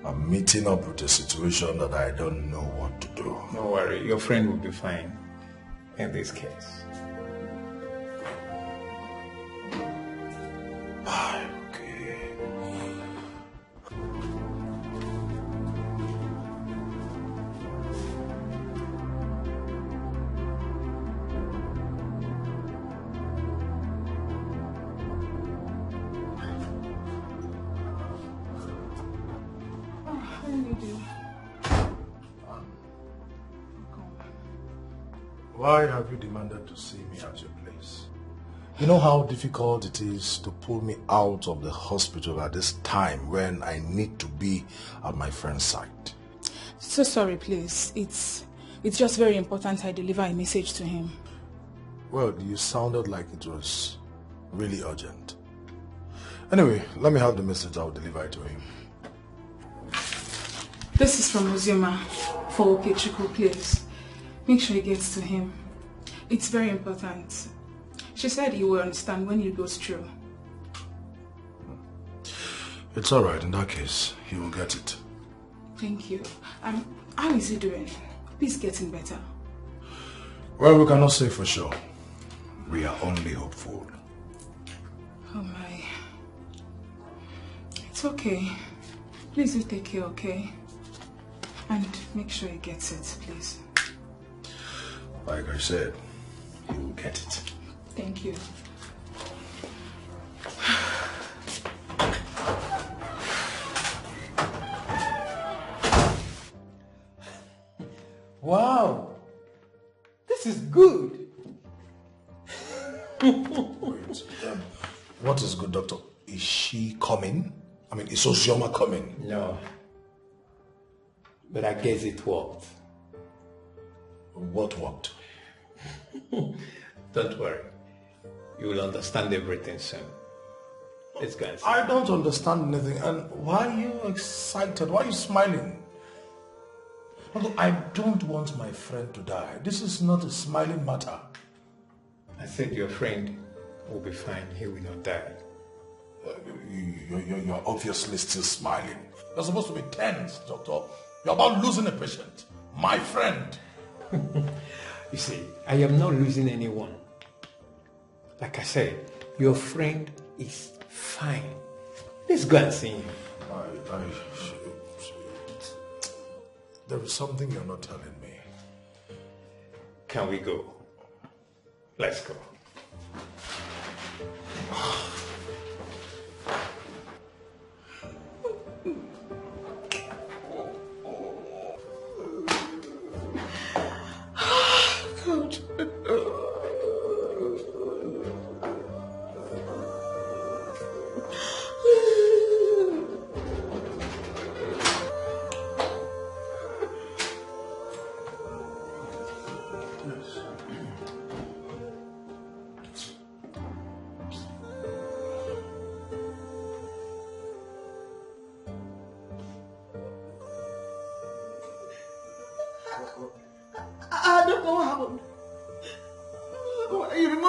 I'm meeting up with a situation that I don't know what to do. Don't worry, your friend will be fine in this case. Why have you demanded to see me at your place? You know how difficult it is to pull me out of the hospital at this time when I need to be at my friend's side. So sorry, please. It's just very important I deliver a message to him. Well, you sounded like it was really urgent. Anyway, let me have the message. I'll deliver it to him. This is from Uzoma for Etiko, please. Make sure it gets to him. It's very important. She said he will understand when he goes through. It's alright, in that case, he will get it. Thank you. How is he doing? He's getting better. Well, we cannot say for sure. We are only hopeful. Oh my. It's okay. Please do take care, okay? And make sure he gets it, please. Like I said, he will get it. Thank you. Wow, this is good. Wait, what is good, doctor? Is she coming? I mean, is Uzoma coming? No. But I guess it worked. What worked? Don't worry. You will understand everything soon. Let's go and see. I don't understand anything. And why are you excited? Why are you smiling? I don't want my friend to die. This is not a smiling matter. I said your friend will be fine. He will not die. You're obviously still smiling. You're supposed to be tense, doctor. You're about losing a patient. My friend. You see, I am not losing anyone. Like I said, your friend is fine. Let's go and see him. There is something you're not telling me. Can we go? Let's go. Coach. I don't know what happened.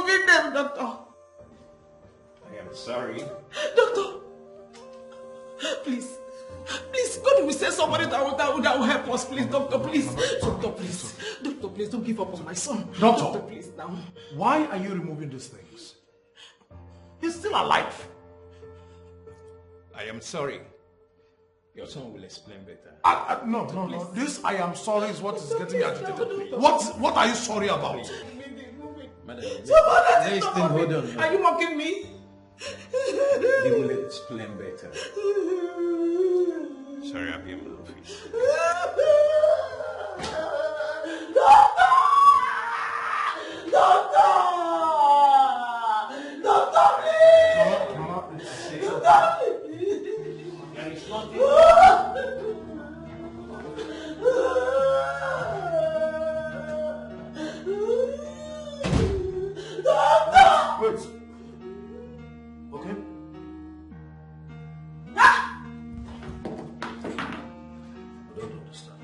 removing them, doctor. I am sorry. Doctor, please, God will send somebody that will help us, please, doctor, please. Doctor, please, don't give up on my son. Doctor, please, now. Why are you removing these things? He's still alive. I am sorry. Your son will explain better. No. This I am sorry is what is getting me agitated. What are you sorry about? Madam, Somebody, hold on. Are you mocking me? He will explain better. Sorry, I'll be in my office. Doctor, please! There is nothing. Wait. Okay. I don't understand.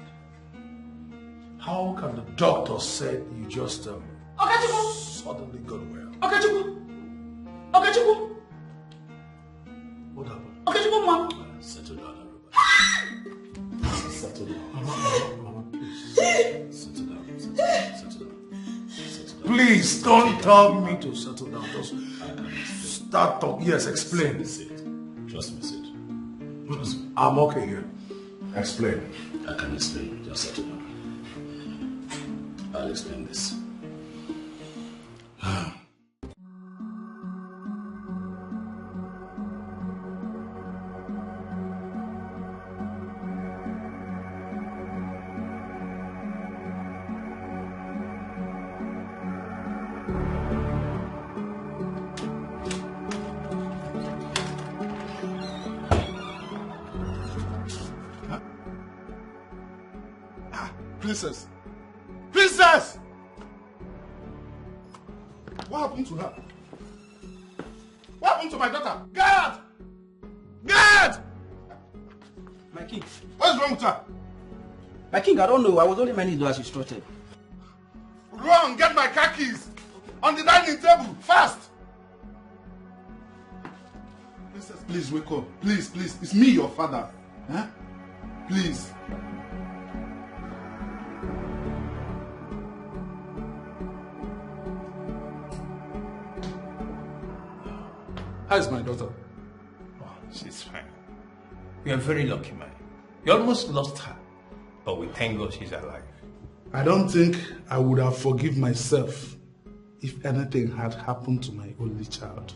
How can the doctor say you just suddenly got well? Okechukwu. What happened? Okechukwu, mom. Settle down, everybody. Settle down. Mama, please. Settle down. Please don't tell me to settle down. Just start talking. Yes, explain. Trust me, Sid. I'm okay here. Explain. I can explain. Just settle down. I'll explain this. Princess! What happened to her? What happened to my daughter? Guard! My king. What's wrong with her? My king, I don't know. I was only meant to do as instructed. Run! Get my car keys! On the dining table! Fast! Princess, please wake up. Please. It's me, your father. Huh? Please. How's my daughter? Oh, she's fine. We are very lucky, man. We almost lost her, but we thank God she's alive. I don't think I would have forgiven myself if anything had happened to my only child.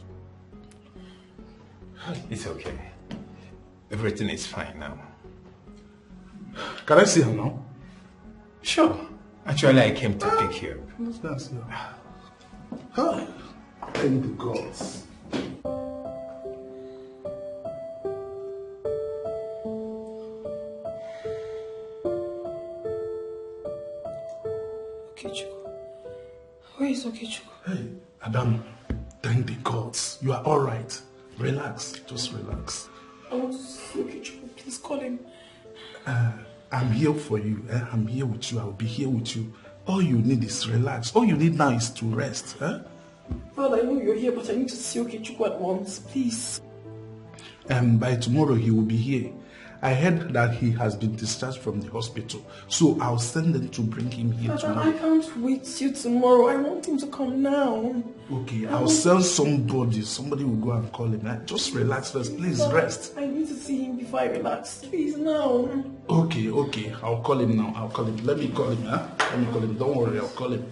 It's okay. Everything is fine now. Can I see her now? Sure. Actually, I came to pick you up. Let's go and see her. Oh, thank the gods. Where is Okechukwu? Hey, Adam, thank the gods. You are all right. Relax, just relax. I want to see Okechukwu. Please call him. I'm here for you. I'm here with you. I'll be here with you. All you need is relax. All you need now is to rest. Well, I know you're here, but I need to see Okechukwu at once, please. By tomorrow he will be here. I heard that he has been discharged from the hospital, so I'll send them to bring him here tomorrow. I can't wait till tomorrow. I want him to come now. Okay, I'll send somebody. Somebody will go and call him. Just relax first. Please rest. I need to see him before I relax. Please, now. Okay. I'll call him now. Let me call him, huh? Let me call him. Don't worry, I'll call him.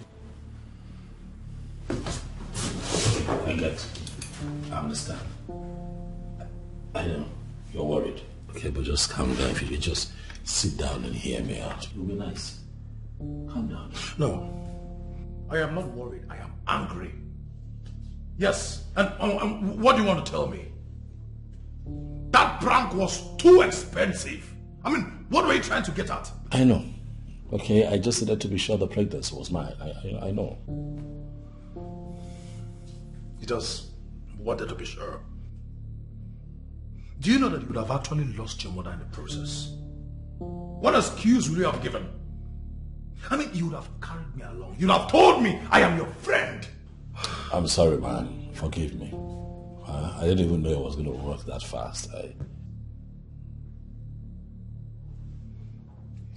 I get. I understand. I know. You're worried. Okay, but just calm down. If you could just sit down and hear me out, it'll be nice. Calm down. No, I am not worried. I am angry. Yes, and what do you want to tell me? That prank was too expensive. I mean, what were you trying to get at? I know. Okay, I just needed to be sure the pregnancy was mine. I know. You just wanted to be sure. Do you know that you would have actually lost your mother in the process? What excuse would you have given? I mean, you would have carried me along. You would have told me I am your friend. I'm sorry, man. Forgive me. I didn't even know it was going to work that fast. You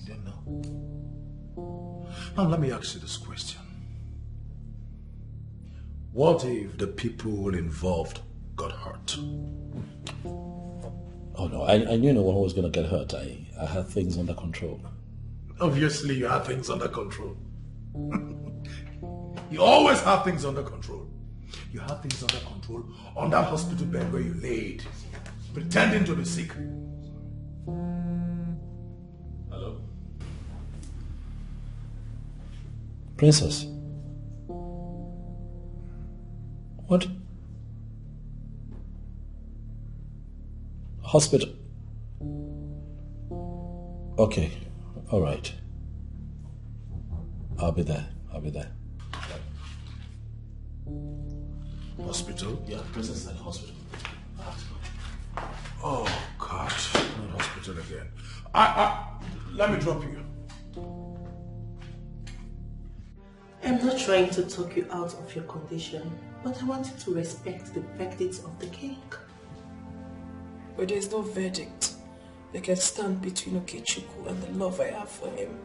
didn't know? Now let me ask you this question. What if the people involved got hurt? Oh no, I knew no one was going to get hurt. I had things under control. Obviously you had things under control. You always have things under control. You had things under control on that hospital bed where you laid, pretending to be sick. Hello? Princess? What? Hospital? Okay, all right. I'll be there. Hospital? Yeah, Princess is at the hospital. Oh, God. Not hospital again. Let me drop you. I'm not trying to talk you out of your condition, but I want you to respect the verdict of the king. But there's no verdict that can stand between Okechukwu and the love I have for him.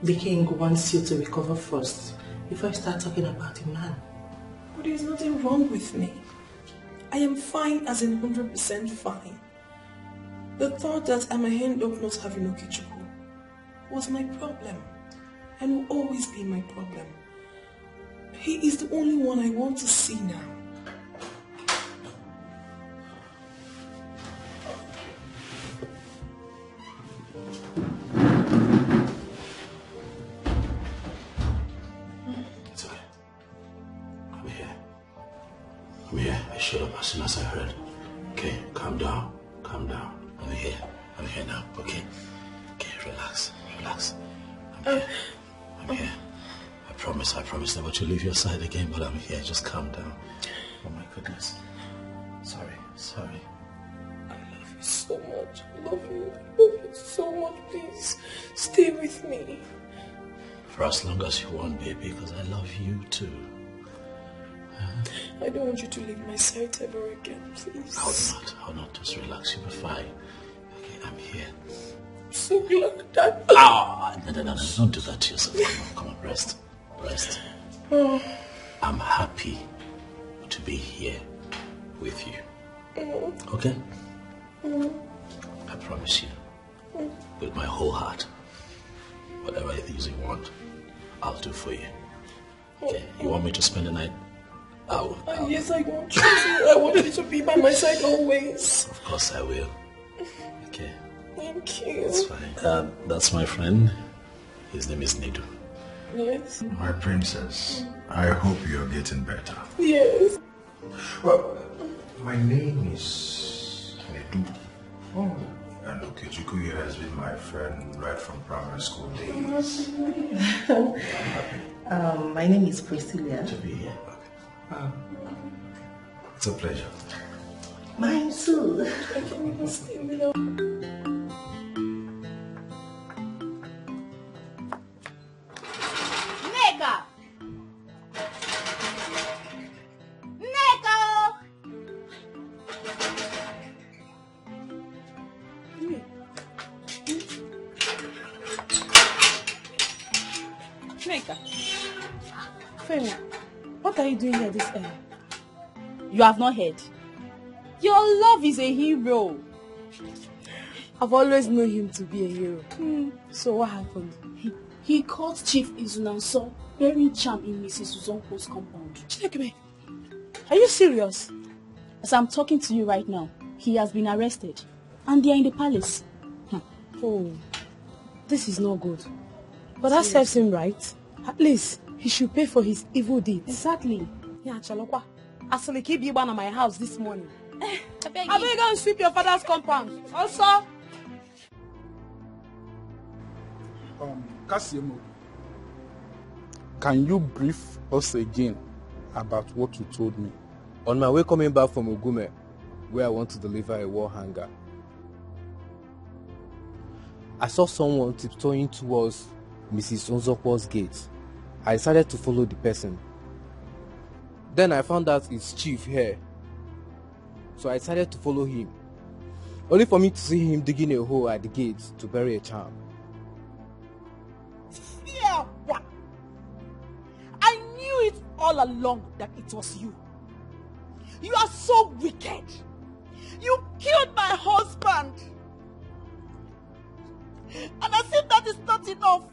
The king wants you to recover first before you start talking about the man. But there's nothing wrong with me. I am fine, as in 100% fine. The thought that I may end up not having Okechukwu was my problem and will always be my problem. He is the only one I want to see now. I'm here. I showed up as soon as I heard. Okay, calm down. I'm here now. Okay, relax. I'm here. I promise never to leave your side again, but I'm here. Just calm down. Oh my goodness. Sorry. I love you so much. I love you so much. Please, stay with me. For as long as you want, baby, because I love you too. I don't want you to leave my side ever again, please. I'll not. Just relax. You'll be fine. Okay, I'm here. I'm so glad that... No, don't do that to yourself. Come on, rest. Oh. I'm happy to be here with you. Okay? I promise you, with my whole heart, whatever it is you want, I'll do for you. Okay? You want me to spend the night? Yes, I want you to. I want you to be by my side always. Of course I will. Okay. Thank you. That's fine. That's my friend. His name is Nidu. Yes. My princess, I hope you're getting better. Yes. Well, my name is Nidu. And Okechukwu here has been my friend right from primary school days. My name is Priscilla. To be here. It's a pleasure. Mine too. I can't even stay without... What are you doing here this early? You have not heard. Your love is a hero. I've always known him to be a hero. So what happened? He caught Chief Izunanso bearing charm in Mrs. Uzonko's compound. Chinekeme, are you serious? As I'm talking to you right now, he has been arrested. And they are in the palace. Oh, this is not good. But that serves him right. At least he should pay for his evil deeds. Exactly. Yeah, Chalokwa. Asole keep you at my house this morning. I beg you go and sweep your father's compound. Also. Kasiemo, can you brief us again about what you told me? On my way coming back from Ogume, where I want to deliver a war hanger, I saw someone tiptoeing towards Mrs. Onzokwo's gate. I decided to follow the person. Then I found out it's Chief here. So I decided to follow him. Only for me to see him digging a hole at the gate to bury a charm. Yeah, what? I knew it all along that it was you. You are so wicked. You killed my husband. And as if that is not enough,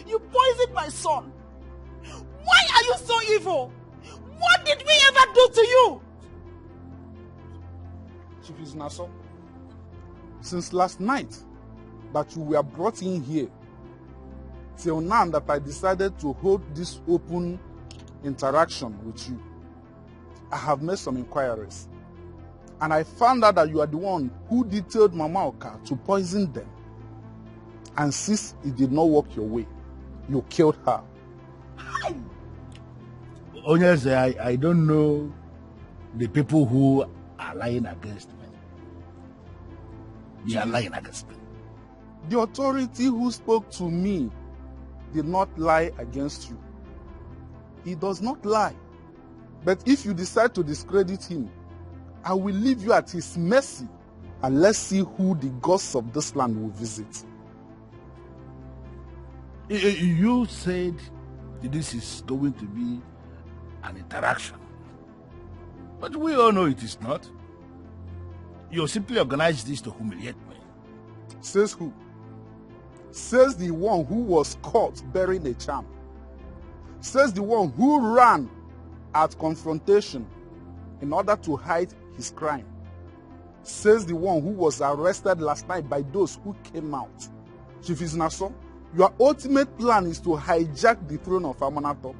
you poisoned my son. Why are you so evil? What did we ever do to you? Chief Nassau, since last night that you were brought in here, till now that I decided to hold this open interaction with you, I have made some inquiries. And I found out that you are the one who detailed Mama Oka to poison them. And since it did not work your way, you killed her. Onyeze, I don't know the people who are lying against me. They are lying against me. The authority who spoke to me did not lie against you. He does not lie. But if you decide to discredit him, I will leave you at his mercy, and let's see who the gods of this land will visit. You said this is going to be an interaction. But we all know it is not. You simply organized this to humiliate me. Says who? Says the one who was caught burying a charm. Says the one who ran at confrontation in order to hide his crime. Says the one who was arrested last night by those who came out. Chief Nassau, your ultimate plan is to hijack the throne of Amanato,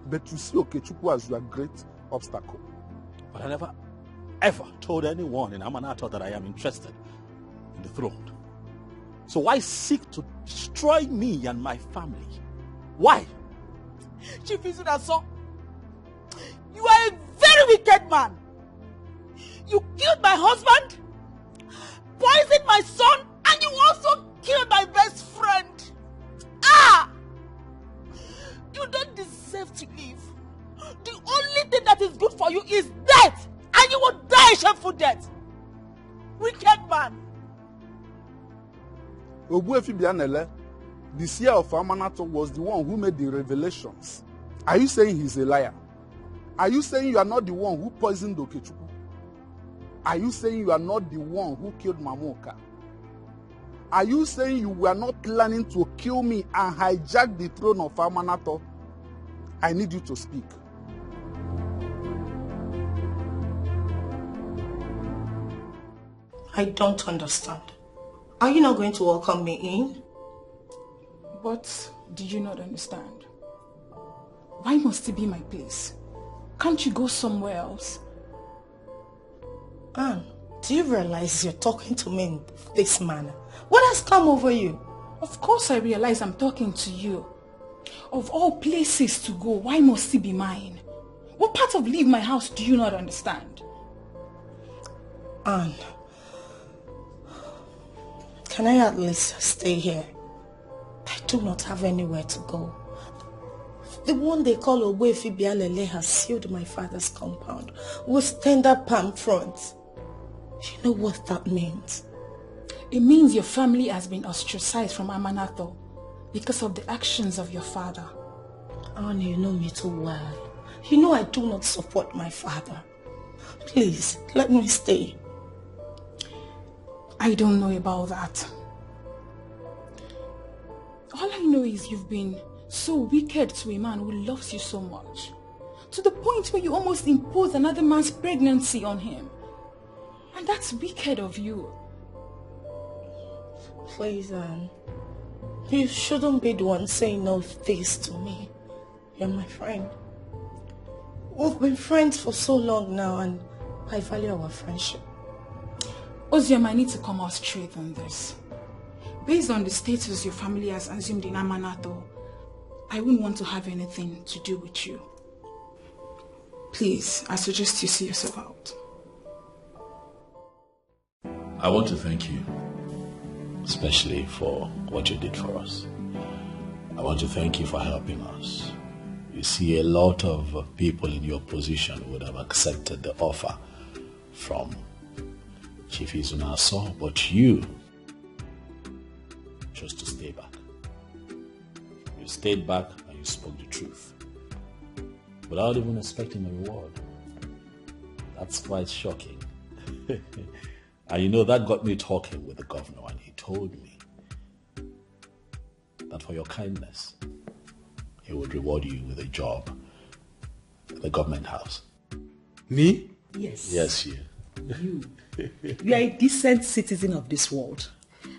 but you see Okechukwu as your great obstacle. But I never ever told anyone in Amanato that I am interested in the throne. So why seek to destroy me and my family? Why? Chief Nassau, you are a very wicked man. You killed my husband, poisoned my son, and you also killed my best friend. Ah! You don't deserve to live. The only thing that is good for you is death, and you will die a shameful death. Wicked man. Obuefi Bianele, the seer of Amanato, was the one who made the revelations. Are you saying he's a liar? Are you saying you are not the one who poisoned Okechukwu? Are you saying you are not the one who killed Mamoka? Are you saying you were not planning to kill me and hijack the throne of Amanato? I need you to speak. I don't understand. Are you not going to welcome me in? What do you not understand? Why must it be my place? Can't you go somewhere else? Anne, do you realize you're talking to me in this manner? What has come over you? Of course I realize I'm talking to you. Of all places to go, why must it be mine? What part of leave my house do you not understand? Anne, can I at least stay here? I do not have anywhere to go. The one they call Obuefi Bianele has sealed my father's compound with tender palm fronts. You know what that means? It means your family has been ostracized from Amanato because of the actions of your father. Anne, you know me too well. You know I do not support my father. Please, let me stay. I don't know about that. All I know is you've been so wicked to a man who loves you so much, to the point where you almost impose another man's pregnancy on him. And that's wicked of you. Please, Anne. You shouldn't be the one saying all this to me. You're my friend. We've been friends for so long now, and I value our friendship. Ozioma, I need to come out straight on this. Based on the status your family has assumed in Amanato, I wouldn't want to have anything to do with you. Please, I suggest you see yourself out. I want to thank you, especially for what you did for us. I want to thank you for helping us. You see, a lot of people in your position would have accepted the offer from Chief Izunaso, but you chose to stay back. You stayed back and you spoke the truth without even expecting a reward. That's quite shocking. And you know, that got me talking with the governor, and he told me that for your kindness, he would reward you with a job at the government house. Me? Yes. Yes, you. You are a decent citizen of this world.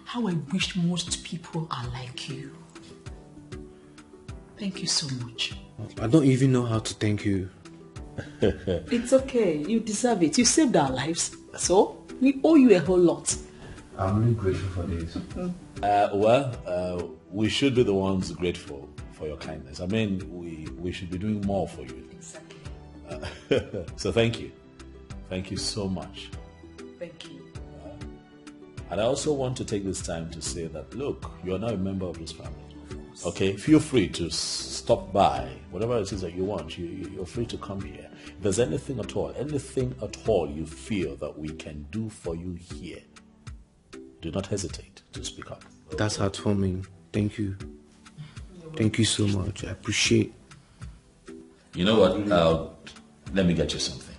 How I wish most people are like you. Thank you so much. I don't even know how to thank you. It's okay. You deserve it. You saved our lives. So, we owe you a whole lot. I'm really grateful for this. We should be the ones grateful for your kindness. I mean, we should be doing more for you. Exactly. So thank you. Thank you so much. Thank you. And I also want to take this time to say that, look, you are now a member of this family. Okay, feel free to stop by, whatever it is that you want. You're free to come here. If there's anything at all you feel that we can do for you here, do not hesitate to speak up. That's heartwarming. Thank you. Thank you so much. I appreciate. You know what? Let me get you something.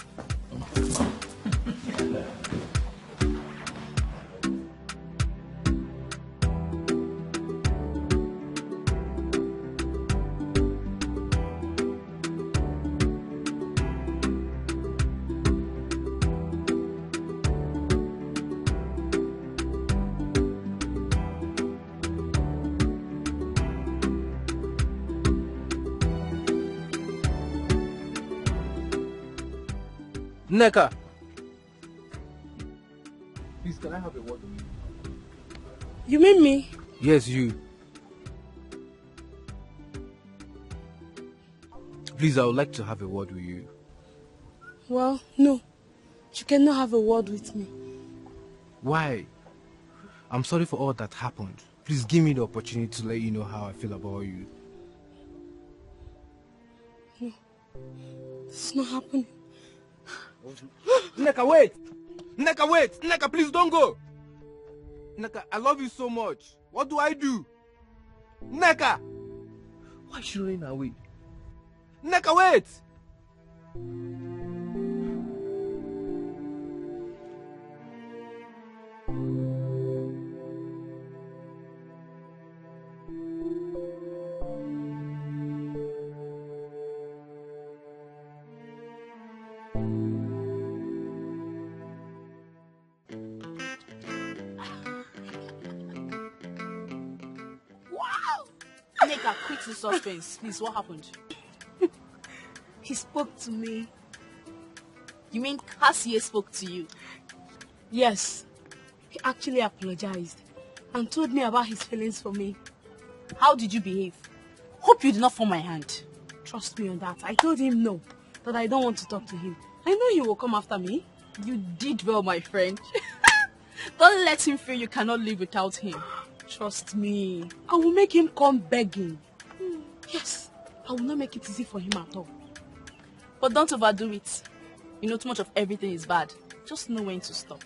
Nneka! Please, can I have a word with you? You mean me? Yes, you. Please, I would like to have a word with you. Well, no. You cannot have a word with me. Why? I'm sorry for all that happened. Please give me the opportunity to let you know how I feel about you. No. It's not happening. Nneka, wait! Nneka, wait! Nneka, please don't go! Nneka, I love you so much. What do I do? Nneka! Why is she running away? Nneka, wait! Quick to suspense. Please, what happened? He spoke to me. You mean Cassie spoke to you? Yes. He actually apologized and told me about his feelings for me. How did you behave? Hope you did not force my hand. Trust me on that. I told him no, that I don't want to talk to him. I know he will come after me. You did well, my friend. Don't let him feel you cannot live without him. Trust me. I will make him come begging. Yes, I will not make it easy for him at all. But don't overdo it. You know, too much of everything is bad. Just know when to stop.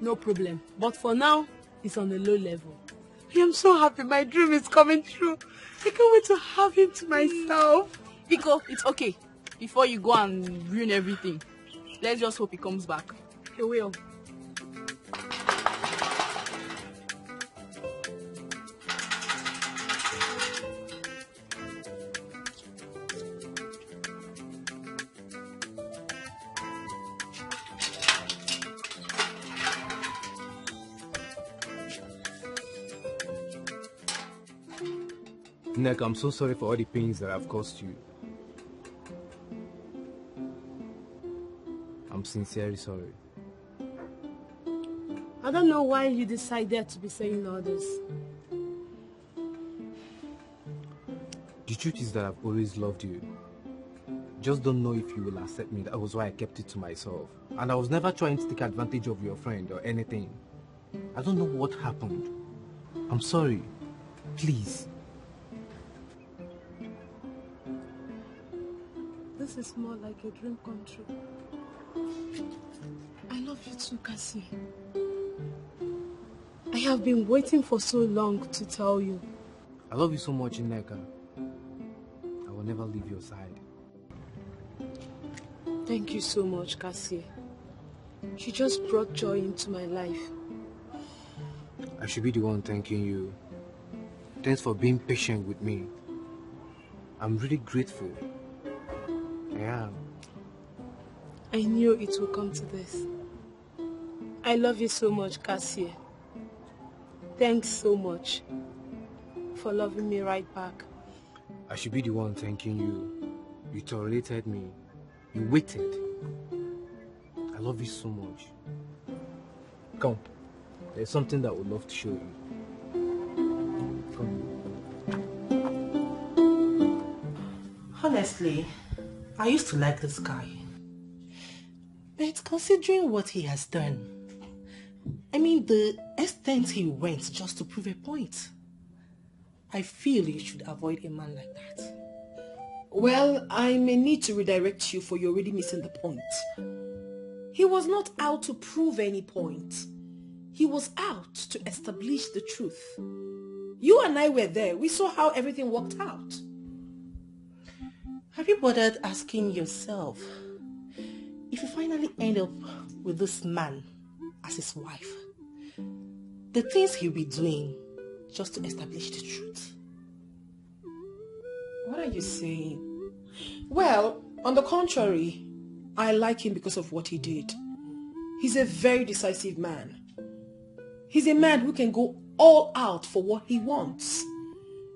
No problem. But for now, it's on a low level. I am so happy. My dream is coming true. I can't wait to have him to myself. Iko, it's okay. Before you go and ruin everything, let's just hope he comes back. He will. Nneka, I'm so sorry for all the pains that I've caused you. I'm sincerely sorry. I don't know why you decided to be saying all this. The truth is that I've always loved you. Just don't know if you will accept me. That was why I kept it to myself. And I was never trying to take advantage of your friend or anything. I don't know what happened. I'm sorry. Please. this is more like a dream come true. I love you too, Cassie. I have been waiting for so long to tell you. I love you so much, Nneka. I will never leave your side. Thank you so much, Cassie. You just brought joy into my life. I should be the one thanking you. Thanks for being patient with me. I'm really grateful. I am. I knew it would come to this. I love you so much, Cassie. Thanks so much for loving me right back. I should be the one thanking you. You tolerated me. You waited. I love you so much. Come. There's something that I would love to show you. Come. Honestly, I used to like this guy. But considering what he has done, I mean the extent he went just to prove a point, I feel you should avoid a man like that. Well, I may need to redirect you for you're already missing the point. He was not out to prove any point. He was out to establish the truth. You and I were there. We saw how everything worked out. Have you bothered asking yourself, if you finally end up with this man as his wife, the things he'll be doing just to establish the truth? What are you saying? Well, on the contrary, I like him because of what he did. He's a very decisive man. He's a man who can go all out for what he wants.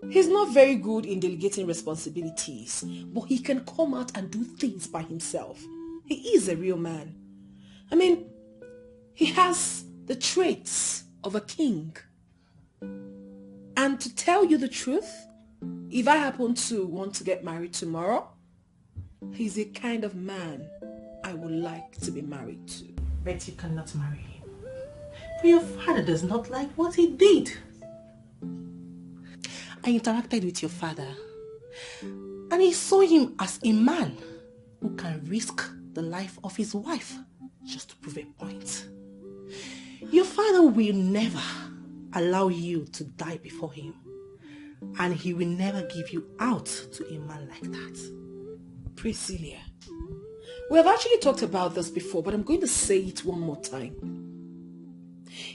He's not very good in delegating responsibilities, but he can come out and do things by himself. He is a real man. I mean, he has the traits of a king. And to tell you the truth, if I happen to want to get married tomorrow, he's the kind of man I would like to be married to. But you cannot marry him. For your father does not like what he did. I interacted with your father, and he saw him as a man who can risk the life of his wife just to prove a point. Your father will never allow you to die before him, and he will never give you out to a man like that. Priscilla, we have actually talked about this before, but I'm going to say it one more time.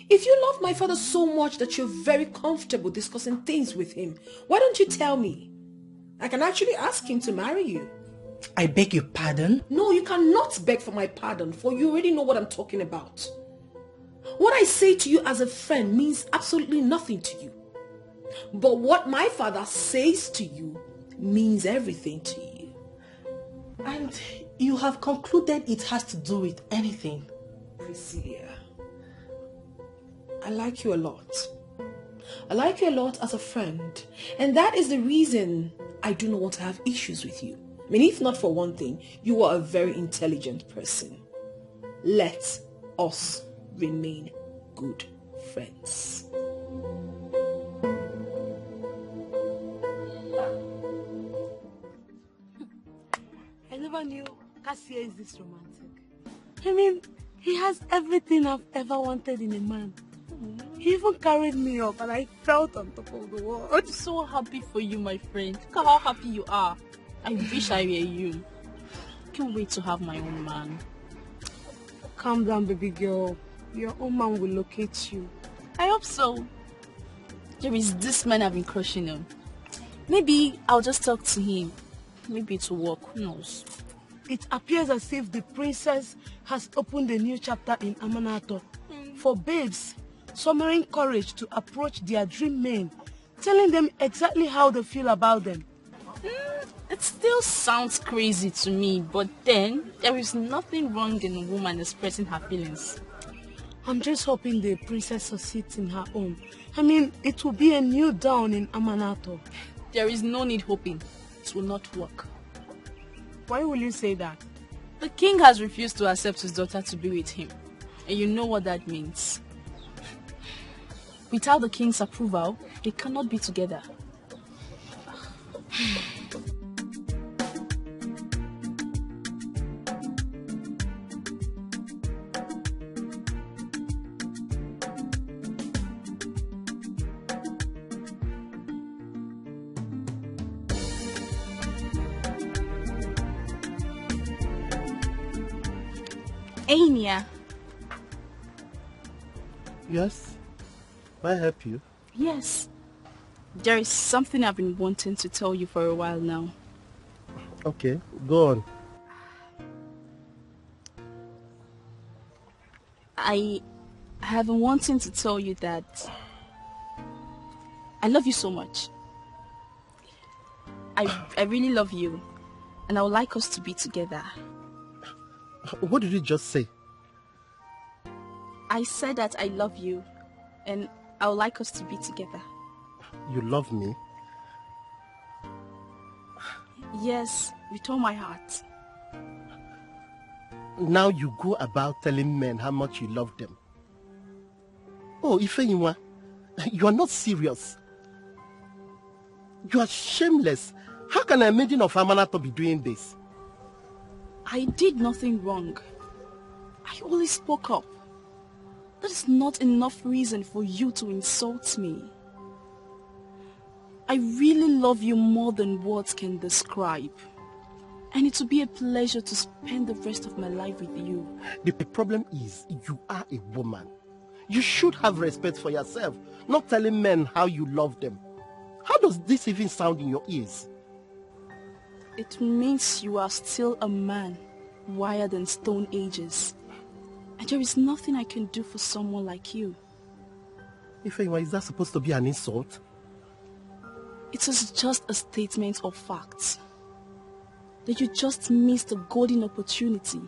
If you love my father so much that you're very comfortable discussing things with him, why don't you tell me? I can actually ask him to marry you. I beg your pardon? No, you cannot beg for my pardon, for you already know what I'm talking about. What I say to you as a friend means absolutely nothing to you. But what my father says to you means everything to you. And you have concluded it has to do with anything. Priscilla, I like you a lot. I like you a lot as a friend. And that is the reason I do not want to have issues with you. I mean, if not for one thing, you are a very intelligent person. Let us remain good friends. I never knew Cassie is this romantic. I mean, he has everything I've ever wanted in a man. He even carried me up and I felt on top of the world. I'm so happy for you, my friend. Look at how happy you are. I wish I were you. I can't wait to have my own man. Calm down, baby girl. Your own man will locate you. I hope so. There is this man I've been crushing on. Maybe I'll just talk to him. Maybe it will work. Who knows? It appears as if the princess has opened a new chapter in Amanato for babes summoning courage to approach their dream men, telling them exactly how they feel about them. It still sounds crazy to me, but then there is nothing wrong in a woman expressing her feelings. I'm just hoping the princess succeeds in her own. I mean, it will be a new dawn in Amanato. There is no need hoping. It will not work. Why will you say that? The king has refused to accept his daughter to be with him. And you know what that means. Without the king's approval, they cannot be together. Ania. Yes? May I help you? Yes. There is something I've been wanting to tell you for a while now. Okay, go on. I have been wanting to tell you that I love you so much. I really love you, and I would like us to be together. What did you just say? I said that I love you, and I would like us to be together. You love me? Yes, with all my heart. Now you go about telling men how much you love them. Oh, Ifeyinwa, you are not serious. You are shameless. How can a maiden of Amanato be doing this? I did nothing wrong. I only spoke up. That is not enough reason for you to insult me. I really love you more than words can describe. And it will be a pleasure to spend the rest of my life with you. The problem is, you are a woman. You should have respect for yourself, not telling men how you love them. How does this even sound in your ears? It means you are still a man, wired in stone ages. And there is nothing I can do for someone like you. Ifeyinwa, is that supposed to be an insult? It is just a statement of facts. That you just missed a golden opportunity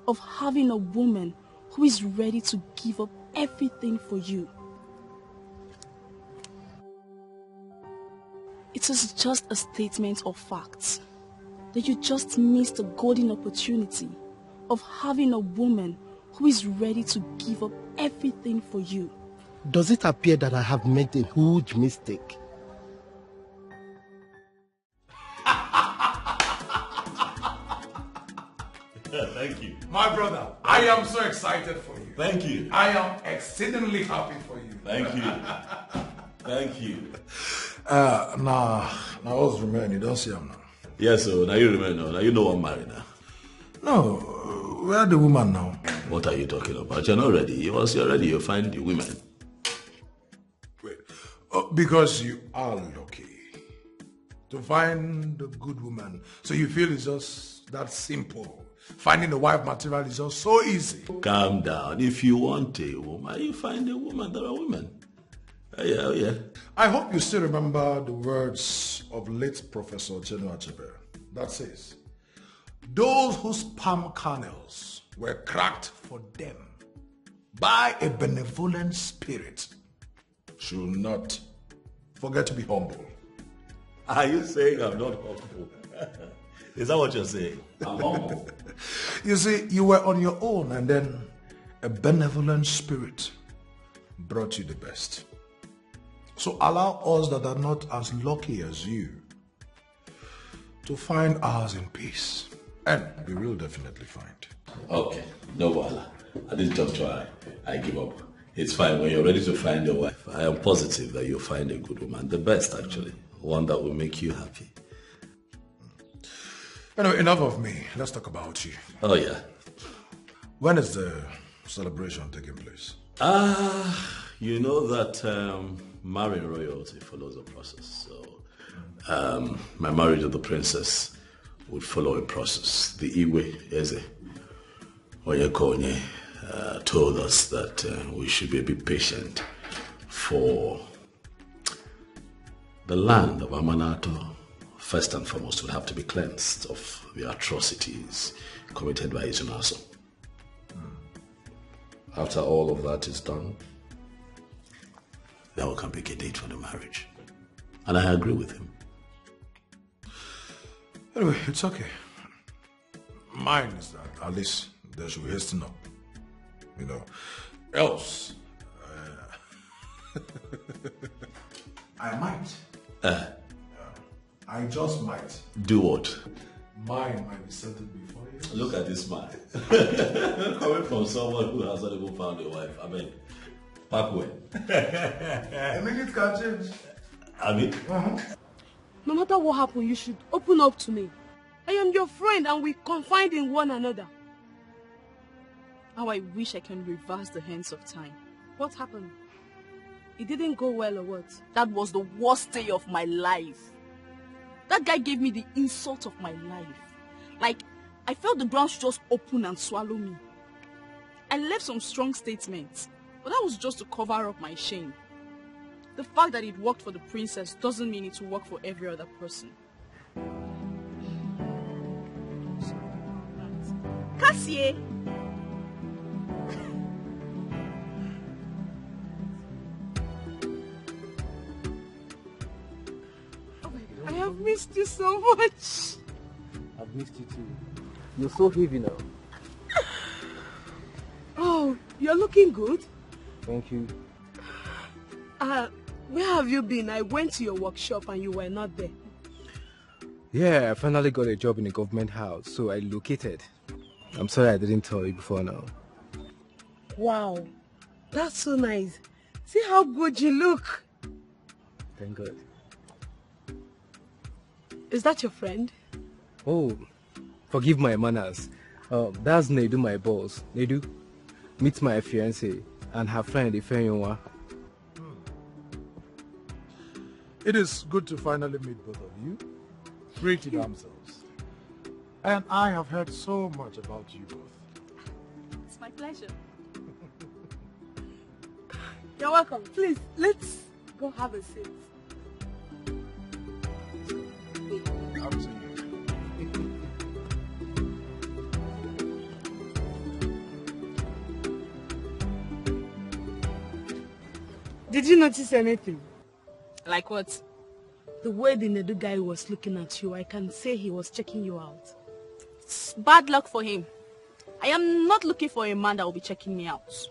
of having a woman who is ready to give up everything for you. It is just a statement of facts. That you just missed a golden opportunity of having a woman who is ready to give up everything for you. Does it appear that I have made a huge mistake? Thank you. My brother, I am so excited for you. Thank you. I am exceedingly happy for you. Thank you. Thank you. Now what's remaining? You don't see him now. Yes, so now you remember, now you know I'm married now. No, where the woman now? What are you talking about? You're not ready. Once you're ready, you'll find the women. Wait, because you are lucky to find a good woman. So you feel it's just that simple. Finding a wife material is just so easy. Calm down. If you want a woman, you find a woman. There are women. Oh yeah. I hope you still remember the words of late Professor Chinua Achebe. That says, those whose sperm kernels were cracked for them by a benevolent spirit should not forget to be humble. Are you saying I'm not humble? Is that what you're saying? I'm humble. You see, you were on your own and then a benevolent spirit brought you the best. So allow us that are not as lucky as you to find ours in peace. And we will definitely find. Okay, no bother. At this juncture, I give up. It's fine. When you're ready to find a wife, I am positive that you'll find a good woman. The best, actually. One that will make you happy. Anyway, enough of me. Let's talk about you. Oh, yeah. When is the celebration taking place? You know that marrying royalty follows a process. So, my marriage of the princess would follow a process. The Iwe Eze Oyekonye told us that we should be a bit patient for the land of Amanato. First and foremost, would have to be cleansed of the atrocities committed by Izunaso. After all of that is done, then we can pick a date for the marriage. And I agree with him. Anyway, it's okay. Mine is that at least they should hasten up. You know, else I might. I just might. Do what? Mine might be settled before you. Look at this man. Coming from someone who has not even found a wife. I mean, back when? A minute can change. I mean? No matter what happened, you should open up to me. I am your friend and we confide in one another. How I wish I can reverse the hands of time. What happened? It didn't go well or what? That was the worst day of my life. That guy gave me the insult of my life. Like, I felt the ground should just open and swallow me. I left some strong statements, but that was just to cover up my shame. The fact that it worked for the princess doesn't mean it will work for every other person. Cassie! I have missed you so much. I've missed you too. You're so heavy now. Oh, you're looking good. Thank you. Where have you been? I went to your workshop and you were not there. Yeah, I finally got a job in a government house, so I located. I'm sorry I didn't tell you before now. Wow, that's so nice. See how good you look. Thank God. Is that your friend? Oh, forgive my manners. That's Nedu, my boss. Nedu, meet my fiancée and her friend Ifeyonwa. It is good to finally meet both of you. Pretty damsels. And I have heard so much about you both. It's my pleasure. You're welcome. Please, let's go have a seat. Did you notice anything? Like what? The way the Nedu guy was looking at you, I can say he was checking you out. It's bad luck for him. I am not looking for a man that will be checking me out.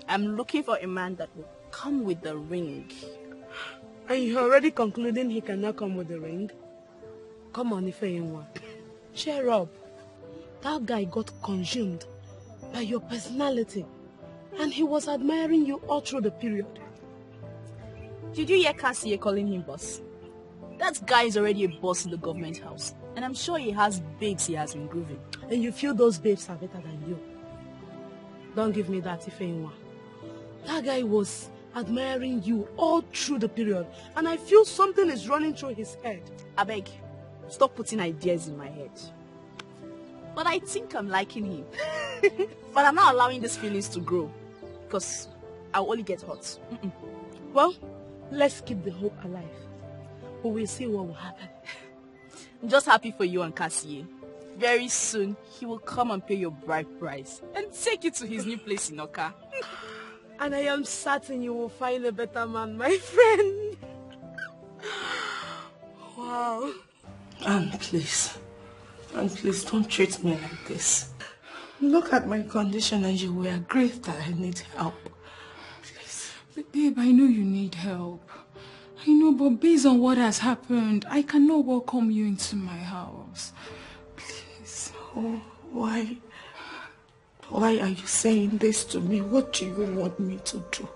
I'm looking for a man that will come with the ring. And you're already concluding he cannot come with the ring? Come on, Ifeyinwa. Cheer up. That guy got consumed by your personality. And he was admiring you all through the period. Did you hear Cassie calling him boss? That guy is already a boss in the government house. And I'm sure he has babes he has been grooving. And you feel those babes are better than you. Don't give me that, Ifeyinwa. That guy was admiring you all through the period. And I feel something is running through his head. I beg, stop putting ideas in my head. But I think I'm liking him. But I'm not allowing these feelings to grow. Because I'll only get hurt. Well, let's keep the hope alive. We will see what will happen. I'm just happy for you and Cassie. Very soon, he will come and pay your bride price and take you to his new place in Oka. And I am certain you will find a better man, my friend. Wow. And please don't treat me like this. Look at my condition and you will agree that I need help. Please. But babe, I know you need help. I know, but based on what has happened, I cannot welcome you into my house. Please. Oh, why? Why are you saying this to me? What do you want me to do?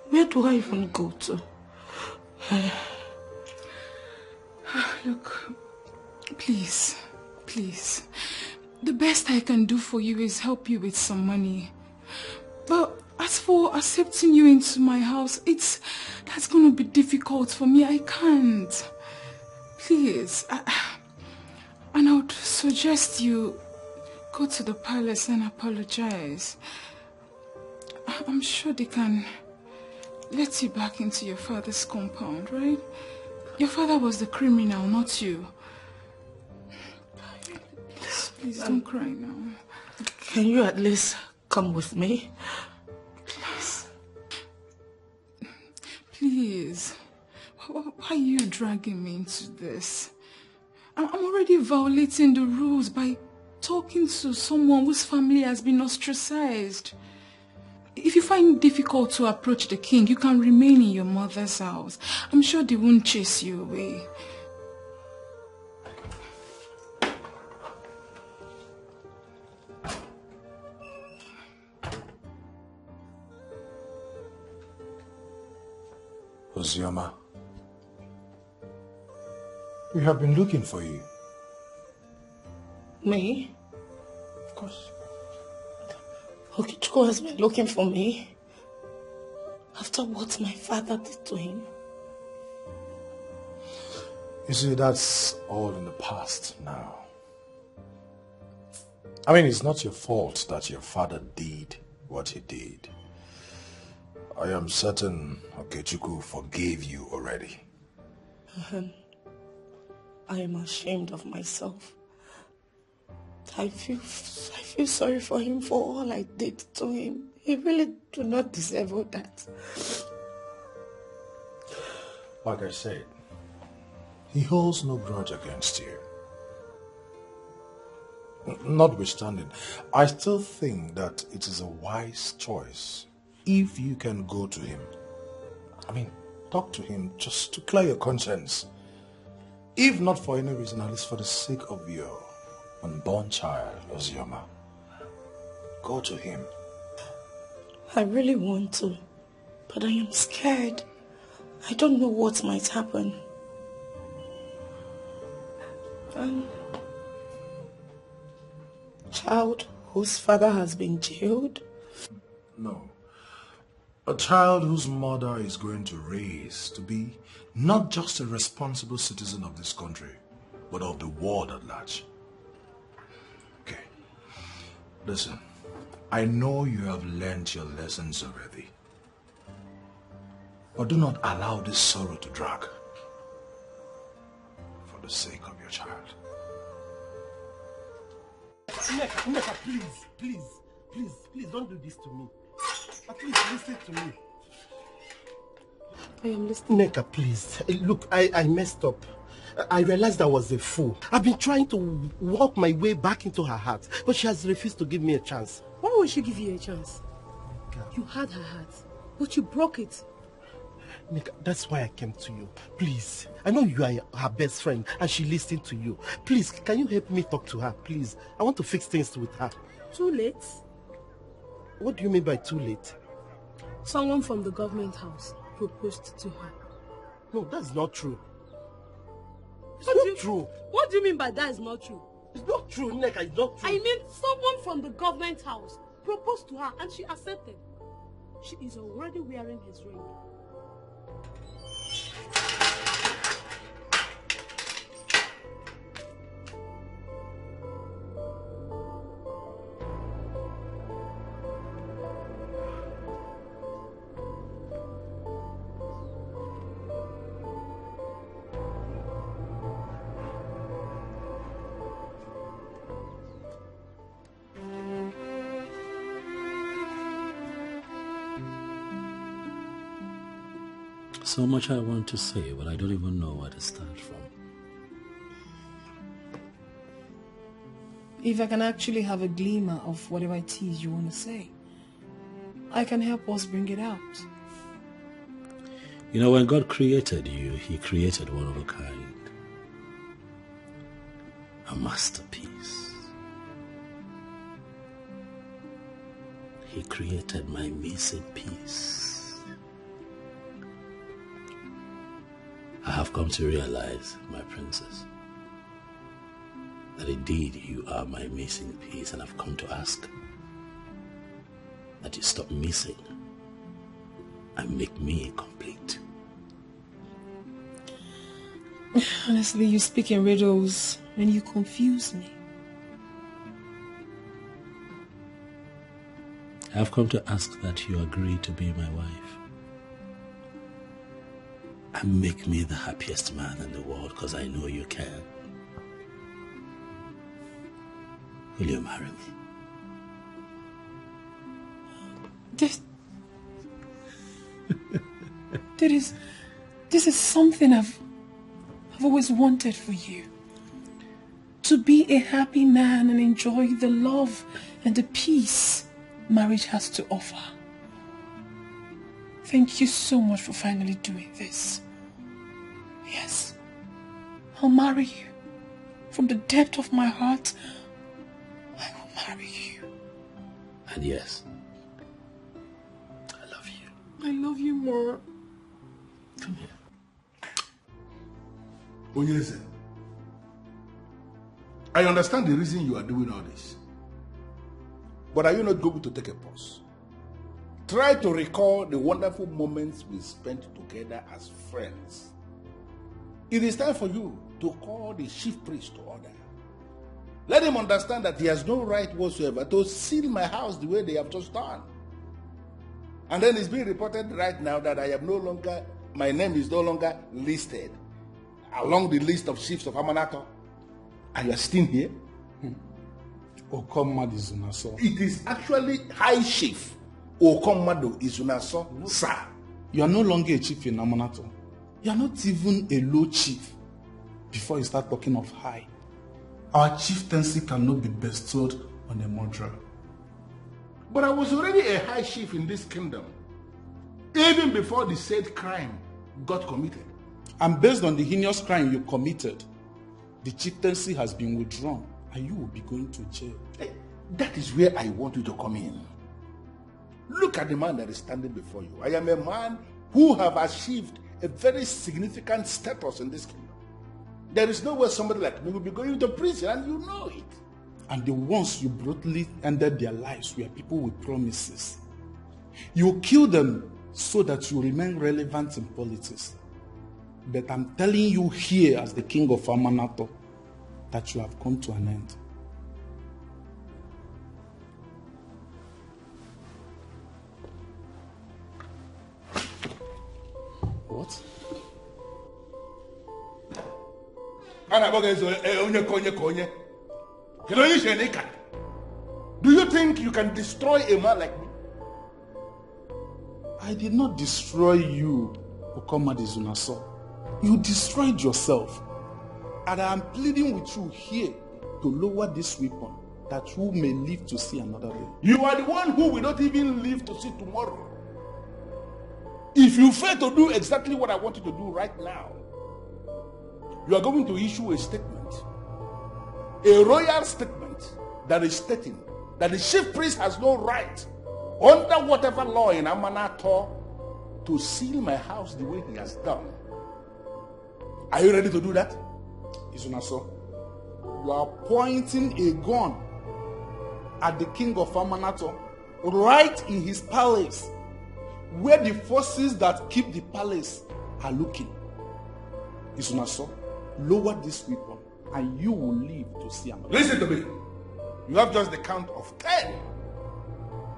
Where do I even go to? Look, please. The best I can do for you is help you with some money. But as for accepting you into my house, that's going to be difficult for me. I can't. Please. And I would suggest you go to the palace and apologize. I'm sure they can let you back into your father's compound, right? Your father was the criminal, not you. Please don't cry now. Can you at least come with me? Please. Why are you dragging me into this? I'm already violating the rules by talking to someone whose family has been ostracized. If you find it difficult to approach the king, you can remain in your mother's house. I'm sure they won't chase you away. Ozioma, we have been looking for you. Me? Of course. Okechukwu has been looking for me after what my father did to him. You see, that's all in the past now. I mean, it's not your fault that your father did what he did. I am certain Okechukwu forgave you already. I am ashamed of myself. I feel sorry for him for all I did to him. He really do not deserve all that. Like I said, he holds no grudge against you. Notwithstanding, I still think that it is a wise choice if you can go to him. I mean, talk to him just to clear your conscience. If not for any reason, at least for the sake of your unborn child, Ozioma. Go to him. I really want to, but I am scared. I don't know what might happen. Child whose father has been jailed? No. A child whose mother is going to raise to be not just a responsible citizen of this country, but of the world at large. Okay. Listen, I know you have learned your lessons already. But do not allow this sorrow to drag. For the sake of your child. Nneka, please, don't do this to me. At least listen to me. I am listening. Nneka, please. Look, I messed up. I realized I was a fool. I've been trying to walk my way back into her heart, but she has refused to give me a chance. Why would she give you a chance? You had her heart, but you broke it. Nneka, that's why I came to you. Please, I know you are her best friend and she listened to you. Please, can you help me talk to her, please? I want to fix things with her. Too late? What do you mean by too late? Someone from the government house proposed to her. No, that's not true. It's not true. What do you mean by that is not true? It's not true, Nneka, it's not true. I mean, someone from the government house proposed to her and she accepted. She is already wearing his ring. So much I want to say, but I don't even know where to start from. If I can actually have a glimmer of whatever it is you want to say, I can help us bring it out. You know, when God created you, He created one of a kind. A masterpiece. He created my missing piece. I have come to realize, my princess, that indeed you are my missing piece, and I've come to ask that you stop missing and make me complete. Honestly, you speak in riddles and you confuse me. I've come to ask that you agree to be my wife and make me the happiest man in the world, because I know you can. Will you marry me? This is something I've always wanted for you. To be a happy man and enjoy the love and the peace marriage has to offer. Thank you so much for finally doing this. Yes, I'll marry you. From the depth of my heart, I will marry you. And yes, I love you. I love you more. Come here. Onyeze, I understand the reason you are doing all this. But are you not going to take a pause? Try to recall the wonderful moments we spent together as friends. It is time for you to call the chief priest to order. Let him understand that he has no right whatsoever to seal my house the way they have just done. And then it's being reported right now that my name is no longer listed along the list of chiefs of Amanato. And you are still here? Okommadu Izunaso. It is actually High Chief Okommadu Izunaso, sir. You are no longer a chief in Amanato. You are not even a low chief before you start talking of high. Our chieftaincy cannot be bestowed on a murderer. But I was already a high chief in this kingdom, even before the said crime got committed. And based on the heinous crime you committed, the chieftaincy has been withdrawn and you will be going to jail. That is where I want you to come in. Look at the man that is standing before you. I am a man who have achieved a very significant status in this kingdom. There is no way somebody like me will be going to prison, and you know it. And the ones you brutally ended their lives were people with promises. You kill them so that you remain relevant in politics. But I'm telling you here as the king of Amanato that you have come to an end. What? Do you think you can destroy a man like me? I did not destroy you, Okommadu Izunaso. You destroyed yourself. And I am pleading with you here to lower this weapon that you may live to see another day. You are the one who will not even live to see tomorrow. If you fail to do exactly what I want you to do right now, you are going to issue a statement, a royal statement that is stating that the chief priest has no right, under whatever law in Amanato, to seal my house the way he has done. Are you ready to do that? Izunaso, you are pointing a gun at the king of Amanato right in his palace, where the forces that keep the palace are looking. Izunaso, lower this weapon and you will live to see another. Listen to me. You have just the count of 10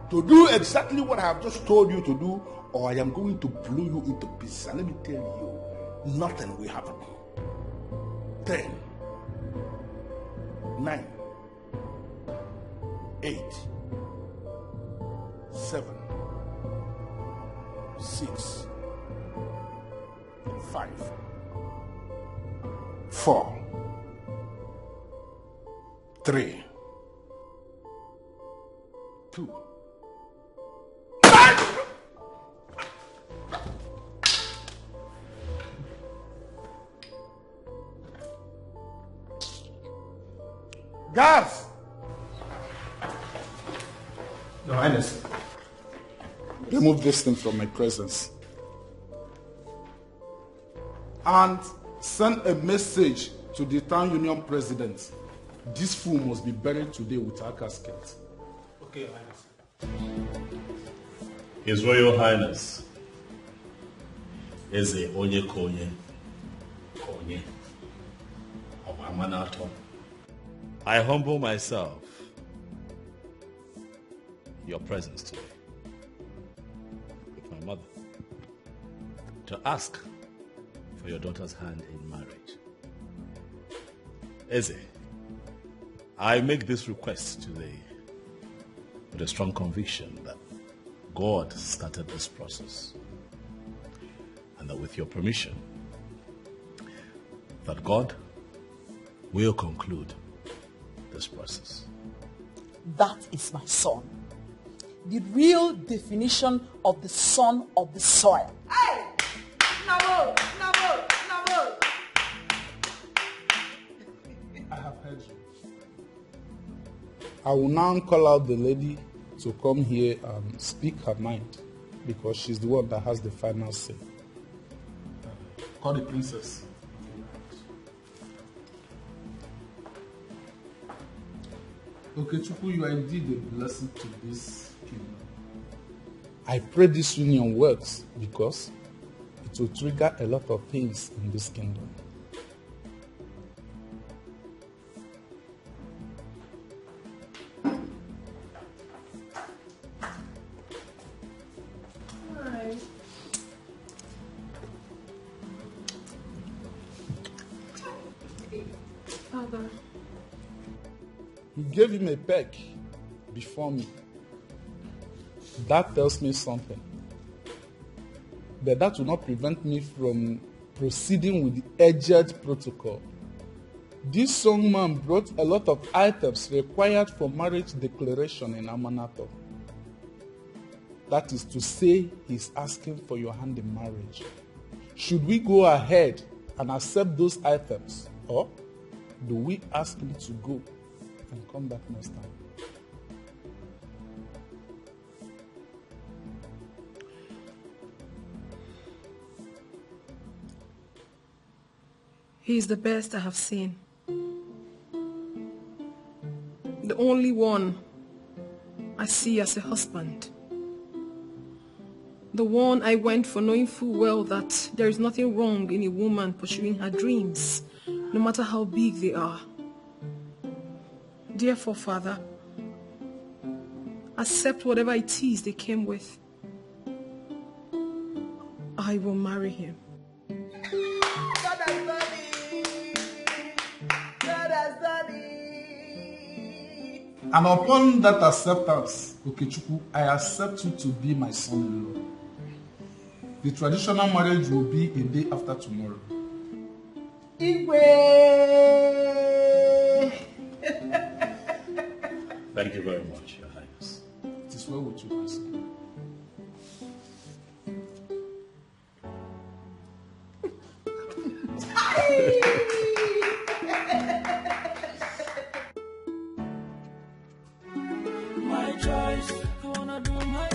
to do exactly what I have just told you to do, or I am going to blow you into pieces. And let me tell you, nothing will happen. 10, 9, 8, 7, 6, 5, 4, 3, 2. Guards! Your Highness. Remove this thing from my presence. And send a message to the town union president. This fool must be buried today without casket. Okay, Your Highness. His Royal Highness Eze Onye Konye of Amanato. I humble myself in your presence today with my mother to ask for your daughter's hand in marriage. Eze, I make this request today with a strong conviction that God started this process, and that with your permission, that God will conclude this process. That is my son. The real definition of the son of the soil. Hey! Nabo! Nabo! Nabo! I have heard you. I will now call out the lady to come here and speak her mind, because she's the one that has the final say. Call the princess. Okay, Chukwu, you are indeed a blessing to this kingdom. I pray this union works because it will trigger a lot of things in this kingdom. Hi. Father. You gave him a peck before me. That tells me something. But that will not prevent me from proceeding with the aged protocol. This young man brought a lot of items required for marriage declaration in Amanato. That is to say, he's asking for your hand in marriage. Should we go ahead and accept those items, or do we ask him to go and come back next time? He is the best I have seen. The only one I see as a husband. The one I went for, knowing full well that there is nothing wrong in a woman pursuing her dreams, no matter how big they are. Therefore, Father, accept whatever it is they came with. I will marry him. And upon that acceptance, Okechukwu, I accept you to be my son-in-law. The traditional marriage will be a day after tomorrow. Igwe! Thank you very much, Your Highness. It is well with you, my son. My choice, I wanna do my